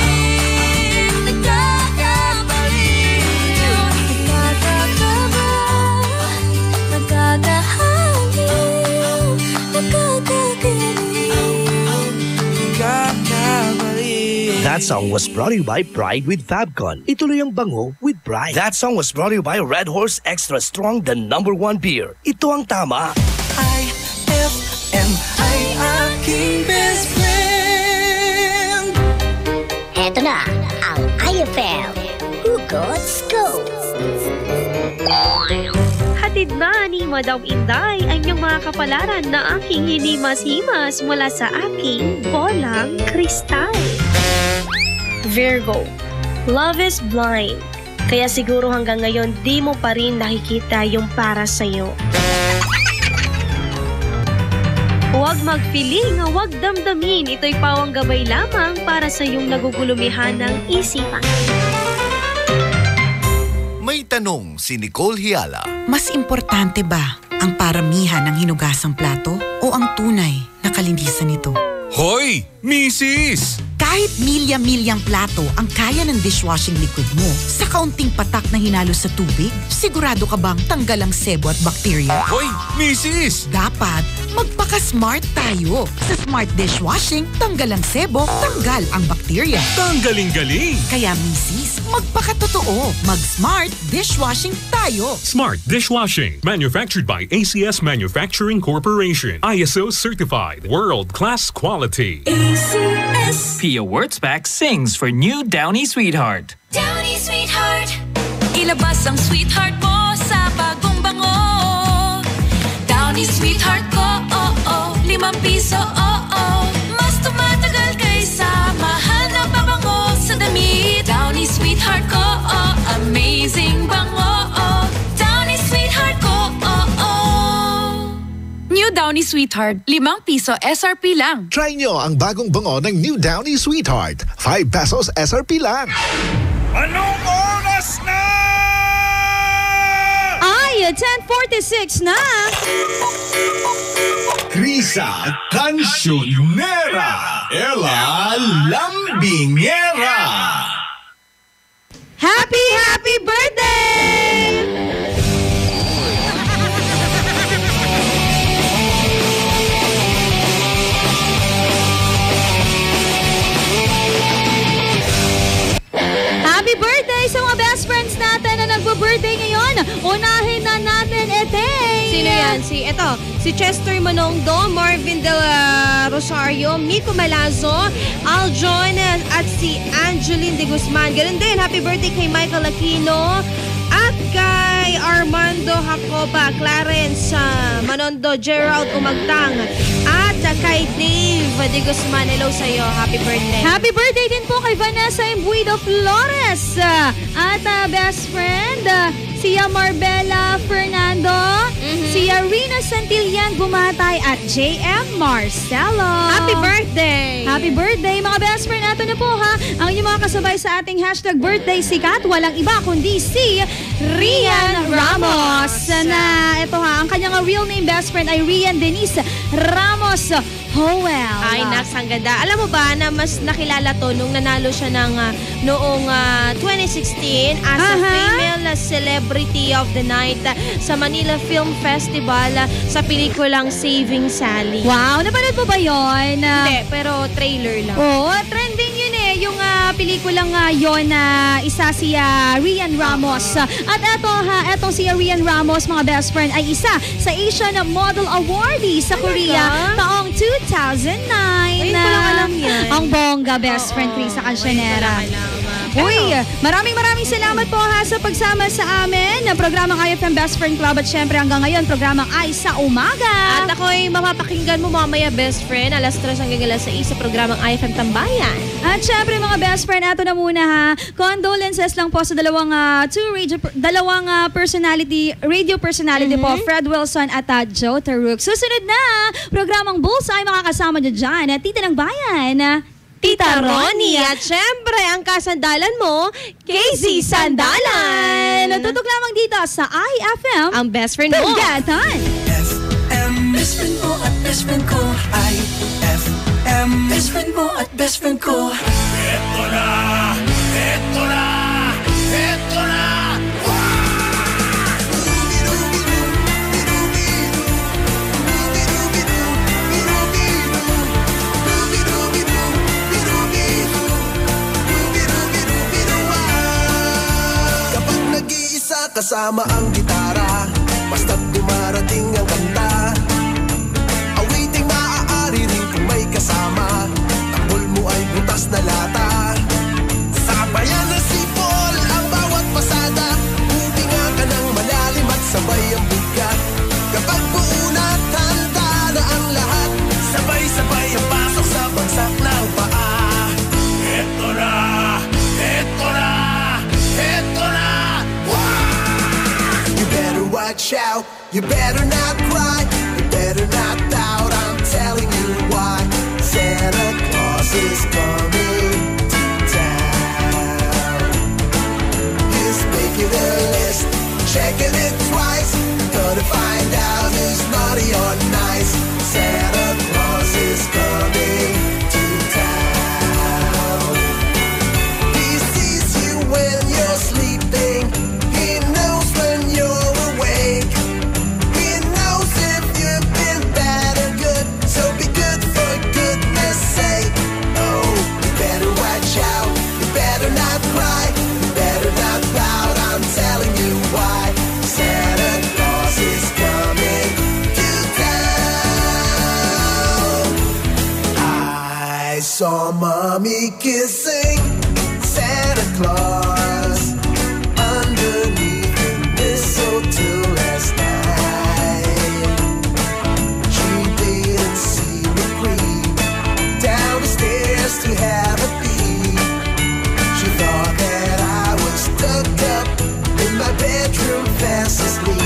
nakakabaliw, nakakakaba, nakakahaliw, nakakakilig, nakakabaliw. That song was brought to you by Pride with Fabcon. Ituloy ang bango with Pride. That song was brought to you by Red Horse Extra Strong, the #1 beer. Ito ang tama. IFM ay aking best friend. Eto na ang IFM Hugot Scoop. Hatid na ni Madam Inday ang inyong mga kapalaran na aking hinimas-himas mula sa aking bolang kristal. Virgo, love is blind. Kaya siguro hanggang ngayon di mo pa rin nakikita yung para sa'yo. Huwag magpiling, huwag damdamin. Ito'y pawang gabay lamang para sa iyong nagugulumihan ng isipan. May tanong si Nicole Hiala. Mas importante ba ang paramihan ng hinugasang plato o ang tunay na kalinisan nito? Hoy, Mrs! Kahit milya-milyang plato ang kaya ng dishwashing liquid mo, sa kaunting patak na hinalo sa tubig, sigurado ka bang tanggal ang sebo at bakterya? Hoy, Mrs! Dapat magpaka-smart tayo. Sa smart dishwashing, tanggal ang sebo, tanggal ang bakterya. Tanggaling-galing! Kaya Mrs., magpakatotoo. Mag-smart dishwashing tayo. Smart Dishwashing. Manufactured by ACS Manufacturing Corporation. ISO certified. World-class quality. ACS. Pia Wurtzbach sings for new Downy Sweetheart. Downy Sweetheart. Ilabas ang sweetheart mo sa bagong bango. Downy Sweetheart ko, oh oh, ₱5, oh oh. Mas tumatagal kaysa mahal na pabango sa damit. Downy Sweetheart ko, oh, amazing bango, oh. Downy Sweetheart ko, oh oh. New Downy Sweetheart, ₱5 SRP lang. Try nyo ang bagong bango ng New Downy Sweetheart. ₱5 SRP lang. Anong oras na? Ay, 10:46 na! Krisa Cancionera. Ella Lambingera. Happy, happy birthday! Happy birthday sa mga best friends natin na nagbo-birthday ngayon. Unahin na natin, Eteng. Sino yan? Si Chester Manongdo, Marvin Del Rosario, Miko Malazzo, Aljon, at si Angeline De Guzman. Ganun din, happy birthday kay Michael Aquino at kay Armando Jacoba, Clarence Manondo, Gerald Umagtang, at kay Dave De Guzman. Hello sa'yo, happy birthday. Happy birthday din po kay Vanessa Imbuido Flores. At best friend, siya Marbella Fernando, siya Rina Santillan Gumatay at JM Marcelo. Happy birthday! Happy birthday mga best friend. Ito na po ha, ang inyong mga kasabay sa ating hashtag birthday sikat. Walang iba kundi si Rian Ramos. Na ito ha, ang kanyang real name best friend ay Rian Denise Ramos Howell. Ay, naks, ang ganda. Alam mo ba na mas nakilala to nung nanalo siya ng noong 2016 as a female celebrity of the night sa Manila Film Festival sa pelikulang Saving Sally. Wow, napanood mo ba yun? Hindi, pero trailer lang. Oo, trending yun eh. Yung pelikulang yun na isa si Rian Ramos. At etong si Rian Ramos, mga best friend, ay isa sa Asian Model Awardee sa Korea taong 2009. Ay, ko lang alam yan. Ang bongga best friend Krisa Cancionera. Uy, maraming salamat po ha sa pagsama sa amin ng programang IFM Best Friend Club at syempre hanggang ngayon programang Ay sa Umaga. At ako'y mapapakinggan mo mamaya best friend alas 3 hanggang alas 6 sa programang IFM Tambayan. At syempre mga best friend, ato na muna ha. Condolences lang po sa dalawang radio personality po, Fred Wilson at Joe Taruk. Susunod na programang Bullseye makakasama nyo dyan, Tita ng Bayan, Tita Ronnie. At syempre, ang kasandalan mo, Casey Sandalan. Tutok lamang dito sa IFM. Ang best friend mo. Pagatan. FM, best friend mo at best friend ko. IFM, best friend mo at best friend ko. Eto na! Eto na! Eto na! Kasama ang gitara, basta't dumarating ang kanta. Awiting maaari rin kung may kasama, takbol mo ay butas na lata. Sabayan na si Paul ang bawat pasada, huminga ka ng malalim at sabay ang bigat. Kapag buo na tanda na ang lahat, sabay-sabay ang pasok sa bagsak ng paa. Eto na! Eto na! Eto na! Watch out, you better not cry, you better not doubt, I'm telling you why. Santa Claus is coming to town. He's making a list, checking it twice, gonna find out who's naughty or nice. Santa Claus is coming to town. He sees you when you're sleeping, he knows when you're saw Mommy kissing Santa Claus underneath the mistletoe last night. She didn't see me creep down the stairs to have a peek. She thought that I was tucked up in my bedroom fast asleep.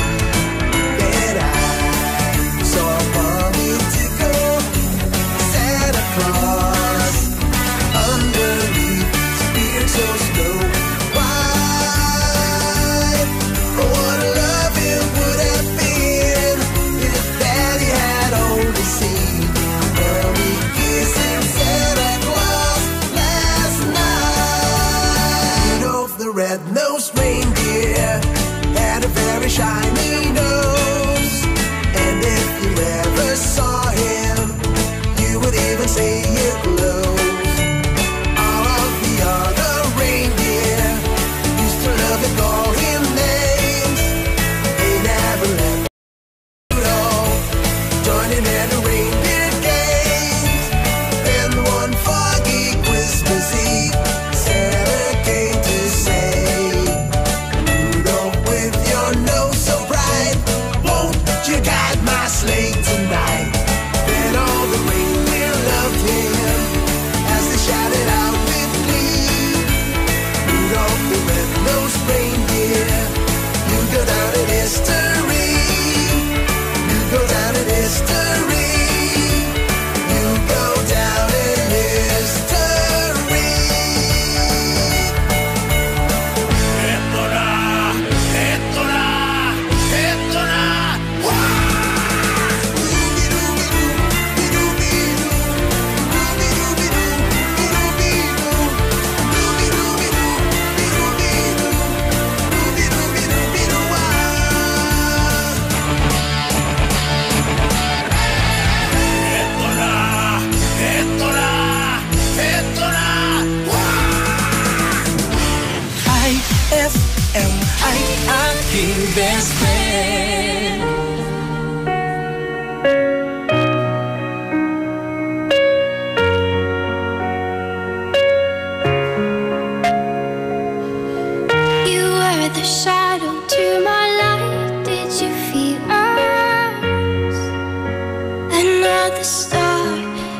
Then I saw Mommy tickle Santa Claus underneath his beard so slow. aking best friend. You were the shadow to my light. Did you feel us? Another star,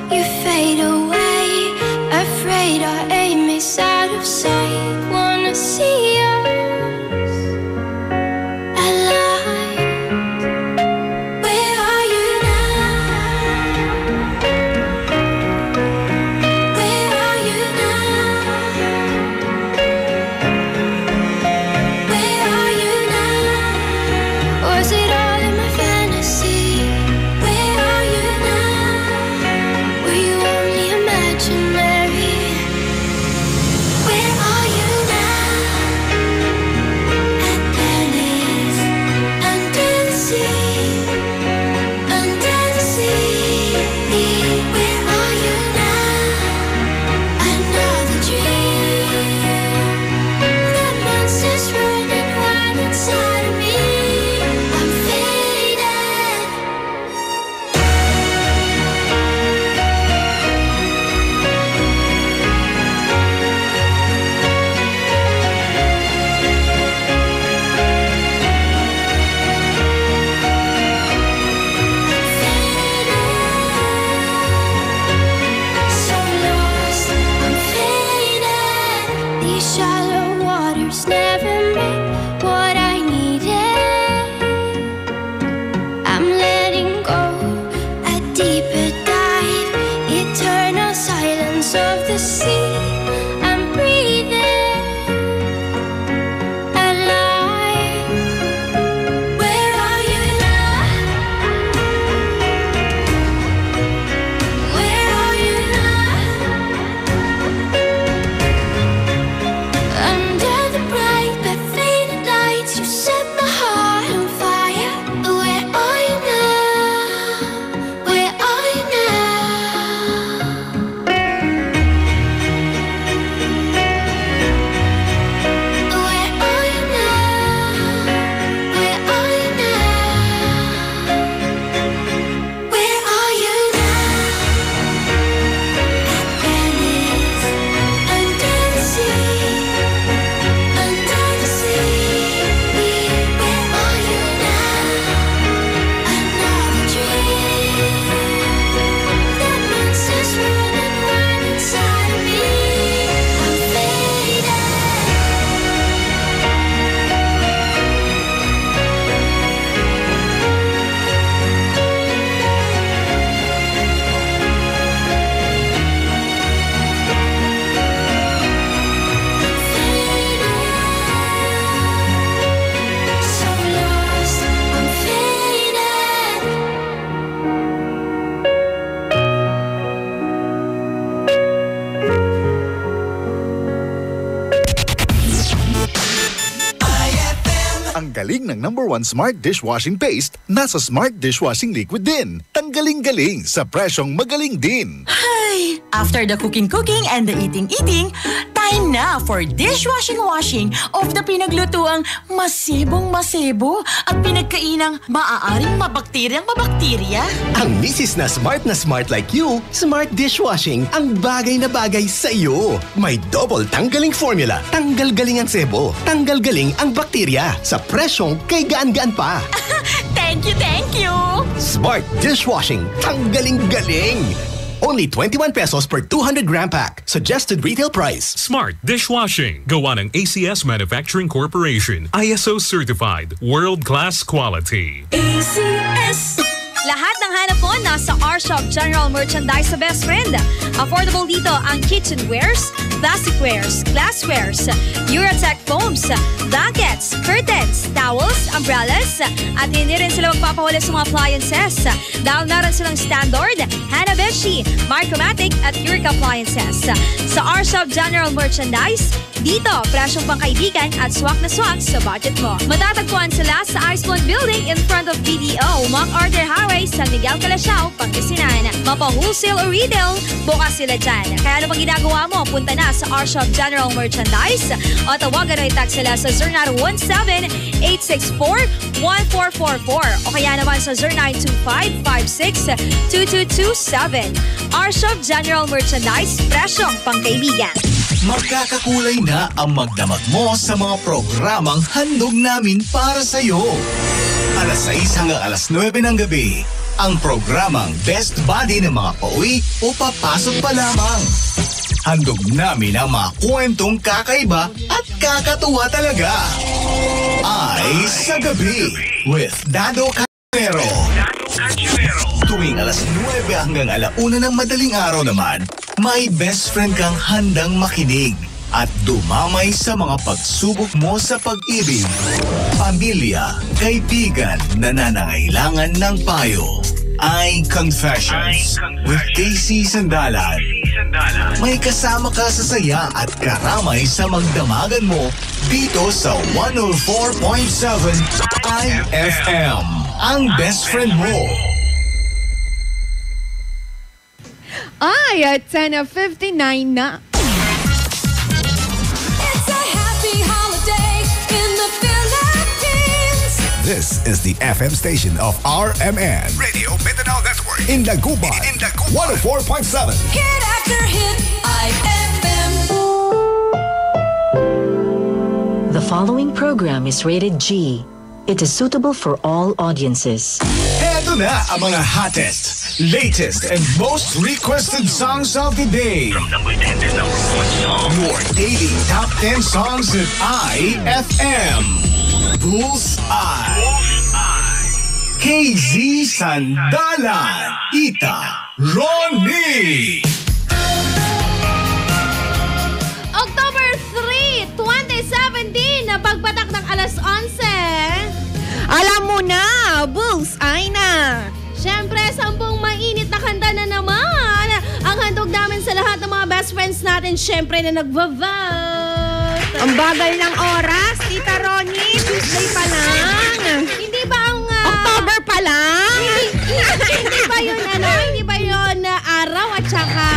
you fade away. Afraid our aim is out of sight. Wanna see us alive. Where are you now? Where are you now? Where are you now? Was it all in my fantasy? Where are you now? Were you only imaginary? Where are you now? At Venice, under the sea, under the sea. Where are you now? Another dream. The monster's running wild inside of me. I'm faded. So lost, I'm faded. These shallow waters never meant what I needed. I'm letting go, a deeper dive, eternal silence of the sea. I'm breathing alive. Where are you now? Where are you now? Under the bright but faded lights, you set my heart on fire. Where are you now? Where are you now? Where are you now? Where are you now? Where are you now? At Venice, under the sea, under the sea. Where are you now? Another dream. The monster's running wild inside of me. I'm faded. So lost, I'm faded. Ang galing ng #1 Smart Dishwashing Paste nasa Smart Dishwashing Liquid din. Tanggaling-galing sa presyong magaling din. Ay, after the cooking and the eating, time na for dishwashing of the pinaglutuang masibong-masibo at pinagkainang maaaring mabakterya. Ang misis na smart like you, Smart Dishwashing ang bagay na bagay sa iyo. May double tanggaling formula. Tanggal galing ang sebo. Tanggal galing ang bakterya. Sa presyong kay gaan-gaan pa. Thank you! Smart Dishwashing. Tanggaling galing. Only 21 pesos per 200 gram pack. Suggested retail price. Smart Dishwashing. Gawa ng ACS Manufacturing Corporation. ISO certified. World-class quality. ACS. Lahat ng hanap mo nasa R-Shop General Merchandise sa Best Friend. Affordable dito ang kitchenwares, plasticwares, glasswares, Eurotech foams, blankets, curtains, towels, umbrellas at hindi rin sila magpapahuli sa mga appliances dahil meron silang Standard, Hanabishi, Micromatic at Eureka appliances. Sa R-Shop General Merchandise, dito, presyong pangkaibigan at swak na swak sa budget mo. Matatagpuan sila sa Iceland Building in front of BDO, MacArthur Highway, San Miguel, Calasiao, Pangasinan. Mapa-wholesale o retail, bukas sila dyan. Kaya ano pang ginagawa mo, punta na sa R-Shop General Merchandise o tawagan o i-text sila sa 0917-864-1444 o kaya naman sa 0925-56-2227. R-Shop General Merchandise, presyong pangkaibigan. Magkakakulay na ang magdamag mo sa mga programang handog namin para sa'yo. Alas 6 hanggang alas 9 ng gabi, ang programang Best Buddy ng mga pauwi o papasok pa lamang. Handog namin ang mga kwentong kakaiba at kakatuwa talaga. Ay sa gabi with Dado Cachimero. Tuwing alas 9 hanggang alauna ng madaling araw naman, may best friend kang handang makinig at dumamay sa mga pagsubok mo sa pag-ibig, pamilya, kaibigan na nangangailangan ng payo. Ay Confessions with Casey Sandalan. May kasama ka sa saya at karamay sa magdamagan mo dito sa 104.7 IFM. Ang best friend mo. Ay, at 10:59 na. It's a happy holiday in the Philippines. This is the FM station of RMN. Radio Mindanao Network. In Dagupan. 104.7. Hit after hit, IFM. The following program is rated G. It is suitable for all audiences. Eto na ang mga hottest, latest, and most requested songs of the day. From number 10 to number 1 song. Your daily top 10 songs at IFM. Bullseye. KZ Sandalan. Ita Ronnie. October 3, 2017, na pagpatak ng alas 11. Alam mo na, Bullseye na. Siyempre, 10 mainit na kanta na naman. Ang handog namin sa lahat ng mga best friends natin, siyempre na nagva-vote. Ang bagal ng oras, Tita Ronnie. Tuesday pa lang. Hindi ba ang... October pa lang? Hindi ba yun, Hindi ba yun araw at saka,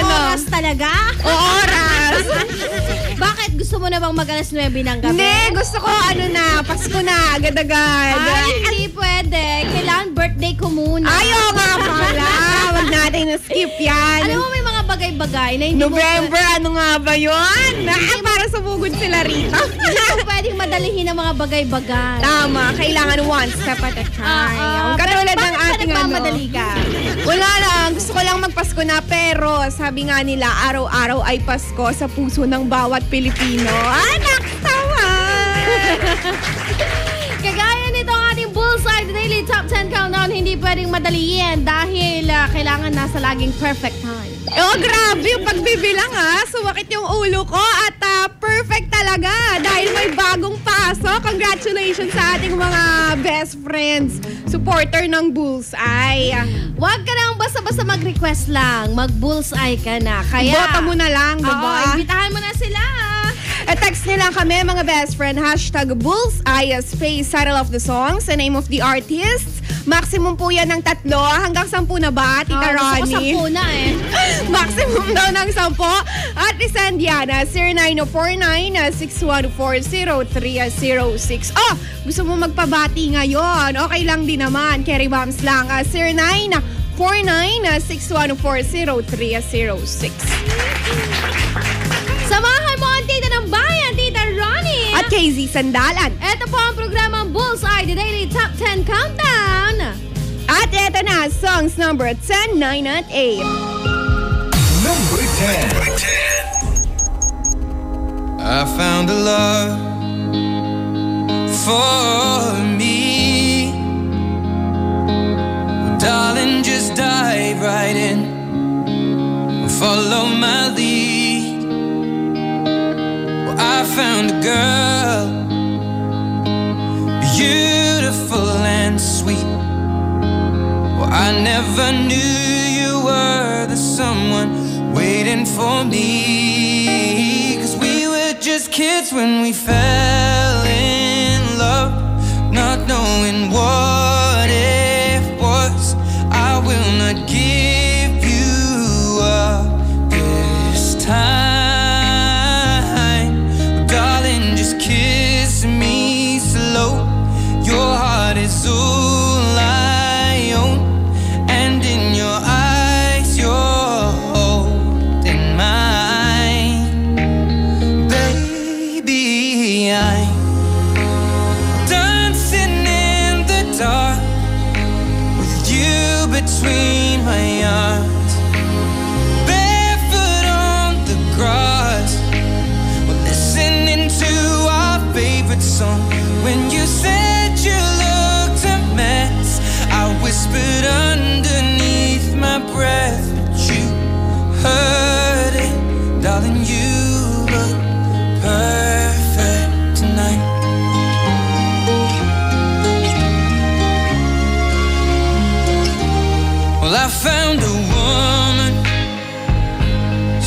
oras talaga? O oras. Bakit? Gusto mo na bang mag-alas 9 ng gabi? Hindi, gusto ko Pasko na, agad-agad. Ay, hindi pwede. Kailangan birthday ko muna. Ayaw nga pala. Wag natin na-skip yan. Alam mo, may mga bagay-bagay na hindi November, ano nga ba yun? Para sumugod sila rito. Hindi ko pwedeng madalihin ang mga bagay-bagay. Tama, kailangan one step at a time. Katulad ng ating nagmamadali ka? Wala lang, gusto ko lang magpasko na, pero sabi nga nila, araw-araw ay Pasko sa puso ng bawat Pilipino. Anak, tawa! Kagaya nito ang ating Bullseye, the Daily Top 10 Countdown, hindi pwedeng madaliin dahil kailangan nasa laging perfect time. Oh, grabe yung pagbibilang Sumakit yung ulo ko at perfect talaga dahil may bagong pasok. Congratulations sa ating mga best friends, supporter ng Bullseye. Huwag ka nang basta-basta mag-request lang. Mag-Bullseye ka na. Kaya, bota mo na lang, diba? Imbitahan mo na sila. Text nila kami, mga best friend, #Bullseye, space, title of the song, sa name of the artist. Maximum po yan ng 3 hanggang 10 na ba, Tita Ronnie? Gusto ko 10 na Maximum daw ng 10. At isend yan, 0949-614-0306. Oh, gusto mo magpabati ngayon? Okay lang din naman, carry bombs lang. 0949-614-0306. Samahan mo ang tita ng bayan, Tita Ronnie. At KZ Sandalan. Ito po ang programang Bullseye, the Daily Top 10 Countdown. At ito na, songs number 10, 9, at 8. Number 10. I found a love for me. Well, darling, just dive right in. Follow my lead. I found a girl and sweet. Well, I never knew you were the someone waiting for me. 'Cause we were just kids when we fell in love, not knowing what it was. I will not give you up this time, darling, just kiss me slow. Your heart is all I own, and in your eyes you're holding mine. Baby, I'm dancing in the dark with you between my arms, barefoot on the grass. We're listening to our favorite song. When you said you looked a mess, I whispered underneath my breath, but you heard it. Darling, you look perfect tonight. Well, I found a woman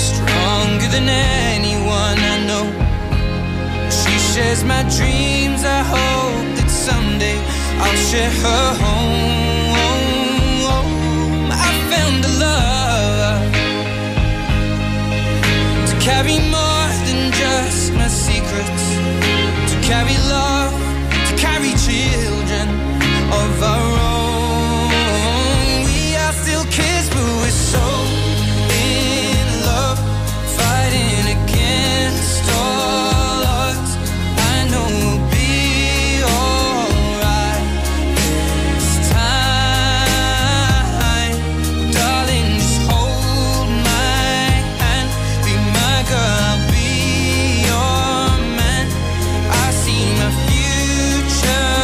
stronger than anyone I know. She shares my dreams. I hope that someday I'll share her home. I found a love to carry more than just my secrets, to carry love, to carry children of our own. We are still kids, but we're so in love, fighting against all odds. I know we'll be alright this time. Darling, just hold my hand, be my girl, I'll be your man. I see my future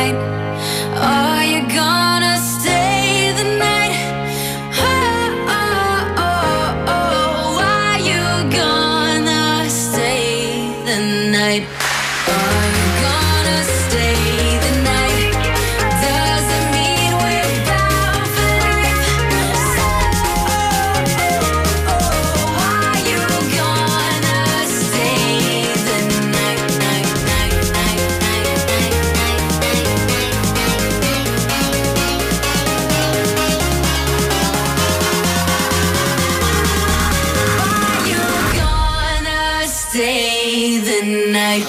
night? Are you gonna stay the night? Oh, oh, oh, oh. Are you gonna stay the night? Are you gonna stay the night? Doesn't mean we're bound for life. So, are you gonna stay the night, night, night, night, night, night, night, Are you gonna stay the night?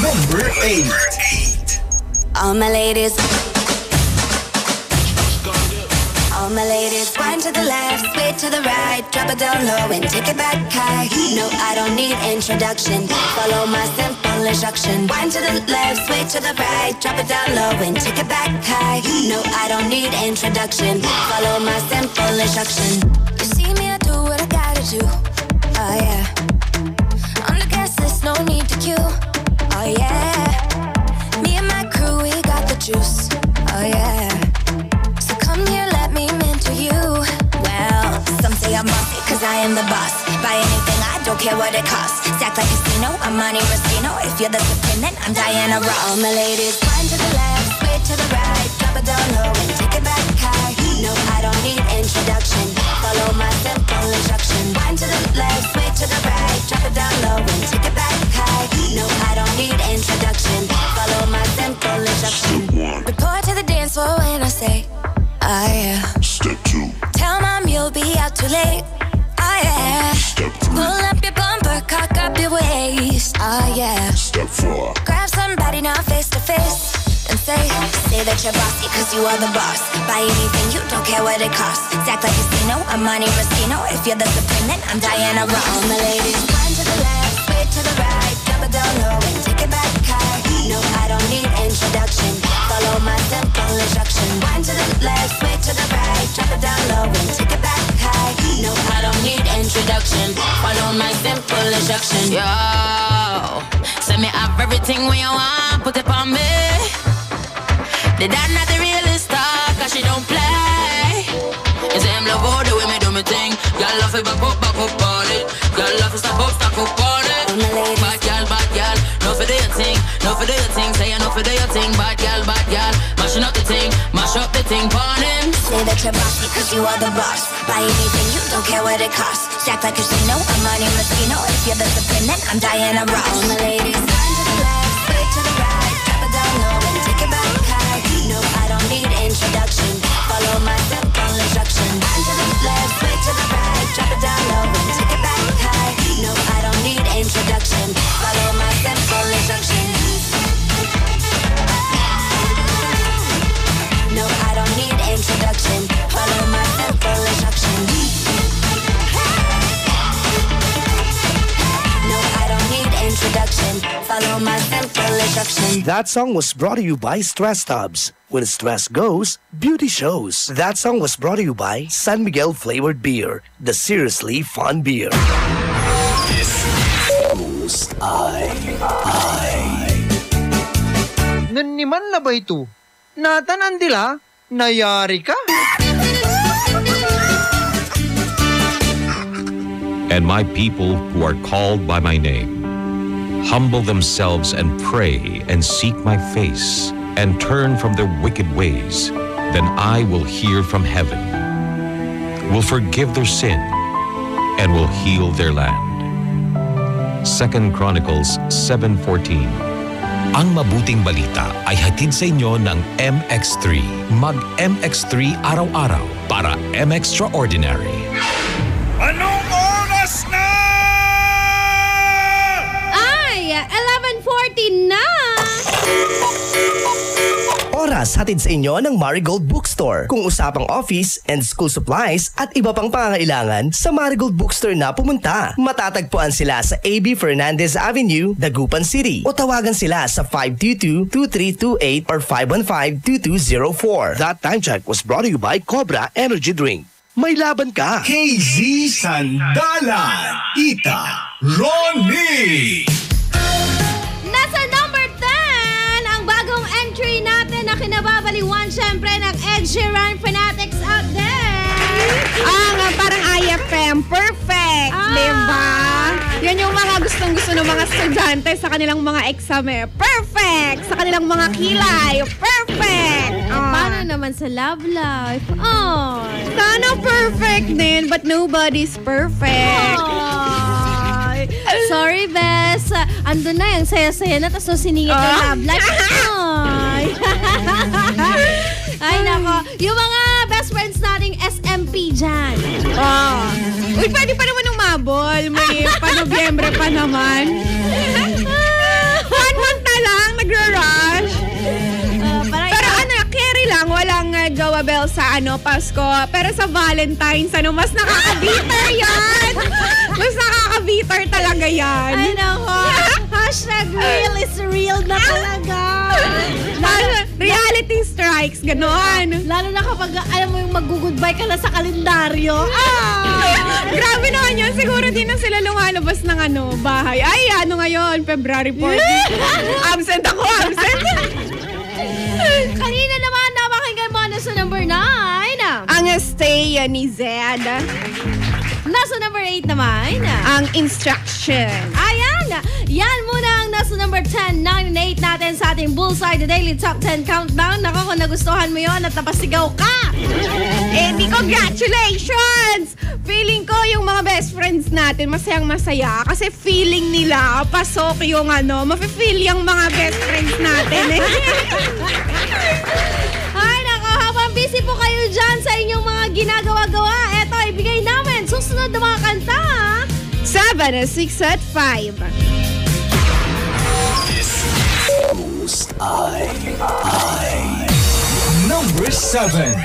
Number 8. All my ladies. All my ladies, wind to the left, sway to the right, drop it down low and take it back high. No, I don't need introduction. Follow my simple instruction. Wind to the left, sway to the right, drop it down low and take it back high. No, I don't need introduction. Follow my simple instruction. You see me, I do what I gotta do. Oh yeah. On the gas list, no need to queue. Oh yeah. Me and my crew, we got the juice. Oh yeah. So come here, let me mentor you. Well, some say I'm bossy, cause I am the boss. Buy anything, I don't care what it costs. Stack like casino, I'm Monte Rustino. If you're the supreme, then I'm Diana Ross. All my ladies, wind to the left, sway to the right, drop it down low and take it back high. No, I don't need introduction. Follow my simple instruction. Wind to the left, sway to the right, drop it down low and take it back high. No, I don't need introduction. Follow my simple instruction. Report to the dance floor when I say, oh yeah. Step 2. Tell mom you'll be out too late. Oh yeah. Step 3. Pull up your bumper, cock up your waist. Oh yeah. Step 4. Grab somebody now face to face and say that you're bossy, cause you are the boss. Buy anything, you don't care what it costs. Stack like casino, I'm Monte Rustino. If you're the supreme, then I'm Diana Ross. All my ladies, wind to the left, sway to the right, drop it down low and take it back high. No, I don't need introduction. Follow my simple instruction. Wind to the left, sway to the right, drop it down low and take it back high. No, I don't need introduction. Follow my simple instruction. Yo, send me up everything when you want, put it on me. The dad not the realest star, cause she don't play. It's him love all the way me do me thing. Y'all love it back up on it. Y'all love it stack up on it. Bad girl, no for the thing, no for the thing. Say no for the thing, bad girl, mashing up the thing, mash up the thing, pon him. Say that you're bossy, cause you are the boss. Buy anything, you don't care what it costs. Stack like casino, I'm Monte Rustino. If you're the supreme, then I'm Diana Ross. All my ladies, wind to the left, sway to the right, drop it down low and take it back high. No, I don't need introduction. Follow my simple instruction. Wind to the left, sway to the right, drop it down low and take it back high. No, I don't need introduction. Follow my simple instruction. No, I don't need introduction. Follow my simple instruction. No, I don't need introduction. Follow my simple instruction. That song was brought to you by Stress Tubs. When stress goes, beauty shows. That song was brought to you by San Miguel Flavored Beer, the seriously fun beer. Who's I? Naniman na ba ito? Natanan dila? Nayari ka? And my people who are called by my name humble themselves and pray and seek my face and turn from their wicked ways, then I will hear from heaven, will forgive their sin, and will heal their land. 2 Chronicles 7:14. Ang mabuting balita ay hatid sa inyo ng MX3. Mag-MX3 araw-araw para M-Extraordinary. Anong oras na? Ay, 11:40 na! Oras hatid sa inyo ng Marigold Bookstore. Kung usapang office and school supplies at iba pang pangangailangan, sa Marigold Bookstore na pumunta. Matatagpuan sila sa AB Fernandez Avenue, Dagupan City. O tawagan sila sa 522-2328 or 515-2204. That time check was brought to you by Cobra Energy Drink. May laban ka! KZ Sandalan, Ita, Ronnie! Nasa number 10, ang bagong entry natin na kinababaliwan syempre ng Ed Sheeran Fanatics out there. Parang IFM, perfect, diba? Yan yung mga gustong-gusto ng mga estudyante sa kanilang mga exam perfect! Sa kanilang mga kilay, perfect! Paano naman sa love life? Sana perfect din, but nobody's perfect. Sorry, Bes. Andun na yung saya-saya na, tapos siningit yung love life. Ay, nako. Yung mga best friends nating SMP dyan. Uy, pwede pa naman umabol. May pa-Nobyembre pa naman. 1 month na lang, nagra-rush. Pero carry lang, walang Jowa Bell sa Pasko. Pero sa Valentine's, mas nakaka-bitter yan. Mas nakaka-bitter talaga yan. Ay, nako. Hashtag real is real na talaga. Reality strikes, ganon. Lalo na kapag, alam mo yung mag-goodbye ka na sa kalendaryo. Grabe naman yun. Siguro din na sila lumalabas ng bahay. Ay, ngayon? February 14. Absent ako, absent. Kanina naman, napakinggan mo na sa number 9. Ang Stay ni Zed. Nasa number 8 naman. Ang Instruction. Ayan! Yan muna ang nasa number 10, 9, and 8 natin sa ating Bullseye, the Daily Top 10 Countdown. Nako, kung nagustuhan mo yon at napasigaw ka! Di congratulations! Feeling ko yung mga best friends natin masayang masaya kasi feeling nila pasok yung mafe-feel yung mga best friends natin Ay, nako, habang busy po kayo dyan sa inyong mga ginagawa-gawa, eto, ibigay namin susunod na mga kanta. 7, 6 at 5. Number 7.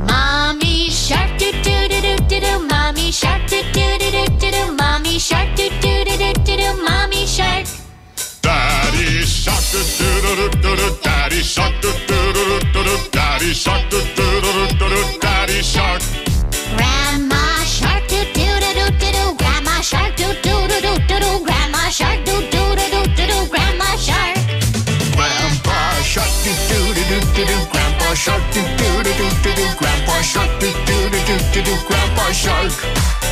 Mommy shark do do do do do do, mommy shark do do do do do do, mommy shark do do do do do do, mommy shark. Daddy shark do do do do do, daddy shark do do do do do, daddy shark do do do do do, daddy shark. Grandma shark do do do do do do, grandma shark do do do do do do, grandma shark do do do do do do, grandma shark. Grandpa shark do do do do do do, grandpa shark do do do do do do, grandpa shark do do do do do do, grandpa shark.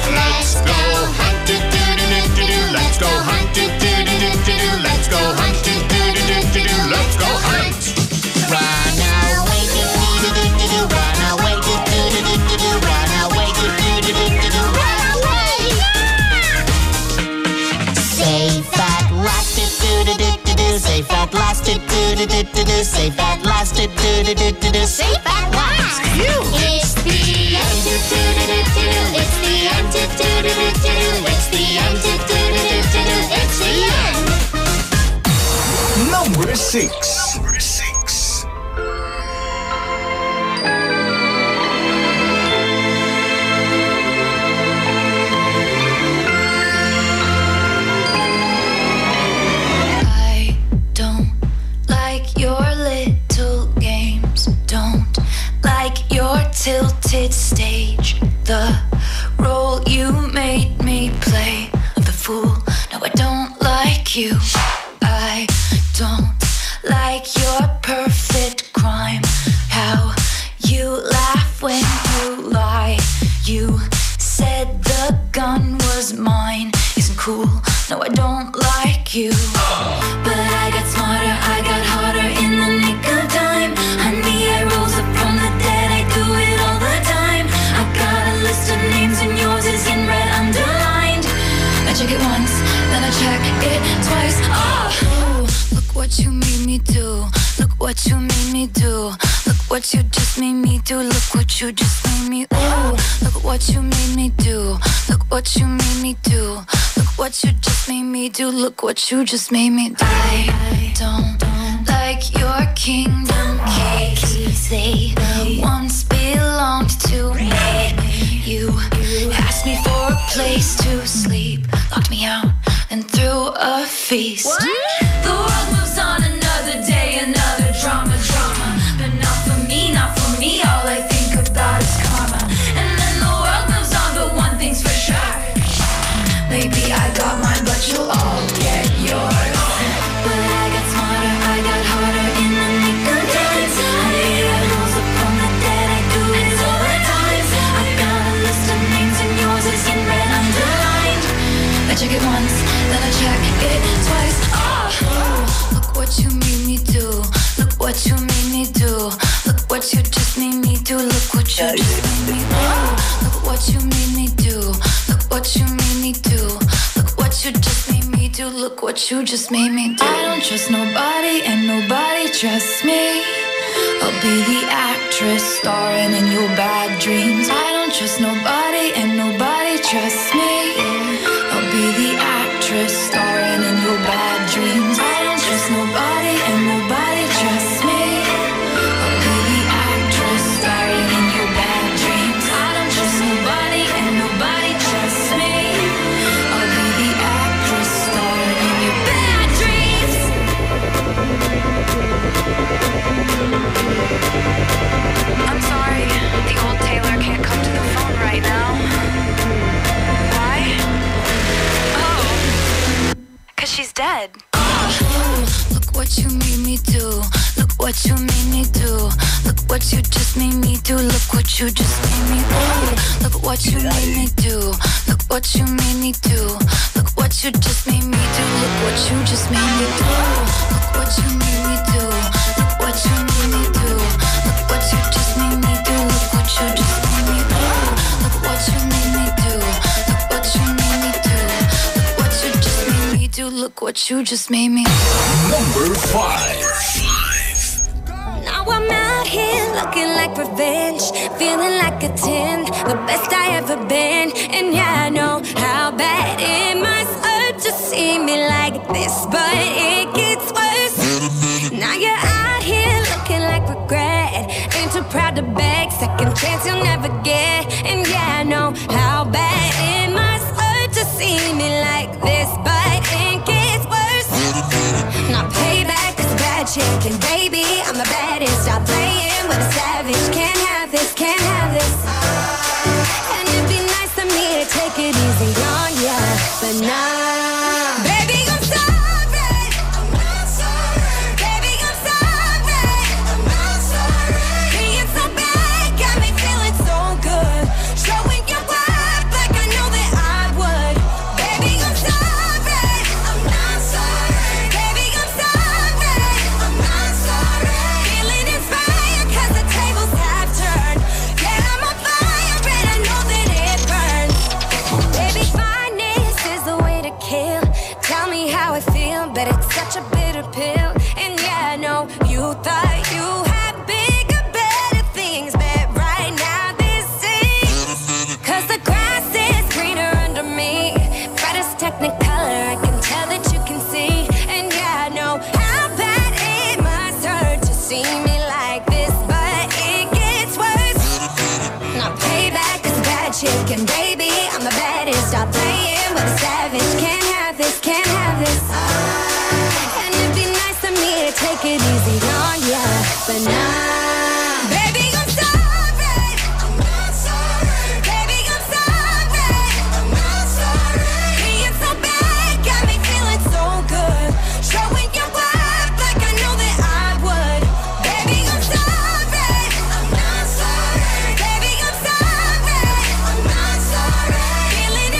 Let's go hunt do do do do do do, let's go hunt do do do do do do, let's go hunt do do do do do do, let's go hunt. Run away do do do do do do, run away do do do do do do, run away do do do do do do, run away. Safe at last do do do do do do, safe at last do do do do do do, safe at last do do do do do do, safe at last. It's the end do do do do do, it's the end do do do do do, it's the end do do do do do, it's the end. Number 6. I don't like your little games, don't like your tilted stage, the role you made me play of the fool. No, I don't like you. I don't like gun was mine isn't cool. No, I don't like you. But I got smarter, I got harder in the nick of time. Honey, I rose up from the dead, I do it all the time. I got a list of names and yours is in red underlined. I check it once, then I check it twice. Oh, look what you made me do. Look what you made me do. Look what you just made me do. Look what you just made me. Oh, look what you made me do. Look what you made me do. Look what you just made me do. Look what you just made me do. I don't like your kingdom keys. They once belonged to me. You asked me for a place to sleep, locked me out, and threw a feast. The world moves on another day, another drama. But not for me, not for me. All I think about is karma. And then the world moves on, but one thing's for sure. Maybe I got mine, but you'll all get yours. But I got smarter, I got harder in the nick of time. Honey, I rose up from the dead, I do it all the time. I got a list of names and yours is in red underlined. I check it once, then I check it twice. Oh, look what you made me do. Look what you made me do. Look what you just made me do. Look what you just made me do. Look what you made me do. Look what you made me do. Look what you just made me do. Look what you just made me do. I don't trust nobody and nobody trusts me. I'll be the actress starring in your bad dreams. I don't trust nobody and nobody trusts me. I'll be the actress starring in your bad dreams. I don't trust nobody and nobody trusts me. I'll be the actress starring in your bad dreams. I don't trust nobody and nobody trusts me. I'll be the actress starring in your bad dreams. I'm sorry, the old Taylor can't come to the phone right now. Why? Oh, 'cause she's dead. Look what you made me do. Look what you made me do. Look what you just made me do. Look what you just made me do. Look what you made me do. Look what you made me do. Look what you just made me do. Look what you just made me do. Look what you made me do. Look what you made me do. Look what you just made me do. Look what you just made me do. Look what you made me do. Look what you made me do. Look what you just made me do. Look what you just made me do. Number 5. Now I'm out here looking like revenge, feeling like a 10, the best I ever been. And yeah, I know how bad it must hurt to see me like this, but it gets worse. Now you're out here looking like regret, ain't too proud to beg, second chance you'll never get. And yeah, I know how bad it must hurt to see me like this, but it gets worse. Not payback is a bad chick, and baby, I'm the baddest. Stop playing with a savage. Can't have this, can't have this. And it'd be nice of me to take it easy on ya, but nah. Baby, I'm sorry. I'm not sorry. Baby, I'm sorry. I'm not sorry. Being so bad got me feeling so good. Showing you up like I know that I would. Baby, I'm sorry. I'm not sorry. Baby, I'm sorry. I'm not sorry. Feeling inspired 'cause the tables have turned. Yeah, I'm on fire and I know that it burns. Baby, fineness is the way to kill. Tell me how I feel, but it's such a bitter pill. And yeah, I know you thought you had bigger, better things, but right now this is 'cause the grass is greener under me. Brightest technicolor, I can tell that you can see. And yeah, I know how bad it must hurt to see me like this, but it gets worse. Not payback is a bad chick, and baby, I'm the baddest. Stop playing with a savage. Can't have this, can't have this. And it'd be nice of me to take it easy on ya, but nah. Baby, I'm sorry. I'm not sorry. Baby, I'm sorry. I'm not sorry. Being so bad got me feeling so good. Showing you up like I know that I would. Baby, I'm sorry. I'm not sorry. Baby, I'm sorry. I'm not sorry. Feeling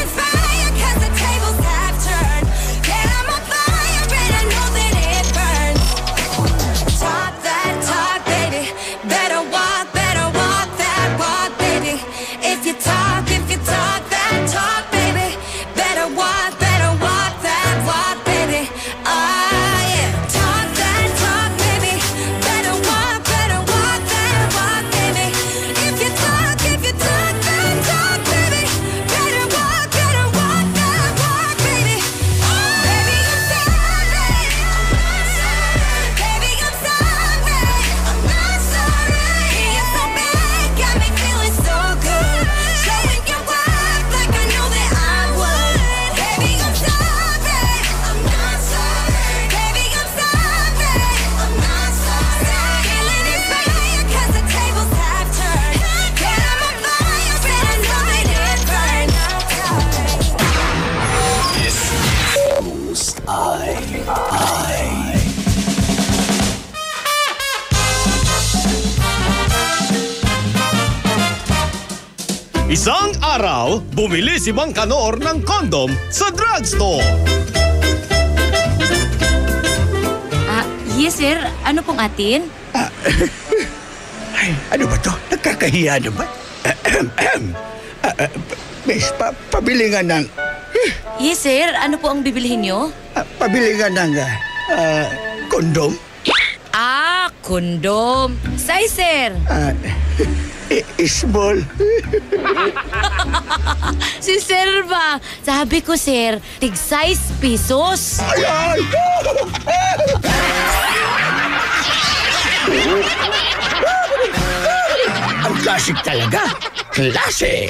Bumili si Mang Kanor ng kondom sa drugstore. Yes, sir. Ano pong atin? Ay, ano ba to? Nagkakahiya naman. Miss, pabili nga ng... Yes, sir. Ano po ang bibilihin nyo? Pabili nga ng kondom. Kondom. Size, sir? Small. Si sir ba? Sabi ko, sir, tig-size pesos. Ay! Ang classic talaga. Classic!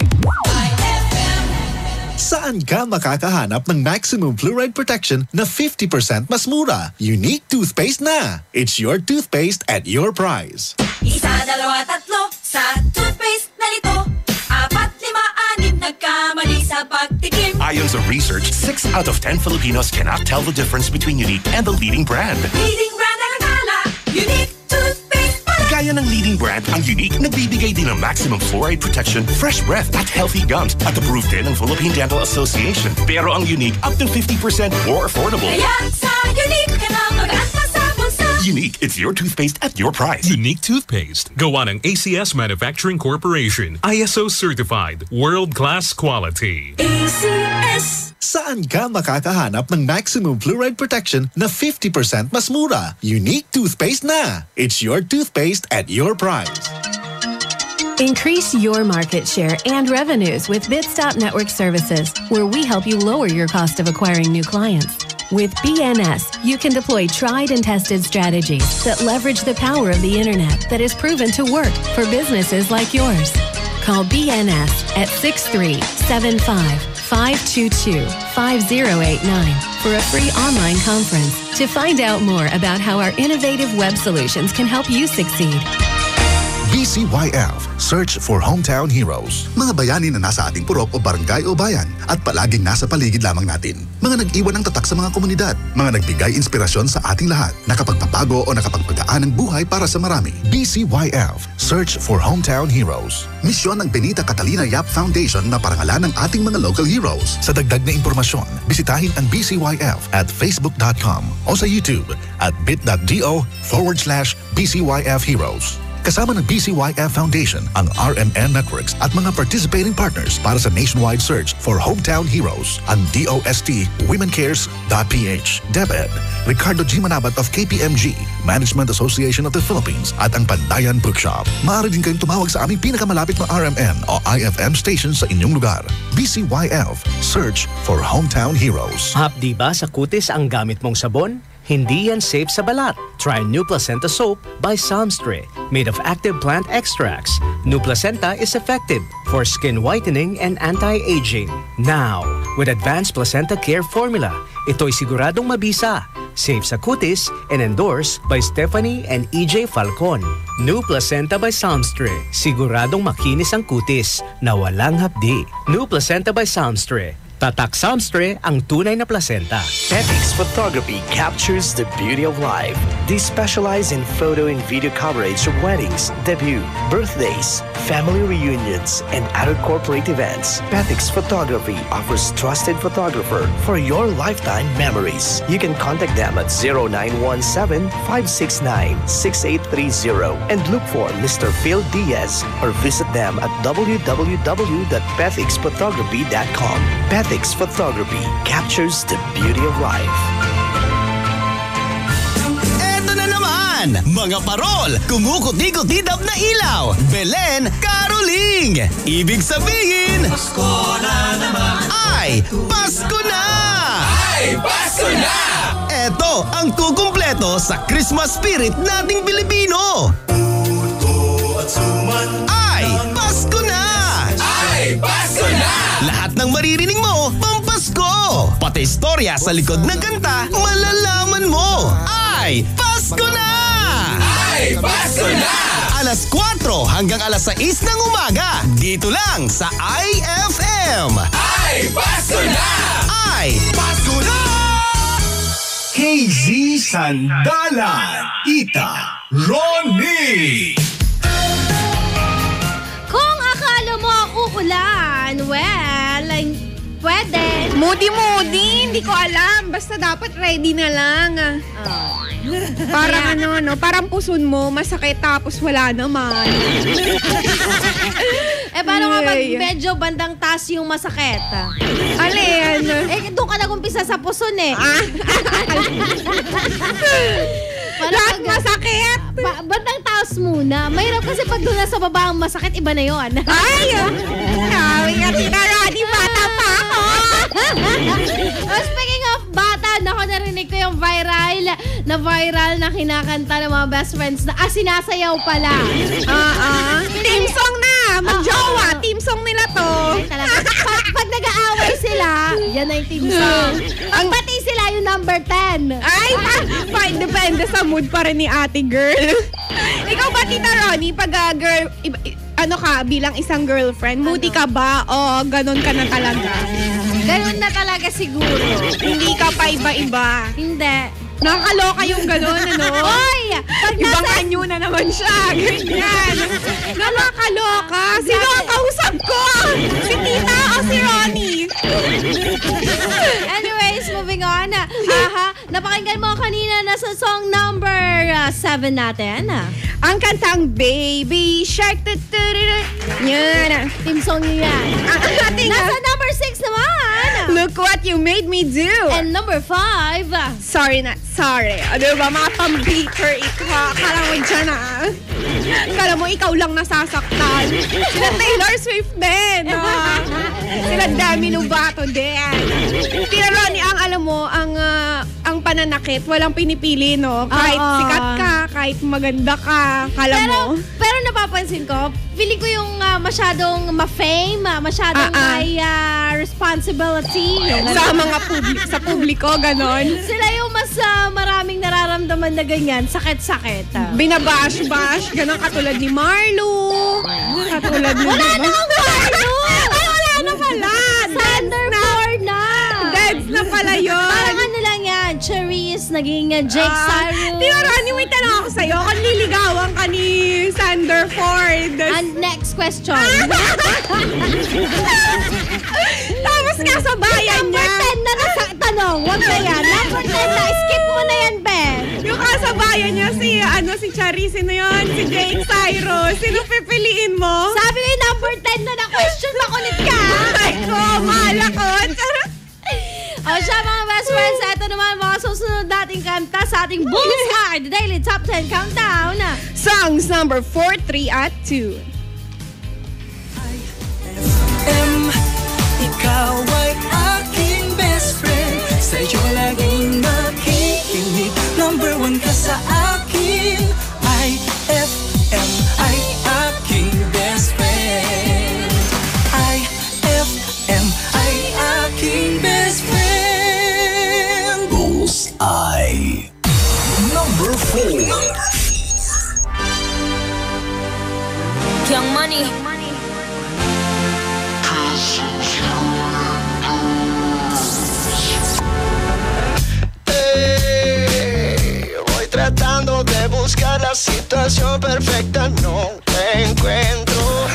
Saan ka makakahanap ng maximum fluoride protection na 50% mas mura? Unique toothpaste na. It's your toothpaste at your price. Isa, dalawa, tatlo sa toothpaste na lito. 4, 5, 6 nagkamali sa pagtikim. Ayon sa research, 6 out of 10 Filipinos cannot tell the difference between Unique and the leading brand. Leading brand ang akala, Unique toothpaste pala. Gaya ng leading brand, ang Unique nagbibigay din ng maximum fluoride protection, fresh breath at healthy gums at approved din ng Philippine Dental Association. Pero ang Unique up to 50% more affordable. Kaya sa Unique ka na mag-asa sa bulsa. Unique, it's your toothpaste at your price. Unique toothpaste. Gawa ng ACS Manufacturing Corporation. ISO certified. World-class quality. ACS. Saan ka makakahanap ng maximum fluoride protection na 50% mas mura? Unique toothpaste na. It's your toothpaste at your price. Increase your market share and revenues with Bitstop Network Services, where we help you lower your cost of acquiring new clients. With BNS, you can deploy tried and tested strategies that leverage the power of the internet that is proven to work for businesses like yours. Call BNS at 6375-522-5089 for a free online conference to find out more about how our innovative web solutions can help you succeed. BCYF, Search for Hometown Heroes. Mga bayani na nasa ating purok o barangay o bayan at palaging nasa paligid lamang natin. Mga nag-iwan ng tatak sa mga komunidad. Mga nagbigay inspirasyon sa ating lahat. Nakapagpapago o nakapagpagaan ng buhay para sa marami. BCYF, Search for Hometown Heroes. Misyon ng Benita Catalina Yap Foundation na parangalan ng ating mga local heroes. Sa dagdag na impormasyon, bisitahin ang BCYF at facebook.com o sa YouTube at bit.do/BCYF Heroes. Kasama ng BCYF Foundation, ang RMN Networks at mga participating partners para sa nationwide search for hometown heroes, ang DOST WomenCares.ph, DepEd, Ricardo G. Manabat of KPMG, Management Association of the Philippines at ang Pandayan Bookshop. Maaari din kayong tumawag sa aming pinakamalapit na RMN o IFM station sa inyong lugar. BCYF, Search for Hometown Heroes. Hapdi ba sa kutis ang gamit mong sabon? Hindi yan safe sa balat. Try New Placenta Soap by Samstre, made of active plant extracts. New Placenta is effective for skin whitening and anti-aging. Now, with Advanced Placenta Care Formula, ito'y siguradong mabisa, safe sa kutis, and endorsed by Stephanie and EJ Falcon. New Placenta by Samstre, siguradong makinis ang kutis na walang hapdi. New Placenta by Samstre. Tatak Samstre ang tunay na placenta. Petix Photography captures the beauty of life. They specialize in photo and video coverage of weddings, debut, birthdays, family reunions, and other corporate events. Petix Photography offers trusted photographer for your lifetime memories. You can contact them at 0917-569-6830 and look for Mr. Phil Diaz or visit them at www.petixphotography.com. Petix Photography captures the beauty of life. Eto na naman! Mga parol! Kumukuti-kutidap na ilaw! Belen Caroling! Ibig sabihin... Pasko na naman! Ay! Pasko na! Ay! Pasko na! Eto ang kukumpleto sa Christmas spirit nating Pilipino! Puto at suman... Ay! Pasko na! Ay! Pasko na! Lahat ng maririnig mo, pampasko! Pati istorya sa likod ng kanta, malalaman mo! Ay, Pasko na! Ay, Pasko na! Alas 4 hanggang alas 6 ng umaga, dito lang sa IFM! Ay, Pasko na! Ay, Pasko na! KZ Sandalan, Ita, Ronnie! Kung akala mo uulan, well, pwede. Moody, hindi ko alam. Basta dapat ready na lang. Parang parang puson mo, masakit tapos wala naman. Paano kapag medyo bandang taas yung masakit? Alin? Doon ka nag-umpisa sa puson Lahat masakit. Bandang taas muna. Mahirap kasi pag doon na sa baba ang masakit, iba na yun. Ay! Sabi nga Rani, bata pa ako. Speaking of bata, narinig ko yung viral na kinakanta ng mga best friends na sinasayaw pala. Team song na! Mag-jowa! Team song nila to. Pag nag-aaway sila, yan na yung team song. Ang pati sila yung number 10. Ay, depende sa mood pa rin ni ate girl. Ikaw ba, Tita Ronnie, pag girl, bilang isang girlfriend, moody ka ba o ganun ka na talaga? Ganun na talaga siguro. Hindi ka pa iba-iba. Hindi. Nakakaloka yung gano'n, Oy! Ibang anyo na naman siya. Ganyan. Nakakaloka. Sino ang kausap ko? Si Tita o si Ronnie? Anyways, moving on. Napakinggan mo kanina na sa song number 7 natin. Ang kantang Baby Shark. Yan. Team song nyo yan. Nasa number 6 naman. Look what you made me do. And number 5. Sorry. Diba, mga pang-beaker Kala mo dyan, Kala mo ikaw lang nasasaktan. Sila Taylor Swift din. Sila Demi Lovato din. Tira Ronnie, ang alam mo, ang pananakit, walang pinipili, no? Kahit sikat ka, kahit maganda ka, kala mo. Pero napapansin ko, feeling ko yung masyadong ma-fame, masyadong may responsibility. Sa mga sa publiko, ganon. Sila yung mas maraming nararamdaman na ganyan, sakit-sakit. Binabash-bash, ganon katulad ni Marlo. Katulad ni... Wala na ang Marlo! Wala na pala! Thunderboard na! Deads na pala yun! Parang ano lang yan, Cherise, naging Jake Cyrus. Tira Ronnie, may tanong ako sa'yo. Kung liligawan ka ni Thunderboard. And next question. Tapos nga sa bayan niya. Number 10 na nasa tanong. Huwag na yan. Number 10 na. Skip mo na yan, Ben. Yung kasabayan niya, si Charisse, sino yun? Si Jake Cyrus. Sino pipiliin mo? Sabi ko yung number 10 na question. Makulit ka. Ay ko, malakot. O siya mga best friends, ito naman mga susunod nating kanta sa ating Bullseye, the Daily Top 10 Countdown. Songs number 4, 3 at 2. Ikaw ay aking best friend, sa'yo laging makikinig. Number 1 ka sa akin, IFM ay aking best friend. IFM ay aking best friend. Bullseye. Number 4. Young Money. Voy tratando de buscar la situación perfecta, no te encuentro.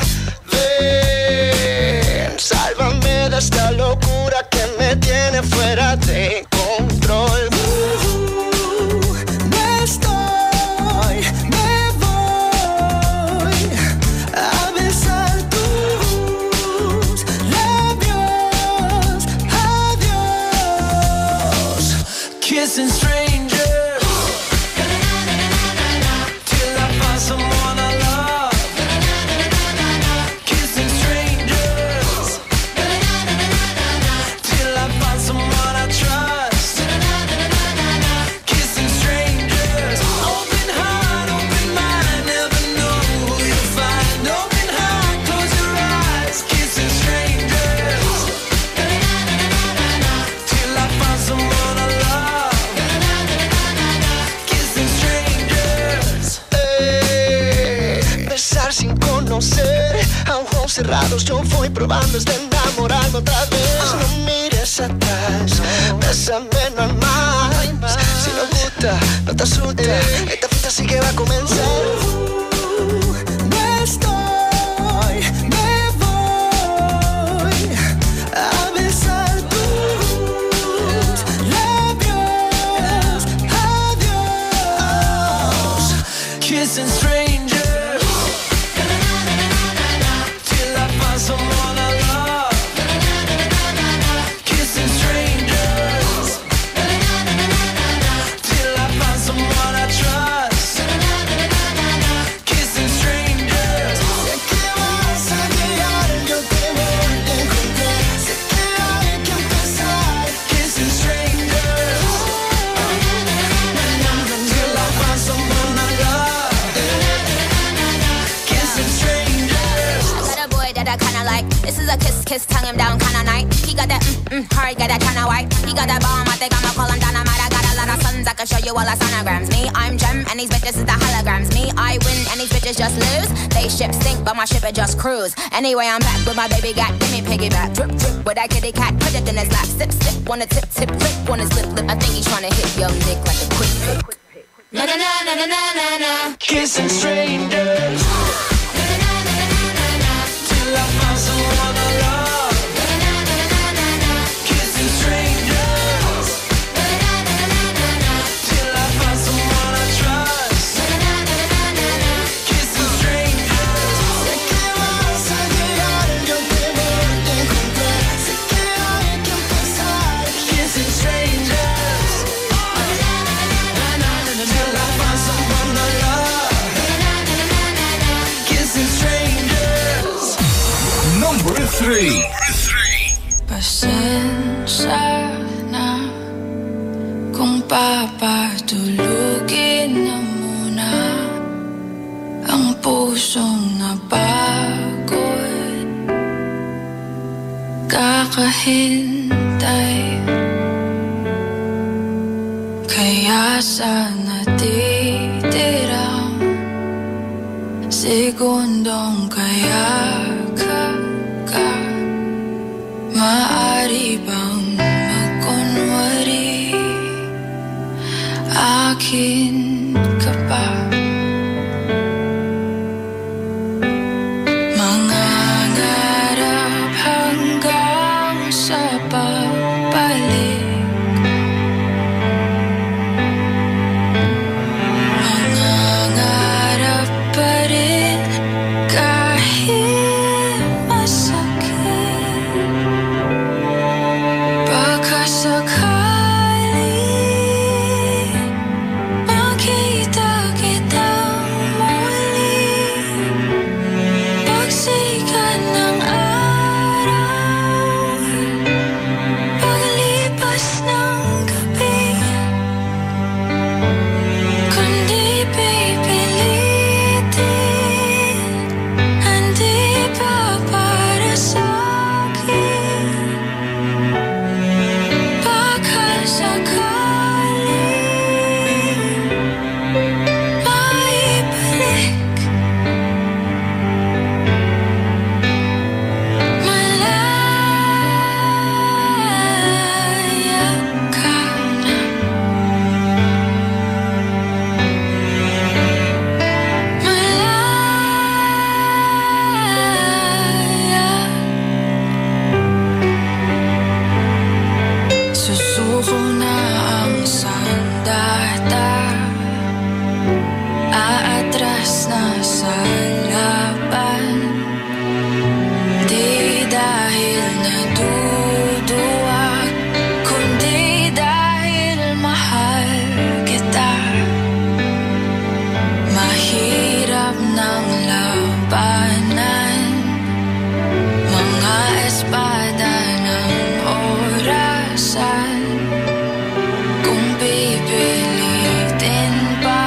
Ven, sálvame de esta locura que me tiene fuera de control. Me voy a besar tus labios. Adiós, kissing strangers. Till I find someone I love. Kissing strangers. Till I find someone I trust. Kissing strangers. Open heart, open mind. Never know who you'll find. Open heart, close your eyes. Kissing strangers. Till I find someone I love. Kissing strangers. Besar sin conocer, a ojos cerrados yo voy probando hasta enamorarme otra vez. No mires atrás, bésame no hay más. Si no gusta, no te asusta, esta fiesta sí que va a comenzar. Me voy a night. He got that hard, got that kinda white. He got that bomb, I think I'ma call him dynamite. I got a lot of sons, I can show you all our sonograms. Me, I'm Gem, and these bitches is the holograms. Me, I win, and these bitches just lose. They ship sink, but my ship it just cruise. Anyway, I'm back with my baby gat, give me piggyback. Drip, drip, with that kitty cat, put it in his lap. Sip, sip, wanna tip, tip, lip, on his lip, lip. I think he's trying to hit young Nick like a quick pick. Na na na na na na na na. Kissing strangers. Na na na na na na na. Till I find someone I love. Na na na na na na. Kissing strangers. Na na na na na na. Till I find someone I trust. Na na na na na na. Kissing strangers. Sé que vas a llegar, yo te voy a encontrar. Sé que hay que empezar. Kissing strangers. Till I find someone I love. Kissing strangers. Number 3. Pasensya na kung papatulugin na muna ang pusong napagod. Kakahintay kaya sa natitirang segundong kaya ka maaari bang magkunwari akin ka pa? Mangangarap hanggang sa pagbalik. Mangangarap pa rin kahit masakit. Baka sakali makita kitang muli. Pagsikat ng araw, paglipas ng gabi. Kundi pipilitin, hindi pa para sa'kin. Baka sakali maibalik. Malaya ka na. Susuko na ang sandata, aatras na sa laban. Di dahil naduduwag, kundi dahil mahal kita. Mahirap ng labanan, mga espada ng orasan. Kung pipilitin pa,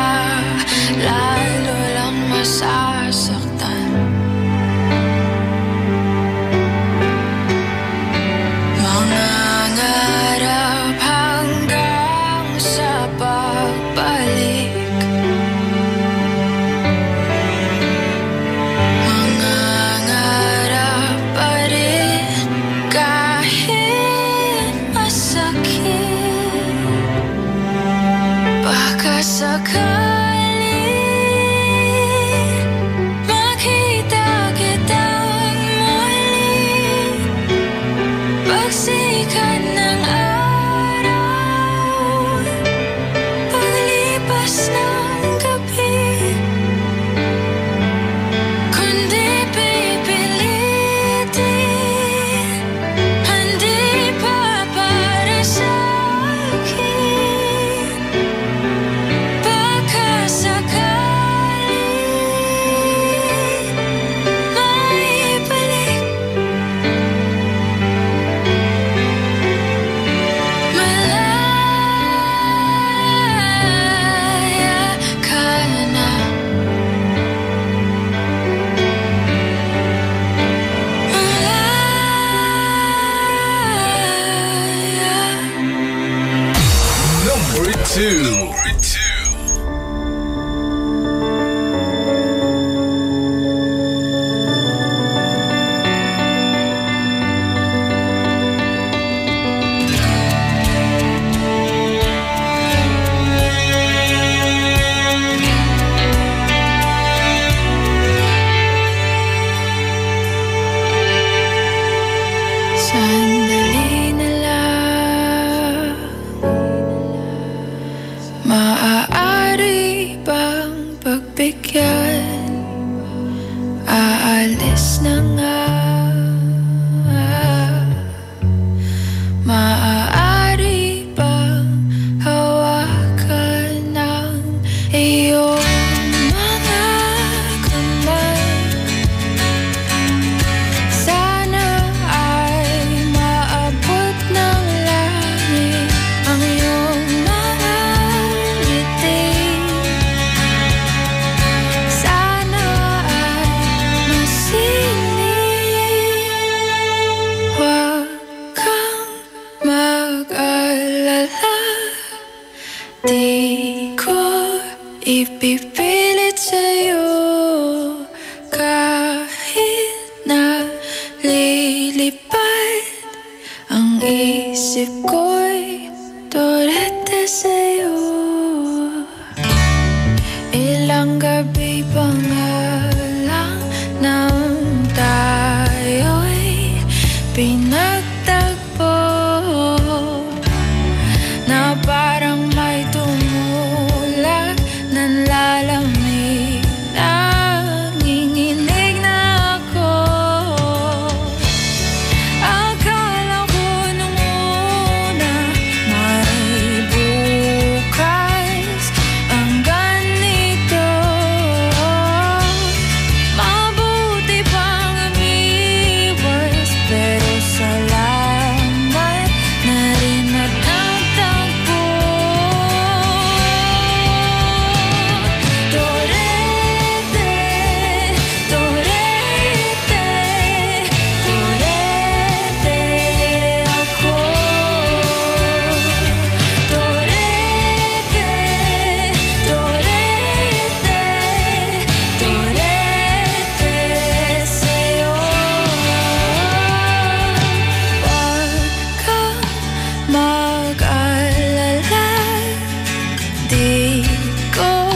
lalo lang masasaktan. Mangangarap hanggang sa pagbalik. Mangangarap pa rin kahit masakit. Baka sakali makita kitang muli. Pagsikat ng araw, paglipas ng gabi. Kundi pipilitin, hindi pa para sa'kin. Baka sakali maibalik. Sandali na lang, maaari bang pagbigyan? Aalis na nga. Maaari bang hawakan ng iyong mga kamay? Sana ay maabot ng langit ang iyong mga ngiti. Sana ay masinig. Huwag kang mag-alala, di ko ipipilit sa'yo kahit na lilipad ang isip ko'y torete sa'yo. Ilang gabi pa nga lang nang tayo'y pinagtagpo, na parang may tumulak ng lalamig. Nanginginig na ako. Akala ko nung una may bukas ang ganito. Mabuti pang umiwas, pero salamat na rin at nagtagpo. Torete, torete, torete ako. Torete, torete, torete sa'yo. Huwag kang mag-alala, di ko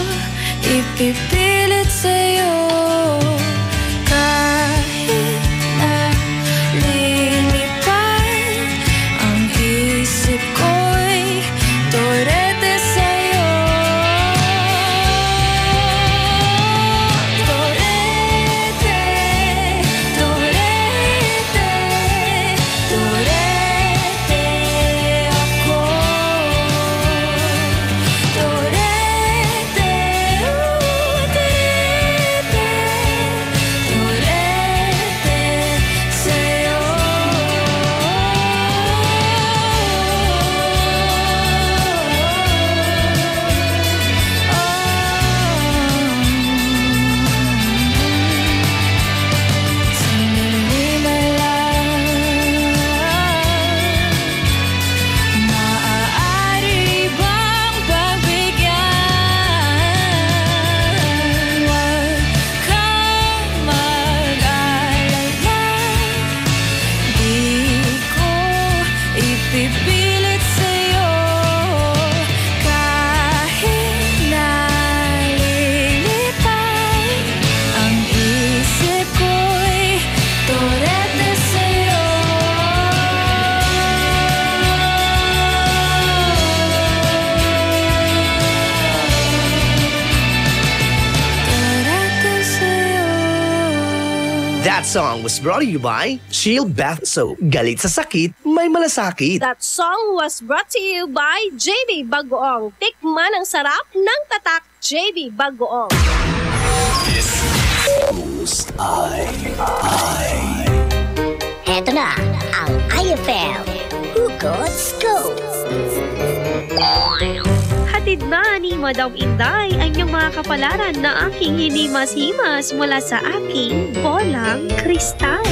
ipipilit sa'yo kahit na lilipad ang isip ko'y torete sa'yo. Torete, torete, torete ako. Torete, torete sa'yo. Sandali na lang, maaari bang pagbigyan? Huwag kang mag-alala, di ko ipipilit sa'yo kahit na lilipad ang isip ko'y torete sa'yo. Torete sa'yo. That song was brought to you by Shield Bath Soap. Galit sa sakit, may malasakit. That song was brought to you by JB Bagoong. Tikman ang sarap ng tatak JB Bagoong. Eto na ang IFL Hugot Scoop. Hatid na ni Madam Inday ang iyong mga kapalaran na aking hinimas-himas mula sa aking bolang kristal.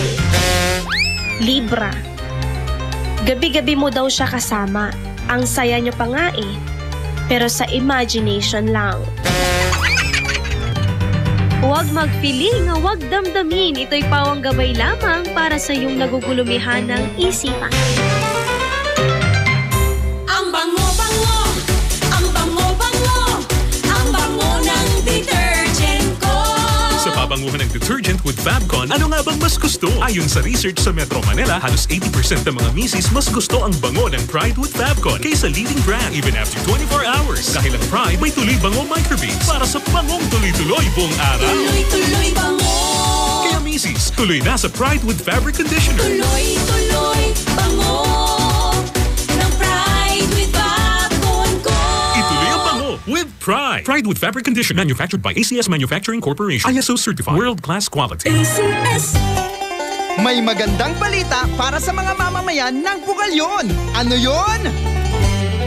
Libra. Gabi-gabi mo daw siya kasama. Ang saya niyo pa nga eh. pero sa imagination lang. Huwag magpiling, huwag damdamin. Ito'y pawang gabay lamang para sa iyong nagugulumihan ng isipan. Ang bango-bango, ang bango-bango, ang bango ng detergent ko. Sa pabanguhan ng detergent with Fabcon, ano nga bang mas gusto? Ayon sa research sa Metro Manila, halos 80% ng mga misis mas gusto ang bango ng Pride with Fabcon kaysa leading brand even after 24 hours. Dahil ang Pride may tuloy bango microbeads para sa bangong tuloy-tuloy buong araw. Tuloy-tuloy bango. Kaya misis, tuloy na sa Pride with Fabric Conditioner. Tuloy-tuloy bango ng Pride with Fabcon ko. Ituloy ang bango with Pride. Pride with Fabric Conditioner, manufactured by ACS Manufacturing Corporation. ISO certified, world-class quality. ACS. May magandang balita para sa mga mamamayan ng Bugalyon. Ano yon?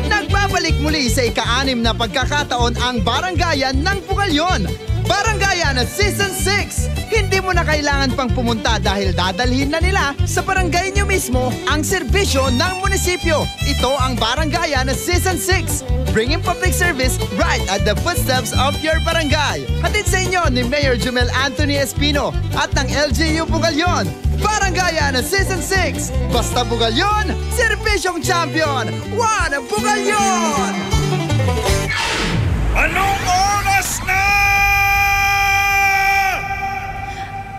Nagbabalik muli sa ika-6 na pagkakataon ang Barangayan ng Bugalyon. Barangayan Season 6! Hindi mo na kailangan pang pumunta dahil dadalhin na nila sa barangay nyo mismo ang serbisyo ng munisipyo. Ito ang Barangayan Season 6. Bringing public service right at the footsteps of your barangay. Hatid sa inyo ni Mayor Jumel Anthony Espino at ng LGU Bugalyon. Barangayan Season 6. Basta Bugalyon, serbisyong champion. One Bugalyon! Anong oras na?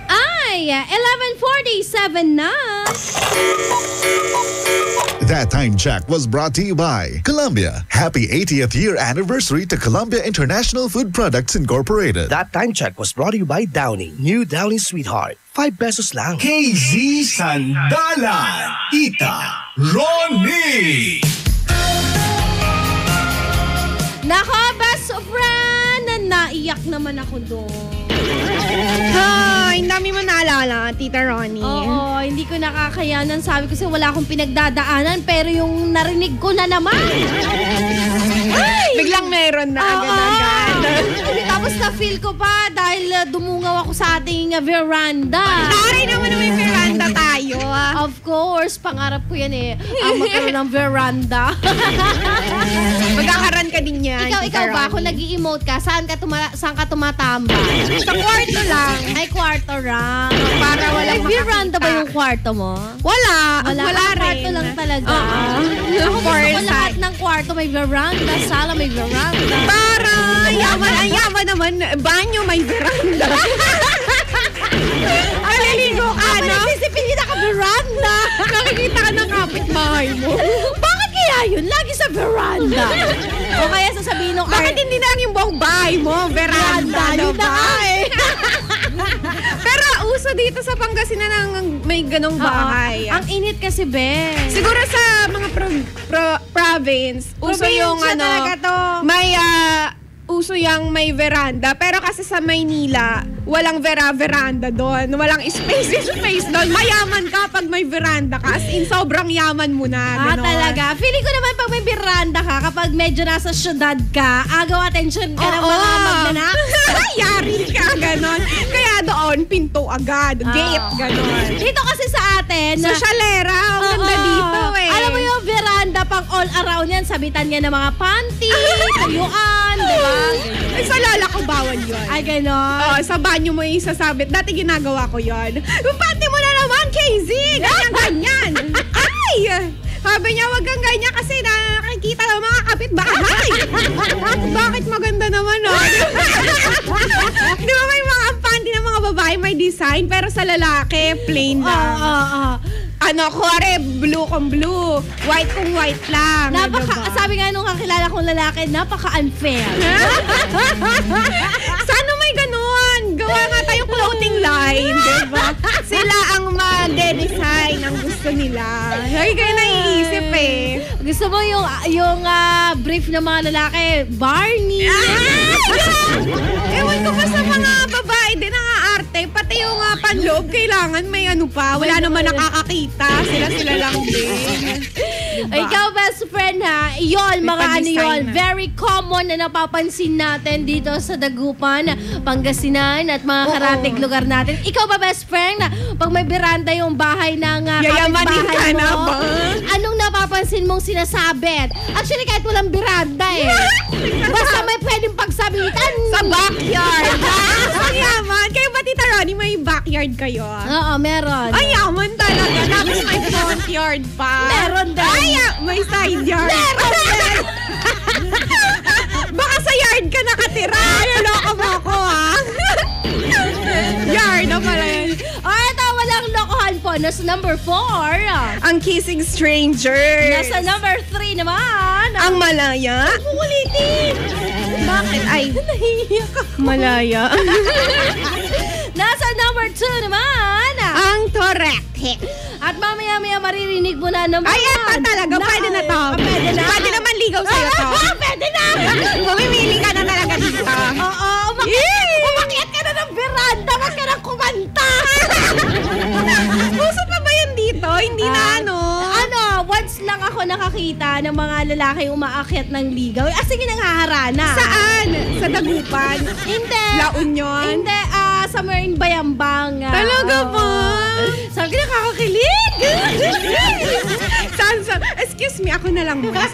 Ay, 11:47 na. That time check was brought to you by Columbia. Happy 80th year anniversary to Columbia International Food Products Incorporated. That time check was brought to you by Downy. New Downy Sweetheart. 5 pesos lang. KZ Sandalan. Ita Ronnie. Nako, best friend! Naiyak naman ako doon. Ay, dami mo naalala, Tita Ronnie. Oo, hindi ko nakakayanan. Sabi ko kasi wala akong pinagdadaanan, pero yung narinig ko na naman. Ay! Biglang meron na agad-agad. Tapos na-feel ko pa dahil dumungaw ako sa ating veranda. Sorry naman na may veranda tayo. Of course, pangarap ko yan eh. Ang magkaroon ng veranda. Magkakaroon ka din yan. Ikaw ba? Kung nag-i-emote ka, saan ka tumatamba? Sa kwarto lang. Ay, kwarto lang. Para walang May veranda ba yung kwarto mo? Wala Wala rin. kwarto lang talaga. Of Ako course. gusto ko lahat ng kwarto may veranda, sala may veranda. Para yaman, ang yaman naman. Banyo may veranda. Aliligo ka, no? Nagsisipin ka veranda. Nakikita ka ng kapitbahay mo. Bakit kaya yun? Lagi sa veranda. O kaya sasabihin nung Bakit hindi na lang yung buong bahay mo? Veranda, yun na nga eh. Pero uso dito sa Pangasinan ang may ganong bahay. Ang init kasi, be. Siguro sa mga province, uso yung Probinsya talaga to. may uso yung may veranda. Pero kasi sa Maynila, walang veranda doon. Walang space doon. Mayaman ka pag may veranda ka. As in, sobrang yaman mo na. Ganon. Talaga. Feeling ko naman pag may veranda ka, kapag medyo nasa syudad ka, agaw attention ka ng mga magnanak. Yari ka, ganon. Kaya doon, pinto agad. Gate, ganon. Dito kasi sa atin, Sosyalera, ang ganda dito eh. Alam mo yung veranda pang all around yan, sabitan niya ng mga panty, tuyuan, di ba? Ay, sa lala ko bawal yun. Ay, ganon. Oo, sa banyo mo yung isasabit. Dati ginagawa ko yun. Yung panty mo na naman, KZ! Ganyan-ganyan. Ay! Sabi niya, wag kang ganyan kasi nakikita ng mga kapitbahay. Bakit maganda naman, no? Di ba may mga panty ng mga babae may design, pero sa lalaki, plain lang. Kuwari, blue kung blue, white kung white lang. Sabi nga nung kakilala kong lalaki, napaka-unfair. Sana may ganun. Gawa nga tayong clothing line, diba? Sila ang mag-design ang gusto nila. Lagi kayo naiisip eh. Gusto mo yung brief ng mga lalaki, Barney. Ewan ko ba sa mga babae din ang aarte, pati yung panloob, kailangan may wala naman nakakakita. Sila lang din. Ikaw, best friend ha, yun, mga ano yun, very common na napapansin natin dito sa Dagupan, Pangasinan at mga karatig lugar natin. Ikaw ba, best friend, pag may veranda yung bahay ng kapitbahay mo, anong napapansin mapapansin mong sinasabit. Actually, kahit walang beranda eh. Basta may pwedeng pagsabitan. Sa backyard. Ang yaman. Kayo ba, Tita Ronnie, may backyard kayo? Oo, meron. Ay, yaman talaga. Tapos may front yard pa. Meron din. Ay, may side yard. Meron din. Baka sa yard ka nakatira. Loko mo ako, ha? Yard na pala yan. Ito, walang lokohan po. Nasa number 4. Ang Kissing Strangers. Nasa number 3 naman. Ang Malaya. Kukulitin. Bakit? Ay, nahihiyak ako. Malaya. Nasa number 2 naman. Ang Torete. At mamaya-maya maririnig mo na naman. Ay, eto talaga. Pwede na to. Pwede na. Pwede naman ligaw sa'yo to. Pwede na. Mamimili ka na talaga dito. Oo, umakyat ka na ng veranda. Wag ka nang kumanta. Puso pa ba yan dito? Hindi na once lang ako nakakita ng mga lalaki umaakyat ng ligaw. Sige, nanghaharana. Saan? Sa Dagupan? Hindi. La Union? Hindi, somewhere in Bayambang. Talaga ba? Saan ka nakakakilig? Saan? Excuse me, ako na lang muna.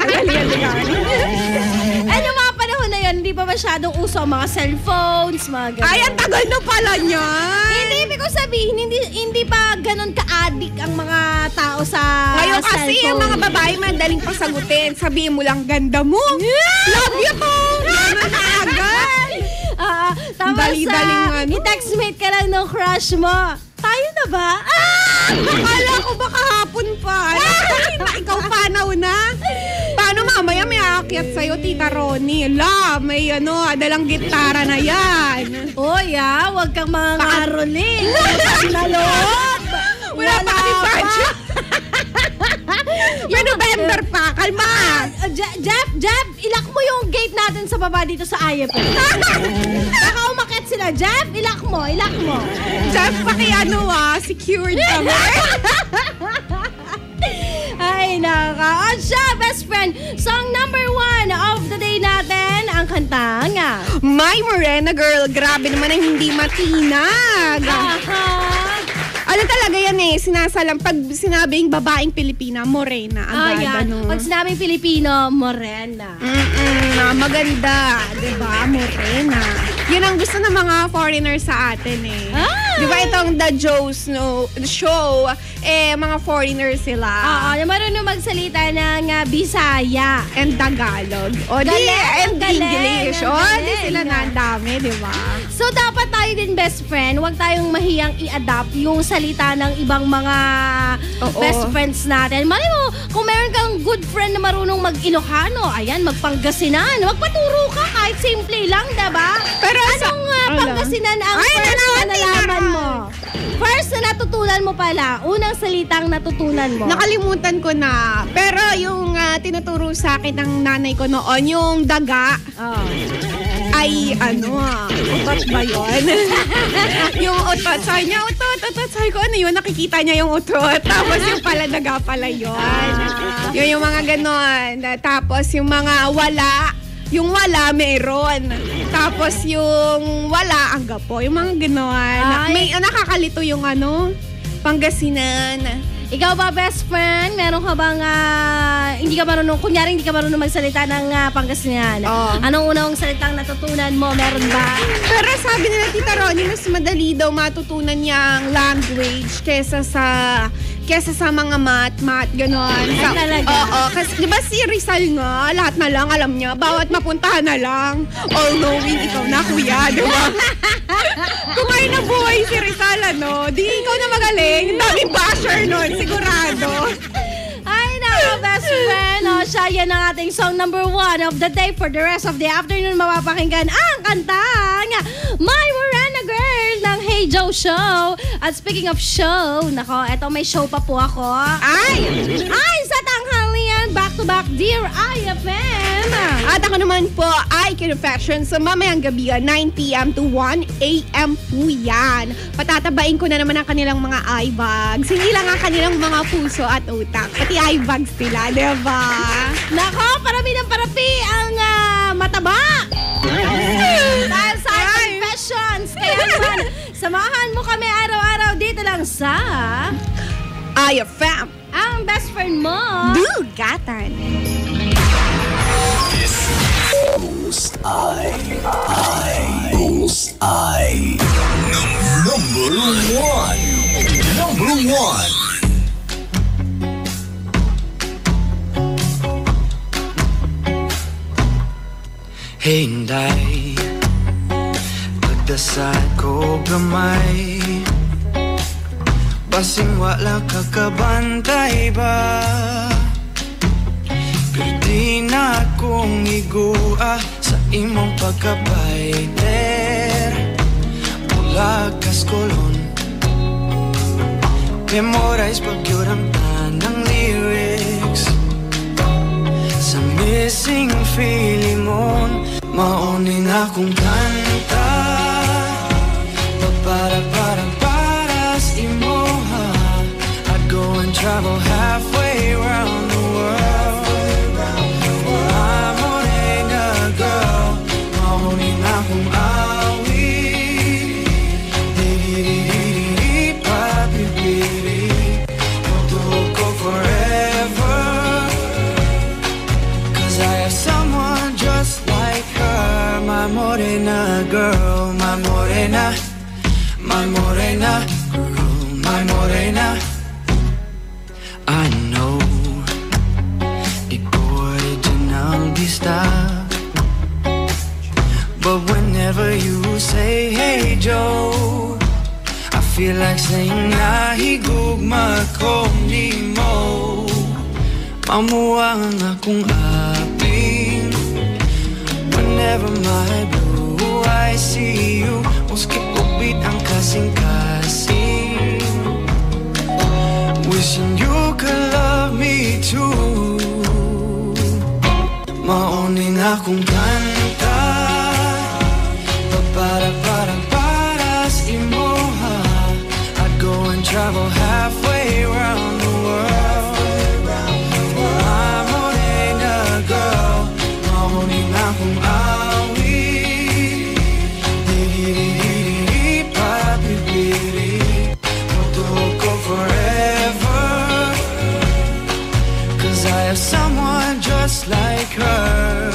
Ano mga panahon na yun, hindi pa masyadong uso ang mga cellphones, mga ganun. Ay, ang tagal na pala niyan. Hindi, ibig ko sabihin, hindi pa ganun ka-addict ang mga tao sa ngayon kasi cellphone. ang mga babae madaling pasagutin. Sabihin mo lang, ganda mo. Love you po. Gano'n na agad. Tapos, Dali-daling i-textmate ka lang ng crush mo. Tayo na ba? Akala ko baka hapon pa. Ikaw panaw na. Paano mamaya may aakyat sa'yo, Tita Ronnie? May dalang gitara na yan. Wag kang mga ngaroling. Naloob. Wala pa kami budget. May November pa. Kalma. Jeff, ilak mo yung gate natin sa baba dito sa IFL. Baka umakyat sila. Jeff, ilak mo. Jeff, secured kami. Ay, naka. Siya, best friend. Song number 1 of the day natin, ang kantang My Morena Girl. Grabe naman ang hindi matinag. Ano talaga yan sinasalang pag sinabing babaeng Pilipina, morena agad. Pag sinabing Pilipino, morena. Maganda, diba? Morena. Yan ang gusto ng mga foreigner sa atin Diba itong The Joes show, mga foreigner sila. Marunong magsalita ng Bisaya. And Tagalog. And English. Di sila na dami, diba? So, dapat tayo din, best friend, huwag tayong mahiyang i-adapt yung salita ng ibang mga best friends natin. Mali mo, kung meron kang good friend na marunong mag-Ilocano, ayan, magpangasinan, magpaturo ka kahit simple lang, diba? Pero anong Pangasinan ang first na nalaman mo? First na natutunan mo pala, unang salitang natutunan mo. Nakalimutan ko na. Pero yung tinuturo sa akin ng nanay ko noon, yung daga. Ay, utot ba yun? Yung utot. Sabi niya, utot. Sabi ko, ano yun? Nakikita niya yung utot. Tapos yung pala, daga pala yun. Yun yung mga ganon. Tapos yung mga wala. Yung wala, meron. Tapos yung wala, ang gapo. Yung mga ganon. May nakakalito yung Pangasinan. Ikaw ba, best friend? Meron ka bang hindi ka marunong magsalita ng Pangasinan? Anong unang salitang natutunan mo? Meron ba? Pero sabi nila, Tita Ronnie, mas madali daw matutunan niyang language kesa sa mga math, gano'n. Talaga? Oo, kasi di ba si Rizal nga, lahat na lang alam niya, bawat mapuntahan na lang, all-knowing ikaw na, kuya, di ba? Kung ngayon na buhay si Rizal, di ikaw na magaling, daming basher nun, sigurado. Ay, nako, best friend. Siya yan ang ating song number 1 of the day. For the rest of the afternoon, mapapakinggan ang kantang My Morena Girl ng Hey Joe Show. At speaking of show, nako, eto may show pa po ako. Ay, sa tanghalian, back-to-back Dear IFM. At ako naman po ay Confession sa mamayang gabi, 9 p.m. to 1 a.m. po yan. Patatabain ko na naman ang kanilang mga eye bags. Hindi lang ang kanilang mga puso at utak. Pati eye bags nila, diba? Nako, parami ng parapi ang mataba. Dahil sa Confessions. Kaya naman, samahan mo kami araw-araw dito lang sa IFM. Ang best friend mo. sugatan. Bullseye. Number one. Hinday, pagdasal ko gamay, basing wala kakabantay ba? Pero di na akong igua sa imong pagkabayler. Ulagas kolon, memorize pagyurang tanang lyrics. Sa missing feeling mo, maunin akong kanta. Para sa imoha, I'd go and travel halfway around the world. I'm morena girl, maunin akong awi. Di-di-di-di-di, papi-pili, magtuhog ko forever. 'Cause I have someone just like her, my morena girl, my morena girl, my morena. I know di ko original bista, but whenever you say hey Joe, I feel like saying nahigugma ko ni mo. Mamuwang akong aping whenever my blue eyes see you. Muski upit ang kasing-kasing, wishing you could love me too. Maunin akong kanta, para sa imoha, I'd go and travel halfway around the world. I'm morena girl, maunin akong awi. Di-di-di-di-di, papi-pili, magtuhog ko forever. 'Cause I have someone just like her.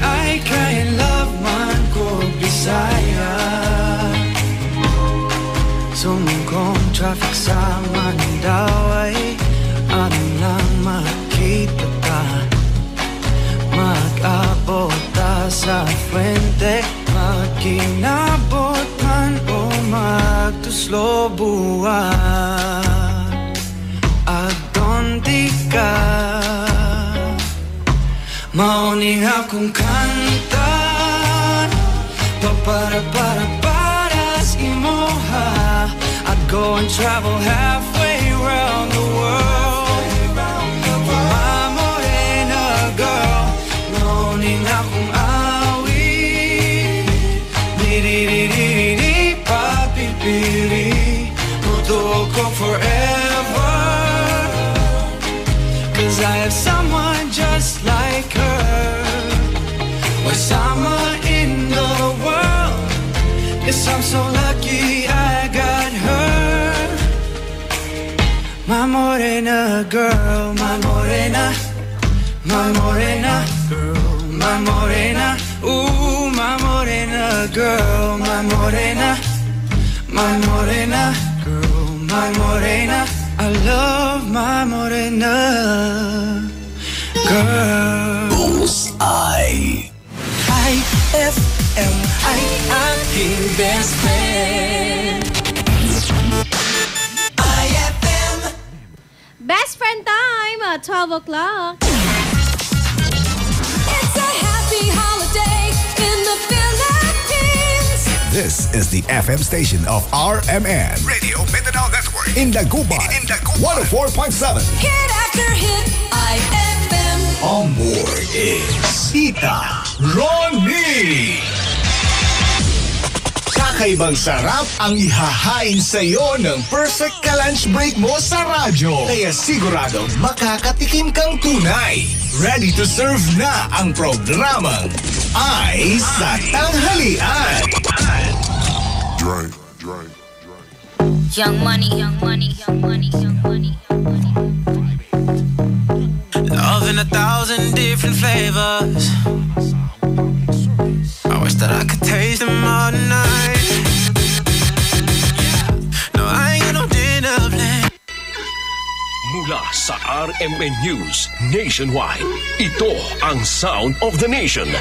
I can't love man ko Bisaya. Sumungkong traffic sa Mandaw ay ano lang makita ka. Mag-abot ta sa Fuente, magkinabot man o magtuslo buwan. Agdonti ka, mauning akong kanta, para sa imoha, I'd go and travel halfway around the world. My morena girl, mauning akong awi. Di-di-di-di-di, papi-pili, magtuhog ko forever. 'Cause I have someone just like her. Why summer in the world? Yes, I'm so lucky I got her. My morena girl, my morena girl, my morena. Ooh, my morena girl, my morena girl, my morena. I love my morena girl. Bullseye. IFM, ay aking best friend. IFM. Best friend time at 12 o'clock. It's a happy holiday in the Philippines. This is the FM station of RMN. Radio Mindanao Network. In Dagupan. 104.7. Hit after hit, IFM. On board is Tita Ronnie. Kakaibang sarap ang ihahain sa'yo ng perfect ka-lunch break mo sa radyo. Kaya sigurado makakatikim kang tunay. Ready to serve na ang programang Ay sa Tanghalian. Young money, young money, young money, young money, young money, young money. in 1,000 different flavors. I wish that I could taste them all night. No, I ain't got no dinner plan. Mula sa RMN News Nationwide, ito ang Sound of the Nation.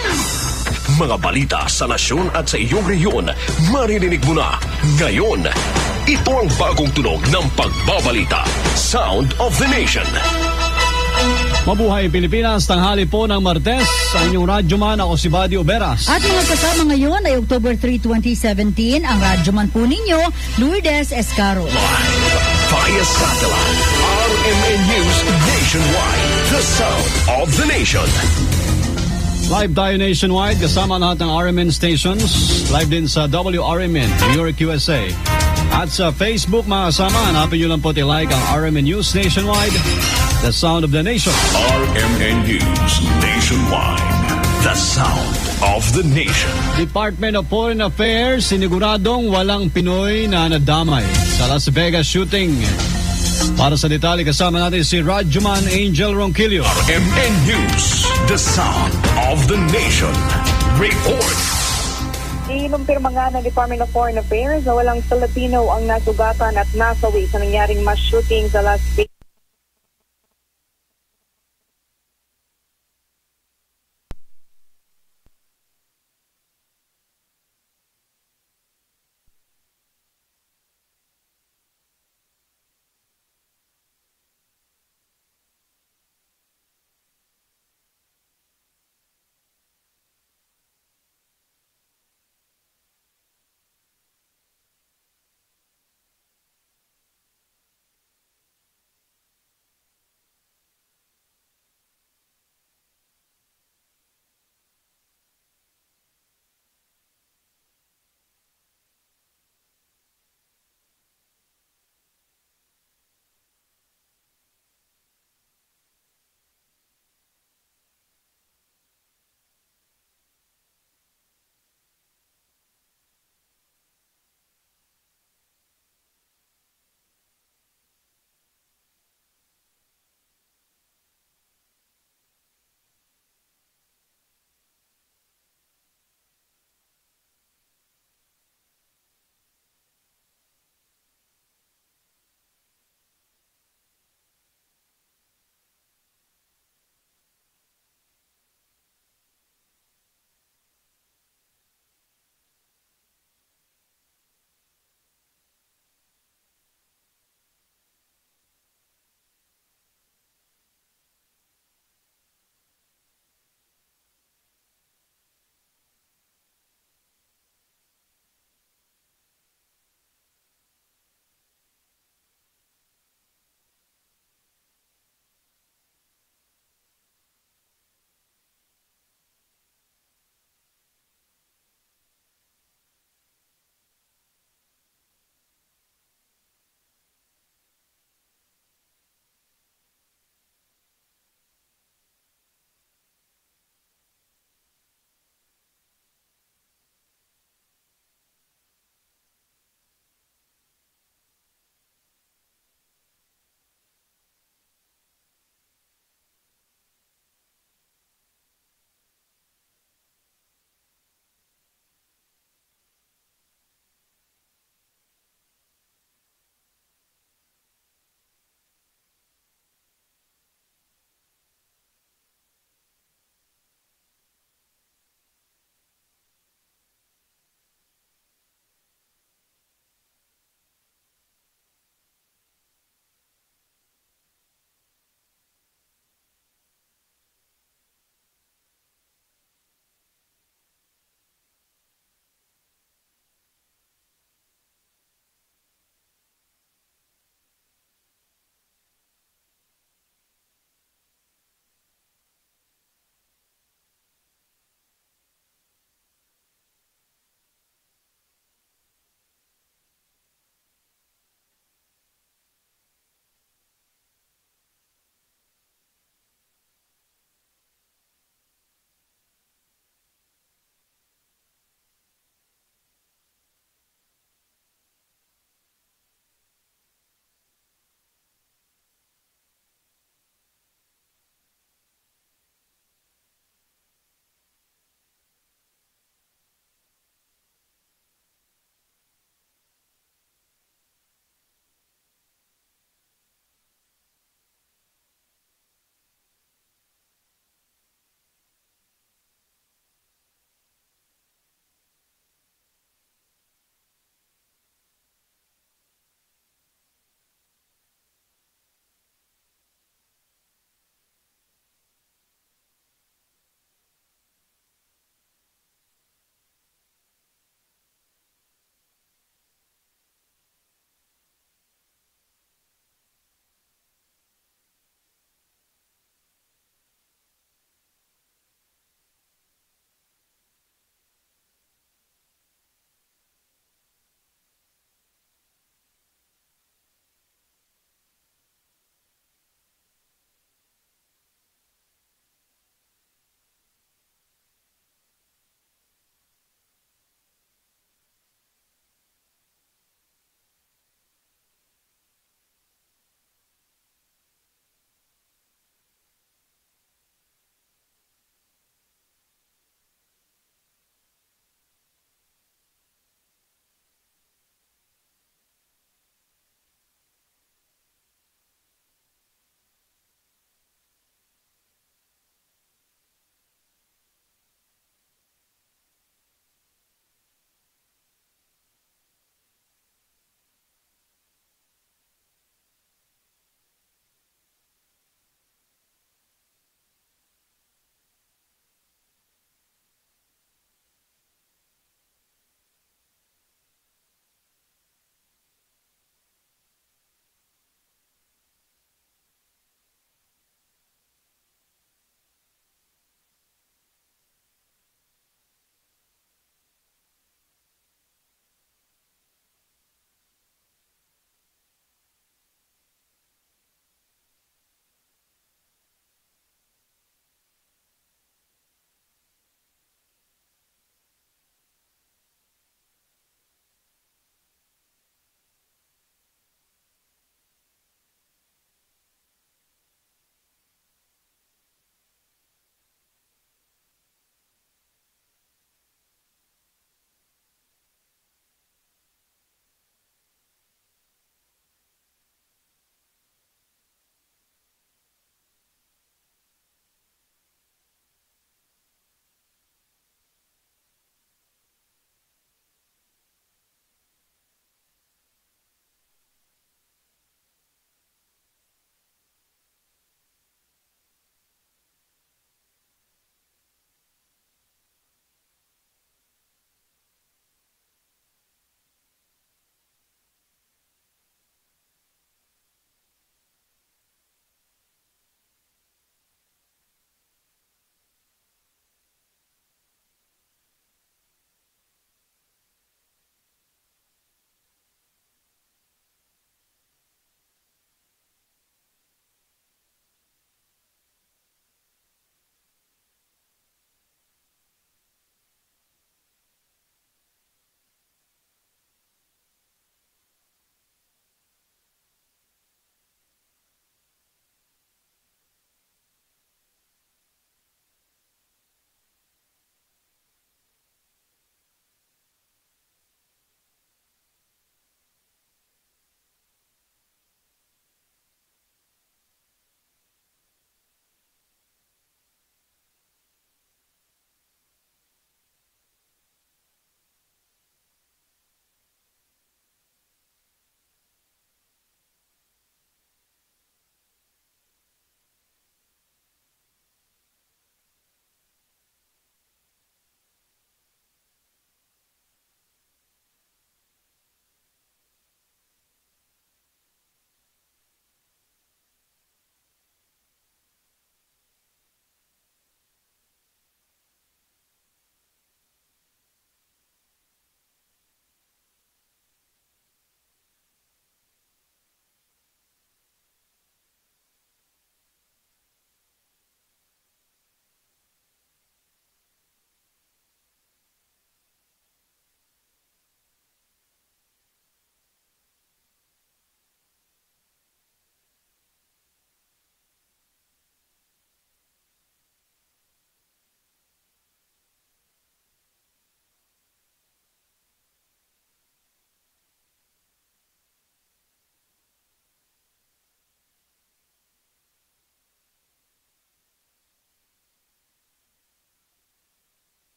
Mga balita sa nasyon at sa iyong rehiyon, maririnig mo na ngayon. Ito ang bagong tunog ng pagbabalita. Sound of the Nation. Mabuhay Pilipinas, tanghali po ng Martes. Sa inyong radyoman, ako si Buddy Oberas. At mga kasama ngayon ay October 3, 2017, ang radyoman po ninyo, Lourdes Escaro. Live via satellite, RMN News Nationwide, the sound of the nation. Live tayo nationwide, kasama lahat ng RMN stations. Live din sa WRMN, New York, USA. At sa Facebook, mga kasama, hanapin nyo lang po like ang RMN News Nationwide, the sound of the nation. RMN News Nationwide, the sound of the nation. Department of Foreign Affairs, siniguradong walang Pinoy na nadamay sa Las Vegas shooting. Para sa detalye, kasama natin si Radyoman Angel Ronquillo. RMN News, the sound of the nation. Report. Inumpirma nga ng Department of Foreign Affairs na walang Filipino ang nasugatan at nasawi sa nangyaring mass shooting sa Las Vegas.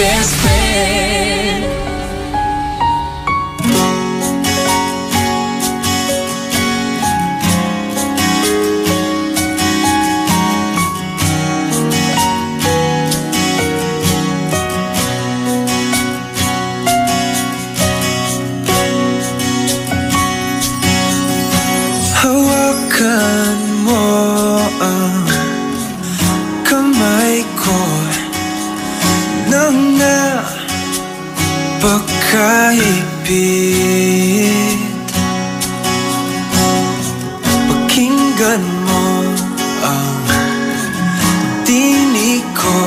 best friend. Hawakan mo ang kamay ko nang napakahigpit. Pakinggan mo ang tinig ko.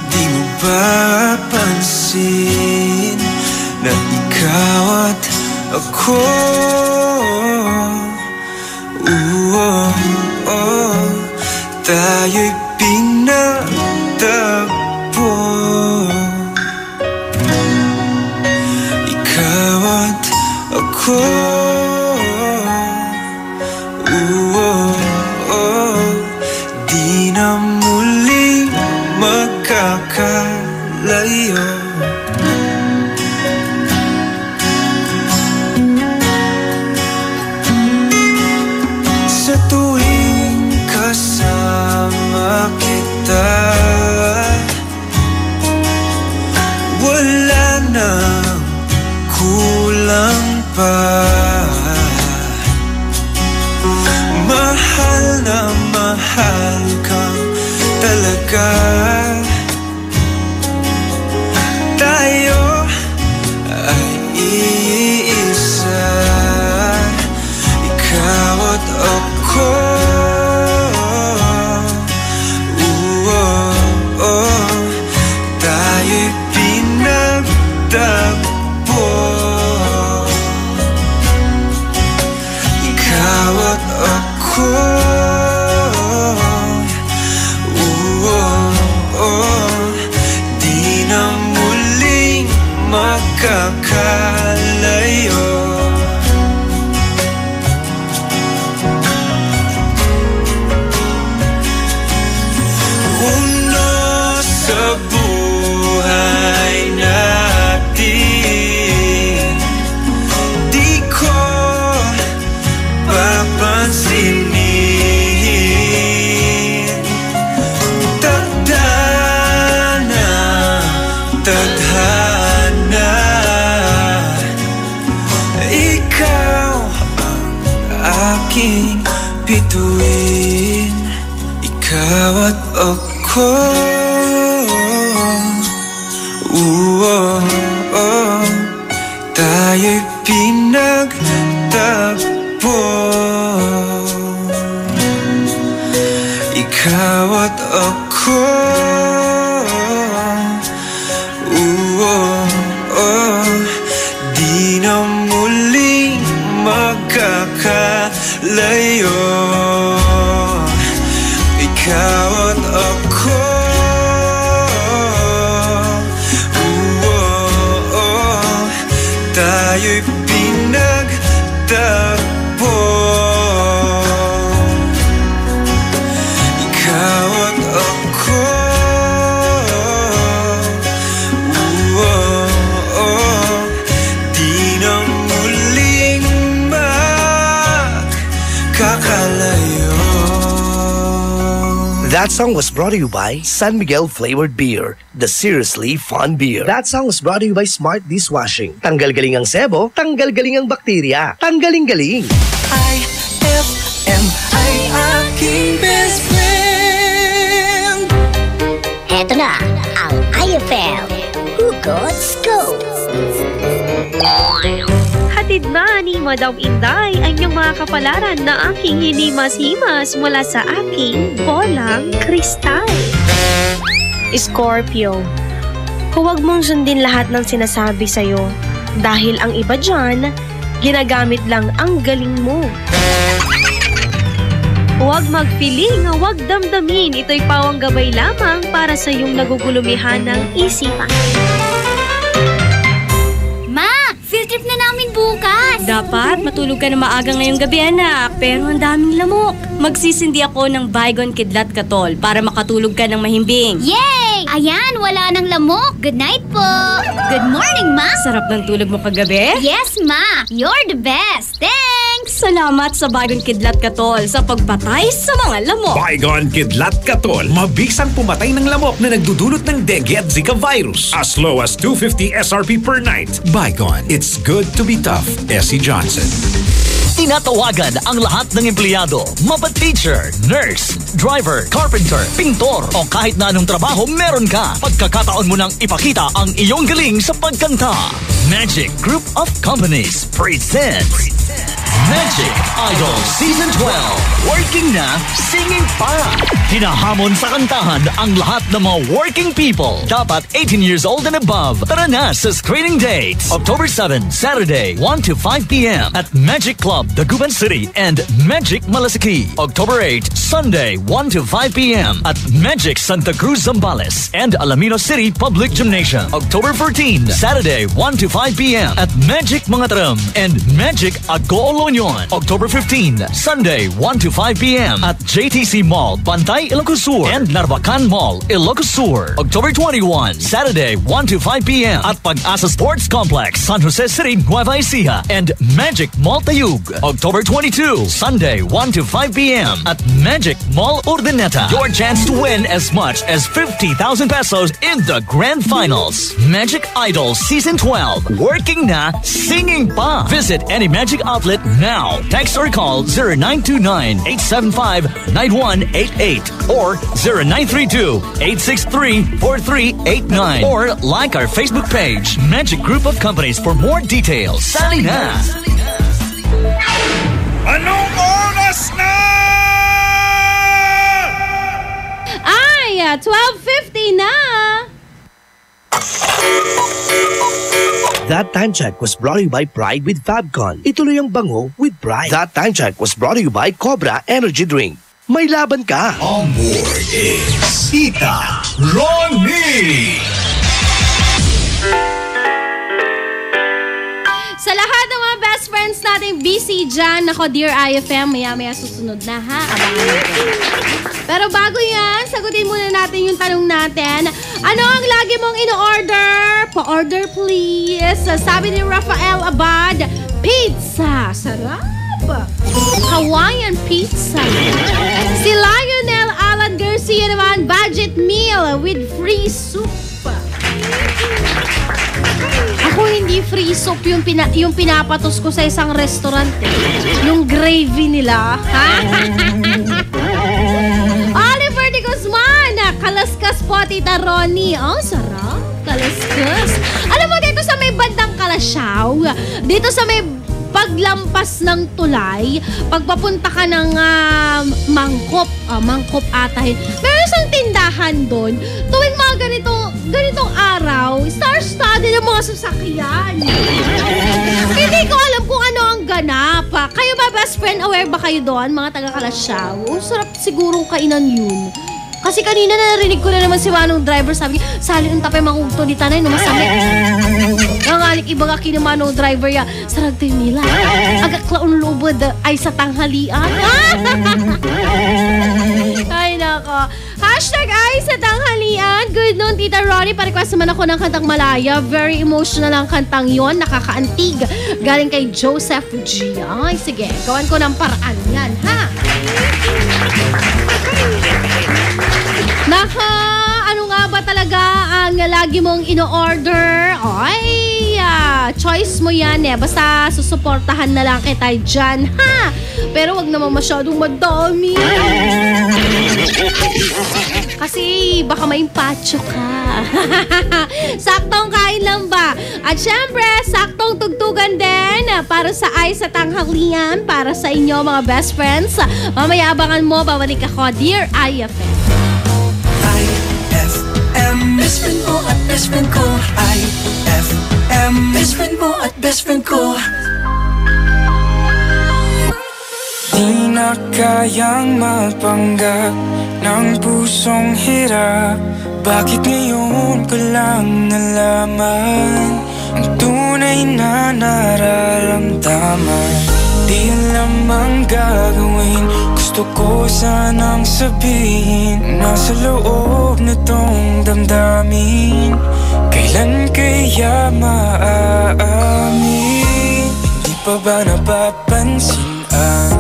Di mo ba pansin na ikaw at ako? Tayo'y pinagtagpo. Ikaw at ako. Di na muling magkakalayo. Sa tuwing kasama kita, wala nang kulang pa. Mahal na mahal kang talaga. Tayo ay iisa, ikaw at ako. Tayo'y pinagtagpo. Ikaw at ako. Di na muling magkakalayo. Sa buhay natin, di ko papansinin. Tadhana, tadhana, ikaw ang aking bituin. Ikaw at ako. Tayo'y pinagtagpo. Ikaw at ako. Di na muling magkakalayo. Ikaw at ako. Tayo'y pinagtagpo. Ikaw at ako. Di na muling magkakalayo. That song was brought to you by San Miguel Flavored Beer, the seriously fun beer. That song was brought to you by Smart Dishwashing. Tanggal-galing ang sebo, tanggal-galing ang bakterya. Tanggaling-galing. IFM ay aking best friend. Eto na ang IFM Hugot Scoop. Hatid na ni Madam Inday ang inyong mga kapalaran na aking hinimas-himas mula sa aking bolang kristal. Scorpio, huwag mong sundin lahat ng sinasabi sa'yo dahil ang iba dyan, ginagamit lang ang galing mo. Huwag magpiling, huwag damdamin, ito'y pawang gabay lamang para sa iyong nagugulumihan ng isipan. Ma! Field trip na namin bukas. Dapat matulog ka na maaga ngayong gabi, anak. Pero ang daming lamok. Magsisindi ako ng Baygon Kidlat Katol para makatulog ka ng mahimbing. Yay! Ayan, wala nang lamok. Good night po. Good morning, Ma. Sarap ng tulog mo kagabi? Yes, Ma. You're the best. Thanks! Salamat sa Baygon Kidlat Katol sa pagpatay sa mga lamok. Baygon Kidlat Katol. Mabisang pumatay ng lamok na nagdudulot ng dengue at Zika virus. As low as 250 SRP per night. Baygon. It's good to be tough. Essie Johnson. Tinatawagan ang lahat ng empleyado, mapa-teacher, nurse, driver, carpenter, pintor o kahit na anong trabaho meron ka. Pagkakataon mo nang ipakita ang iyong galing sa pagkanta. Magic Group of Companies presents Magic Idol Season 12. Working na, singing pa. Hinahamon sa kantahan ang lahat ng mga working people. Dapat 18 years old and above. Tara na sa screening dates. October 7, Saturday, 1 to 5 p.m. at Magic Club, Dagupan City and Magic Malasiki. October 8, Sunday, 1 to 5 p.m. at Magic Santa Cruz Zambales and Alamino City Public Gymnasium. October 14, Saturday, 1 to 5 p.m. at Magic Mangatram and Magic Agolo-Union. October 15, Sunday, 1 to 5 p.m. at JTC Mall, Bantay, Ilocos Sur and Narvacan Mall, Ilocos Sur. October 21, Saturday, 1 to 5 p.m. at Pag-asa Sports Complex, San Jose City, Nueva Ecija and Magic Mall Tayug. October 22, Sunday, 1 to 5 p.m. at Magic Mall Urdaneta. Your chance to win as much as 50,000 pesos in the Grand Finals. Magic Idol Season 12. Working na, singing pa. Visit any Magic outlet now. Text or call 0929-875-9188 or 0932-863-4389 or like our Facebook page, Magic Group of Companies for more details. Sali na! Anong oras na? Ay, 12:50 na! That Time Check was brought to you by Pride with Fabcon. Ituloy ang bango with Pride. That Time Check was brought to you by Cobra Energy Drink. May laban ka. On board is Tita Ronnie. Sa lahat ng mga best friends natin busy dyan, ako Dear IFM, maya-maya susunod na ha. Abangan natin. Pero bago yan, sagutin muna natin yung tanong natin. Ano ang lagi mong in-order? Pa-order please. Sabi ni Rafael Abad, pizza. Sarap. Hawaiian pizza. Si Lionel Alan Garcia naman, budget meal with free soup. Ako hindi free soup yung pinapatos ko sa isang restaurant. Yung gravy nila. Ha? Oliver de Guzman, kalaskas po, Tita Ronnie. Oh, sarap. Kalaskas. Alam mo, dito sa may bandang Kalasyaw, dito sa may paglampas ng tulay, pagpapunta ka ng Mangkop atahin. Meron isang tindahan doon. Tuwing mga ganitong araw, star-studded ang mga sasakyan. Hindi ko alam kung ano ang ganap. Kayo ba, best friend, aware ba kayo doon, mga taga-Kalasyaw? Sarap sigurong kainan yun. Kasi kanina narinig ko na naman si Manong driver, sabi niya, sali ang tapay mangugto di tanay, no masami. Ang alik iba nga kinamanong driver ya, sarag tayo nila. Agak klaon lubod ay sa tanghalian. Ay nako. Hashtag ay sa tanghalian. Good noon, Tita Ronnie. Pa-request naman ako ng kantang Malaya. Very emotional ang kantang yon. Nakakaantig. Galing kay Joseph G. Ay, sige. Gawan ko ng paraan yan, ha? Naka, ano nga ba talaga ang lagi mong ino-order? Ay, choice mo yan eh. Basta susuportahan na lang kita dyan, ha? Pero wag naman masyadong madami. Kasi baka maimpacho ka. Saktong kain lang ba? At syempre, saktong tugtugan din para sa ay sa tanghalian, para sa inyo mga best friends. Mamaya abangan mo, babalik ako, Dear IFM. Best friend mo at best friend ko. IFM. Best friend mo at best friend ko. Di na kayang mapanggap ng pusong hirap. Bakit ngayon ko lang nalaman ang tunay na nararamdaman? kasama. Di alam ang gagawin, gusto ko sanang sabihin. Nasa loob nitong damdamin, kailan kaya maaamin? Hindi pa ba napapansin ang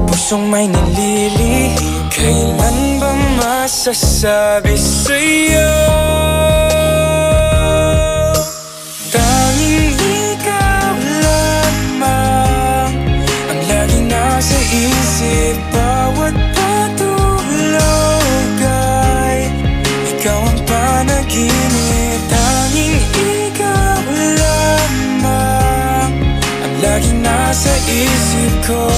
pusong may nililihim? Kailan ba masasabi sa'yo? Tanging ikaw lamang ang lagi nasa isip. Bawat patulog ay ikaw ang panaginip. Tanging ikaw lamang ang lagi nasa isip ko.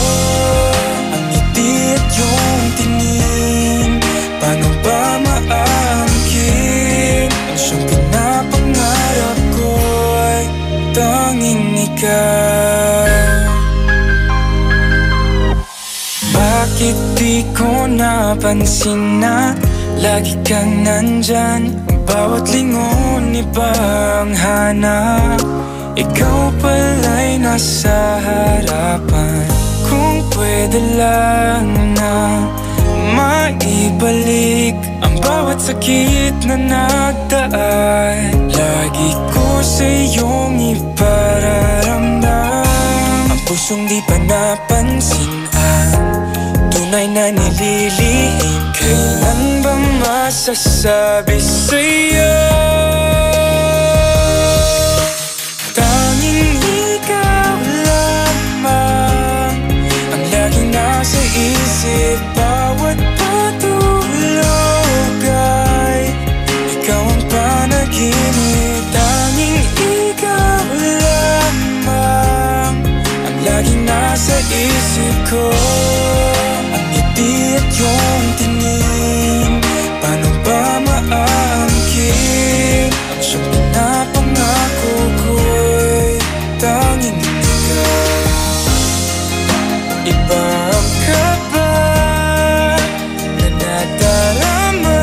Ang ngiti at yung tingin, paano ba maangkin? Ang siyang pinapangarap ko ay tanging ikaw. Bakit di ko napansin na lagi kang nandyan? Bawat lingon iba ang hanap, ikaw pala'y nasa harapan. Kung pwede lang na maibalik ang bawat sakit na nagdaan, lagi ko sa iyong ipararamdam. Ang pusong di pa napansin ang tunay na nililihim. Kailan ba masasabi sa'yo? Tanging ikaw lamang ang laging nasa isip. Bawat patulog ay ikaw ang panaginip. Tanging ikaw lamang ang laging nasa isip ko. Ang ngiti at yung tingin, paano ba maangkin? Ang siyang pinapangako ko'y tanging ikaw. Iba ang kaba na nadarama,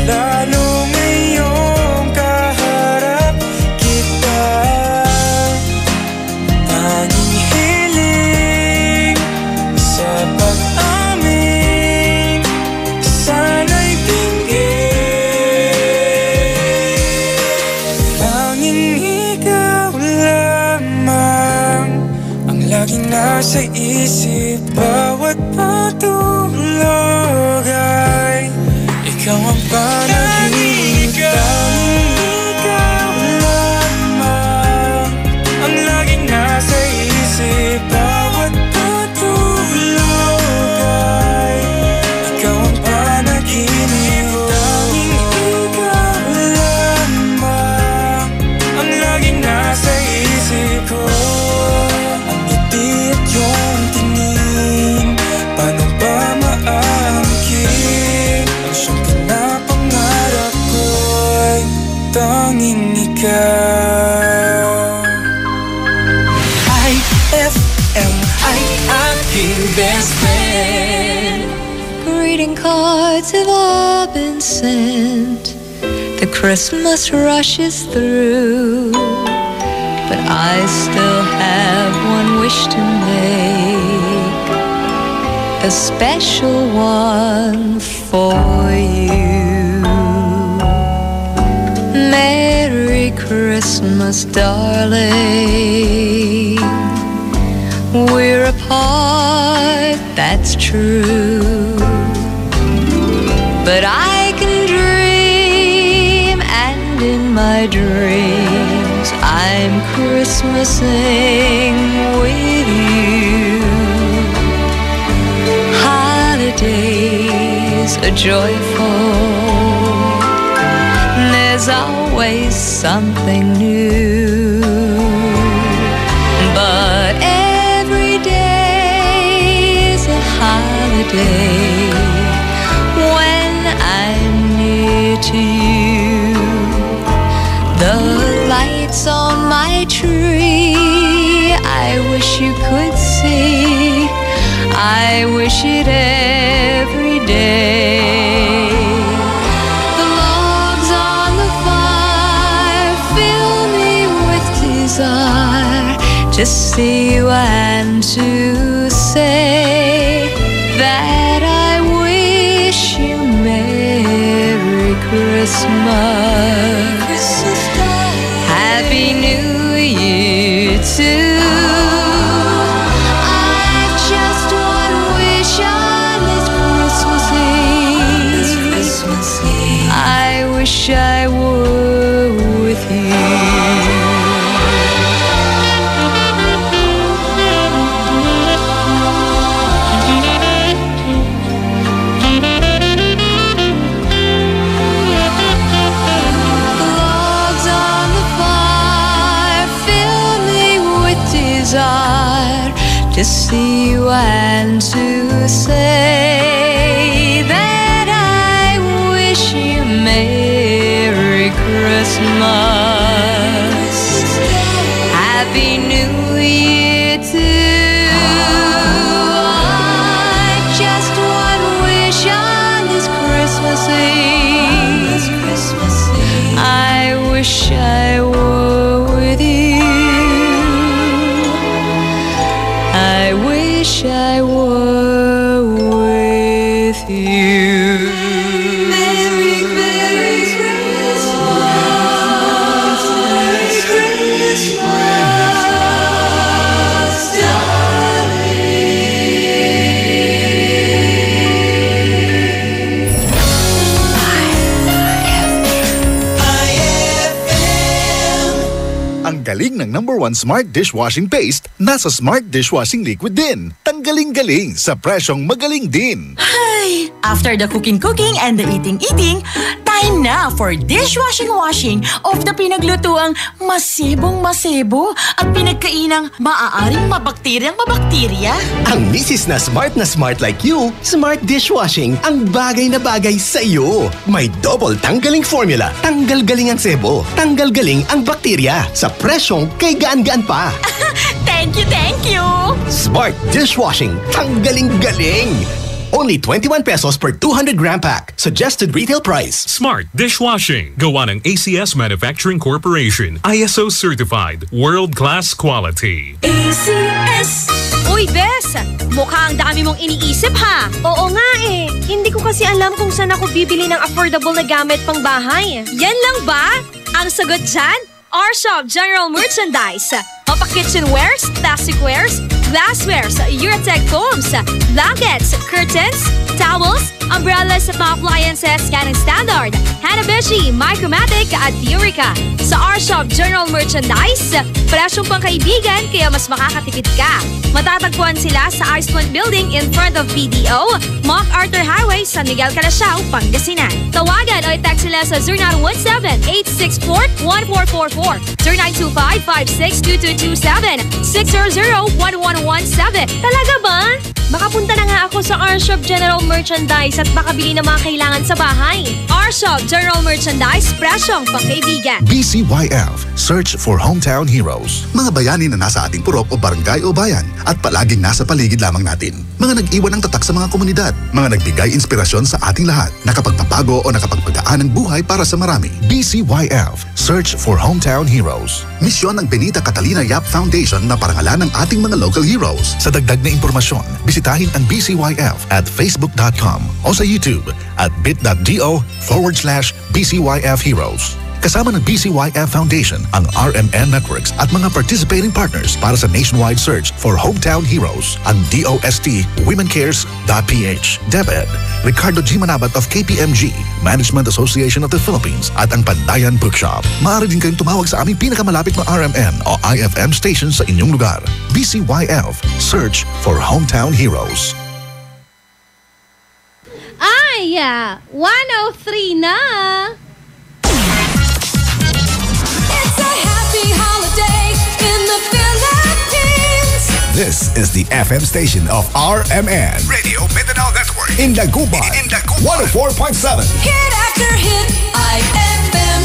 lalo ngayong kaharap kita. Tanging hiling sa pag-amin, sana'y pinggin. Tanging ikaw lamang ang laging nasa isip. Bawat patulog ay ikaw ang panaginip. Tanging ikaw lamang ang laging nasa isip. Bawat patulog ay ikaw ang panaginip. Tanging ikaw lamang ang laging nasa isip ko. Ang ngiti at yung tingin, paano ba maangkin? Ang siyang pinapangarap ko ay tanging ikaw. IFM ay aking best friend. Greeting cards have all been sent. The Christmas rushes through, but I still have one wish to make, a special one for you. Merry Christmas, darling. We're apart, that's true, but I can dream, and in my dreams I'm Christmasing with you. Holidays are joyful, there's always something new, but every day is a holiday when I'm near to you. The lights on my tree, I wish you could see, I wish it every day. The logs on the fire fill me with desire, just see you and to say that I wish you Merry Christmas. Happy New Year too. I've just one wish on this Christmas Eve. I wish I were with you. To see you and to say that I wish you Merry Christmas. Happy New Year too. I just one wish on this Christmas Eve. I wish I were with you. I wish I were with you. Merry Christmas, Merry Christmas, Ang galing ng #1 Smart Dishwashing Paste, nasa Smart Dishwashing Liquid din. Tanggaling-galing sa presyong magaling din. Ay, after the cooking and the eating, time na for dishwashing of the pinaglutuang masibong-masibo at pinagkainang maaaring mabakterya. Ang misis na smart like you, Smart Dishwashing ang bagay na bagay sa iyo. May double tanggaling formula. Tanggal galing ang sebo, tanggal galing ang bakterya. Sa presyong kay gaan-gaan pa. Thank you! Smart Dishwashing, tanggaling galing. Only 21 pesos per 200 gram pack. Suggested retail price. Smart Dishwashing. Gawa ng ACS Manufacturing Corporation. ISO certified. World-class quality. ACS! Uy, Bes! Mukhang dami mong iniisip ha? Oo nga eh. Hindi ko kasi alam kung saan ako bibili ng affordable na gamit pang bahay. Yan lang ba? Ang sagot dyan? R-Shop General Merchandise. Mapa-kitchenwares, plasticwares, glasswares, Eurotech foams, blankets, curtains, towels, umbrellas at mga appliances scanning standard, Hanabishi, Micromatic at Eureka. Sa R-Shop General Merchandise, presyong pangkaibigan kaya mas makakatipid ka. Matatagpuan sila sa Iceland Building in front of BDO, MacArthur Highway, San Miguel, Calasiao, Pangasinan. Tawagan o i-text sila sa 0917-864-1444, 0925-562227, 600-1117. Talaga ba? Makapunta na nga ako sa R-Shop General Merchandise at makabili ng mga kailangan sa bahay. R-Shop General Merchandise, presyong pangkaibigan. BCYF, Search for Hometown Heroes. Mga bayani na nasa ating purok o barangay o bayan at palaging nasa paligid lamang natin. Mga nag-iwan ng tatak sa mga komunidad. Mga nagbigay inspirasyon sa ating lahat. Nakapagpapago o nakapagpagaan ng buhay para sa marami. BCYF, Search for Hometown Heroes. Misyon ng Benita Catalina Yap Foundation na parangalan ng ating mga local heroes. Sa dagdag na impormasyon, bisitahin ang BCYF at facebook.com o sa YouTube at bit.do/BCYF Heroes. Kasama ng BCYF Foundation, ang RMN Networks at mga participating partners para sa nationwide search for hometown heroes, ang DOST WomenCares.ph, DepEd, Ricardo G. Manabat of KPMG, Management Association of the Philippines at ang Pandayan Bookshop. Maaari din kayong tumawag sa aming pinakamalapit na RMN o IFM station sa inyong lugar. BCYF, Search for Hometown Heroes. Ay, 103 na! This is the FM station of RMN. Radio Mindanao Network. In Dagupan. 104.7. Hit after hit, IFM.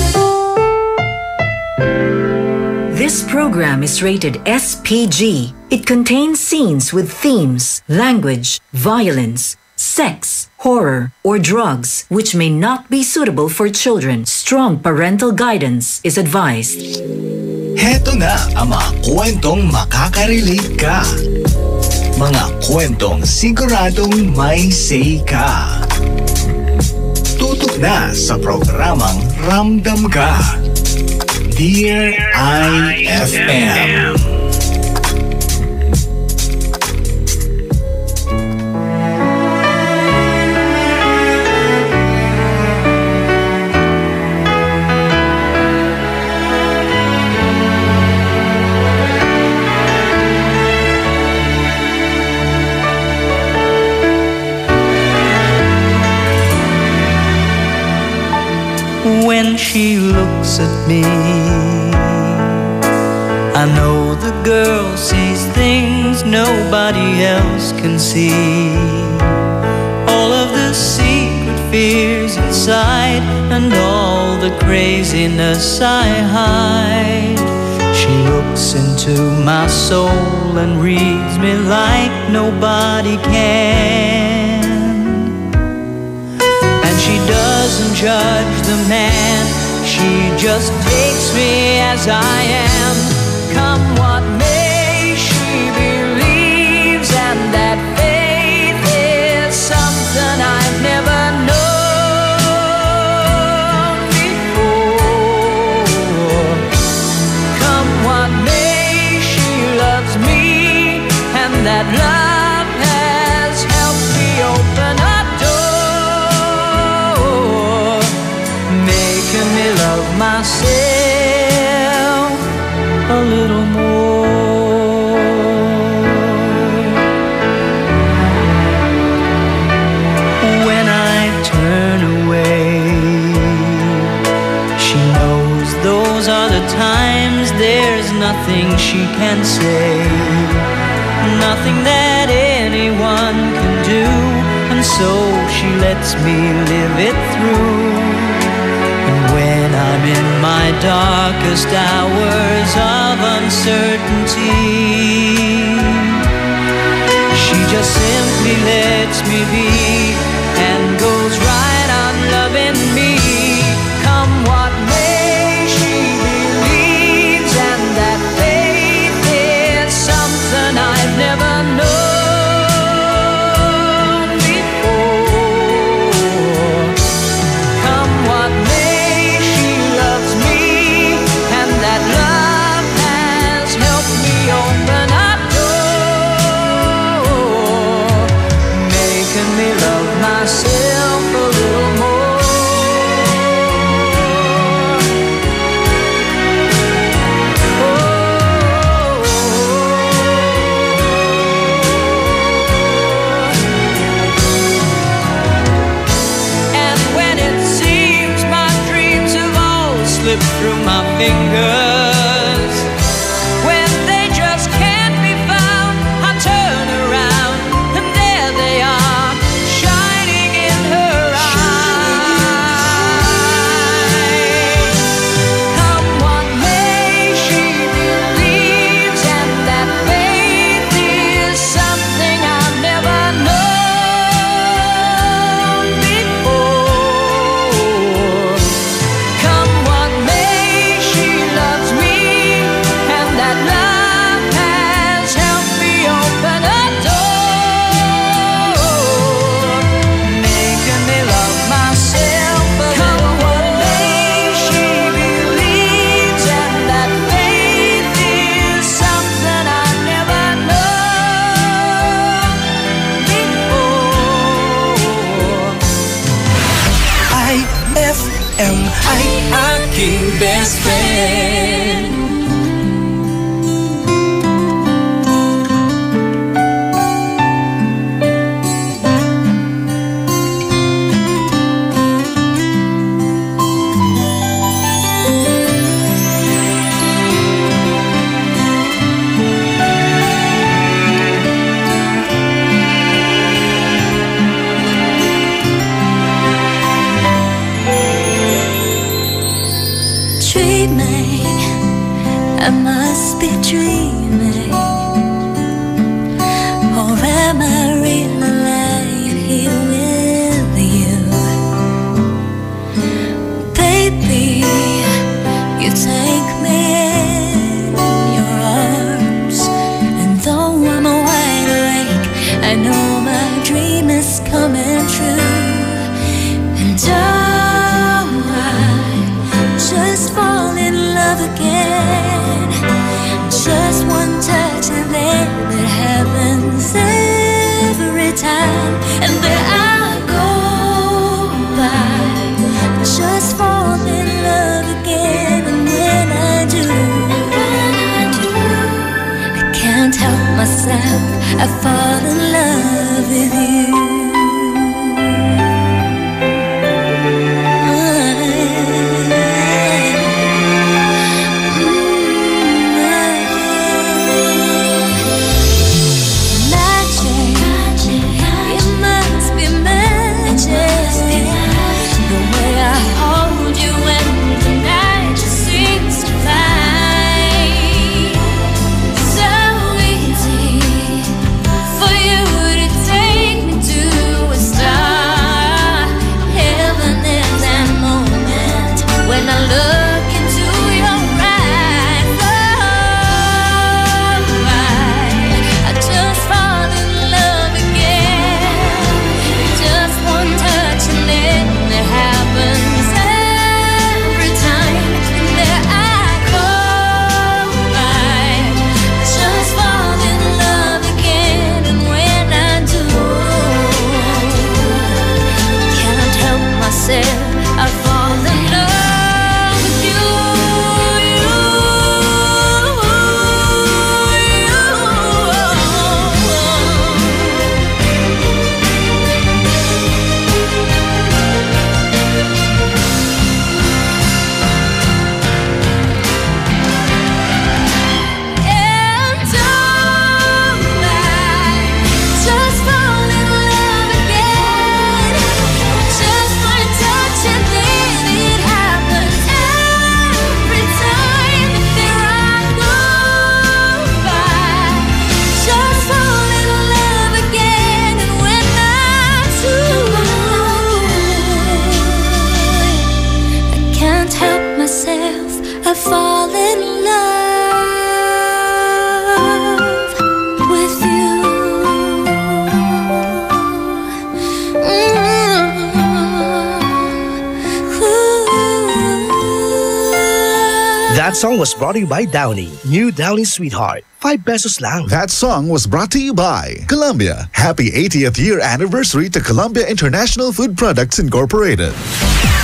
This program is rated SPG. It contains scenes with themes, language, violence, sex, horror, or drugs, which may not be suitable for children. Strong parental guidance is advised. Heto na ang mga kwentong makaka-relate ka. Mga kwentong siguradong may say ka. Tutok na sa programang Ramdam Ka. Dear IFM. When she looks at me, I know the girl sees things nobody else can see. All of the secret fears inside and all the craziness I hide. She looks into my soul and reads me like nobody can. She doesn't judge the man, she just takes me as I am. Come what may, she believes, and that faith is something I've never known before. Come what may, she loves me, and that love has helped me open a me love myself a little more. When I turn away, she knows those are the times there's nothing she can say, nothing that anyone can do, and so she lets me live it through. When I'm in my darkest hours of uncertainty, she just simply lets me be and goes right on loving me. Come what may, she believes, and that faith is something I've never known before. Come what may, myself a little more. And when it seems my dreams have all slipped through my fingers, when they just can't be found, I turn around and there they are. Best friend. I must be dreaming, or am I really lying here with you? Baby, you take me in love again. Just one touch and then it happens every time. And there I go by, just fall in love again. And when I do, I can't help myself, I fall in love with you. That song was brought to you by Downy. New Downy Sweetheart. 5 pesos lang. That song was brought to you by Columbia. Happy 80th year anniversary to Columbia International Food Products Incorporated.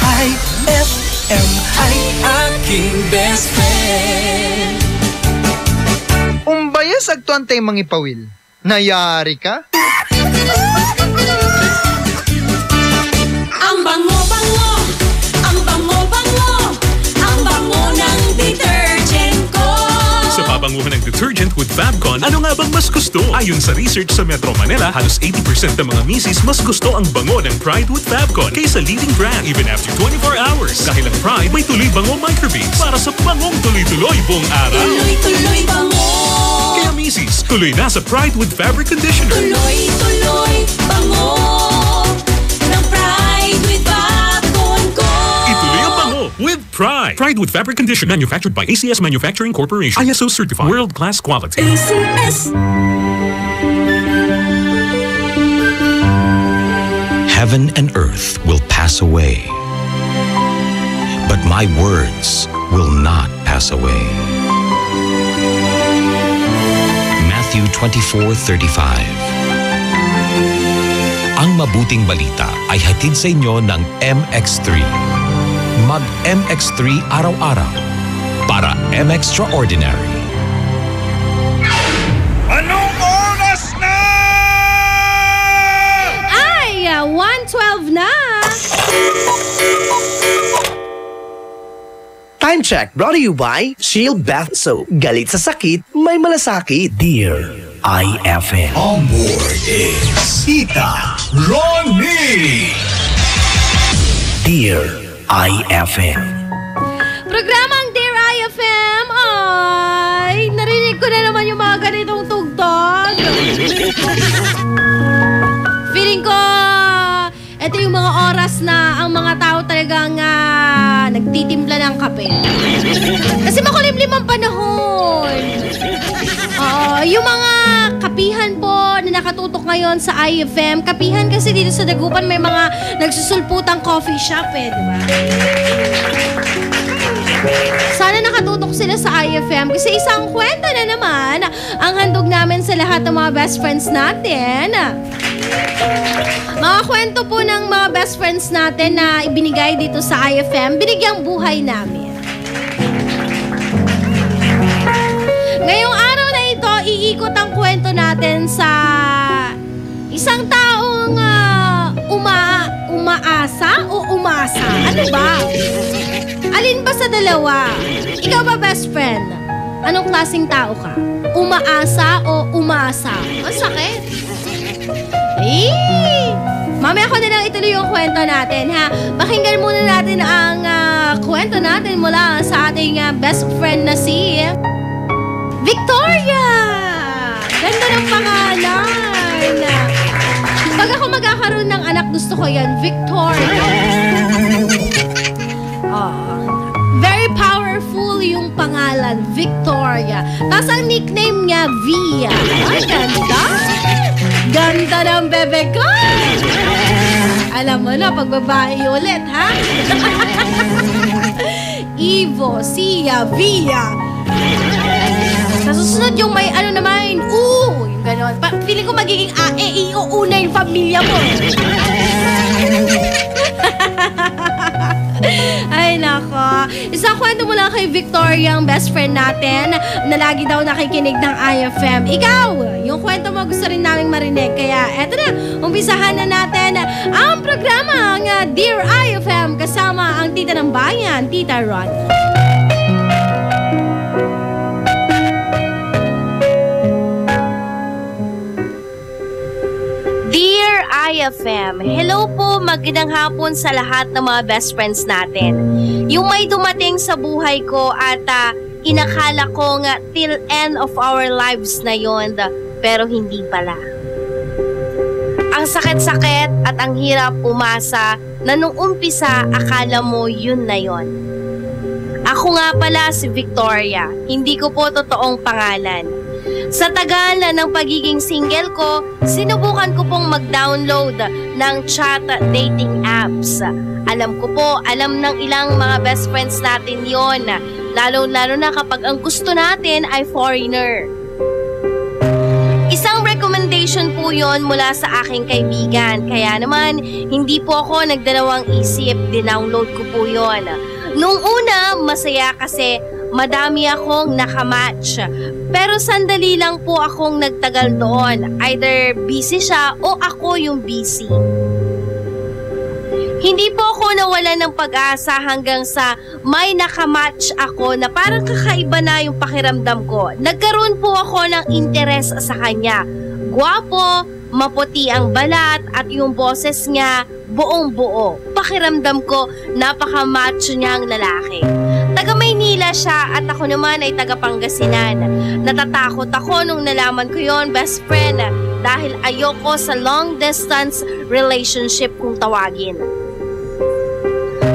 IFM ay aking best friend. Umbayas agtuan tay mangipawil. Nayari ka? Ang bango-bango, ang bango-bango, ang bango ng detergent ko. Sa pabanguhan ng detergent with Fabcon, ano nga bang mas gusto? Ayon sa research sa Metro Manila, halos 80% ng mga misis mas gusto ang bango ng Pride with Fabcon kaysa leading brand even after 24 hours. Dahil ang Pride may tuloy bango microbeads para sa bangong tuloy-tuloy buong araw. Tuloy-tuloy bango. Kaya misis, tuloy na sa Pride with Fabric Conditioner. Tuloy-tuloy bango ng Pride with Fabcon ko. Ituloy ang bango with Pride. Pride with Fabric Conditioner, manufactured by ACS Manufacturing Corporation. ISO certified. World-class quality. ACS. Heaven and earth will pass away, but my words will not pass away. Matthew 24:35. Ang mabuting balita ay hatid sa inyo ng MX3. Mag-MX3 araw-araw para M-Extraordinary. Anong oras na? Ay, 1:12 na. Time check brought to you by Shield Bath Soap. Galit sa sakit, may malasakit. Dear IFM. On board is Tita Ronnie. Dear IFM. Programang Dear IFM, ay, narinig ko na naman yung mga ganitong tugtog. Feeling ko, ito yung mga oras na ang mga tao talagang nagtitimpla ng kape. Kasi makulimlim ang panahon. Yung mga kapihan po na nakatutok ngayon sa IFM, kapihan kasi dito sa Dagupan may mga nagsusulputang coffee shop di ba? Sana nakatutok sila sa IFM kasi isang kwento na naman ang handog namin sa lahat ng mga best friends natin. Mga kwento po ng mga best friends natin na ibinigay dito sa IFM, binigyang buhay namin. Ngayong araw na ito, iikot ang kwento natin sa isang taong umaasa o umasa. Ano ba? Alin ba sa dalawa? Ikaw ba, best friend? Anong klaseng tao ka? Umaasa o umasa? Masakit. Mamaya ko na lang ituloy yung kwento natin, ha? Pakinggan muna natin ang kwento natin mula sa ating best friend na si Victoria! Ganda ng pangalan! Pag ako magkakaroon ng anak, gusto ko yan, Victoria. Very powerful yung pangalan, Victoria. Tapos ang nickname niya, Via. Ay, ganda! Ganda ng bebe ko! Alam mo na, pag babae ulit, ha? Ivo, Sia, Via. Sa susunod yung may ano naman, yung ganon. Feeling ko magiging una yung pamilya mo. Ay, nako. Isang kwento mo lang kay Victoria, ang best friend natin, na lagi daw nakikinig ng IFM. Ikaw, yung kwento mo gusto rin naming marinig. Kaya eto na, umpisahan na natin ang programa ng Dear IFM kasama ang tita ng bayan, Tita Ron. Dear IFM, hello po, magandang hapon sa lahat ng mga best friends natin. Yung may dumating sa buhay ko at inakala ko nga till end of our lives na yon, pero hindi pala. Ang sakit-sakit at ang hirap umasa na nung umpisa akala mo yun na yon. Ako nga pala si Victoria, hindi ko po totoong pangalan. Sa tagal ng pagiging single ko, sinubukan ko pong mag-download ng chat dating apps. Alam ko po, alam ng ilang mga best friends natin yon, lalo-lalo na kapag ang gusto natin ay foreigner. Isang recommendation po yon mula sa aking kaibigan, kaya naman hindi po ako nagdalawang isip, dinownload ko po yon. Nung una, masaya kasi madami akong nakamatch. Pero sandali lang po akong nagtagal doon. Either busy siya o ako yung busy. Hindi po ako nawalan ng pag-asa hanggang sa may nakamatch ako na parang kakaiba na yung pakiramdam ko. Nagkaroon po ako ng interes sa kanya. Gwapo, maputi ang balat at yung boses niya buong buo. Pakiramdam ko napaka-match niyang lalaki. Taga Maynila siya at ako naman ay taga Pangasinan. Natatakot ako nung nalaman ko yon, best friend, dahil ayoko sa long distance relationship kung tawagin.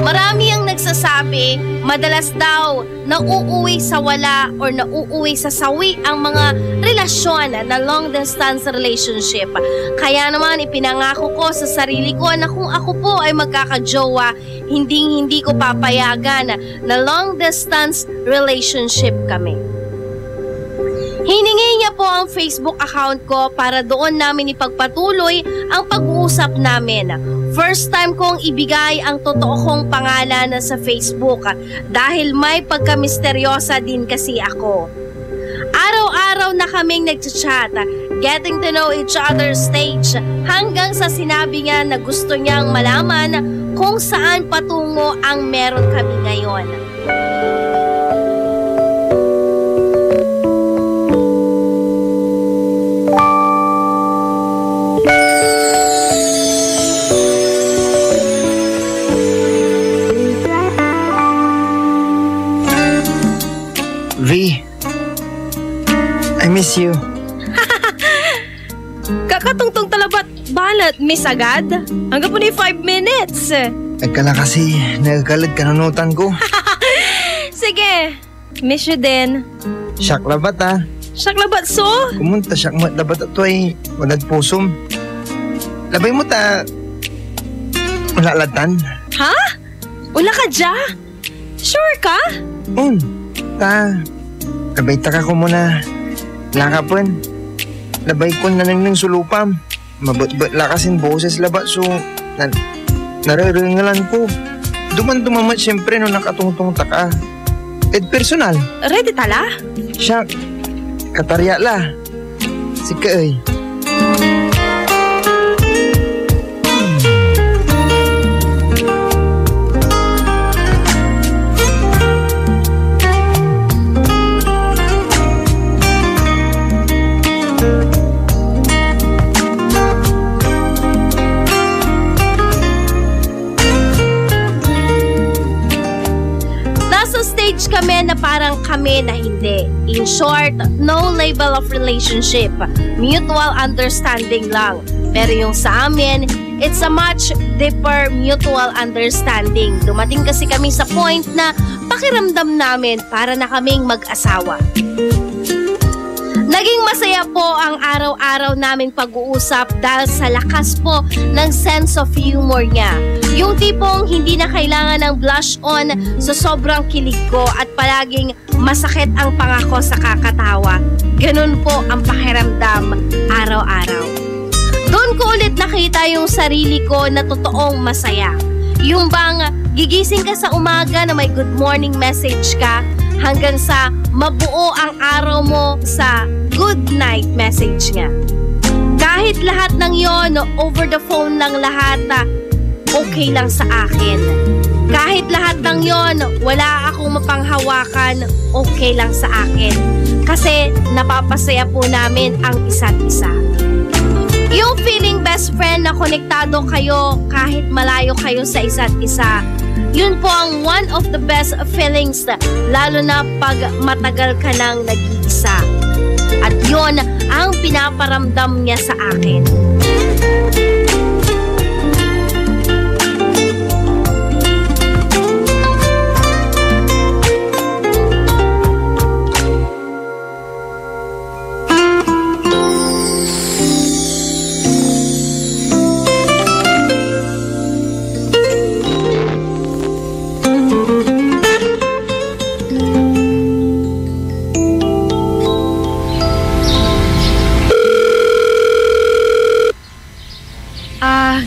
Marami ang nagsasabi, madalas daw nauuwi sa wala or nauuwi sa sawi ang mga relasyon na long distance relationship. Kaya naman ipinangako ko sa sarili ko na kung ako po ay magkakajowa, hindi ko papayagan na long distance relationship kami. Hiningi niya po ang Facebook account ko para doon namin ipagpatuloy ang pag-uusap namin. First time kong ibigay ang totoo kong pangalan sa Facebook dahil may pagka-misteryosa din kasi ako. Araw-araw na kaming nagchat, getting to know each other's stage hanggang sa sinabi niya na gusto niyang malaman kung saan patungo ang meron kami ngayon. V, I miss you. Kakatungtong talabat balat, miss agad? Hanggang po ni 5 minutes. Nagkala kasi, nagkakalad kanunutan ko. Sige, miss you din. Siyak labat ha. Siyak labat so? Kumunta siyak labat ato ay walad pusom. Labay mo ta, wala latan. Ha? Wala ka dya? Sure ka? ta. Labay taka ko muna. Lakapon. Labay ko na nang sulupam. Mabot-bot lakasin boses laba so nararingalan ko. Duman-dumamat siyempre nung nakatungtong taka. Personal. Ready tala? Siya, katarya la. Sika ay. Kami na parang kami na hindi. In short, no label of relationship. Mutual understanding lang. Pero yung sa amin, it's a much deeper mutual understanding. Dumating kasi kami sa point na pakiramdam namin para na kaming mag-asawa. Naging masaya po ang araw-araw naming pag-uusap dahil sa lakas po ng sense of humor niya. Yung tipong hindi na kailangan ng blush on sa sobrang kilig ko at palaging masakit ang pangako sa kakatawa. Ganun po ang pakiramdam araw-araw. Doon ko ulit nakita yung sarili ko na totoong masaya. Yung bang gigising ka sa umaga na may good morning message ka hanggang sa mabuo ang araw mo sa good night message niya. Kahit lahat ng yon, over the phone lang lahat, okay lang sa akin. Kahit lahat ng yon, wala akong mapanghawakan, okay lang sa akin. Kasi napapasaya po namin ang isa't isa. Yung feeling best friend na konektado kayo kahit malayo kayo sa isa't isa, yun po ang one of the best feelings, lalo na pag matagal ka nang nag-iisa. At yun ang pinaparamdam niya sa akin.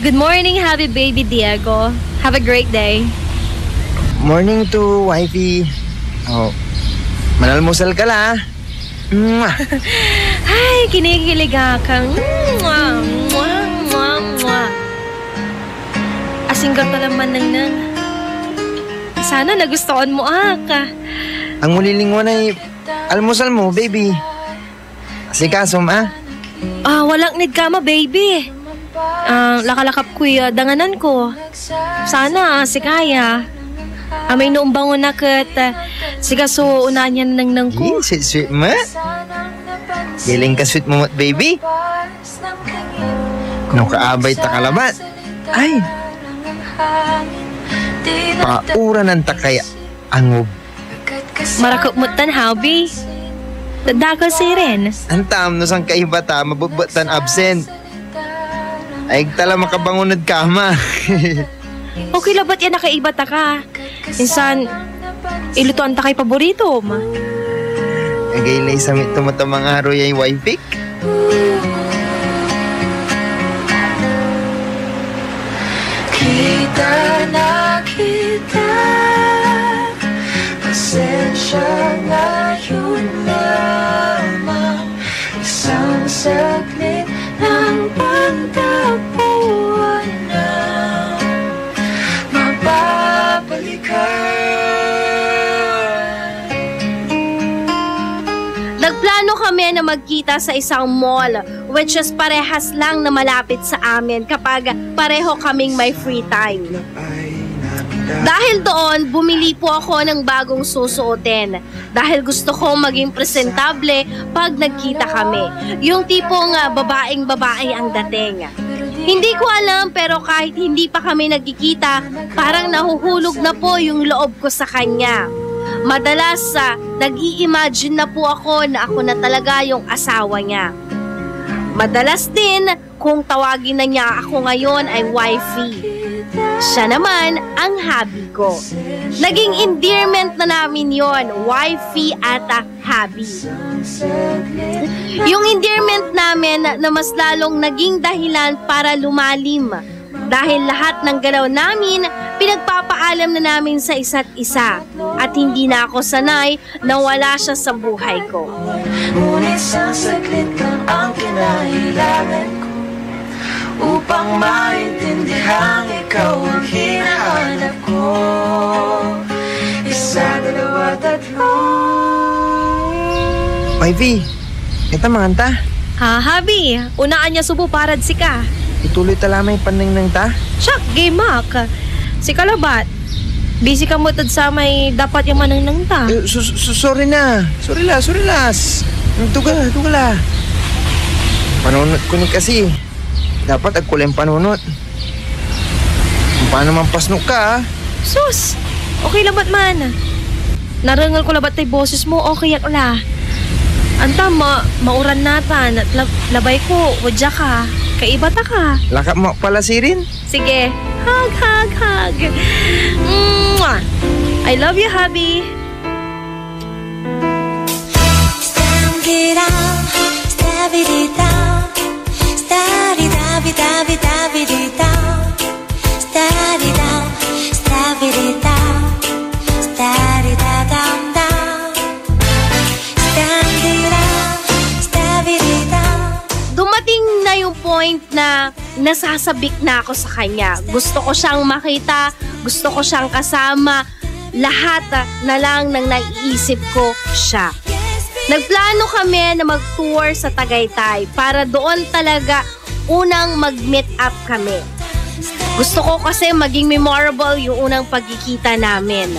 Good morning, happy baby Diego. Have a great day. Morning to wifey. Oh, manalmusal ka la. Ay, kinikilig kang. Asing ka pala man nang. Sana nagustuhan mo ka. Ang muliling mo na almusal mo, baby. Asikaso walang need ka baby. Lakalakap ko danganan ko. Sana si Kaya. May noong bango na kat. Siga so unanyan nang ko. Sweet mo. Giling ka sweet mo baby. Nung kaabay takalabat. Ay. Paura ng takaya. Angob. Marakot mo tan habi. Dadako si Ren. Antam no sang kaibata mabubutan absent. Ay, tala makabangunod kama. Okay lang ba't yan nakaiba ta ka? Insan, ilutuan ta kay paborito, ma. Agaylay sa tumatamang araw yung wifey. Kita na kita, pasensya ngayon lamang, isang saglit ng pagkapuan na mababalikan. Nagplano kami na magkita sa isang mall, which is parehas lang na malapit sa amin kapag pareho kaming may free time. Dahil doon, bumili po ako ng bagong susuotin. Dahil gusto ko maging presentable pag nagkita kami. Yung tipong babaeng-babae ang dating. Hindi ko alam pero kahit hindi pa kami nagkikita, parang nahuhulog na po yung loob ko sa kanya. Madalas, nag-i-imagine na po ako na ako na talaga yung asawa niya. Madalas din, kung tawagin na niya ako ngayon ay wifey. Siya naman ang hubby ko. Naging endearment na namin yon, wifey at hubby. Yung endearment namin na mas lalong naging dahilan para lumalim. Dahil lahat ng galaw namin, pinagpapaalam na namin sa isa't isa. At hindi na ako sanay na wala siya sa buhay ko. Ngunit sa saglit lang ang kinailangan ko upang maintindihan ikaw ang hinahanap ko. Isa, dalawa, tatlo. Wifey, ito manganta. Ha, hubby? Unaan niya subo parad si ka. Ituloy talamay panang ta. Siyak, game mak. Si Kalabat, busy ka mo tad sa may dapat yung manang ta. Sorry na. Sorry las. Tugala. Panunot ko ni kasi. Dapat agkulay panunot. Paano man pasnok ka, Sus, okay labat man. Narangal ko labat tay boses mo, okay yak la. Anta, mauran natan at labay ko, wadya ka. Kaiba ta ka. Laka mo pala sirin? Sige, hug. Mwah! I love you, hubby. Stand it out, stab it down, stab it down, stab it down, stab it down, stab it down, stab it down, stand it out, stab it down. Dumating na yung point na nasasabik na ako sa kanya. Gusto ko siyang makita, gusto ko siyang kasama. Lahat na lang ng naiisip ko siya. Nagplano kami na mag-tour sa Tagaytay para doon talaga unang mag-meet up kami. Gusto ko kasi maging memorable yung unang pagkikita namin.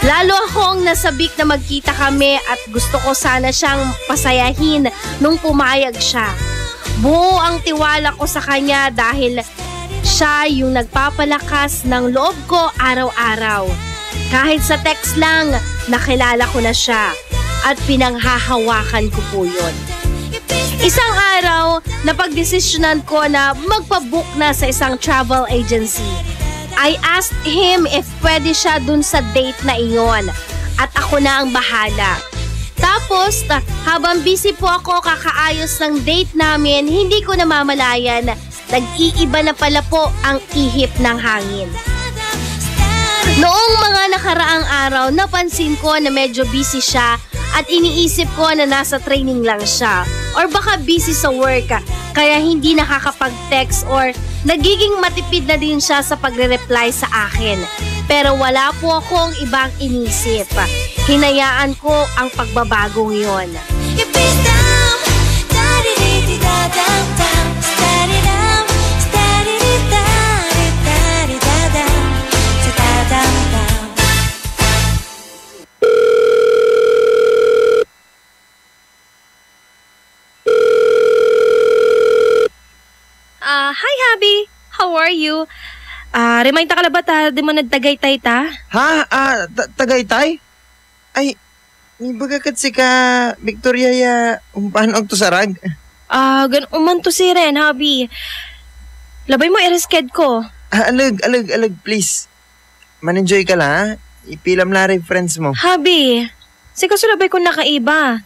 Lalo akong nasabik na magkita kami at gusto ko sana siyang pasayahin nung pumayag siya. Buo ang tiwala ko sa kanya dahil siya yung nagpapalakas ng loob ko araw-araw. Kahit sa text lang, nakilala ko na siya at pinanghahawakan ko po yun. Isang araw, napagdesisyonan ko na magpabook na sa isang travel agency. I asked him if pwede siya dun sa date na iyon at ako na ang bahala. Tapos, habang busy po ako kakaayos ng date namin, hindi ko namamalayan, nag-iiba na pala po ang ihip ng hangin. Noong mga nakaraang araw, napansin ko na medyo busy siya at iniisip ko na nasa training lang siya or baka busy sa work kaya hindi nakakapag-text or nagiging matipid na din siya sa pagre-reply sa akin. Pero wala po akong ibang inisip. Hinayaan ko ang pagbabagong yon. Hi, hubby. How are you? Remind ta ka ba ta, di mo nagtagaytay ta? Ha? Tagaytay? Ay, ibagakat si ka, Victoria ya, paano to sarag? Ganuman to si Ren, hubby. Labay mo, i-resked ko. Alag, please. Man-enjoy ka lang, ha? Ipilam na rin friends mo. Hubby, sikasulabay ko nakaiba.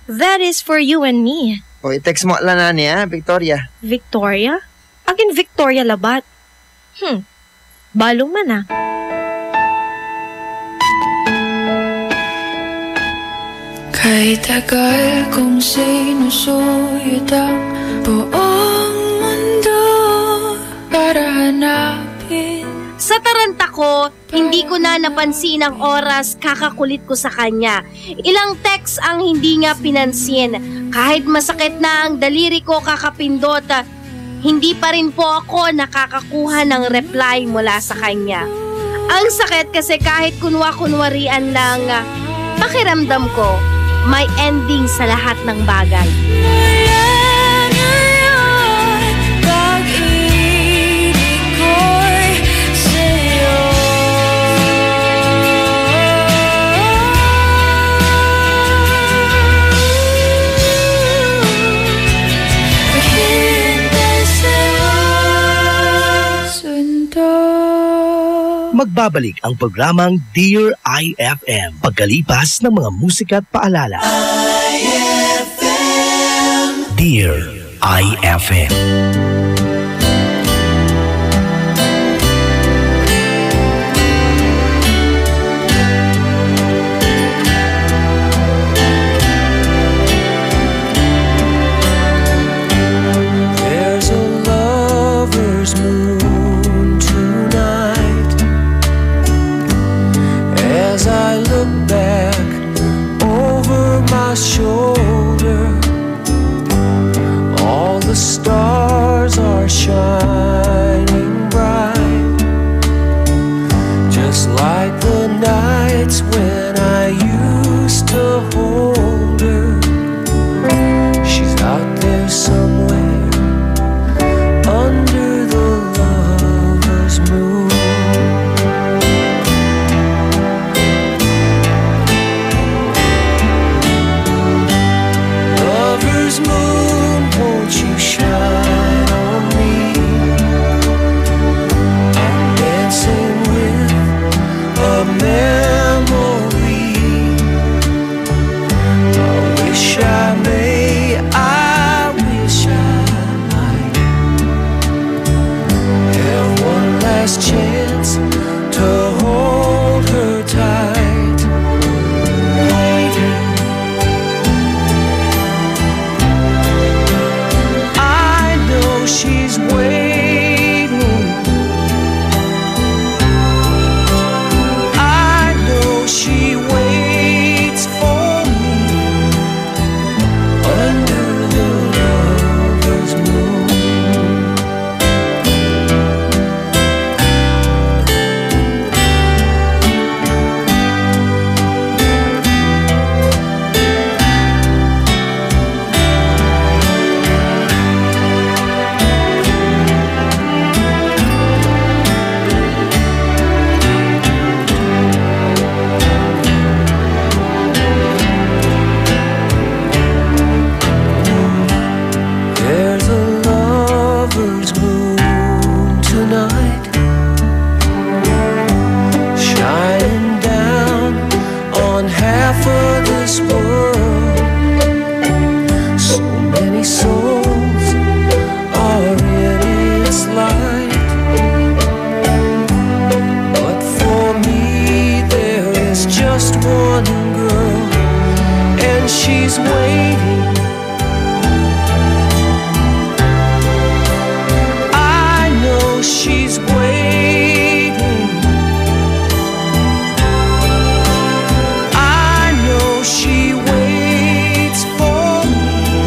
That is for you and me. O, i-text mo lang na niya, Victoria. Victoria? Akin Victoria labat. Balong man Kay tagal kong sinusuyod ang buong mundo para hanapin. Sa taranta ko, hindi ko na napansin ang oras kakakulit ko sa kanya. Ilang text ang hindi nga pinansin. Kahit masakit na ang daliri ko kakapindot, hindi pa rin po ako nakakakuha ng reply mula sa kanya. Ang sakit kasi kahit kunwa-kunwarian lang, pakiramdam ko, may ending sa lahat ng bagay. Sunod Magbabalik ang programang Dear IFM pagkalipas ng mga musika at paalala. Dear IFM. There's a lover's moon tonight. As I look back over my shoulder, all the stars are shining bright, just like the nights when I used to hold her. She's out there somewhere under the lover's moon. Lover's moon, won't you shine on me? I'm dancing with a memory. I wish I may, I wish I might have one last chance to hold her tight. Waiting, I know she's waiting. I know she waits for me under the lover's moon. There's a lover's moon tonight, shining down on half of this world. So many souls are in its light, but for me there is just one girl, and she's waiting. I know she's waiting. I know she waits for me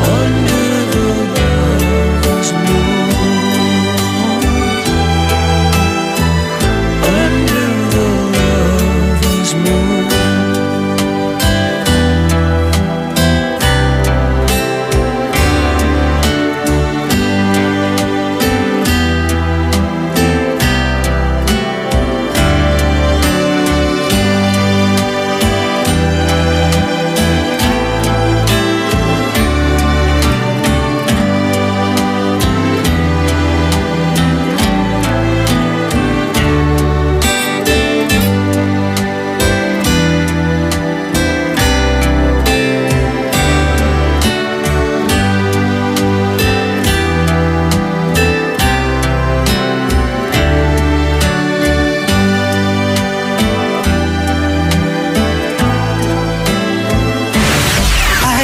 under the lover's moon. Under the lover's moon.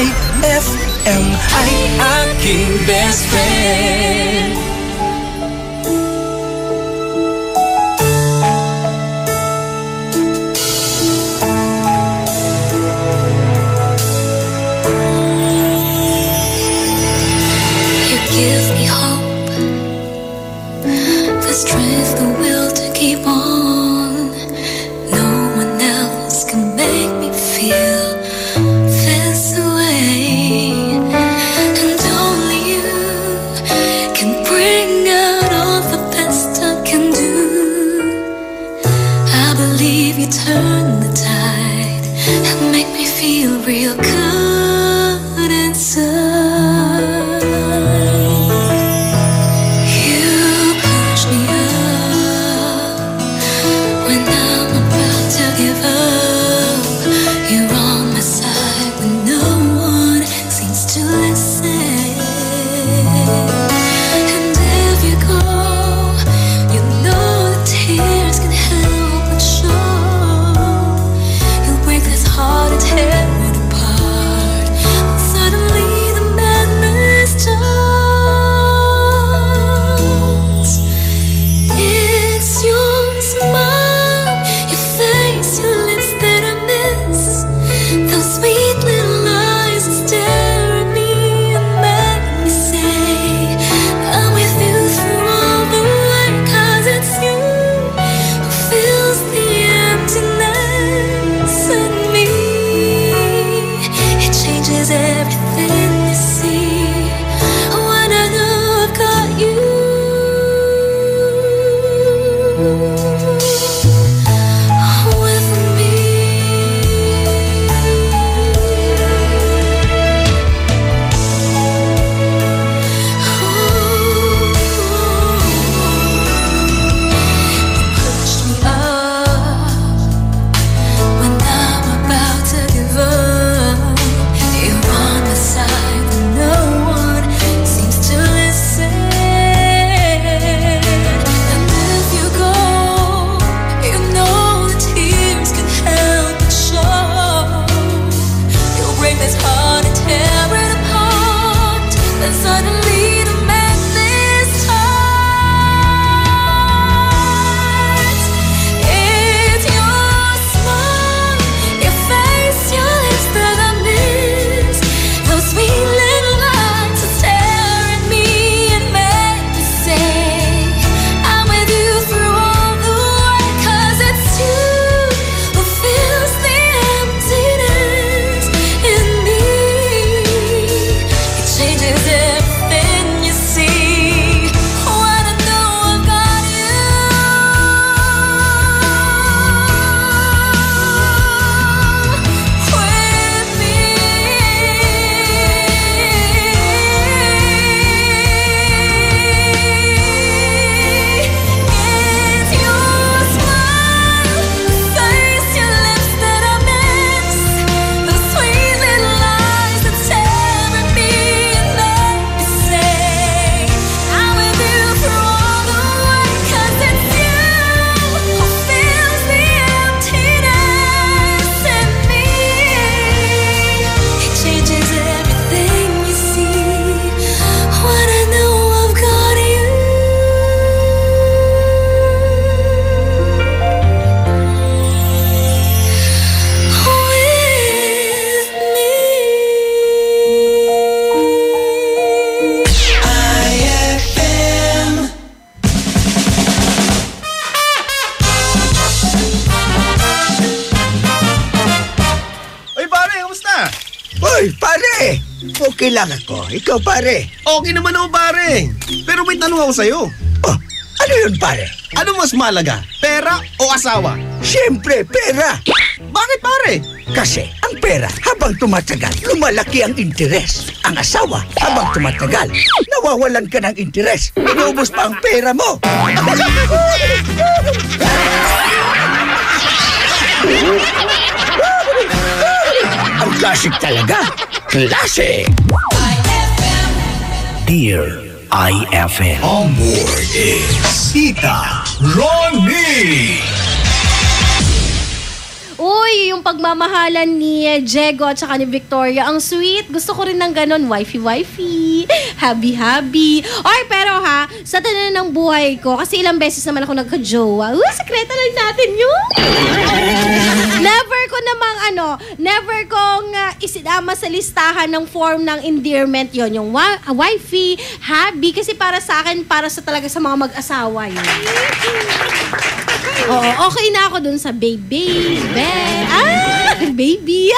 IFM ay aking best friend. You give me hope, the strength, the will to keep on. No one else can make me feel this way, and only you can bring out all the best I can do. I believe you turn the tide and make me feel real good inside. You push me up Hoy, pare! Okay lang ako. Ikaw, pare. Okay naman ako, pare. Pero may tanong ako sa'yo. Oh, ano yun, pare? Ano mas malaga? Pera o asawa? Siyempre, pera. Bakit, pare? Kasi ang pera, habang tumatagal, lumalaki ang interes. Ang asawa, habang tumatagal, nawawalan ka ng interes. Inubos pa ang pera mo. Ang classic talaga. Classic. Dear IFM. On board is Tita Ronnie. Uy, yung pagmamahalan ni Diego at saka ni Victoria, ang sweet. Gusto ko rin ng ganon, wifey-wifey, happy-happy. Oy, pero ha, sa tanan ng buhay ko, kasi ilang beses naman ako nagka-jowa. Sekreto lang natin yun. Never kong isinama sa listahan ng form ng endearment yon, yung wifey, hubby, kasi para sa akin, para sa talaga sa mga mag-asawa yun. Oo, okay na ako dun sa baby. Baby.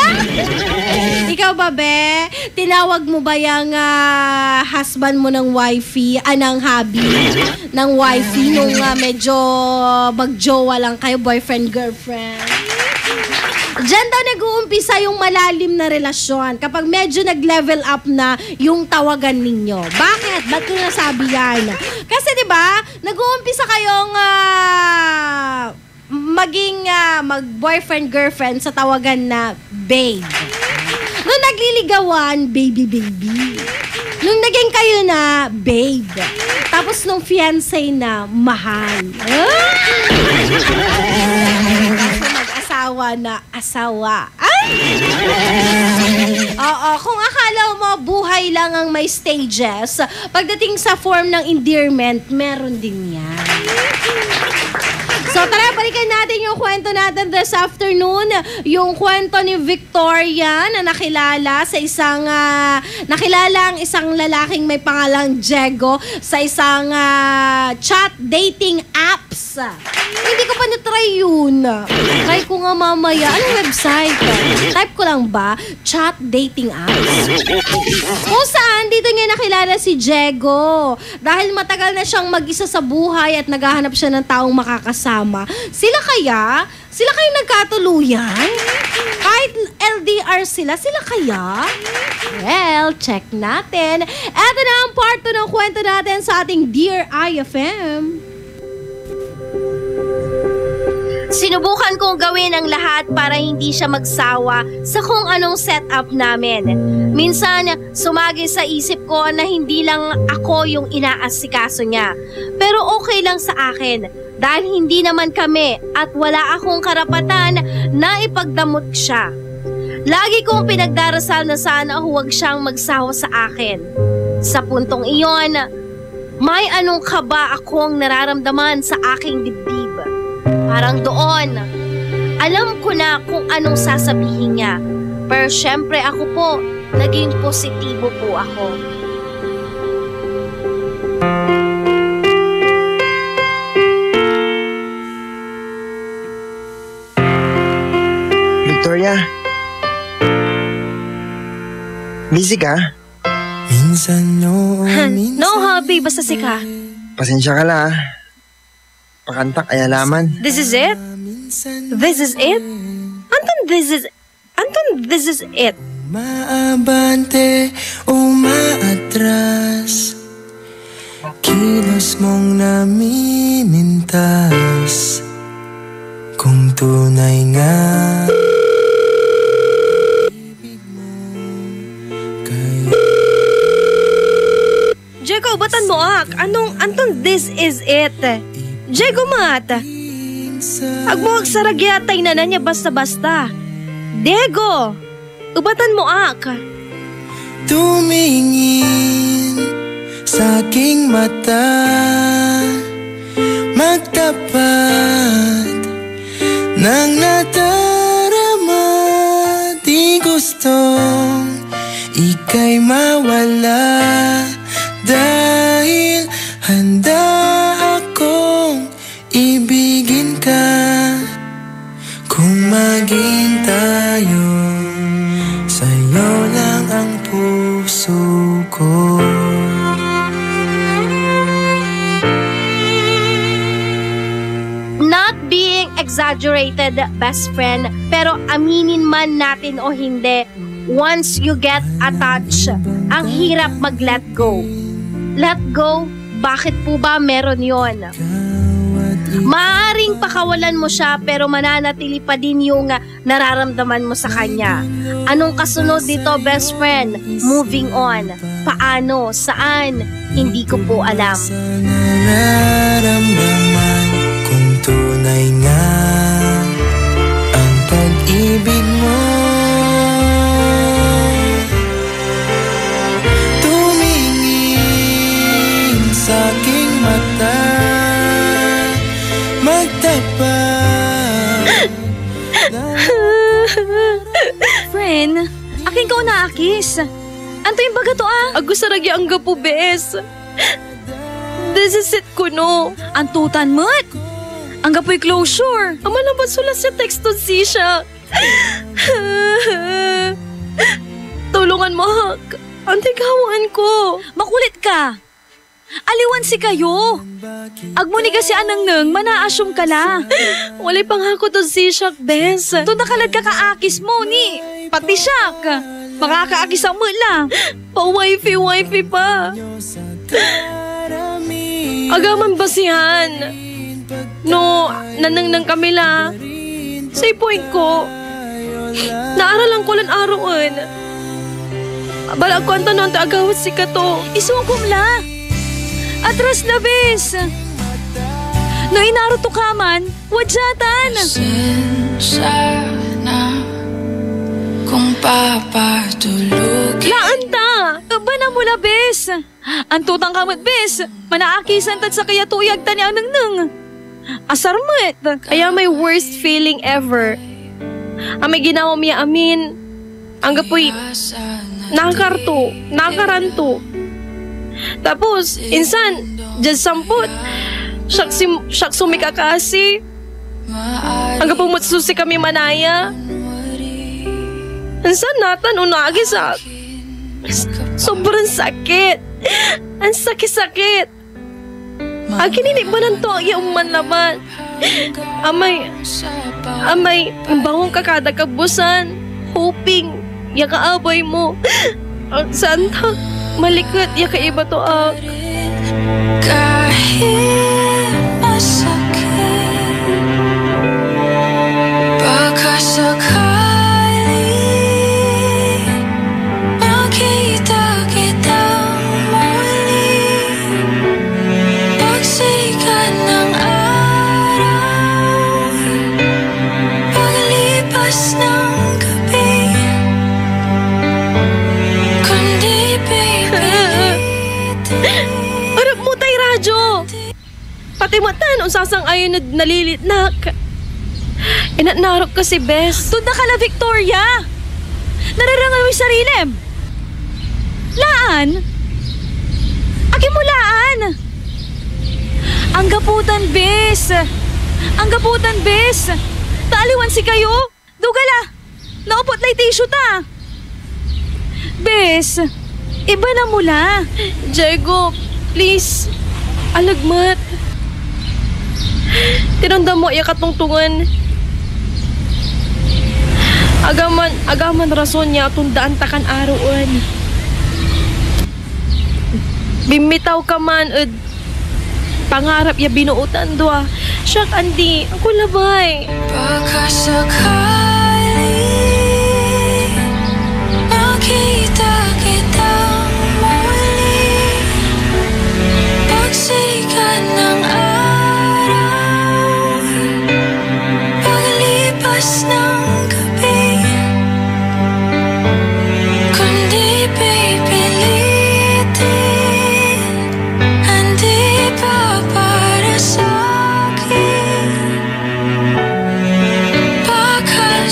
Ikaw ba, be? Tinawag mo ba yung husband mo ng wifey, ng hubby, ng wifey, nung medyo magjowa lang kayo, boyfriend, girlfriend? Diyan daw nag-uumpisa yung malalim na relasyon kapag medyo nag-level up na yung tawagan ninyo. Bakit? Ba't ko nasabi yan? Kasi diba, nag-uumpisa kayong maging mag-boyfriend-girlfriend sa tawagan na babe. Nung nagliligawan, baby. Nung naging kayo na, babe. Tapos nung fiancé na, mahal. Mag-asawa na asawa. Oo, kung akala mo buhay lang ang may stages, pagdating sa form ng endearment, meron din yan. So tara, balikan natin yung kwento natin this afternoon. Yung kwento ni Victoria na nakilala ang isang lalaking may pangalang Diego sa isang chat dating apps. Hindi ko pa na-try yun. Try ko nga mamaya. Anong website? Type ko lang ba? Chat dating apps. Kung saan, dito niya nakilala si Diego. Dahil matagal na siyang mag-isa sa buhay at naghahanap siya ng taong makakasama. Sila kaya nagkatuluyan? Kahit LDR sila kaya? Well, check natin. Eto na ang part 2 ng kwento natin sa ating Dear IFM. Sinubukan kong gawin ang lahat para hindi siya magsawa sa kung anong setup namin. Minsan, sumagi sa isip ko na hindi lang ako yung inaasikaso niya. Pero okay lang sa akin. Dahil hindi naman kami at wala akong karapatan na ipagdamot siya. Lagi kong pinagdarasal na sana huwag siyang magsawa sa akin. Sa puntong iyon, may anong kaba akong nararamdaman sa aking dibdib. Parang doon, alam ko na kung anong sasabihin niya. Pero syempre ako po, naging positibo po ako. Victoria? Busy ka? Minsan No, hubby. Basta sika. Pasensya ka na. Pakantak, ayalaman. This is it? This is it? Anton, this is it. Maabante o maatras, kilos mong namimintas. Kung tunay nga Diego, batan mo ak. Anton, this is it. Diego, mata. Agmo agsaragyatay na niya basta-basta. Diego, ubatan mo ak. Tumingin sa aking mata, magtapat ng nadarama. Di gustong ika'y mawala, dahil handa akong ibigin ka. Kung maging tayo, sa'yo lang puso ko. Not being exaggerated, best friend, pero aminin man natin o hindi, once you get attached, ang hirap mag-let go. Let go, bakit po ba meron yon? Maaaring pakawalan mo siya pero mananatili pa din yung nararamdaman mo sa kanya. Anong kasunod dito, best friend? Moving on. Paano? Saan? Hindi ko po alam. Nararamdaman kung tunay nga ang pag-ibig mo. Tumingin sa aking mata, magtapat. Friend, aking ka naakis. Anto yung baga to Agus saragi ang gapo, bes. This is it ko no. Antutan mo't. Ang gapo'y closure. Ama na ba sulas sa text to si siya? Tulungan mo, Hak. Antigawaan ko. Makulit ka. Aliwan si kayo. Agmuni kasi anang nang manaasyong ka la. Walay pang ako to si Shak, bes. To nakalad ka kaakis mo ni. Pati Shak. Makakaakis ang mula. Pa-wifi pa. Agaman basihan. No, nanang kami la. Say point ko. Naaralan ko lang arawan. Balag ko ang tanong ta agawat si Kato. Isungkom la. Atras na bes. No inaruto ka man, wadyatan. Pasensya na kung papatulog. Laanta! Ba na mula bes? Antutang kamot bes. Manaakisan tad sa kaya tuyag tani ang nang. Asarmet. Kaya may worst feeling ever. Ang may ginawa miya amin. Ang gapoy nakaranto. Tapos, insan, dyan samput. Siyak sumikakasi. Ang gapong matsusi kami manaya. Insan natan unagisak. Sobrang sakit. Ang sakit-sakit. Akin ba ng toya umanlaban? Amay, bangong kakada kabusan. Hoping, yakaabay mo. Ang santa, malikot, yakaiba to ak. Kahit masakit, baka sakali makita kitang muli. Pagsikat ng araw, paglipas ng gabi, kundi pipilitin. Arap mo tay radyo! Pati matan, usasang ayon na nalilitnak. Inatnarok kasi, bes. Tunda ka na, Victoria! Nararangan mo yung sarilem! Laan? Aki mo laan! Ang gaputan, bes! Ang gaputan, bes! Taaliwan si kayo! Dugala! Naupot lay tissue ta! Bes! Iba na mula! Diego, please! Alagmat! Tinanda mo iya katungtungan. Agaman rason niya tundaan takan arawan. Bimitaw ka man pangarap ya binuutan doa. Siyak andi, ako labay. Baka sakali makita kitang muli. Pagsikat ng araw, paglipas ng gabi, kundi pipilitin, hindi pa para sa'kin. Baka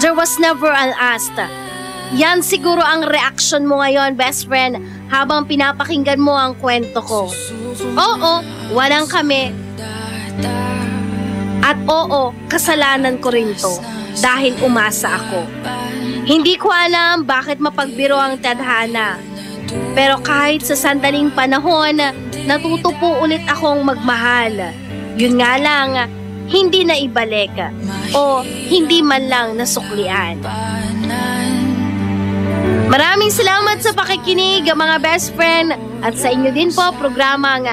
There was never an asked. Yan siguro ang reaction mo ngayon, best friend, habang pinapakinggan mo ang kwento ko. Oo, walang kami. At oo, kasalanan ko rin to dahil umasa ako. Hindi ko alam bakit mapagbiro ang tadhana. Pero kahit sa sandaling panahon, natuto po ulit akong magmahal. Yun nga lang, hindi na ibalik o hindi man lang nasuklian. Maraming salamat sa pakikinig, mga best friend, at sa inyo din po programang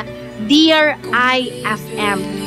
Dear IFM.